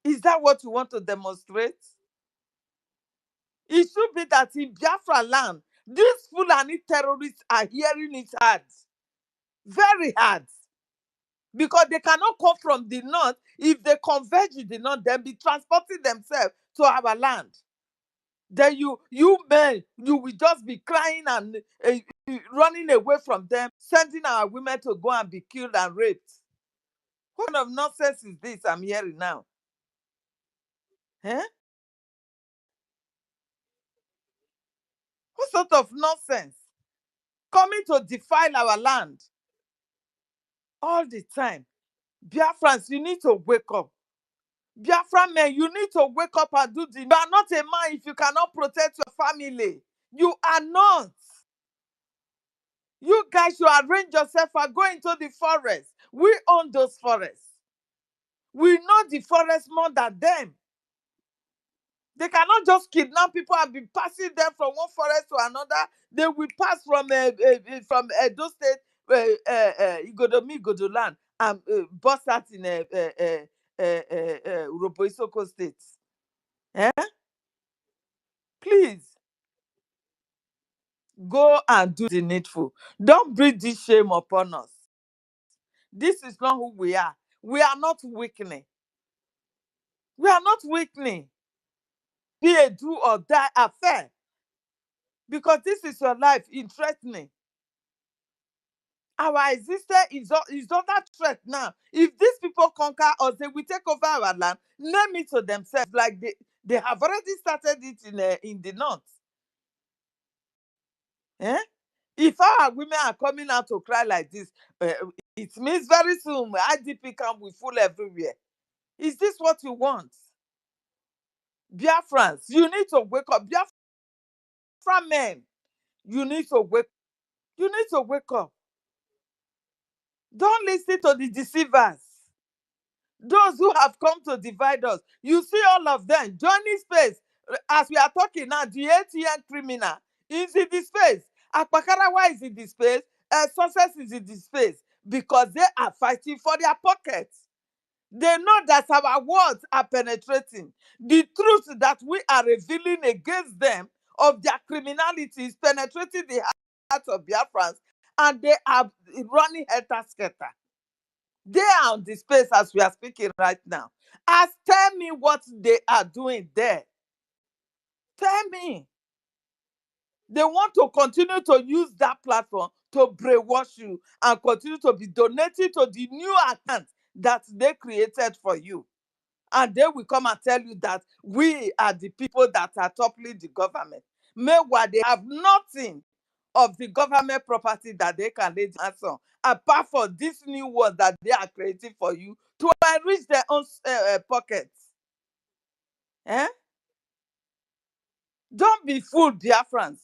Is that what you want to demonstrate? It should be that in Biafra land, these Fulani terrorists are hearing it hard. Very hard. Because they cannot come from the north. If they converge in the north, they'll be transporting themselves to our land. Then you men, you will just be crying and running away from them, sending our women to go and be killed and raped. What kind of nonsense is this I'm hearing now? Eh? What sort of nonsense? Coming to defile our land all the time. Biafrans, you need to wake up. Biafra men, you need to wake up and do the. You are not a man if you cannot protect your family. You are not. You guys should arrange yourself and go into the forest. We own those forests. We know the forest more than them. They cannot just kidnap people and be passing them from one forest to another. They will pass from Edo State, Igodoland, and bust out in Urobo State. Eh? Please go and do the needful. Don't bring this shame upon us. This is not who we are. We are not weakening. We are not weakening. Be a do or die affair. Because this is your life in threatening. Our existence is under threat now. If these people conquer us, they will take over our land, name it to themselves, like they have already started it in the north. Eh? If our women are coming out to cry like this, it means very soon IDP camp will full everywhere. Is this what you want? Biafrans, you need to wake up. Biafra men, you need to wake. You need to wake up. Don't listen to the deceivers. Those who have come to divide us. You see all of them joining space. As we are talking now, the ATM criminal is in the space. Akpakarawa is in the space. Success is in the space because they are fighting for their pockets. They know that our words are penetrating. The truth that we are revealing against them of their criminality is penetrating the hearts of Biafrans, and they are running helter-skelter. They are on the space as we are speaking right now. Tell me what they are doing there. Tell me. They want to continue to use that platform to brainwash you and continue to be donating to the new account that they created for you. And they will come and tell you that we are the people that are toppling the government. Meanwhile, they have nothing of the government property that they can lay hands on, apart from this new world that they are creating for you to enrich their own pockets. Eh? Don't be fooled, Biafrans.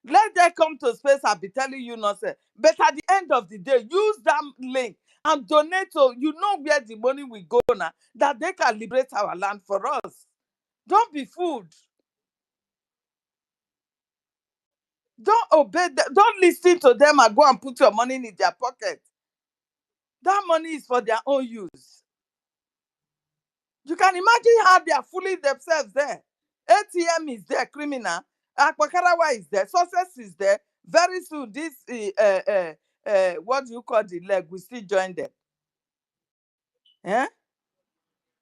Let them come to space and be telling you nonsense. But at the end of the day, use that link and donate to, you know where the money will go now, that they can liberate our land for us. Don't be fooled. Don't obey them. Don't listen to them and go and put your money in their pocket. That money is for their own use. You can imagine how they are fooling themselves there. ATM is there, criminal. Akpakarawa is there. Success is there. Very soon, this, what do you call the leg? We still join them. Eh?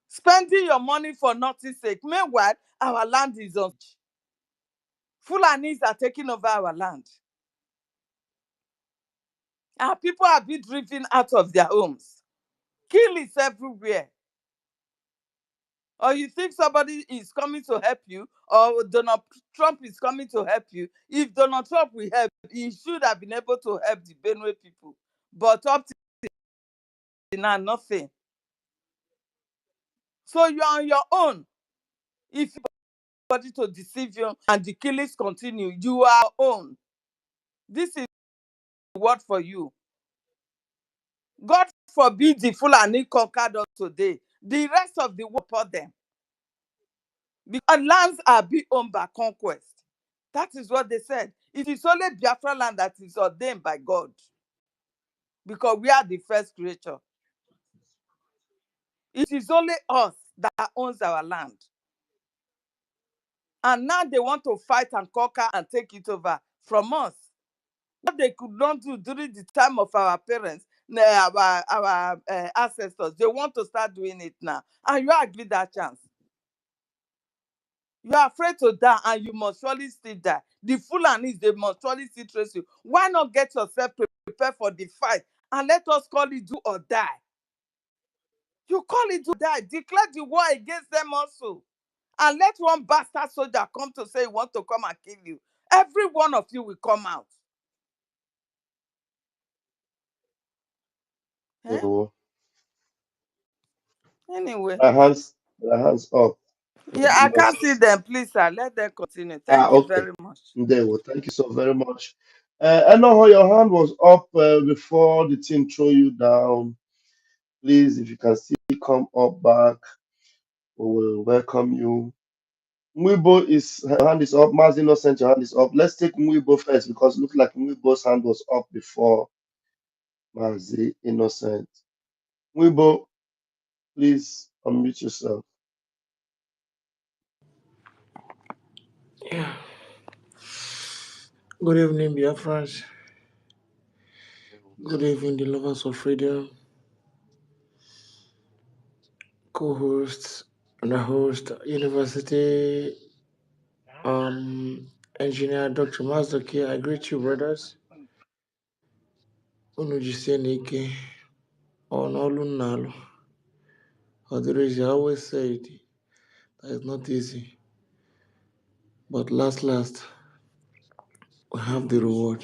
Spending your money for nothing's sake. Meanwhile, our land is on. Fulanis are taking over our land. Our people are being driven out of their homes. Kill is everywhere. Or you think somebody is coming to help you, or Donald Trump is coming to help you. If Donald Trump will help, he should have been able to help the Benue people. But up to now, nothing. So you are on your own. If somebody to deceive you and the killings continue, you are on. This is what for you. God forbid the Fulani conquered us today. The rest of the world for them. Because lands are being owned by conquest. That is what they said. It is only Biafra land that is ordained by God. Because we are the first creature. It is only us that owns our land. And now they want to fight and conquer and take it over from us. What they could not do during the time of our parents, our ancestors, they want to start doing it now. And you are given that chance. You are afraid to die and you must surely still die. The Fulanis, they must surely still trace you. Why not get yourself prepared for the fight and let us call it do or die? You call it do or die. Declare the war against them also. And let one bastard soldier come to say he wants to come and kill you. Every one of you will come out. Eh? So Anyway. my hands up. Yeah, I can't see Because them. Please, sir. Let them continue. Thank you okay. very much. There, well, thank you so very much. I know how your hand was up before the team throw you down. Please, if you can still come up back, we will welcome you. Muibo is her hand is up. Maz Innocent, your hand is up. Let's take Muibo first because it looked like Muibo's hand was up before Mazi Innocent. Muibo, please unmute yourself. Yeah. Good evening, dear friends. Good evening, the lovers of freedom, co-hosts, and the host, University Engineer Dr. Mazdaki. I greet you, brothers. Unujisenike, Onolunalo. Oduriji always said that it's not easy, but last, we have the reward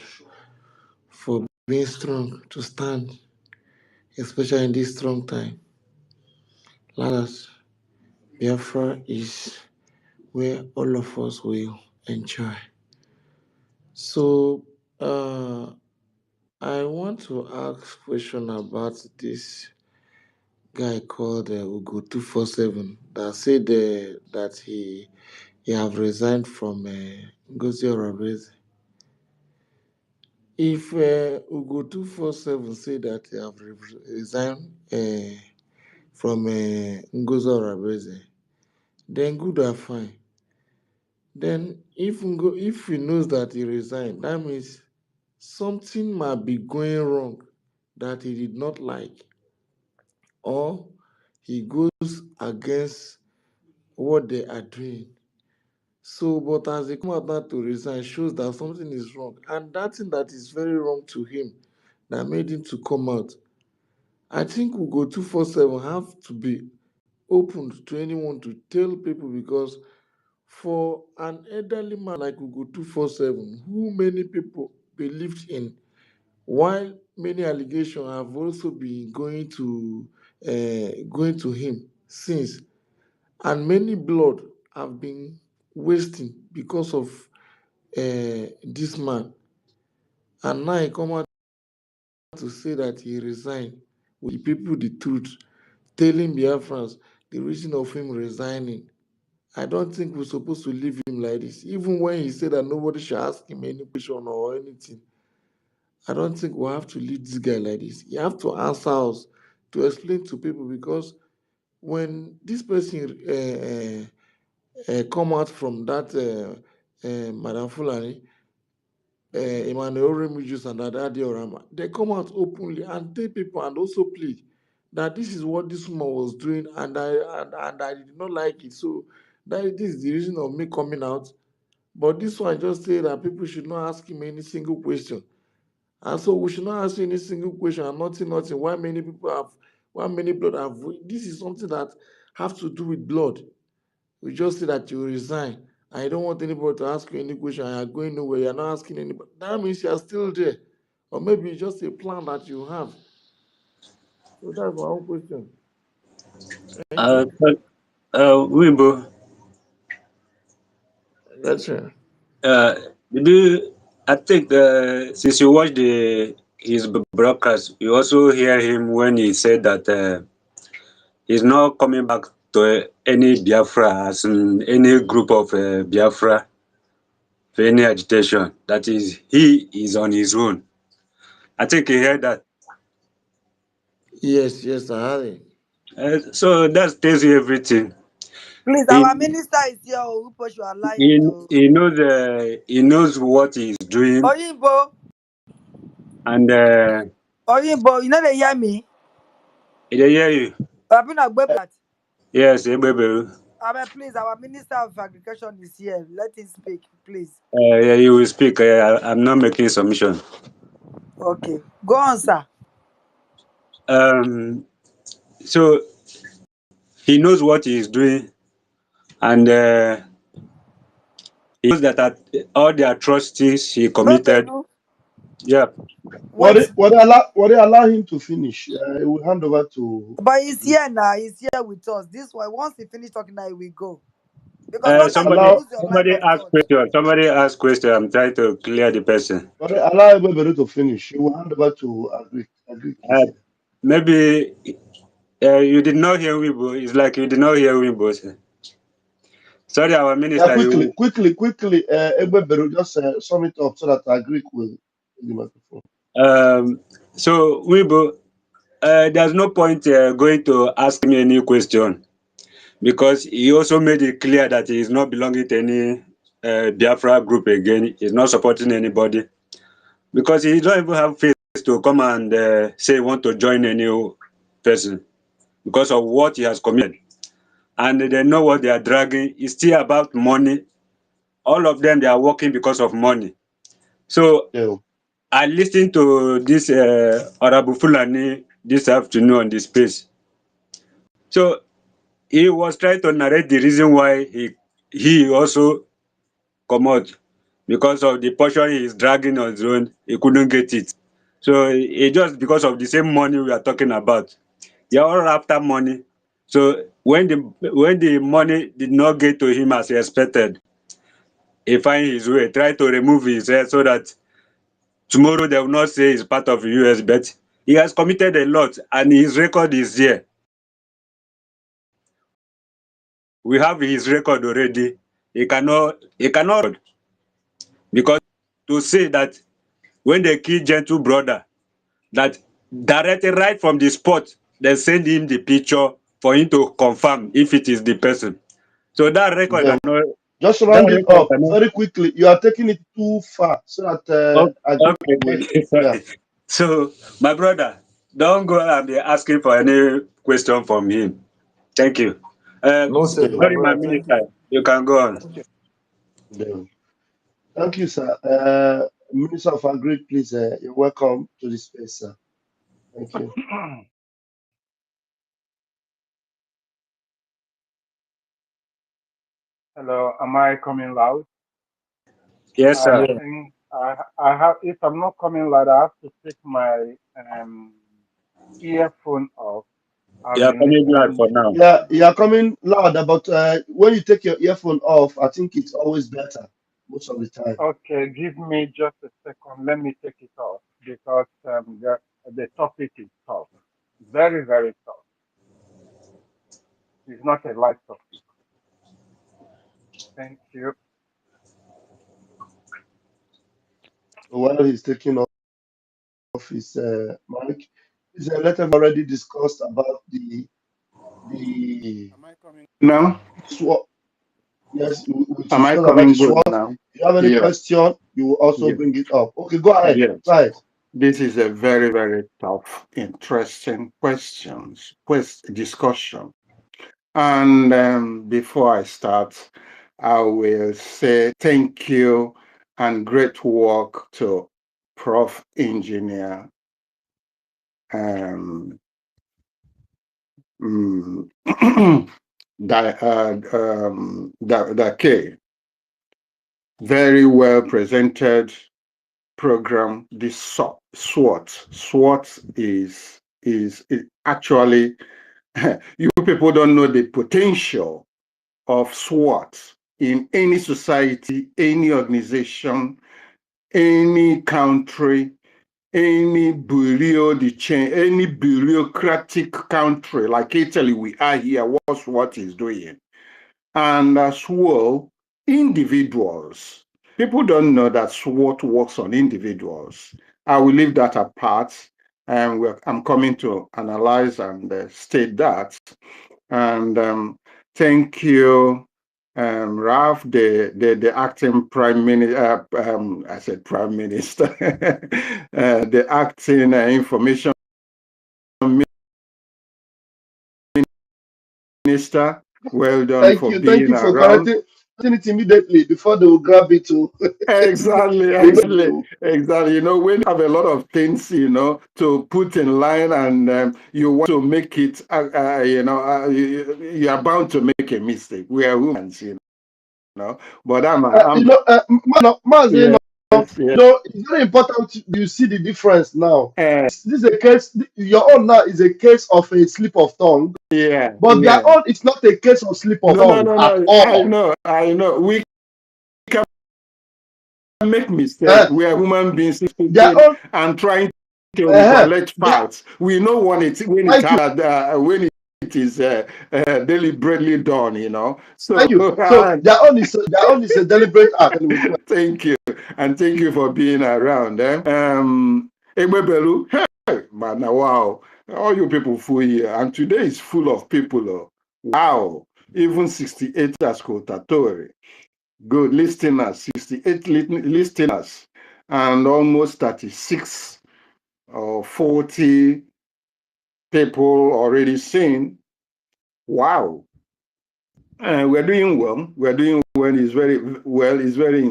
for being strong to stand, especially in this strong time. Last, Biafra is where all of us will enjoy. So, I want to ask question about this guy called Ugo 247 that said that he have resigned from Ngozi Oraveze. If Ugo 247 say that he have resigned from Ngozi Oraveze, then good and fine. Then if he knows that he resigned, that means something might be going wrong that he did not like, or he goes against what they are doing. So, but as they come out now to resign, shows that something is wrong. And that thing that is very wrong to him that made him to come out, I think Ugo 247 have to be open to anyone to tell people, because for an elderly man like Ugo 247, who many people believed in, while many allegations have also been going to him since, and many blood have been wasting because of this man, and now he come out to say that he resigned. We people the truth, telling Biafrans the reason of him resigning. I don't think we're supposed to leave him like this. Even when he said that nobody should ask him any question or anything, I don't think we have to leave this guy like this. You have to answer us to explain to people, because when this person come out from that Madam Fulani, Emmanuel Remigius and Adadi Orama, they come out openly and tell people and also plead that this is what this woman was doing and I did not like it. So this is the reason of me coming out. But this one just say that people should not ask him any single question. And so we should not ask any single question and nothing. Why many people have, why many blood have, this is something that have to do with blood. We just say that you resign. I don't want anybody to ask you any question. I are going nowhere. You're not asking anybody. That means you're still there. Or maybe it's just a plan that you have. So that's my own question. Thank Uh, you. Wimbo, Yes, sir. uh, did you, I think since you watched his broadcast, you also hear him when he said that he's not coming back to any Biafra, as in any group of Biafra for any agitation. That is, he is on his own. I think he heard that. Yes, I had it. So that tells you everything. Please, He, our minister is here. Who push you are lying he, to? he knows what he's doing, Oyinbo, and Oyinbo, you know they hear me. he hear you. I've been a that. Yes, Ebeberu. Please, our minister of agriculture is here. Let him speak, please. Yeah, you will speak. I'm not making submission. Okay, go on, sir. Um, so he knows what he is doing, and he knows that all the atrocities he No, committed. Benu. Yeah. Wait, What they allow him to finish? We'll hand over to but he's Greek. here now. He's here with us. This one, once he finish talking, now he will go. Because sometimes you Somebody, will Allow lose your line somebody of asked thought. question. Somebody asked question. I'm trying to clear the person. what they allow everybody to finish. You will hand over to Greek. Greek is Uh, here. maybe you did not hear Weibo. It's like you did not hear Weibo. Sorry, our Yeah, minister. quickly, You quickly, quickly. Everybody just sum it up so that Greek will take the microphone. so Weibo. There's no point going to ask me any question because he also made it clear that he is not belonging to any Biafra group again. He's not supporting anybody because he don't even have face to come and say he want to join any person because of what he has committed. And they know what they are dragging. It's still about money. All of them, they are working because of money. So Yeah. I listened to this Arabu Fulani this afternoon on the space. So he was trying to narrate the reason why he also come out because of the portion he is dragging on his own. He couldn't get it. So it just because of the same money we are talking about. They are all after money. So when the money did not get to him as he expected, he find his way, try to remove his head so that tomorrow they will not say he's part of the US, but he has committed a lot and his record is there. We have his record already. He cannot because to say that when they kill gentle brother, that directly right from the spot, they send him the picture for him to confirm if it is the person. So that record Then cannot just that round it record up cannot very quickly. You are taking it too far so that okay, Greek will. okay, Yeah. sorry. So my brother, don't go and be asking for any question from him. Thank you. Noted, my Then, Sorry, my brother. Thank minister. you. You can go on. Thank you. then. Thank you, sir. Minister of Agri, please. You're welcome to the space, sir. Thank you. Hello, am I coming loud? Yes, I sir. Yeah. think I have. If I'm not coming loud, I have to take my earphone off. I've You are been coming glad listening for to. now. Yeah, you are coming loud, but when you take your earphone off, I think it's always better most of the time. Okay, give me just a second. Let me take it off because the topic is tough. Very, very tough. It's not a light topic. Thank you. While he's taking off his mic, is let have already discussed about the Am I coming now? SWOT. Yes, which Am is I talking about coming the good SWOT. now? If you have any Yes, question, you will also yes, bring it up. Okay, go ahead. yes. Go ahead. This is a very, very tough, interesting discussion. And before I start, I will say thank you and great work to Prof. Engineer um, mm, K. Very well presented program. This SWOT. SWOT is actually you people don't know the potential of SWOT in any society, any organization, any country, any any bureaucratic country like Italy we are here, what SWOT is doing. And as well, individuals. People don't know that SWOT works on individuals. I will leave that apart, and I'm coming to analyze and state that. And thank you, Ralph, the acting prime minister. I said prime minister, the acting information minister. Well done Thank for you. Thank being you for around. correcting it immediately before they will grab it too. Exactly, exactly, exactly. You know, when you have a lot of things, to put in line, and you want to make it, you are bound to make a mistake. We are humans, But Mazi, yes, yes. it's very important you see the difference now. Uh, This is a case, your own now is a case of a slip of tongue, yeah, but their yeah. own it's not a case of slip of No, no, tongue no, at no. all. I know. We can make mistakes. Eh, We are human beings their speaking own, and trying to uh, recollect their, facts. We know when thank you, it is deliberately done. thank So you. So their own is a deliberate act. Anyway, go thank you, and thank you for being around. Egbebelu, hey, man, wow, all you people full here, and today is full of people. Oh. Wow, even 68 ascoltatori. Good listeners, 68 listeners, and almost 36 or 40 people already seen. Wow. We're doing well. We're doing well. It's very well. It's very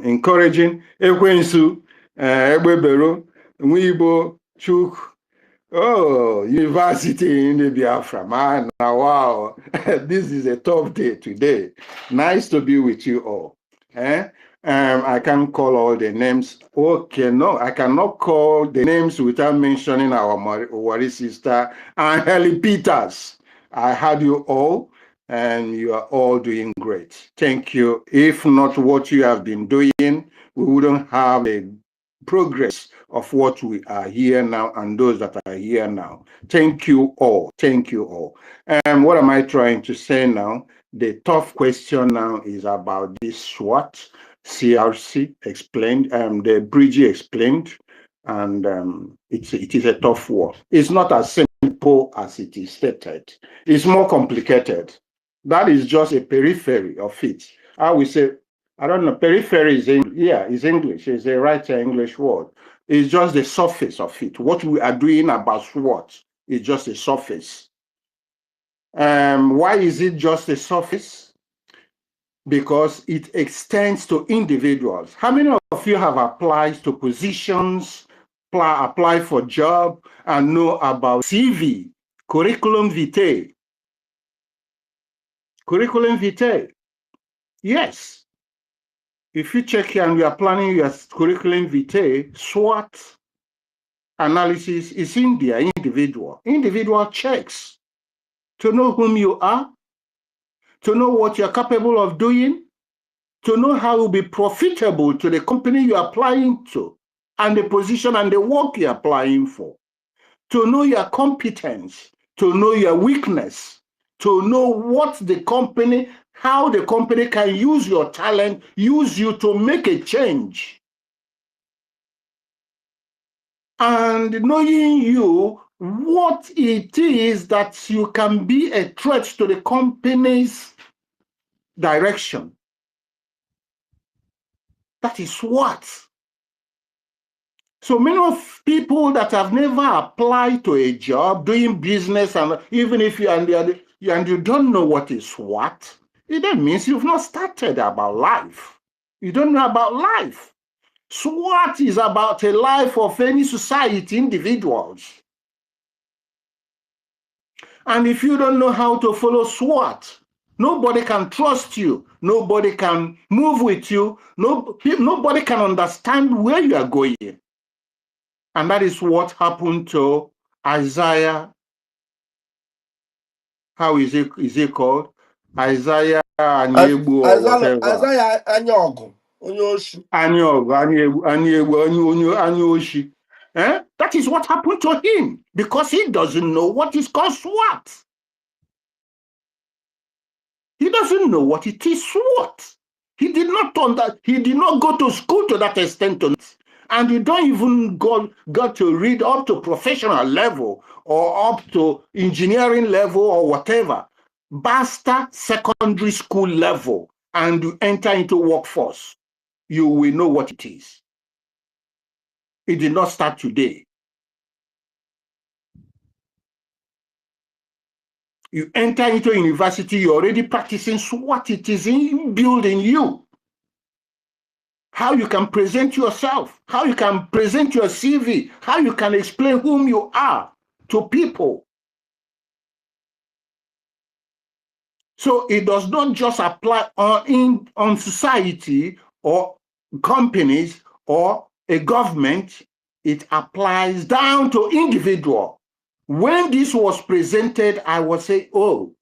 encouraging. Ekwensu, Egbebero, Nwibo, Chuk, oh, University in the Biafra, man. Now, wow, this is a tough day today. Nice to be with you all. Eh? I can't call all the names. Okay, no, I cannot call the names without mentioning our Wari sister, Angeli Peters. I had you all, and you are all doing great. Thank you. If not what you have been doing, we wouldn't have a progress of what we are here now and those that are here now. Thank you all. Thank you all. And what am I trying to say now? The tough question now is about this SWOT, CRC explained, the Brgie explained, and it is a tough war. It's not as simple as it is stated. It's more complicated. That is just a periphery of it. I will say, I don't know, periphery is is English. It's a right English word. It's just the surface of it. What we are doing about SWOT is just a surface. Why is it just a surface? Because it extends to individuals. How many of you have applied to positions, apply for job, and know about CV, curriculum vitae? Curriculum vitae. Yes. If you check here and you are planning your curriculum vitae, SWOT analysis is in there, individual checks to know whom you are, to know what you're capable of doing, to know how it will be profitable to the company you're applying to, and the position and the work you're applying for, to know your competence, to know your weakness, to know what the company, how the company can use your talent, use you to make a change. And knowing you what it is that you can be a threat to the company's direction. That is what. So many of people that have never applied to a job, doing business, and even if you and you don't know what is what, it then means you've not started about life. You don't know about life. SWOT is about a life of any society, individuals. And if you don't know how to follow SWOT, nobody can trust you. Nobody can move with you. Nobody can understand where you are going. And that is what happened to Isaiah. How is it called? Isaiah Anyegbu or whatever. Isaiah Anyogu, Onyoshi. Anyoshi. That is what happened to him because he doesn't know what is called SWOT. He doesn't know what it is SWOT. He did not go to school to that extent. And you don't even got to read up to professional level or up to engineering level or whatever. Basta secondary school level and you enter into workforce. You will know what it is. It did not start today. You enter into university, you're already practicing what it is inbuilt in you. How you can present yourself, how you can present your CV, how you can explain whom you are to people. So it does not just apply on society or companies or a government, it applies down to individual. When this was presented, I would say, oh,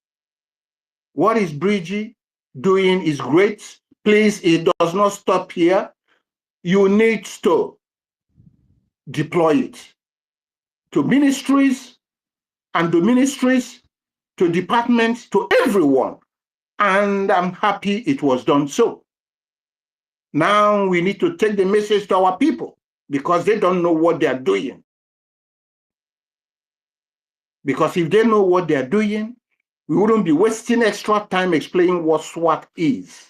what is Brgie doing is great. Please, it does not stop here. You need to deploy it to ministries and the ministries, to departments, to everyone. And I'm happy it was done so. Now we need to take the message to our people because they don't know what they are doing. Because if they know what they are doing, we wouldn't be wasting extra time explaining what SWOT is.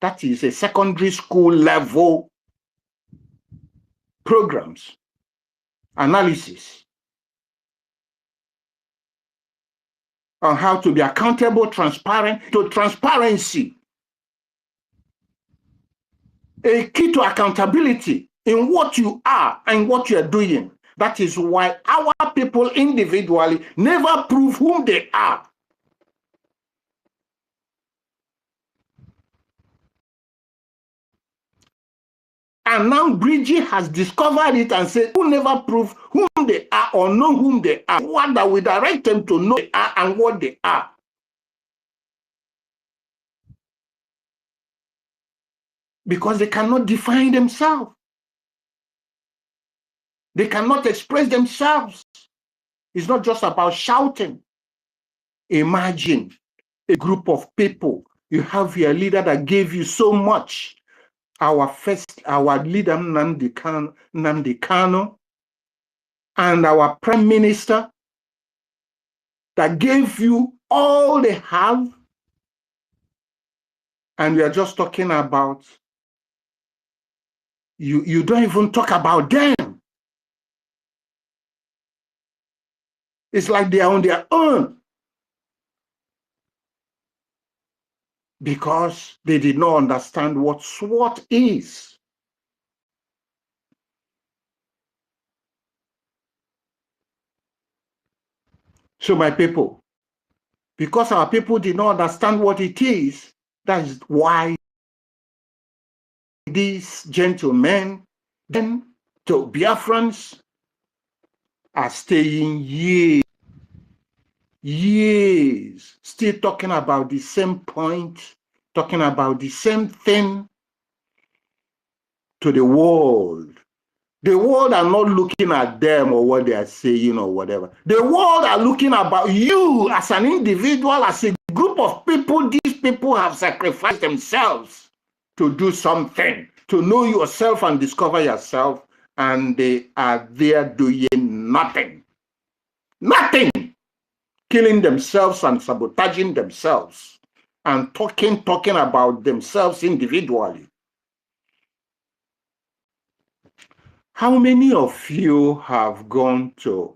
That is a secondary school level programs, analysis on how to be accountable, transparent, to transparency. A key to accountability in what you are and what you are doing. That is why our people individually never prove whom they are. And now Brgie has discovered it and said, who never prove whom they are or know whom they are. What that will direct them to know they are and what they are. Because they cannot define themselves. They cannot express themselves. It's not just about shouting. Imagine a group of people. You have your leader that gave you so much. Our leader, Nnamdi Kanu, and our prime minister that gave you all they have. And we are just talking about, you don't even talk about them. It's like they are on their own. Because they did not understand what SWOT is. So my people, because our people did not understand what it is, that is why these gentlemen, then to Biafrans, are staying years, still talking about the same point, talking about the same thing to the world. The world are not looking at them or what they are saying or whatever. The world are looking about you as an individual, as a group of people. These people have sacrificed themselves to do something, to know yourself and discover yourself, and they are there doing nothing. Nothing. Killing themselves and sabotaging themselves and talking about themselves individually. How many of you have gone to,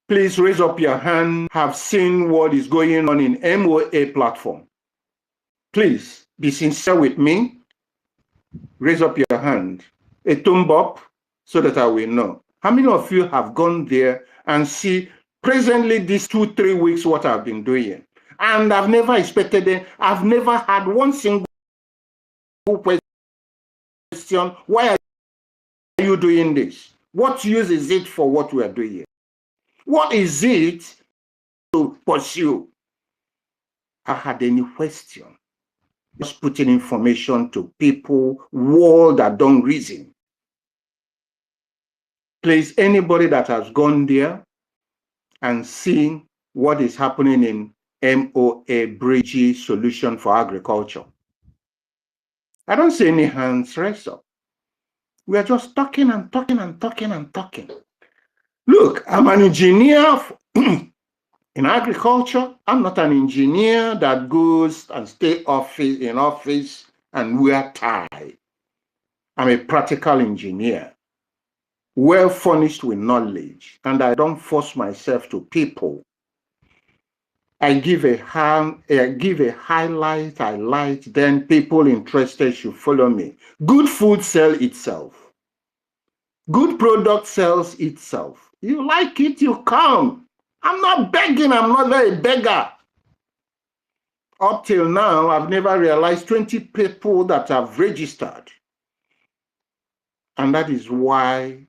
please raise up your hand, have seen what is going on in MOA platform? Please be sincere with me. Raise up your hand, a thumb up, so that I will know. How many of you have gone there and see presently these 2-3 weeks what I've been doing? And I've never expected it. I've never had one single question, why are you doing this? What use is it for what we are doing? What is it to pursue? I had any question. Just putting information to people, world that don't reason. Please, anybody that has gone there and seen what is happening in MOA Brgie Solution for Agriculture. I don't see any hands raised up. We are just talking and talking and talking and talking. Look, I'm an engineer in agriculture. I'm not an engineer that goes and stay in office and wear tie. I'm a practical engineer, well furnished with knowledge, and I don't force myself to people. I give a highlight, then people interested should follow me. Good food sells itself. Good product sells itself. You like it, you come. I'm not begging, I'm not a beggar. Up till now, I've never realized 20 people that have registered. And that is why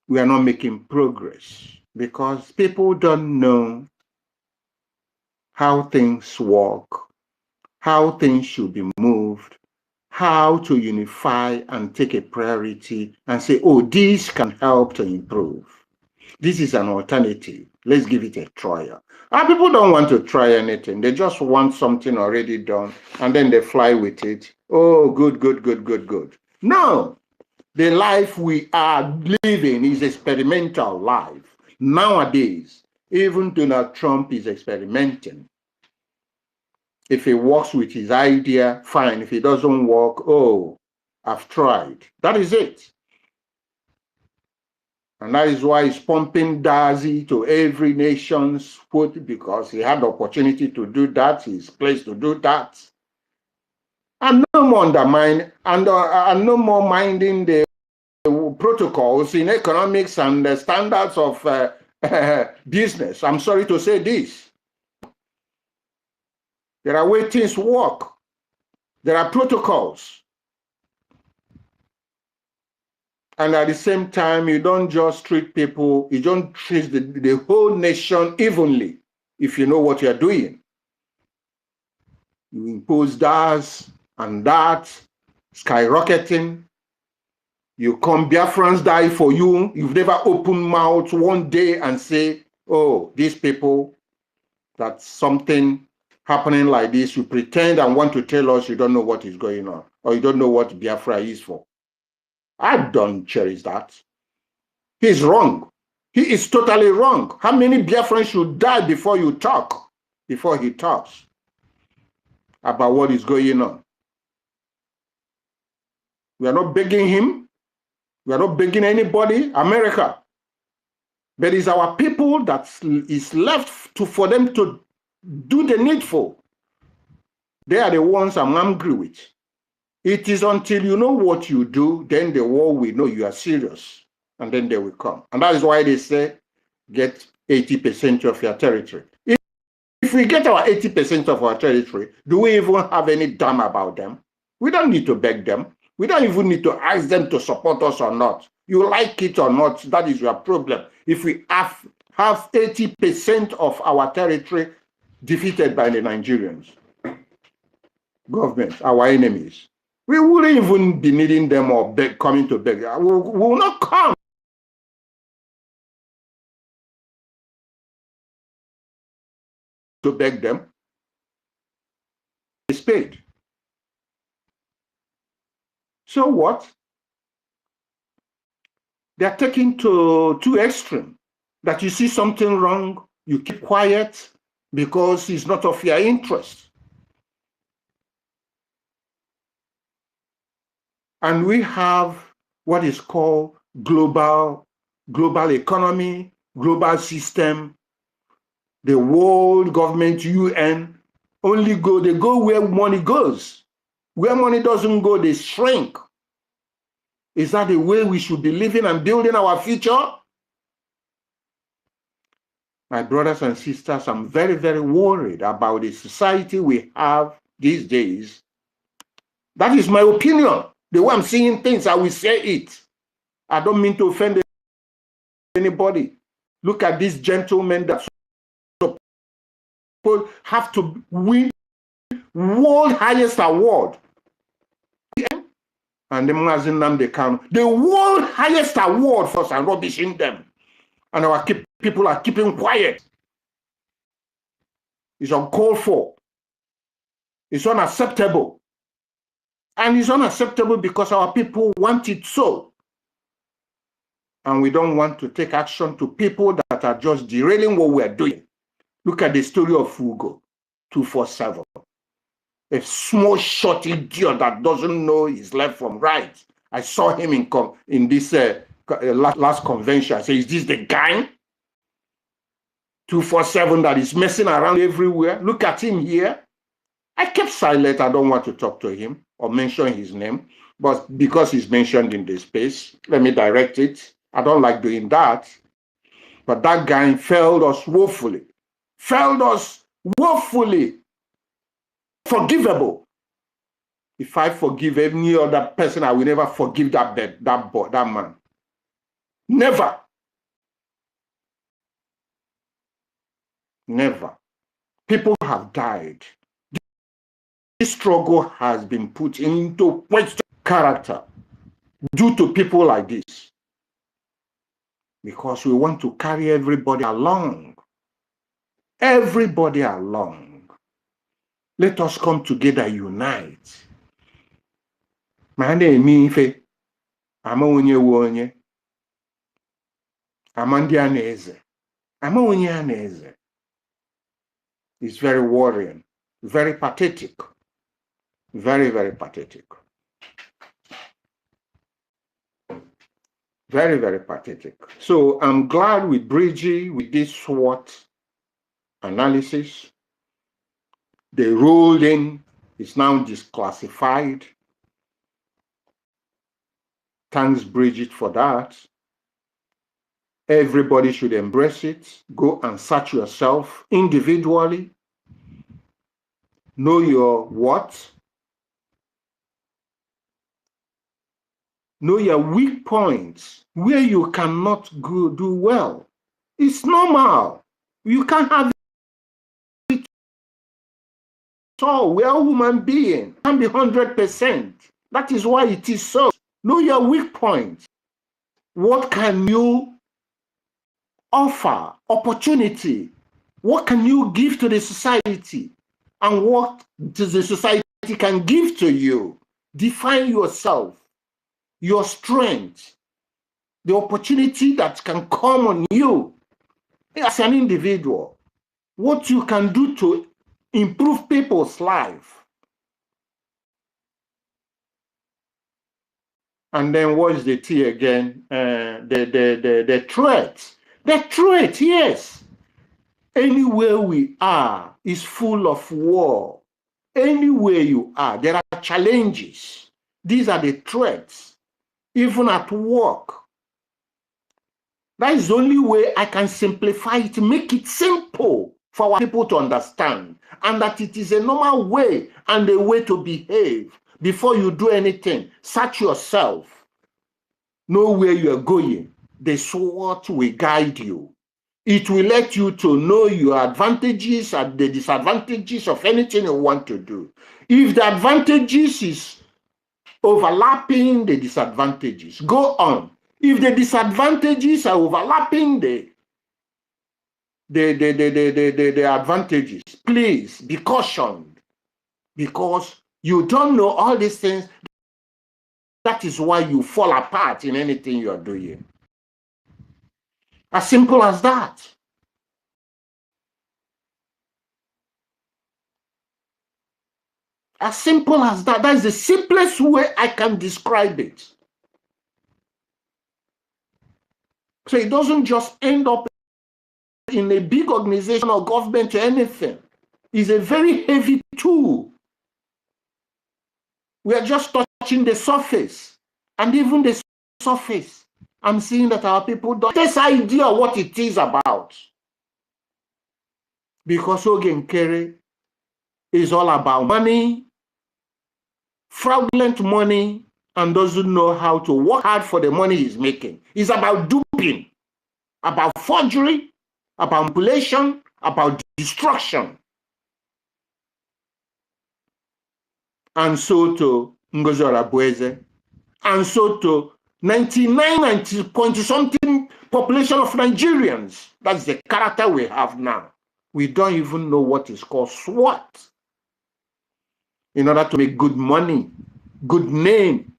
we are not making progress, because people don't know how things work, how things should be moved, how to unify and take a priority and say, oh, this can help to improve. This is an alternative. Let's give it a trial. And people don't want to try anything. They just want something already done, and then they fly with it. Oh, good, good, good, good, good. No, the life we are living is experimental life. Nowadays, even Donald Trump is experimenting. If he works with his idea, fine. If it doesn't work, oh, I've tried. That is it. And that is why he's pumping Dazi to every nation's foot, because he had the opportunity to do that. He's placed to do that. And no more and no more minding the protocols in economics and the standards of business. I'm sorry to say this. There are ways things work. There are protocols. And at the same time, you don't just treat people, you don't treat the whole nation evenly if you know what you're doing. You impose this and that, skyrocketing. You come, Biafrans die for you. You've never opened mouth one day and say, oh, these people, that's something happening like this. You pretend and want to tell us you don't know what is going on, or you don't know what Biafra is for. I don't cherish that. He's wrong. He is totally wrong. How many Biafrans should die before you talk, before he talks about what is going on? We are not begging him. We are not begging anybody, America. But it's our people that is left for them to do the needful. They are the ones I'm angry with. It is until you know what you do, then the world will know you are serious, and then they will come. And that is why they say, get 80% of your territory. If we get our 80% of our territory, do we even have any damn about them? We don't need to beg them. We don't even need to ask them to support us or not. You like it or not, that is your problem. If we have 80% of our territory defeated by the Nigerians, government, our enemies, we wouldn't even be needing them or coming to beg. We will not come to beg them. It's paid. So what? They are taken to too extreme. That you see something wrong, you keep quiet because it's not of your interest. And we have what is called global economy, global system. The world government, UN, they go where money goes. Where money doesn't go, they shrink. Is that the way we should be living and building our future? My brothers and sisters, I'm very, very worried about the society we have these days. That is my opinion. The way I'm seeing things, I will say it. I don't mean to offend anybody. Look at these gentlemen that have to win world highest award. And the Mazinam can the world highest award for us and rubbishing them. And our people are keeping quiet. It's uncalled for. It's unacceptable. And it's unacceptable because our people want it so. And we don't want to take action to people that are just derailing what we're doing. Look at the story of Fugo, 247. A small short idiot that doesn't know his left from right. I saw him in this last convention. I said, is this the guy? 247 that is messing around everywhere. Look at him here. I kept silent. I don't want to talk to him or mention his name. But because he's mentioned in the space, let me direct it. I don't like doing that. But that guy failed us woefully. Failed us woefully. Forgivable. If I forgive any other person, I will never forgive that man. Never. Never. People have died. This struggle has been put into question character due to people like this. Because we want to carry everybody along. Everybody along. Let us come together, unite. Ma na-eme ife ama onye wu onye ama ndị a na-eze ama onye a na-eze. It's very worrying, very pathetic, very, very pathetic. Very, very pathetic. So I'm glad with Brgie, with this SWOT analysis. They rolled in, it's now disclassified. Thanks, Bridget, for that. Everybody should embrace it. Go and search yourself individually. Know your what? Know your weak points, where you cannot do well. It's normal. You can't have it all. We are human beings. Can't be 100%. That is why it is so. Know your weak points. What can you offer? Opportunity. What can you give to the society? And what does the society can give to you? Define yourself, your strength, the opportunity that can come on you as an individual. What you can do to improve people's life. And then what is the T again? The threat. The threat, yes. Anywhere we are is full of war. Anywhere you are, there are challenges. These are the threats. Even at work. That is the only way I can simplify it, make it simple for our people to understand. And that it is a normal way and a way to behave. Before you do anything, search yourself. Know where you are going. The SWOT will guide you. It will let you to know your advantages and the disadvantages of anything you want to do. If the advantages is overlapping the disadvantages, go on. If the disadvantages are overlapping the advantages, please be cautioned, because you don't know all these things. That is why you fall apart in anything you're doing. As simple as that. As simple as that. That is the simplest way I can describe it. So it doesn't just end up in a big organization or government or anything. It's a very heavy tool. We are just touching the surface. And even the surface, I'm seeing that our people don't have this idea what it is about. Because Ogenkere is all about money, fraudulent money, and doesn't know how to work hard for the money he's making. It's about duping, about forgery, about manipulation, about destruction. And so to Ngozi Orabueze, and so to 90 point something population of Nigerians. That's the character we have now. We don't even know what is called SWAT. In order to make good money, good name.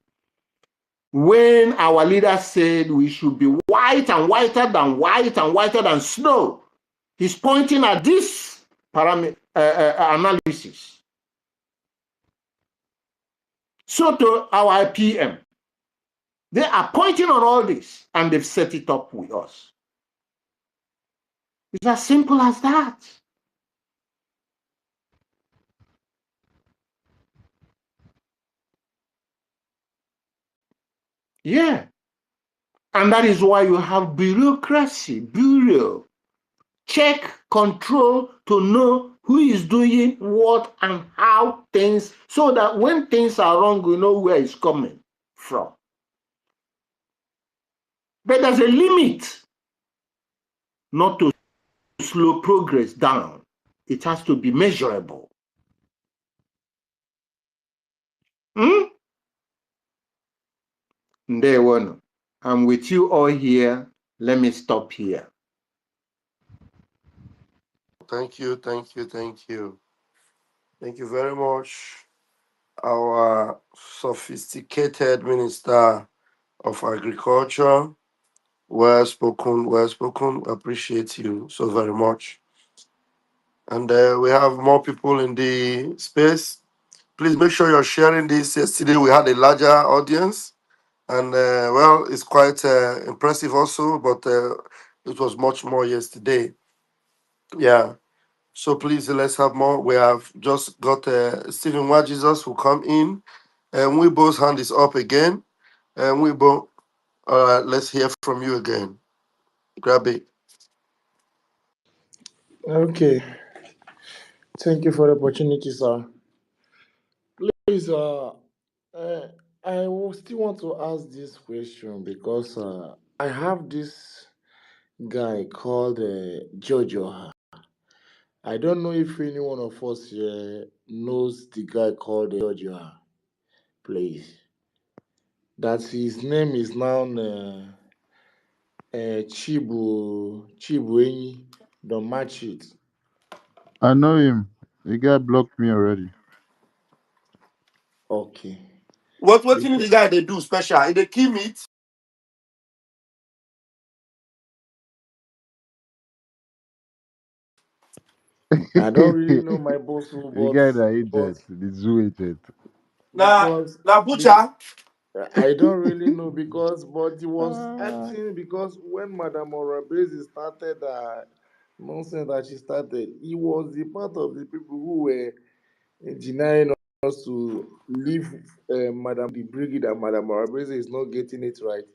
When our leader said we should be white and whiter than white and whiter than snow, he's pointing at this analysis. So to our PM, they are pointing on all this and they've set it up with us. It's as simple as that. Yeah. And that is why you have bureaucracy, bureau, check, control to know who is doing what and how things, so that when things are wrong, we know where it's coming from. But there's a limit not to slow progress down. It has to be measurable. Hmm? Ndewono. I'm with you all here. Let me stop here. Thank you, thank you, thank you. Thank you very much, our sophisticated Minister of Agriculture. Well spoken, well spoken. Appreciate you so very much. And we have more people in the space. Please make sure you're sharing this. Yesterday we had a larger audience, and well, it's quite impressive also, but it was much more yesterday. Yeah. So please let's have more. We have just got Stephen Wa Jesus who come in, and we both hand is up again, and we both. Let's hear from you again. Grab it. Okay, thank you for the opportunity, sir. Please, I will still want to ask this question because I have this guy called Jojo. I don't know if any one of us here knows the guy called Jojo. Please, that his name is now Chibuenyi. Don't match it. I know him. The guy blocked me already. Okay. What thing Because the guy they do special? They kill meat. I don't really know my boss, The but guy that but agent, the zoo agent. Na because na be, butcher. I don't really know because, but he was Ah. acting because when Madame Orabezi started nonsense that she started, he was the part of the people who were denying us to leave Madame the Brigade that Madame Orabezi is not getting it right.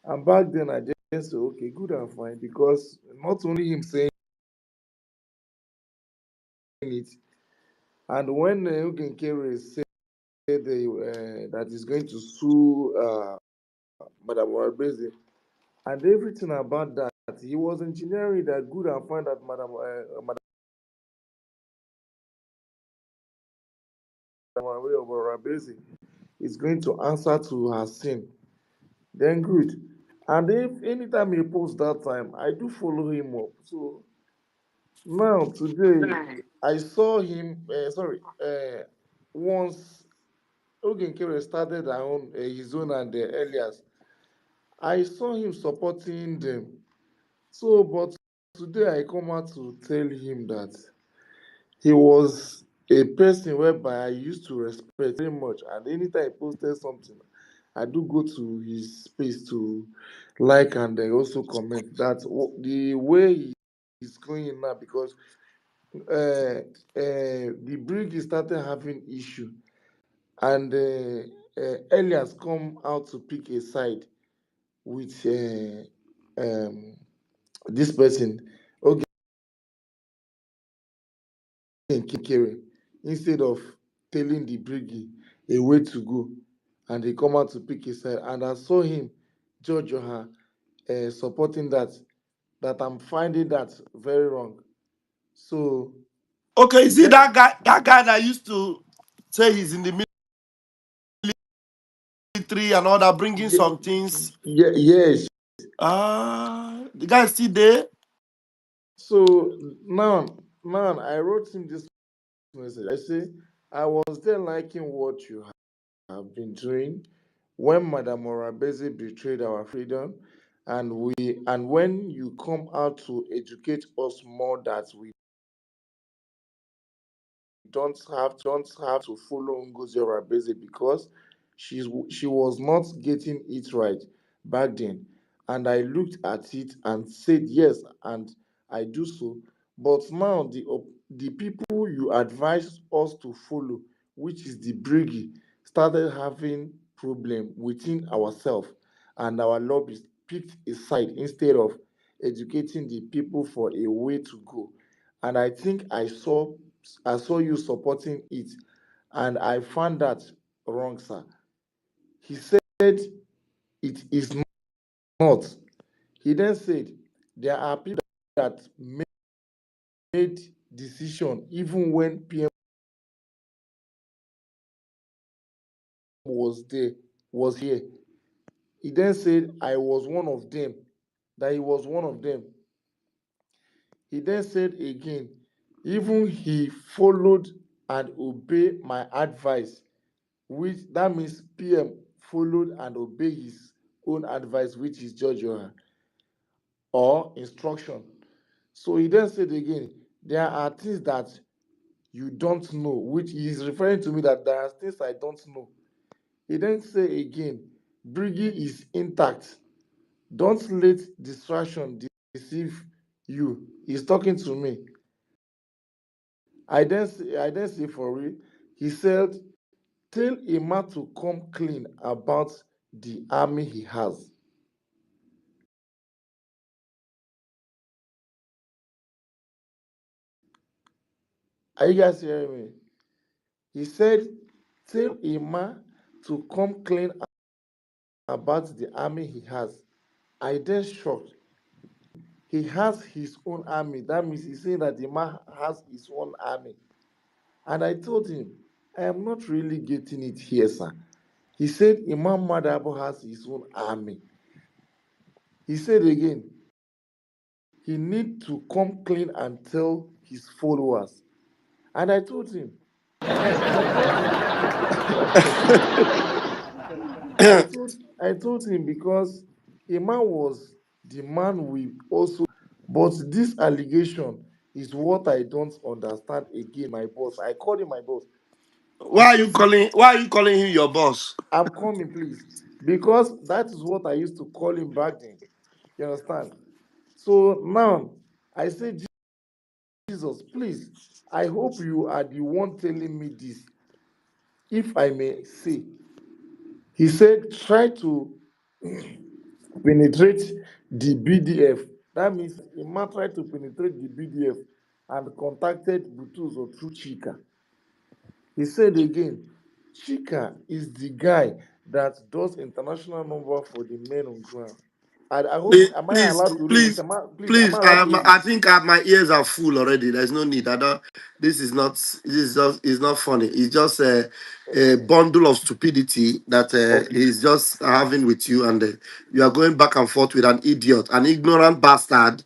And back then, I just said, okay, good and fine, because not only him saying it, and when Eugen Kere said that he's going to sue Madame Orabezi, and everything about that, he was engineering that good and fine that Madame Orabezi is going to answer to her sin. Then good. And if anytime he posts that time, I do follow him up. So now today, I saw him. Once Ogen Kere started his own and Elias, I saw him supporting them. So, but today I come out to tell him that he was a person whereby I used to respect very much, and anytime he posted something, I do go to his space to like and then also comment. That the way he is going now, because the Brgie started having issue, and Elias come out to pick a side with this person. Okay, Kikere, instead of telling the Brigi a way to go, and he come out to pick his side. And I saw him, George Johan, supporting that I'm finding that very wrong. So Okay, is it then, that guy that used to say he's in the military and all that, bringing some things? yes. The guy is still there. So now I wrote him this message. I say I was there liking what you have been doing when Madam Morabeze betrayed our freedom, and when you come out to educate us more that we don't have to follow Ngozi Orabeze because she was not getting it right back then. And I looked at it and said yes, and I do so. But now the people you advise us to follow, which is the Brigi, started having problem within ourselves, and our lobbyists picked a side instead of educating the people for a way to go. And I think I saw you supporting it, and I found that wrong, sir. He said it is not. He then said there are people that made decision even when PM was here. He then said I was one of them, that he was one of them. He then said again, even he followed and obeyed my advice, which that means PM followed and obeyed his own advice, which is Georgia or instruction. So he then said again, there are things that you don't know, which he is referring to me that there are things I don't know. He then say again, Brigi is intact. Don't let distraction deceive you. He's talking to me. I then say for real. He said, tell a man to come clean about the army he has. Are you guys hearing me? He said, tell a man to come clean about the army he has. I then shocked. He has his own army. That means he's saying that the man has his own army. And I told him, I am not really getting it here, sir. He said Imam Madabo has his own army. He said again, he need to come clean and tell his followers. And I told him, I told him, I told him because Imam was the man we also, but this allegation is what I don't understand again, my boss. I called him my boss. He said, Why are you calling him your boss? I'm coming, please. Because that is what I used to call him back then. You understand? So now I say, Jesus, please, I hope you are the one telling me this, if I may say. He said, try to penetrate the BDF. That means a man tried to penetrate the BDF and contacted Butuzo through Chika. He said again, Chika is the guy that does international number for the men on ground. I hope, Please, am I please, allowed to read this? please, Please, am please. I allowed to read I this? think my ears are full already. There's no need. I don't. This is not. This is just. It's not funny. It's just a bundle of stupidity that Okay. he's just having with you, and you are going back and forth with an idiot, an ignorant bastard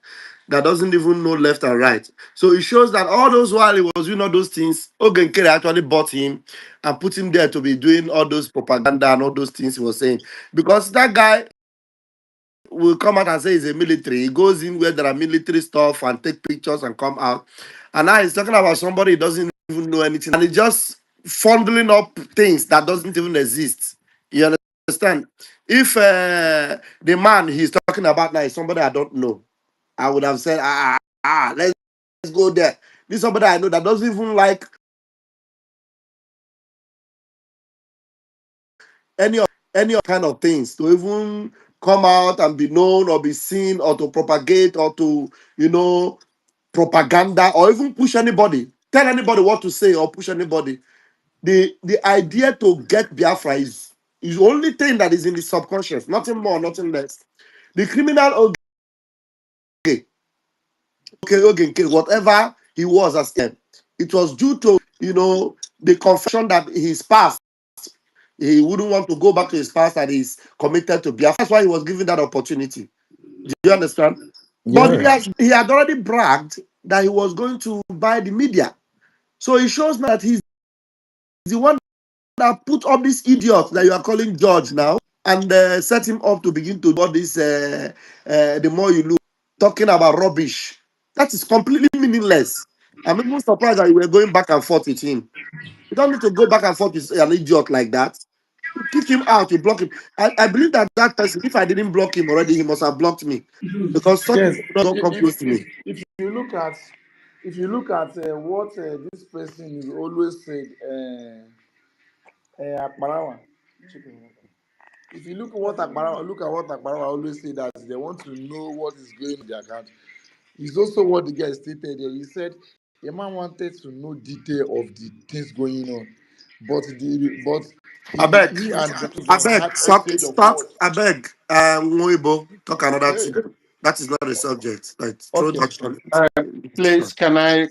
that doesn't even know left and right. So it shows that all those while he was doing all those things, Ogenkere actually bought him and put him there to be doing all those propaganda and all those things he was saying, because that guy will come out and say he's a military. He goes in where there are military stuff and take pictures and come out. And now he's talking about somebody who doesn't even know anything. And he's just fondling up things that doesn't even exist. You understand? If the man he's talking about now is somebody I don't know, I would have said, let's go there. This is somebody I know that doesn't even like any kind of things to even come out and be known or be seen or to propagate or to, propaganda or even push anybody, tell anybody what to say or push anybody. The idea to get Biafra is the only thing that is in the subconscious, nothing more, nothing less. The criminal, okay, whatever he was as him, it was due to, the confession that his past, he wouldn't want to go back to his past and he's committed to Biafra. That's why he was given that opportunity. Do you understand? But Yeah. he had already bragged that he was going to buy the media. So it shows me that he's the one that put up this idiot that you are calling George now and set him up to begin to do all this, the more you look, talking about rubbish. That is completely meaningless. I'm even surprised that you were going back and forth with him. You don't need to go back and forth with an idiot like that. You kick him out, you block him. I believe that person, if I didn't block him already, he must have blocked me. Because such Yes, people don't come close to me. if you look at what this person is always said, Akbarawa. If you look at what Akbarawa always say that they want to know what is going on in their account. It's also what the guy stated here. He said the man wanted to know detail of the things going on, but I beg, he and I Gavin beg, had exchange of stop, words. I beg, Mwibo, talk another Okay, thing. That is not the subject. Like, throw okay. that on Uh, it. please, can I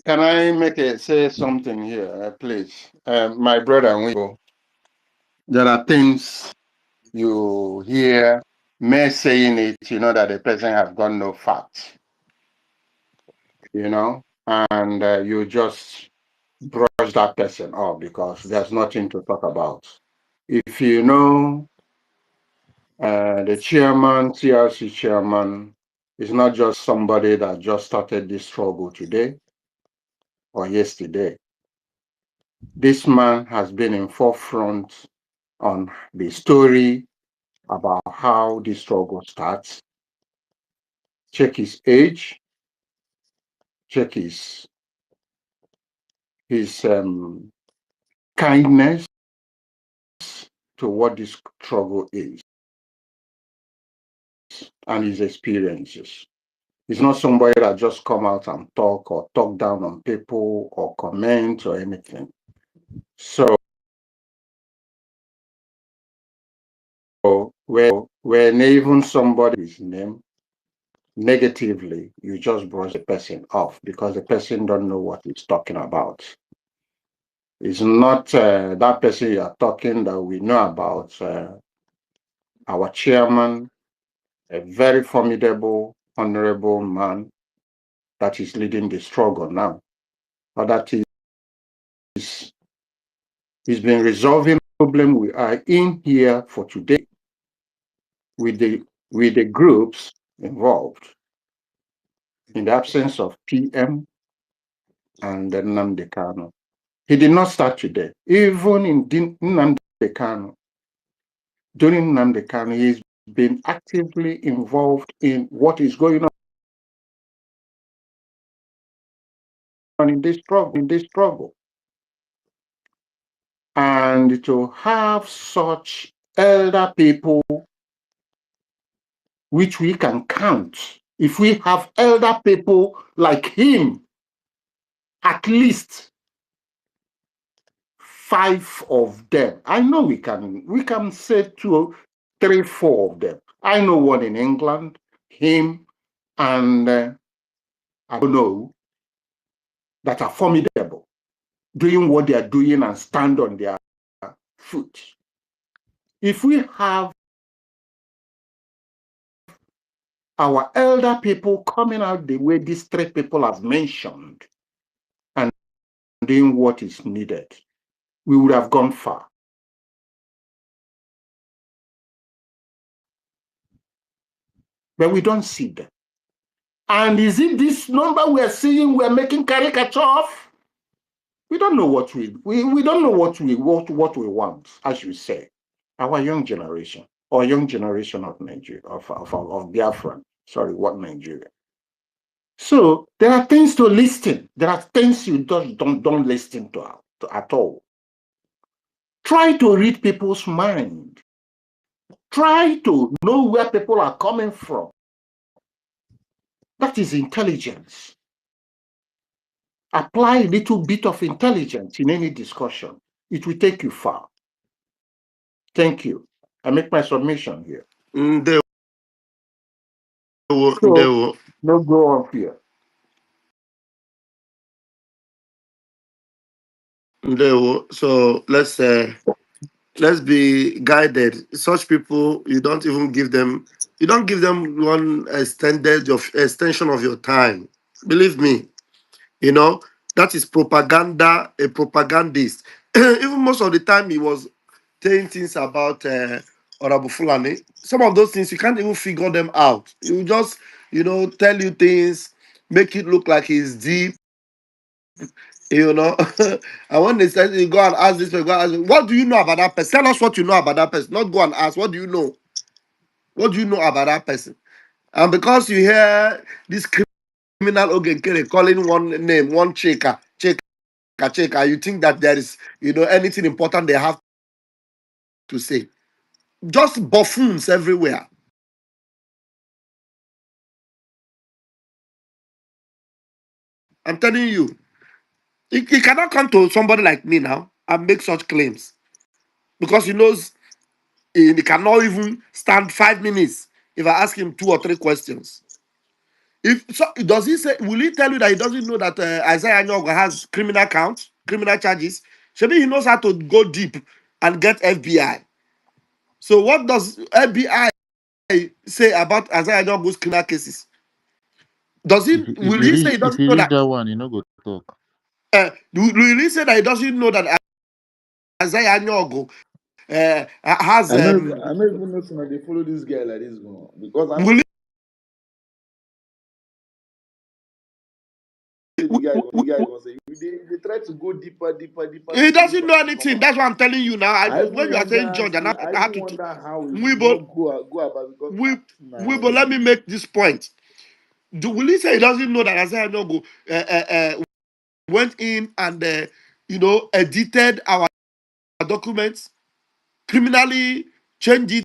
say something here, please? My brother Wibo, there are things you hear me saying it, that the person has got no facts, and you just brush that person off because there's nothing to talk about. If the chairman, CRC chairman, is not just somebody that just started this struggle today or yesterday. This man has been in forefront on the story about how this struggle starts. Check his age, check his kindness to what this struggle is and his experiences. He's not somebody that just come out and talk or talk down on people or comment or anything. So when even somebody his name negatively, you just brush the person off because the person don't know what he's talking about. It's not that person you are talking that we know about. Our chairman, a very formidable, honorable man that is leading the struggle now. But that is, he's been resolving the problem we are in here for today with the groups involved. In the absence of PM and Nnamdi Kanu. He did not start today. Even in Nnamdi Kanu, during Nnamdi Kanu, he's been actively involved in what is going on in this struggle. And to have such elder people, which we can count, if we have elder people like him, at least 5 of them. I know we can say 2, 3, 4 of them. I know one in England, him, and I don't know, that are formidable, doing what they are doing and stand on their foot. If we have our elder people coming out the way these 3 people have mentioned and doing what is needed, we would have gone far. but we don't see them. And is it this number we are seeing we're making caricature of? We don't know what we don't know what we want, as you say. Our young generation, or young generation of Nigeria, of Biafra, sorry, what Nigeria. So there are things to listen. There are things you don't listen to at all. Try to read people's mind. Try to know where people are coming from. That is intelligence. Apply a little bit of intelligence in any discussion. It will take you far. Thank you. I make my submission here. Ndewo, So, ndewo. no go on here. Ndewo. So let's be guided. Such people, you don't give them one extension of your time. Believe me, you know, that is propaganda, a propagandist. Even most of the time he was saying things about Honorable Fulani. Some of those things you can't even figure them out. You just, tell you things, make it look like he's deep, you know. And when they say you go and ask this person, go and ask, what do you know about that person? Tell us what you know about that person. Not go and ask, what do you know? What do you know about that person? And because you hear this criminal Ogenkere calling one name, one cheka, you think that there is, anything important they have to say. Just buffoons everywhere. I'm telling you, he cannot come to somebody like me now and make such claims because he knows he cannot even stand 5 minutes if I ask him 2 or 3 questions. If so, does he say? Will he tell you that he doesn't know that Isaiah Nyogo has criminal charges? Maybe he knows how to go deep and get FBI. So what does FBI say about Isaiah Nyogo's criminal cases? Does he? If Will you he read say he if doesn't you know read that? that one, you know go talk. Will he say that he doesn't know that Isaiah Nyogo has I don't even know if they follow this guy like this one because I know will say he, the guy gonna say they try to go deeper he before this doesn't one know will come anything. out. That's what I'm telling you now. I When even you are saying wonder, George, and see, I I had even to wonder how he did Weibo, not go about because Weibo, let me make this point. Will he say he doesn't know that Isaiah Nyogo went in and edited our documents, criminally changed it,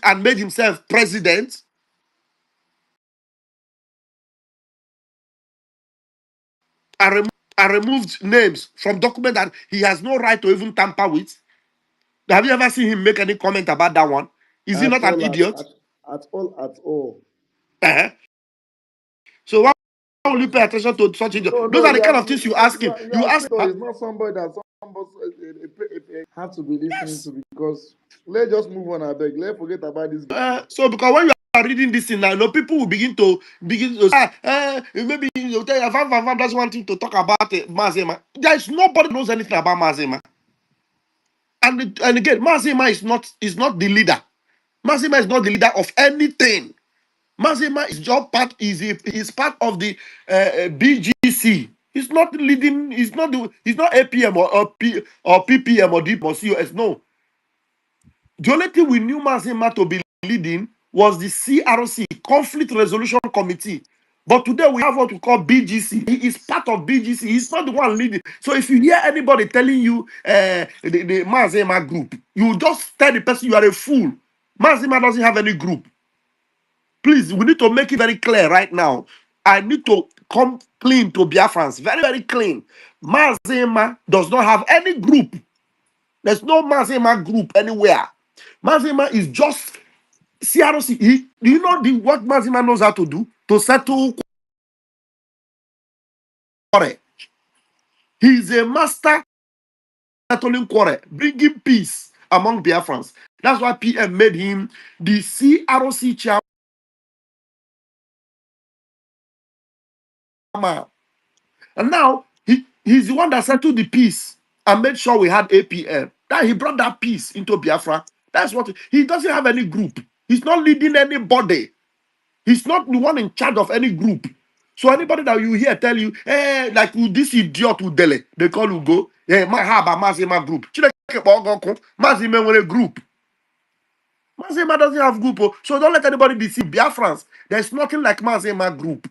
and made himself president, and removed names from documents that he has no right to even tamper with? Have you ever seen him make any comment about that one? Is he at not an all, idiot? at all. Eh? So why will you pay attention to such idiots? Those No, are the kind of things you ask him. you You are ask, saying it's not somebody that have to be listening to because let's just move on. I beg. Let's forget about this guy. so because when you are reading this thing now, people will begin to say, maybe you tell you, Van doesn't want him to talk about Mazema. There is nobody knows anything about Mazema. And again, Mazema is not the leader. Mazema is not the leader of anything. Mazema is just is part of the BGC. He's not leading. He's not APM or PPM or DP or COS. No. The only thing we knew Mazema to be leading was the CRC, Conflict Resolution Committee. But today we have what we call BGC. He is part of BGC. He's not the one leading. So if you hear anybody telling you the Mazema group, you just tell the person you are a fool. Mazema doesn't have any group. Please, we need to make it very clear right now. I need to come clean to Biafrans. Very, very clean. Mazema does not have any group. There's no Mazema group anywhere. Mazema is just CRC. Do you know what Mazema knows how to do? To settle quarrel. He's a master settling quarrel, bringing peace among Biafrans. That's why PM made him the CRC chairman. And now he's the one that settled the peace and made sure we had APM. That he brought that peace into Biafra. That's what he doesn't have any group. He's not leading anybody. He's not the one in charge of any group. So anybody that you hear tell you, hey, like this idiot Udele, they call you go, hey, my haba Mazima group. Mazima with a group. Mazima doesn't have group. So don't let anybody deceive Biafrans. There's nothing like Mazima group.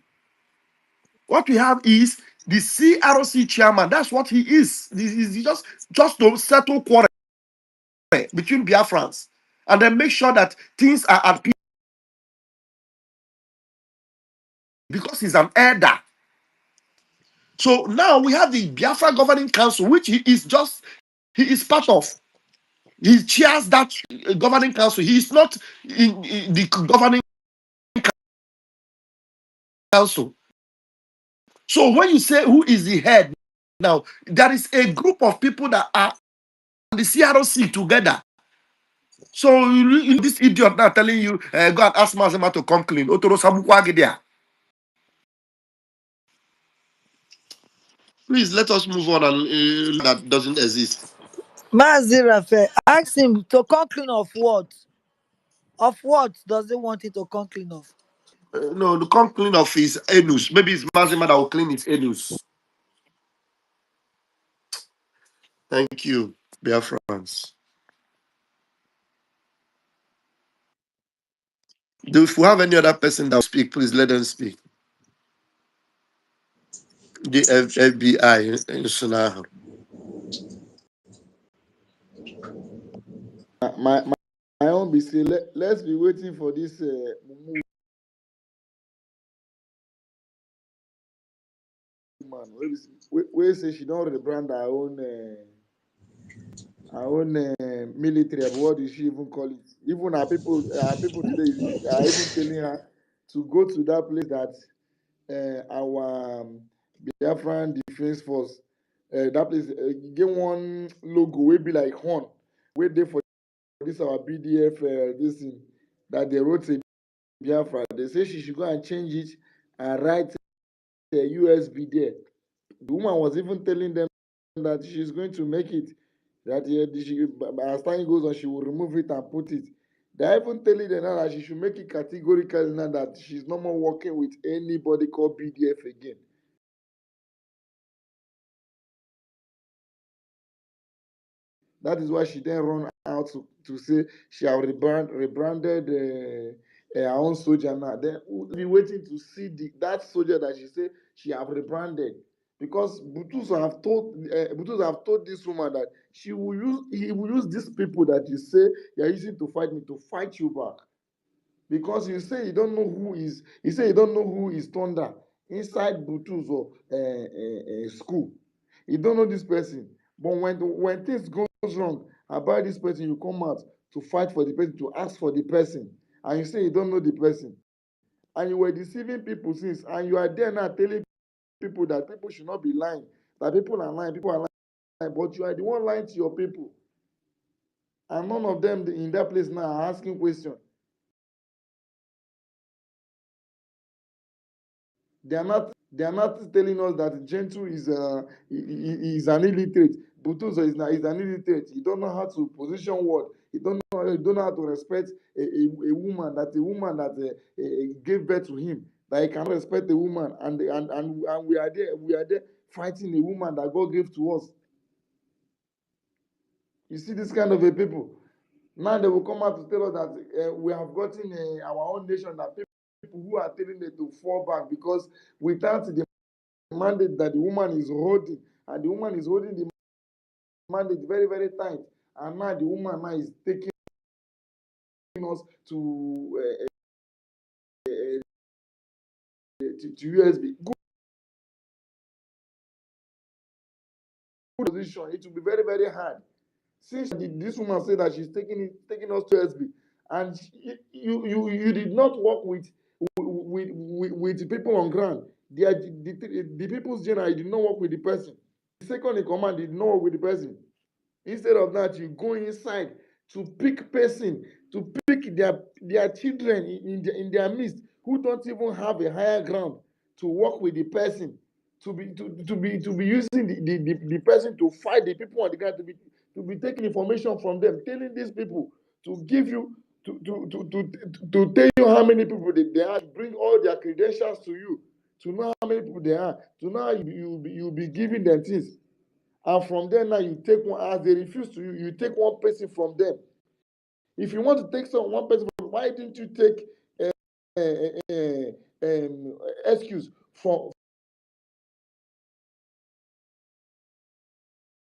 What we have is the CRC chairman. That's what he is. This is just to settle quarrel between Biafrans. And then make sure that things are at peace because he's an elder. So now we have the Biafra Governing Council, which he is part of. He chairs that governing council. He is not in the governing council. So when you say who is the head now, there is a group of people that are on the CROC together. So this idiot now telling you, go and ask Mazema to come clean. Otoro Sabukwagi there. Please let us move on and that doesn't exist. Mazi Raphael, ask him to come clean of what? Of what does he want it to come clean of? No, the come clean of his anus. Maybe it's Mazema that will clean his anus. Thank you, Biafrans. If we have any other person that will speak, please let them speak. The FBI in Sunahan. My own be say let's be waiting for this woman. We say she don't rebrand her own military. But what did she even call it? Even our people today are even telling her to go to that place that our Biafran Defense Force. That place get one logo will be like horn. Wait there for this our BDF this thing that they wrote a Biafra. They say she should go and change it and write a USB there. The woman was even telling them that she's going to make it. That as time goes on, she will remove it and put it. They're even telling them now that she should make it categorical now that she's no more working with anybody called BDF again. That is why she then run out to say she have rebranded her own soldier now. Then we'll be waiting to see that soldier that she say she have rebranded. Because Butus have told this woman that he will use these people that you say you are using to fight me to fight you back. Because you say you don't know who is Thunder inside Butus or school. You don't know this person. But when things goes wrong about this person, you come out to fight for the person, to ask for the person, and you say you don't know the person, and you were deceiving people since, and you are there now telling people that people should not be lying, that people are lying, but you are the one lying to your people, and none of them in that place now are asking questions. They are not telling us that Gentle is an illiterate. Butuzo is an illiterate. He don't know how to position word. He don't know how to respect a woman that gave birth to him. That he cannot respect a woman, and we are there fighting a woman that God gave to us. You see this kind of a people. Now they will come out to tell us that we have gotten our own nation, that people who are telling them to fall back because without the mandate that the woman is holding, and the woman is holding the mandate very, very tight, and now the woman now is taking us to USB. Good position. It will be very, very hard. Since this woman said that she's taking us to USB, and you did not work with the people on ground. The people's general did not work with the person. The second in command did not work with the person. Instead of that, you go inside to pick person, to pick their children in their midst who don't even have a higher ground to work with the person, to be using the person to fight the people on the ground, to be taking information from them, telling these people to give you to tell you how many people they are, bring all their credentials to you, to know how many people they are, to know how you'll be giving them things. And from there now, you take one, as they refuse to you take one person from them. If you want to take one person from, why didn't you take excuse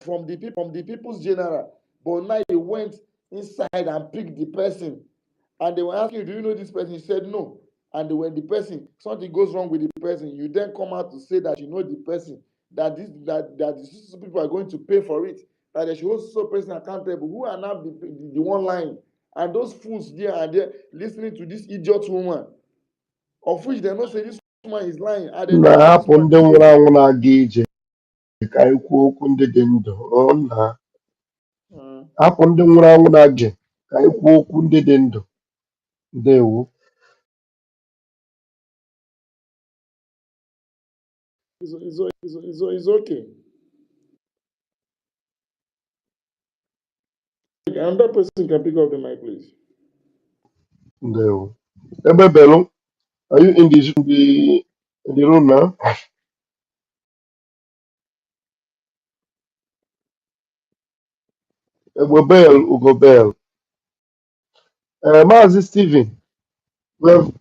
from the people's general? But now you went inside and picked the person, and they were asking you, do you know this person? You said no. And when the person, something goes wrong with the person, you then come out to say that you know the person, that these people are going to pay for it, that they should hold so person accountable, who are now the one lying. And those fools there are there listening to this idiot woman, of which they know say this woman is lying, and they know say this na-ahapụ woman ndị is nwụrụ crazy. anwụ na-aga ije ka anyị kwuo okwu ndị dị ndụ. Hapụ ndị nwụrụ anwụ na-aga ije ka anyị kwuo okwu ndị dị ndụ. Ndewo. It's okay. Another person can pick up the mic, please. Ndewo. Ebebelu, are you in the room now? Ebobel, Ugobel. Mazi Stephen, well,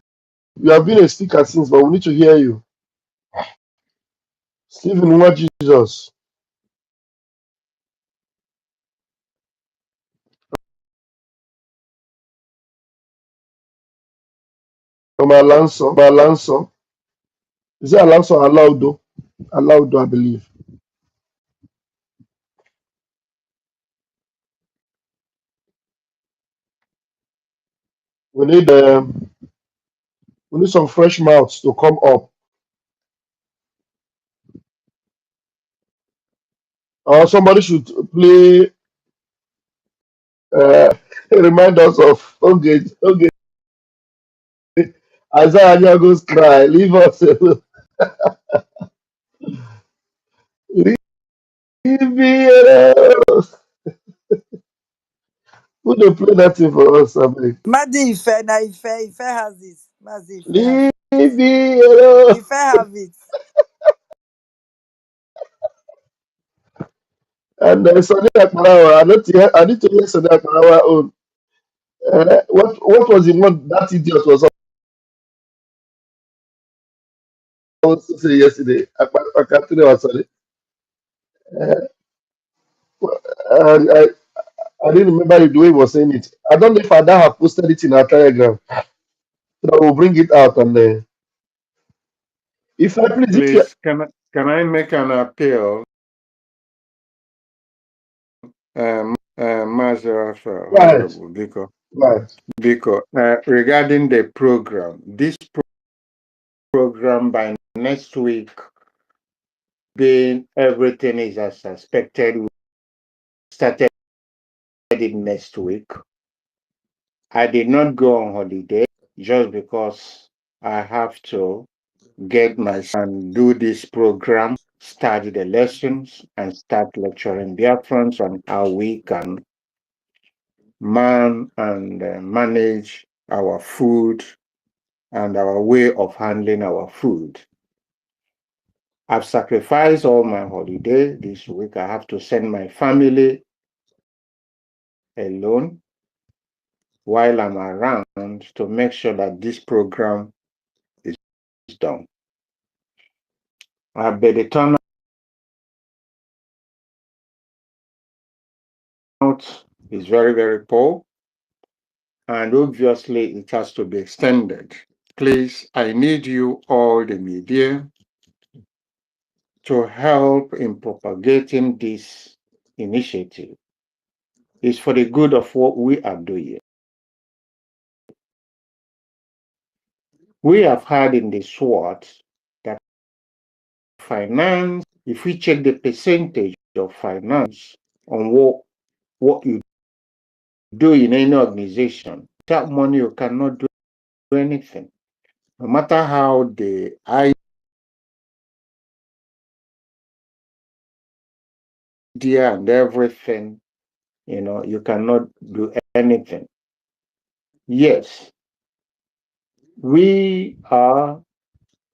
you have been a speaker since, but we need to hear you. Stephen, what Jesus? From Alonso. Is it Alonso Alaudo? Alaudo, I believe. We need um, we need some fresh mouths to come up. Or somebody should play remind us of okay. Isaiah Nyago's cry. Leave us alone. Leave me alone. Who they play that thing for us, I beg? Madi Ife, na Ife has it. Madi Ife have Leave it. me alone. Ife have it. And Sonny Akbarawa, I need to hear Sonny Akbarawa own. What was the one that idiot was supposed to say yesterday? Akatune was sorry. Uh, I, I didn't remember the way he was saying it. I don't know if Ada have posted it in our telegram. So I will bring it out and if I please, if you Please, can I make an appeal, Master right, Honorable right. Biko, regarding the program? This program by next week, being everything is as expected, we started it next week. I did not go on holiday just because I have to get my son do this program, start the lessons, and start lecturing Biafrans on how we can man and manage our food and our way of handling our food. I've sacrificed all my holiday this week. I have to send my family alone while I'm around to make sure that this program is done. But the turnout is very, very poor, and obviously it has to be extended. Please, I need you all, the media, to help in propagating this initiative. It's for the good of what we are doing. We have had in the Swot that finance, if we check the percentage of finance on what you do in any organization, that money you cannot do anything. No matter how the idea and everything, you cannot do anything. Yes, we are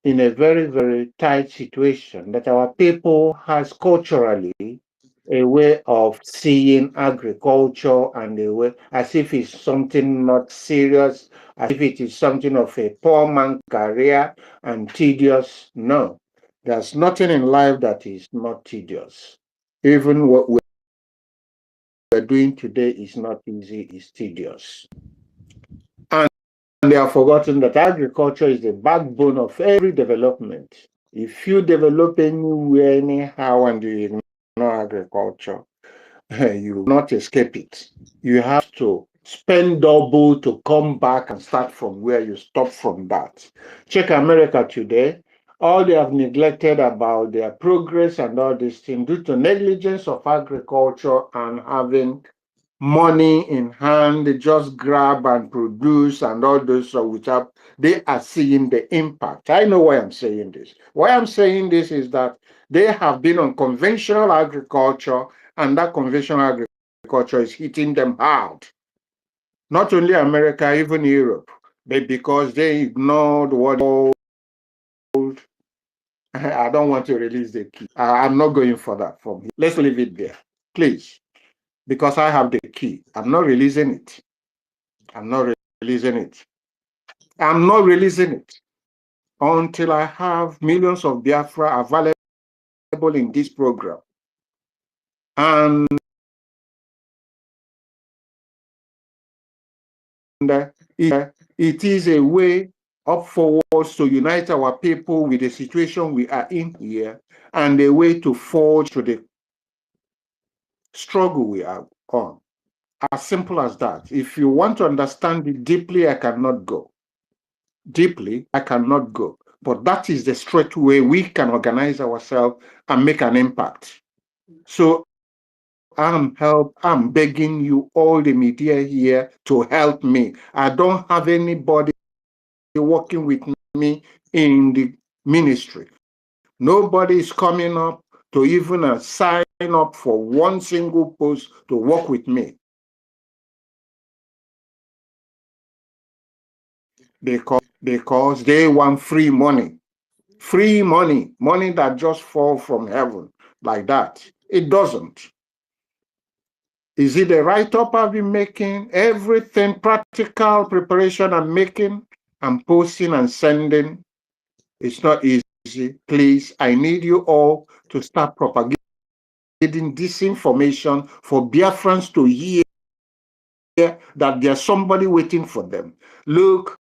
in a very, very tight situation that our people has culturally a way of seeing agriculture and a way as if it's something not serious, as if it is something of a poor man career and tedious. No, there's nothing in life that is not tedious. Even what we're doing today is not easy, it's tedious. And they have forgotten that agriculture is the backbone of every development. If you develop anywhere, anyhow, and you ignore agriculture, you will not escape it. You have to spend double to come back and start from where you stop from that. Check America today. All they have neglected about their progress and all these things due to negligence of agriculture and having money in hand, they just grab and produce and all those so without they are seeing the impact. I know why I'm saying this. Why I'm saying this is that they have been on conventional agriculture, and that conventional agriculture is hitting them hard. Not only America, even Europe, but because they ignored what I don't want to release the key. I'm not going for that from here. Let's leave it there, please, because I have the key. I'm not releasing it. I'm not releasing it. I'm not releasing it until I have millions of Biafra available in this program. And it is a way up forwards to unite our people with the situation we are in here and a way to forge to the struggle we are on. As simple as that. If you want to understand it deeply, I cannot go. Deeply, I cannot go. But that is the straight way we can organize ourselves and make an impact. So I'm begging you, all the media here, to help me. I don't have anybody working with me in the ministry. Nobody is coming up to even sign up for one single post to work with me because they want free money. Free money, money that just fall from heaven like that. It doesn't. Is it the write-up I've been making? Everything practical preparation I'm making, I'm posting and sending. It's not easy. Please, I need you all to start propagating this information for Biafrans to hear that there's somebody waiting for them. Look,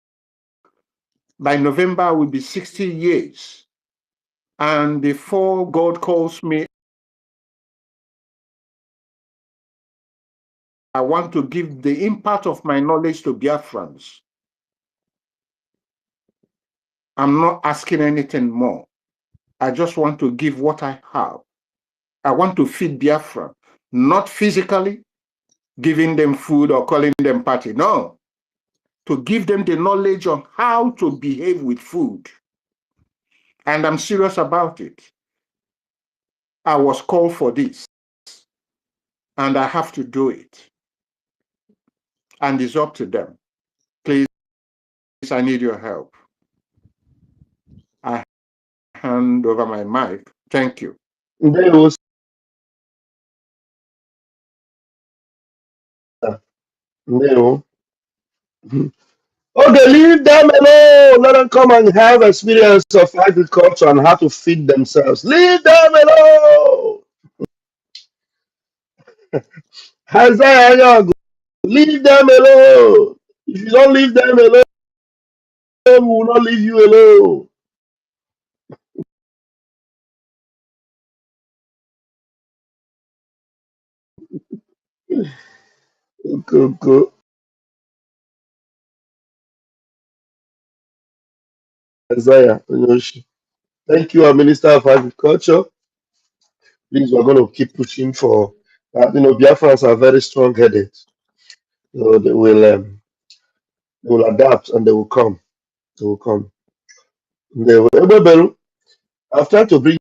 by November I will be 60 years. And before God calls me, I want to give the impact of my knowledge to Biafrans. I'm not asking anything more. I just want to give what I have. I want to feed Biafra, not physically giving them food or calling them party. No, to give them the knowledge on how to behave with food. And I'm serious about it. I was called for this, and I have to do it. And it's up to them. Please, I need your help. I hand over my mic. Thank you. Ndewo, sir. Ndewo. Okay, leave them alone. Let them come and have experience of agriculture and how to feed themselves. Leave them alone. Isaiah Ayago, leave them alone. If you don't leave them alone, we will not leave you alone. Go, go. Isaiah Onyoshi. Thank you, our Minister of Agriculture. Please, we're going to keep pushing for that. Biafrans are very strong headed. They will adapt and they will come. They will come. They will. Ebebelu, I've tried to bring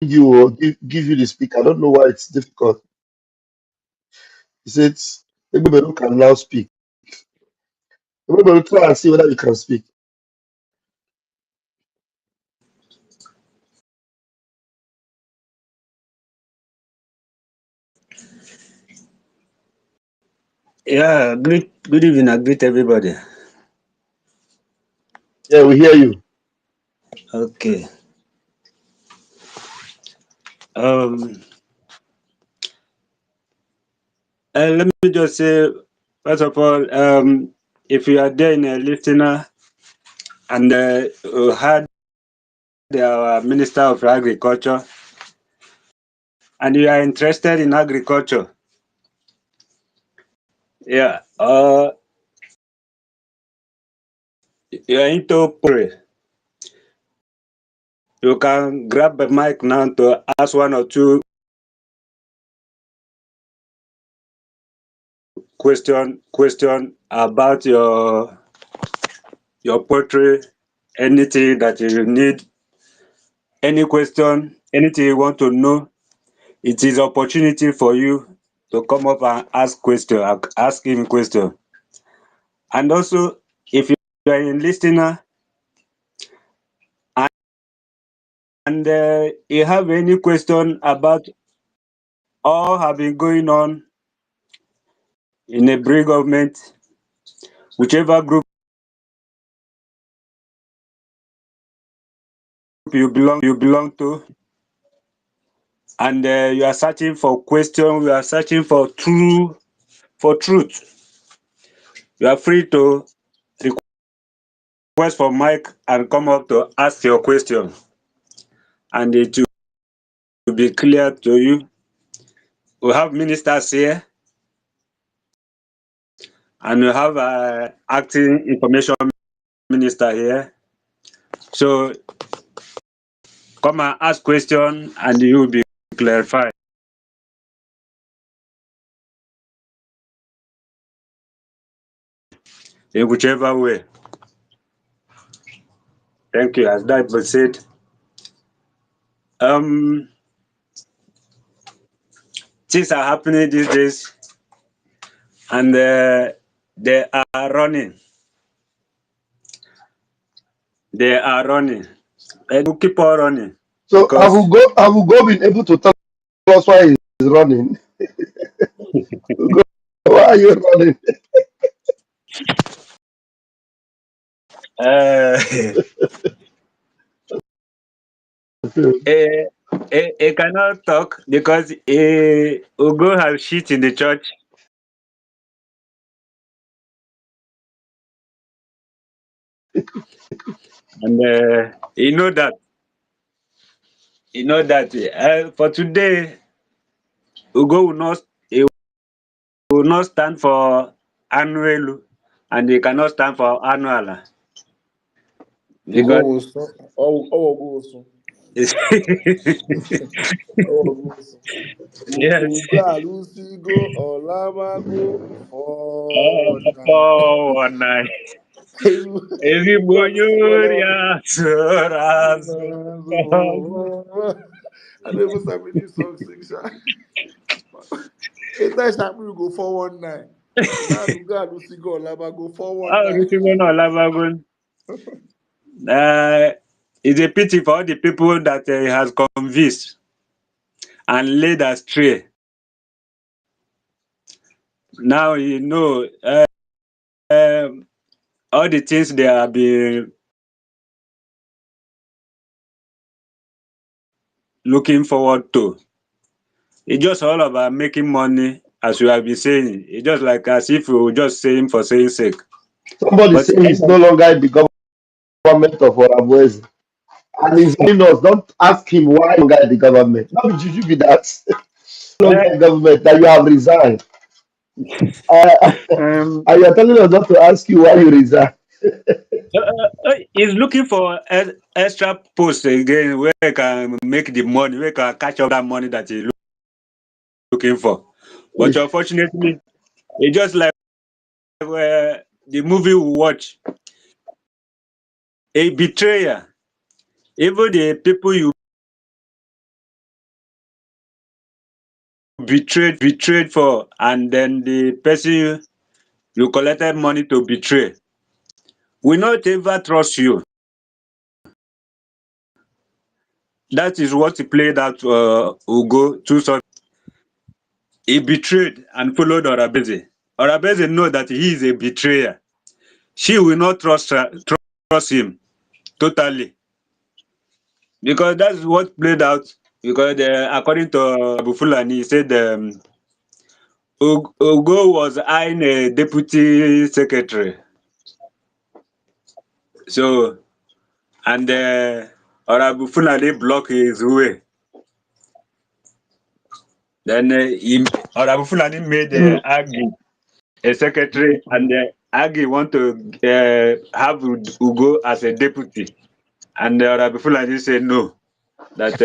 you or give you the speak. I don't know why it's difficult. Is it? Everybody can now speak. Everybody try and see whether you can speak. Yeah, good evening. I greet everybody. Yeah, we hear you. Okay. Um, let me just say, first of all, if you are there in a listener and you heard our Minister of Agriculture and you are interested in agriculture, yeah, you are into poultry, you can grab the mic now to ask one or two question about your poultry, anything that you need, any question, anything you want to know. It is opportunity for you to come up and ask him question. And also, if you are a listener and you have any question about all have been going on in a Brgie government, whichever group you belong to, and you are searching for question, we are searching for truth, you are free to request for mic and come up to ask your question, and it will be clear to you. We have ministers here, and we have acting information minister here. So come and ask question, and you will be clarified in whichever way. Thank you. As that was said, things are happening these days, and they are running. They are running. And we'll keep on running So because I will go been able to tell us why he's running. Ugo, why are you running? uh, he cannot talk because Ugo have shit in the church, and he know that. He know that. For today, Ugo will not stand for annual, and he cannot stand for annual Ugo because was so. Oh, Ugo was so. Oh, Ugo was so. yes. Uga Lucy go Olama go 419. 419. Ezigbo Uga onye Lucy go ori Olama asụrụ asụ. go. I never sang with this song sing sha. Anytime Shakpi go 419. Now Uga Lucy go Olama go Ọ 419. rụsigo n'Ọlabago. It's a pity for all the people that he has convinced and led astray. Now you know all the things they have been looking forward to. It's just all about making money, as we have been saying. It's just like as if we were just saying for saying sake. Somebody But say he's no longer in the government of Orabuezi. And he's telling us, don't ask him why you got the government. Not be juju be that. No longer in government, that you have resigned. Uh, um, and you're telling us not to ask you why you resigned. he's looking for extra posts again where he can make the money, where he can catch up that money that he's looking for. But unfortunately, it's just like the movie we watch, a betrayer. Even the people you betrayed for, and then the person you collected money to betray will not ever trust you. That is what he played out Ugo 2. He betrayed and followed Orabeze. Orabeze know that he is a betrayer. She will not trust him totally, because that's what played out. Because according to Abu Fulani, he said Ugo was eyeing a deputy secretary. So, and Abu Fulani blocked his way. Then Abu Fulani made Agi a secretary, and Agi want to have Ugo as a deputy. And Abu Fulani said no, that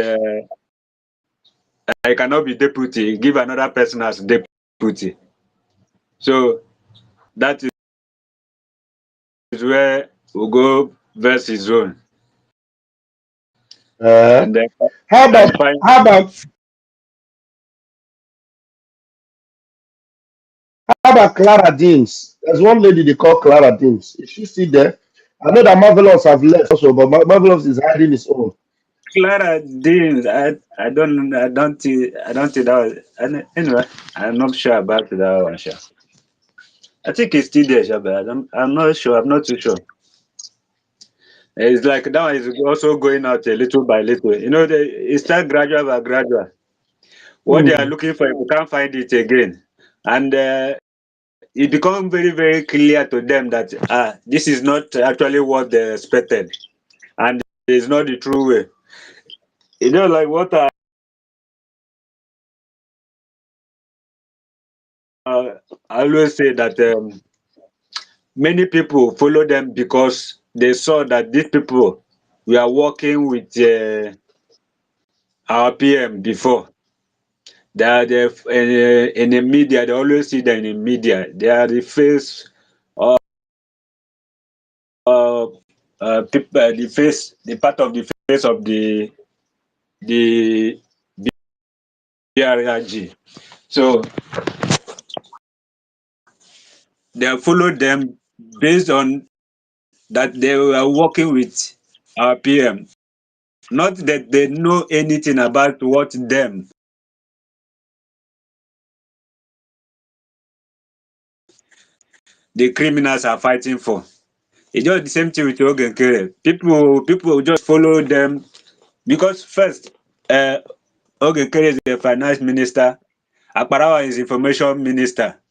I cannot be deputy, give another person as deputy. So that is where Ugo versus his own. Uh, And then how about and fine. how about how about Clara Deans? There's one lady they call Clara Deans. Is she still there? I know that Marvelous have left also, but Marvelous is hiding his own. Clara Dean, I don't think that was, anyway, I'm not sure about that one, sure. I think it's still there, sure, but I'm not sure, I'm not too sure. It's like now it's also going out a little by little. You know, it starts gradual by gradual. What they are Hmm. looking for, you can't find it again. And it becomes very, very clear to them that this is not actually what they expected. And it's not the true way. You know, like what I always say that many people follow them because they saw that these people were working with our PM before. They are in the media. They always see them in the media. They are the face of people, the part of the face of the BRG. So they follow them based on that they were working with our PM. Not that they know anything about what them, the criminals, are fighting for. It's just the same thing with Ogenkere. People just follow them because first, uh, Ogenkere is the finance minister, Akparawa is information minister,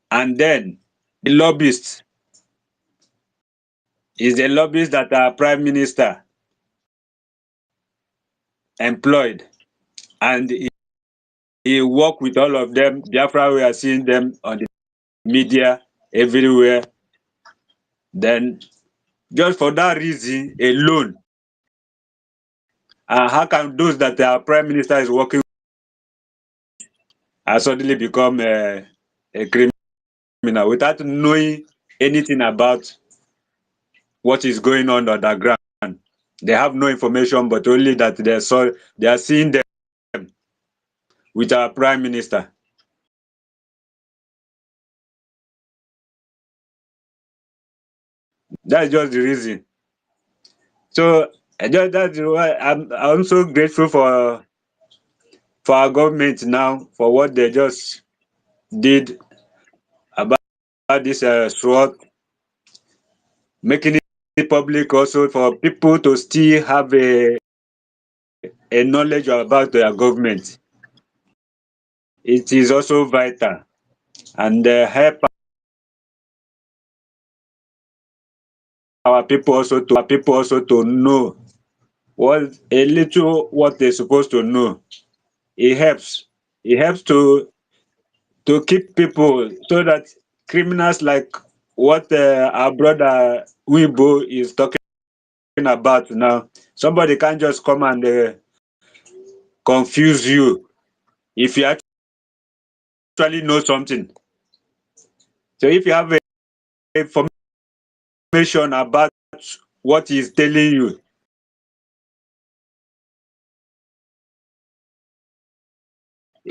and then the lobbyist is the lobbyist that our prime minister employed, and he work with all of them. Biafra, we are seeing them on the media everywhere. Then just for that reason alone, how can those that our prime minister is working suddenly become a criminal without knowing anything about what is going on underground? They have no information, but only that they are seeing them with our prime minister. That's just the reason. So that's why I'm so grateful for our government now for what they just did about this SWOT, making it public also for people to still have a knowledge about their government. It is also vital and help our people also to know what a little what they're supposed to know. It helps. It helps to keep people so that criminals like what our brother Weibo is talking about now. Somebody can't just come and confuse you if you actually know something. So if you have information about what he's telling you,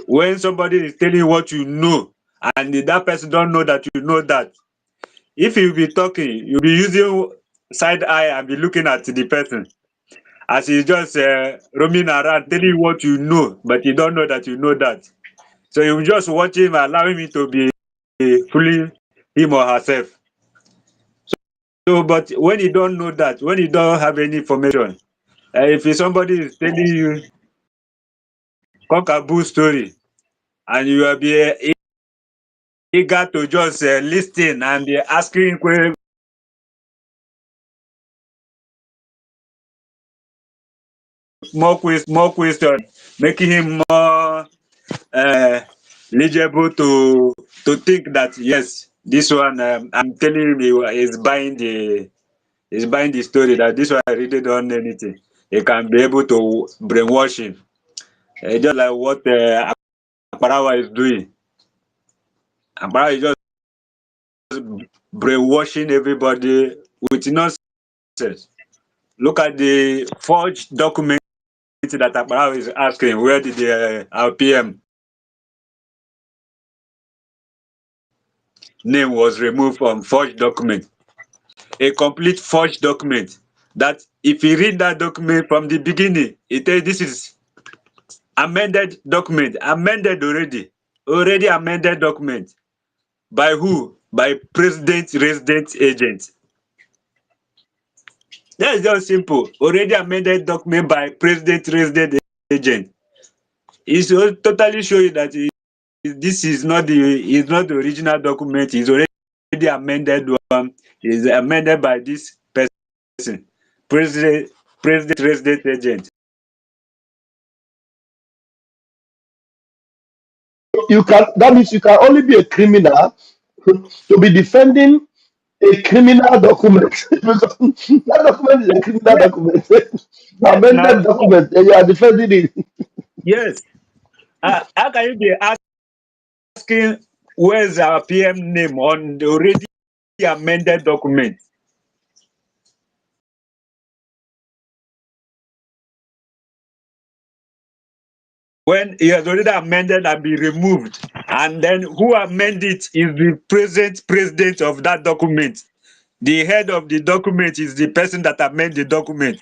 When somebody is telling you what you know, and that person don't know that you know that, if you be talking, you'll be using side eye and be looking at the person as he's just roaming around telling you what you know, but you don't know that you know that. So you just watch him, allowing him to be fooling him or herself. So, but when you don't know that, when you don't have any information, if somebody is telling you cockaboo story, and you will be eager to just listen and be asking more questions, making him more legible to think that yes, this one I'm telling him is buying the story, that this one I really don't know anything. He can be able to brainwash him, just like what Akparawa is doing. Akparawa is just brainwashing everybody with nonsense. Look at the forged document that Akparawa is asking. Where did the our PM name was removed from forged document? A complete forged document. That if you read that document from the beginning, it tells this is amended document, amended already amended document. By who? By president resident agent. That's just simple. Already amended document by president resident agent. It's totally showing that this is not the original document. It's already amended one. It's amended by this person, president resident agent. You can, that means you can only be a criminal to be defending a criminal document. Because that document is a criminal Yes, document. yes, now, Amended yes, document, and you are defending it. yes. How can you be asking where's our PM name on the already amended document when it has already amended and be removed? And then who amended it is the present president of that document. The head of the document is the person that amend the document.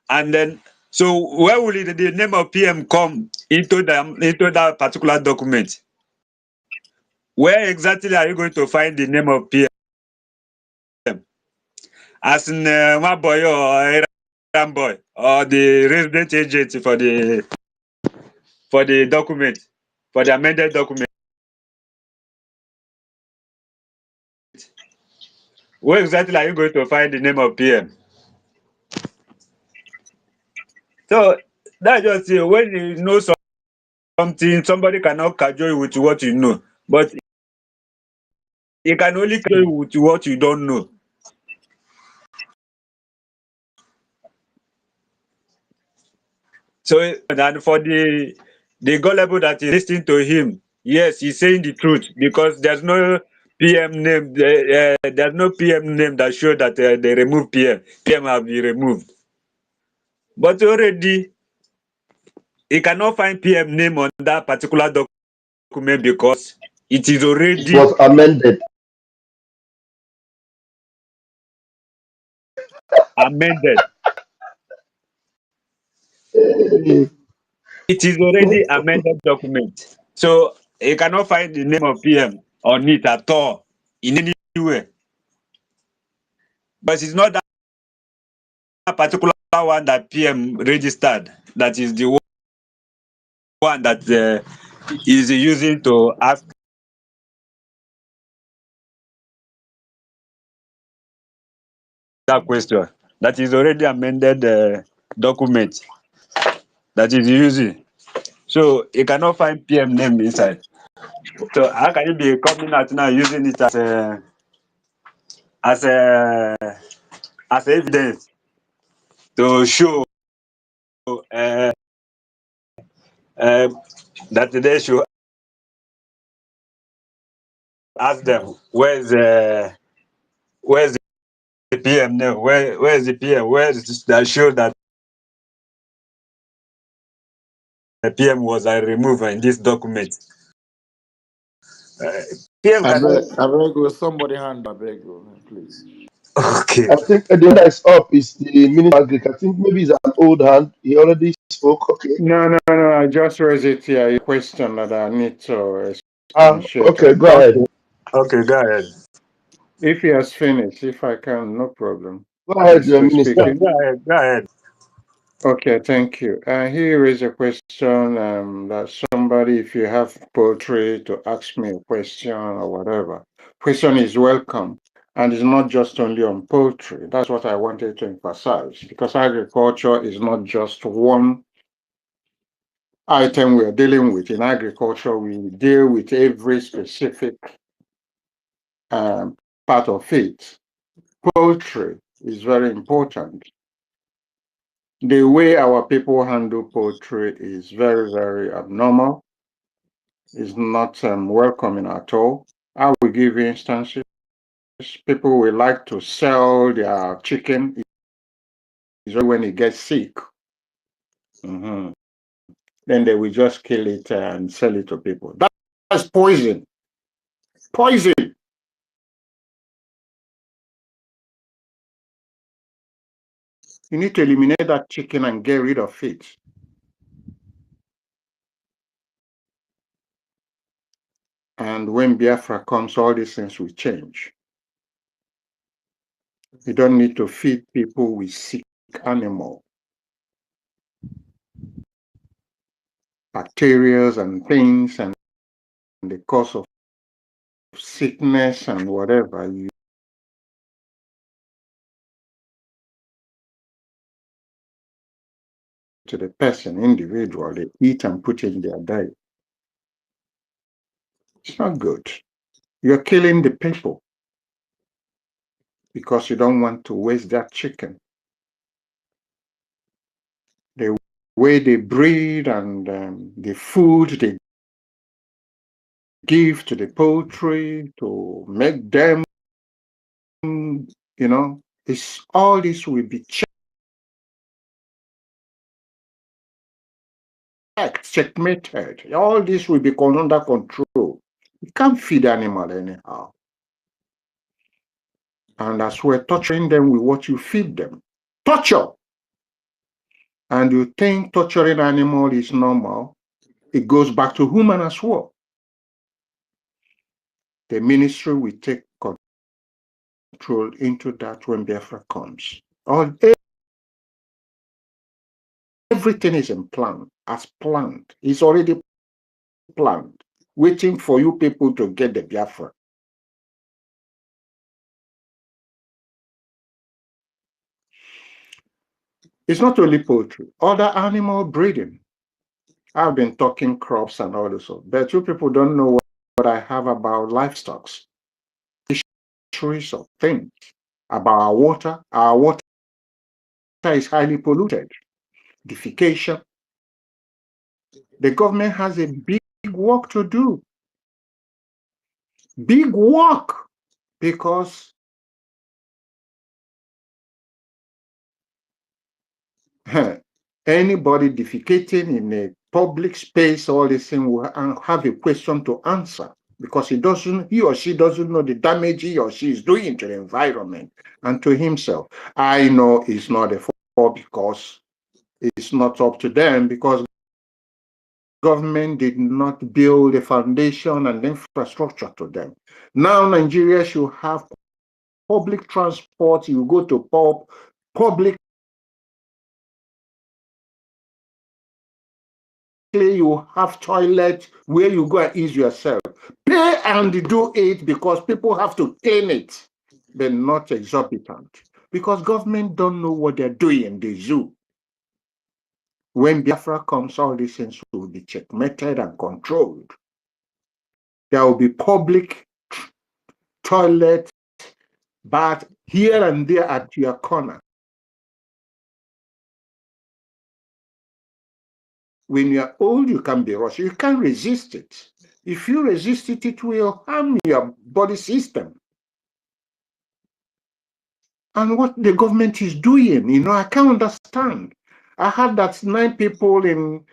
And then, so where will the name of PM come into that particular document? Where exactly are you going to find the name of PM? As in my boy or Iran boy or the resident agent for the document, for the amended document. Where exactly are you going to find the name of PM? So that's just it. When you know something, somebody cannot cajole you with what you know, but he can only cajole you with what you don't know. So and for the gullible that is listening to him, yes, he's saying the truth because there's no PM name. There's no PM name that show that they remove PM. PM have been removed, but already he cannot find PM name on that particular document because it is It already was amended. amended. Eh, It is already amended document. So he cannot find the name of PM on it at all in any way. But it's not that particular one that PM registered that is the one that is using to ask that question. That is already amended document that is using. So you cannot find PM name inside. So how can you be coming out now using it as a as evidence to show uh, uh, that they should ask them where's the PM name? Where is the PM? Where is that show that PM was removed in this document. PM, I can beg, I? I beg you, somebody hand, I beg you, please. Okay. I think the one that is up is the Minister of Agric. I think maybe it's an old hand. He already spoke. Okay. No. I just raised it here. A question that I need to expatiate Okay. on. Go ahead. Okay, go ahead. If he has finished, if I can, no problem. Go ahead, He's still Minister. speaking. Go ahead. Okay, thank you. Here is a question that somebody, if you have poetry to ask me a question or whatever, question is welcome. And it's not just only on poetry. That's what I wanted to emphasize, because agriculture is not just one item we are dealing with. In agriculture, we deal with every specific part of it. Poetry is very important. The way our people handle poetry is very, very abnormal. It's not welcoming at all. I will give you instances. People will like to sell their chicken when it gets sick. Mhm. Then they will just kill it and sell it to people. That's poison. Poison. You need to eliminate that chicken and get rid of it. And when Biafra comes, all these things will change. You don't need to feed people with sick animal, bacteria and things, and the cause of sickness and whatever you to the person individually eat and put in their diet. It's not good. You're killing the people because you don't want to waste that chicken. The way they breed and the food they give to the poultry to make them, it's all this will be checkmated. All this will be under control. You can't feed animal anyhow. And as we're torturing them with what you feed them. Torture! And you think torturing animal is normal, it goes back to human as well. The ministry will take control into that when Biafra comes. Everything is in plan, as planned. It's already planned, waiting for you people to get the Biafra. It's not only poultry, other animal breeding. I've been talking crops and all this, but you people don't know what I have about livestock. Histories of things about our water. Our water is highly polluted. Defecation. The government has a big work to do. Big work, because anybody defecating in a public space, all this thing will have a question to answer, because he or she doesn't know the damage he or she is doing to the environment and to himself. I know it's not a fault because it's not up to them, because government did not build a foundation and infrastructure to them. Now Nigeria should have public transport. You go to public, you have toilet where you go and ease yourself. Pay and do it, because people have to clean it, but not exorbitant. Because government don't know what they're doing in the zoo. When Biafra comes, all these things will be checkmated and controlled. There will be public toilet, bath here and there at your corner. When you're old, you can be rushed. You can't resist it. If you resist it, it will harm your body system. And what the government is doing, I can't understand. I heard that 9 people in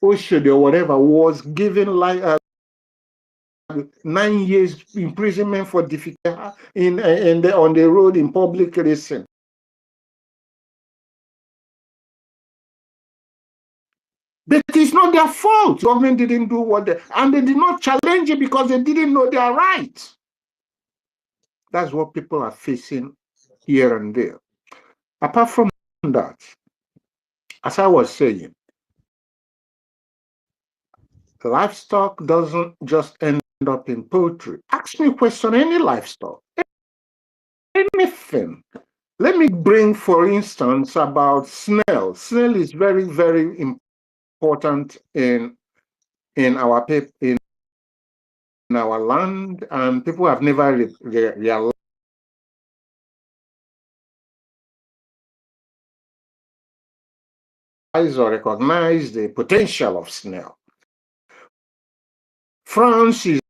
Oshodi or whatever was given like 9 years imprisonment for defeat on the road in public racing. But it's not their fault. Government didn't do what they, and they did not challenge it because they didn't know their rights. That's what people are facing here and there. Apart from that, as I was saying, livestock doesn't just end up in poultry. Ask me a question, any livestock, anything. Let me bring, for instance, about snail. Snail is very, very important in our land, and people have never realized or recognized the potential of snail. France is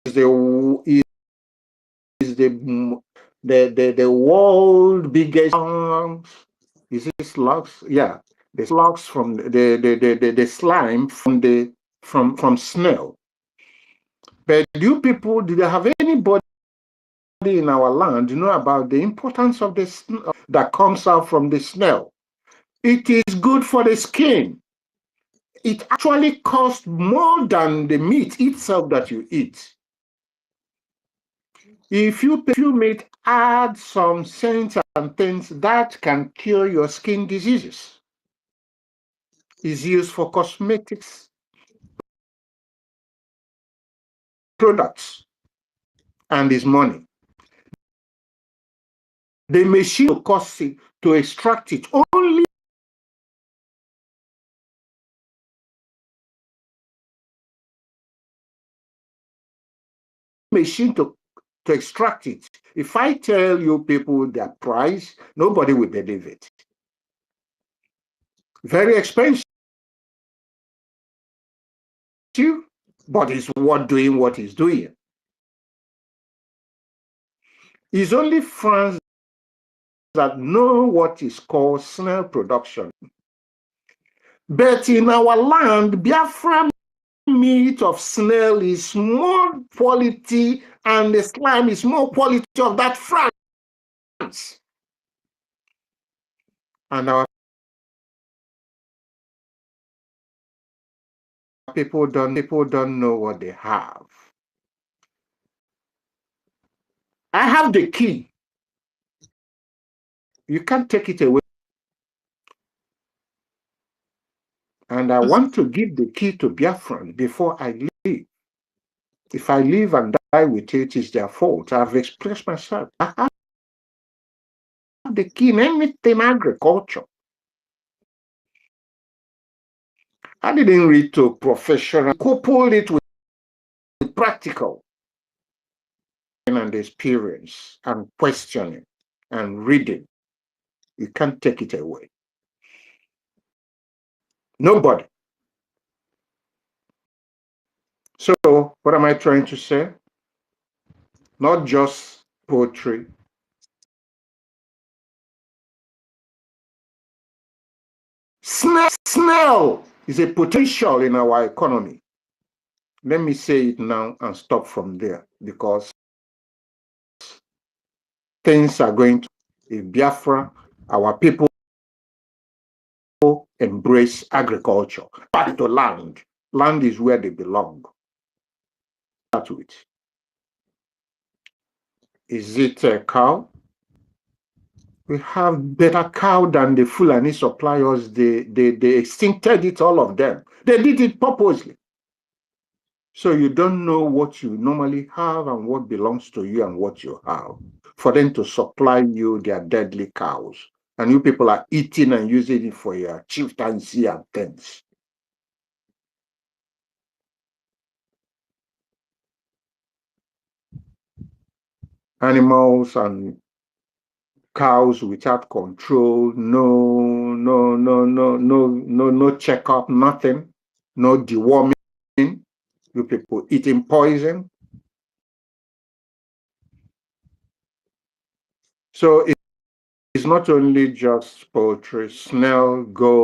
the world biggest is it slugs? Yeah, the slugs from the slime from snail. But you people, did they have anybody in our land know about the importance of the that comes out from the snail? It is good for the skin. It actually costs more than the meat itself that you eat. If you meat, add some scents and things that can cure your skin diseases. It's used for cosmetics products and is money. The machine costs it to extract it only machine to extract it. If I tell you people their price, nobody will believe it. Very expensive, but it's worth doing what it's doing. It's only France that know what is called snail production. But in our land, Biafra meat of snail is more quality, and the slime is more quality of that France. And our people don't know what they have. I have the key. You can't take it away. And I want to give the key to Biafran before I leave. If I live and die with it, it's their fault. I've expressed myself. I have the key in anything agriculture. I didn't read to professional, couple it with practical and experience and questioning and reading. You can't take it away. Nobody. So what am I trying to say? Not just poetry. Snail is a potential in our economy. Let me say it now and stop from there, because things are going to, in Biafra, our people embrace agriculture. Back to land. Land is where they belong. Start with. Is it a cow? We have better cow than the Fulani suppliers. They extincted it, all of them. They did it purposely. So you don't know what you normally have and what belongs to you and what you have. For them to supply you their deadly cows. And you people are eating and using it for your chieftaincy and things. Animals and cows without control, no checkup, nothing, no deworming. You people eating poison. So it's not only just poultry, snail, goat,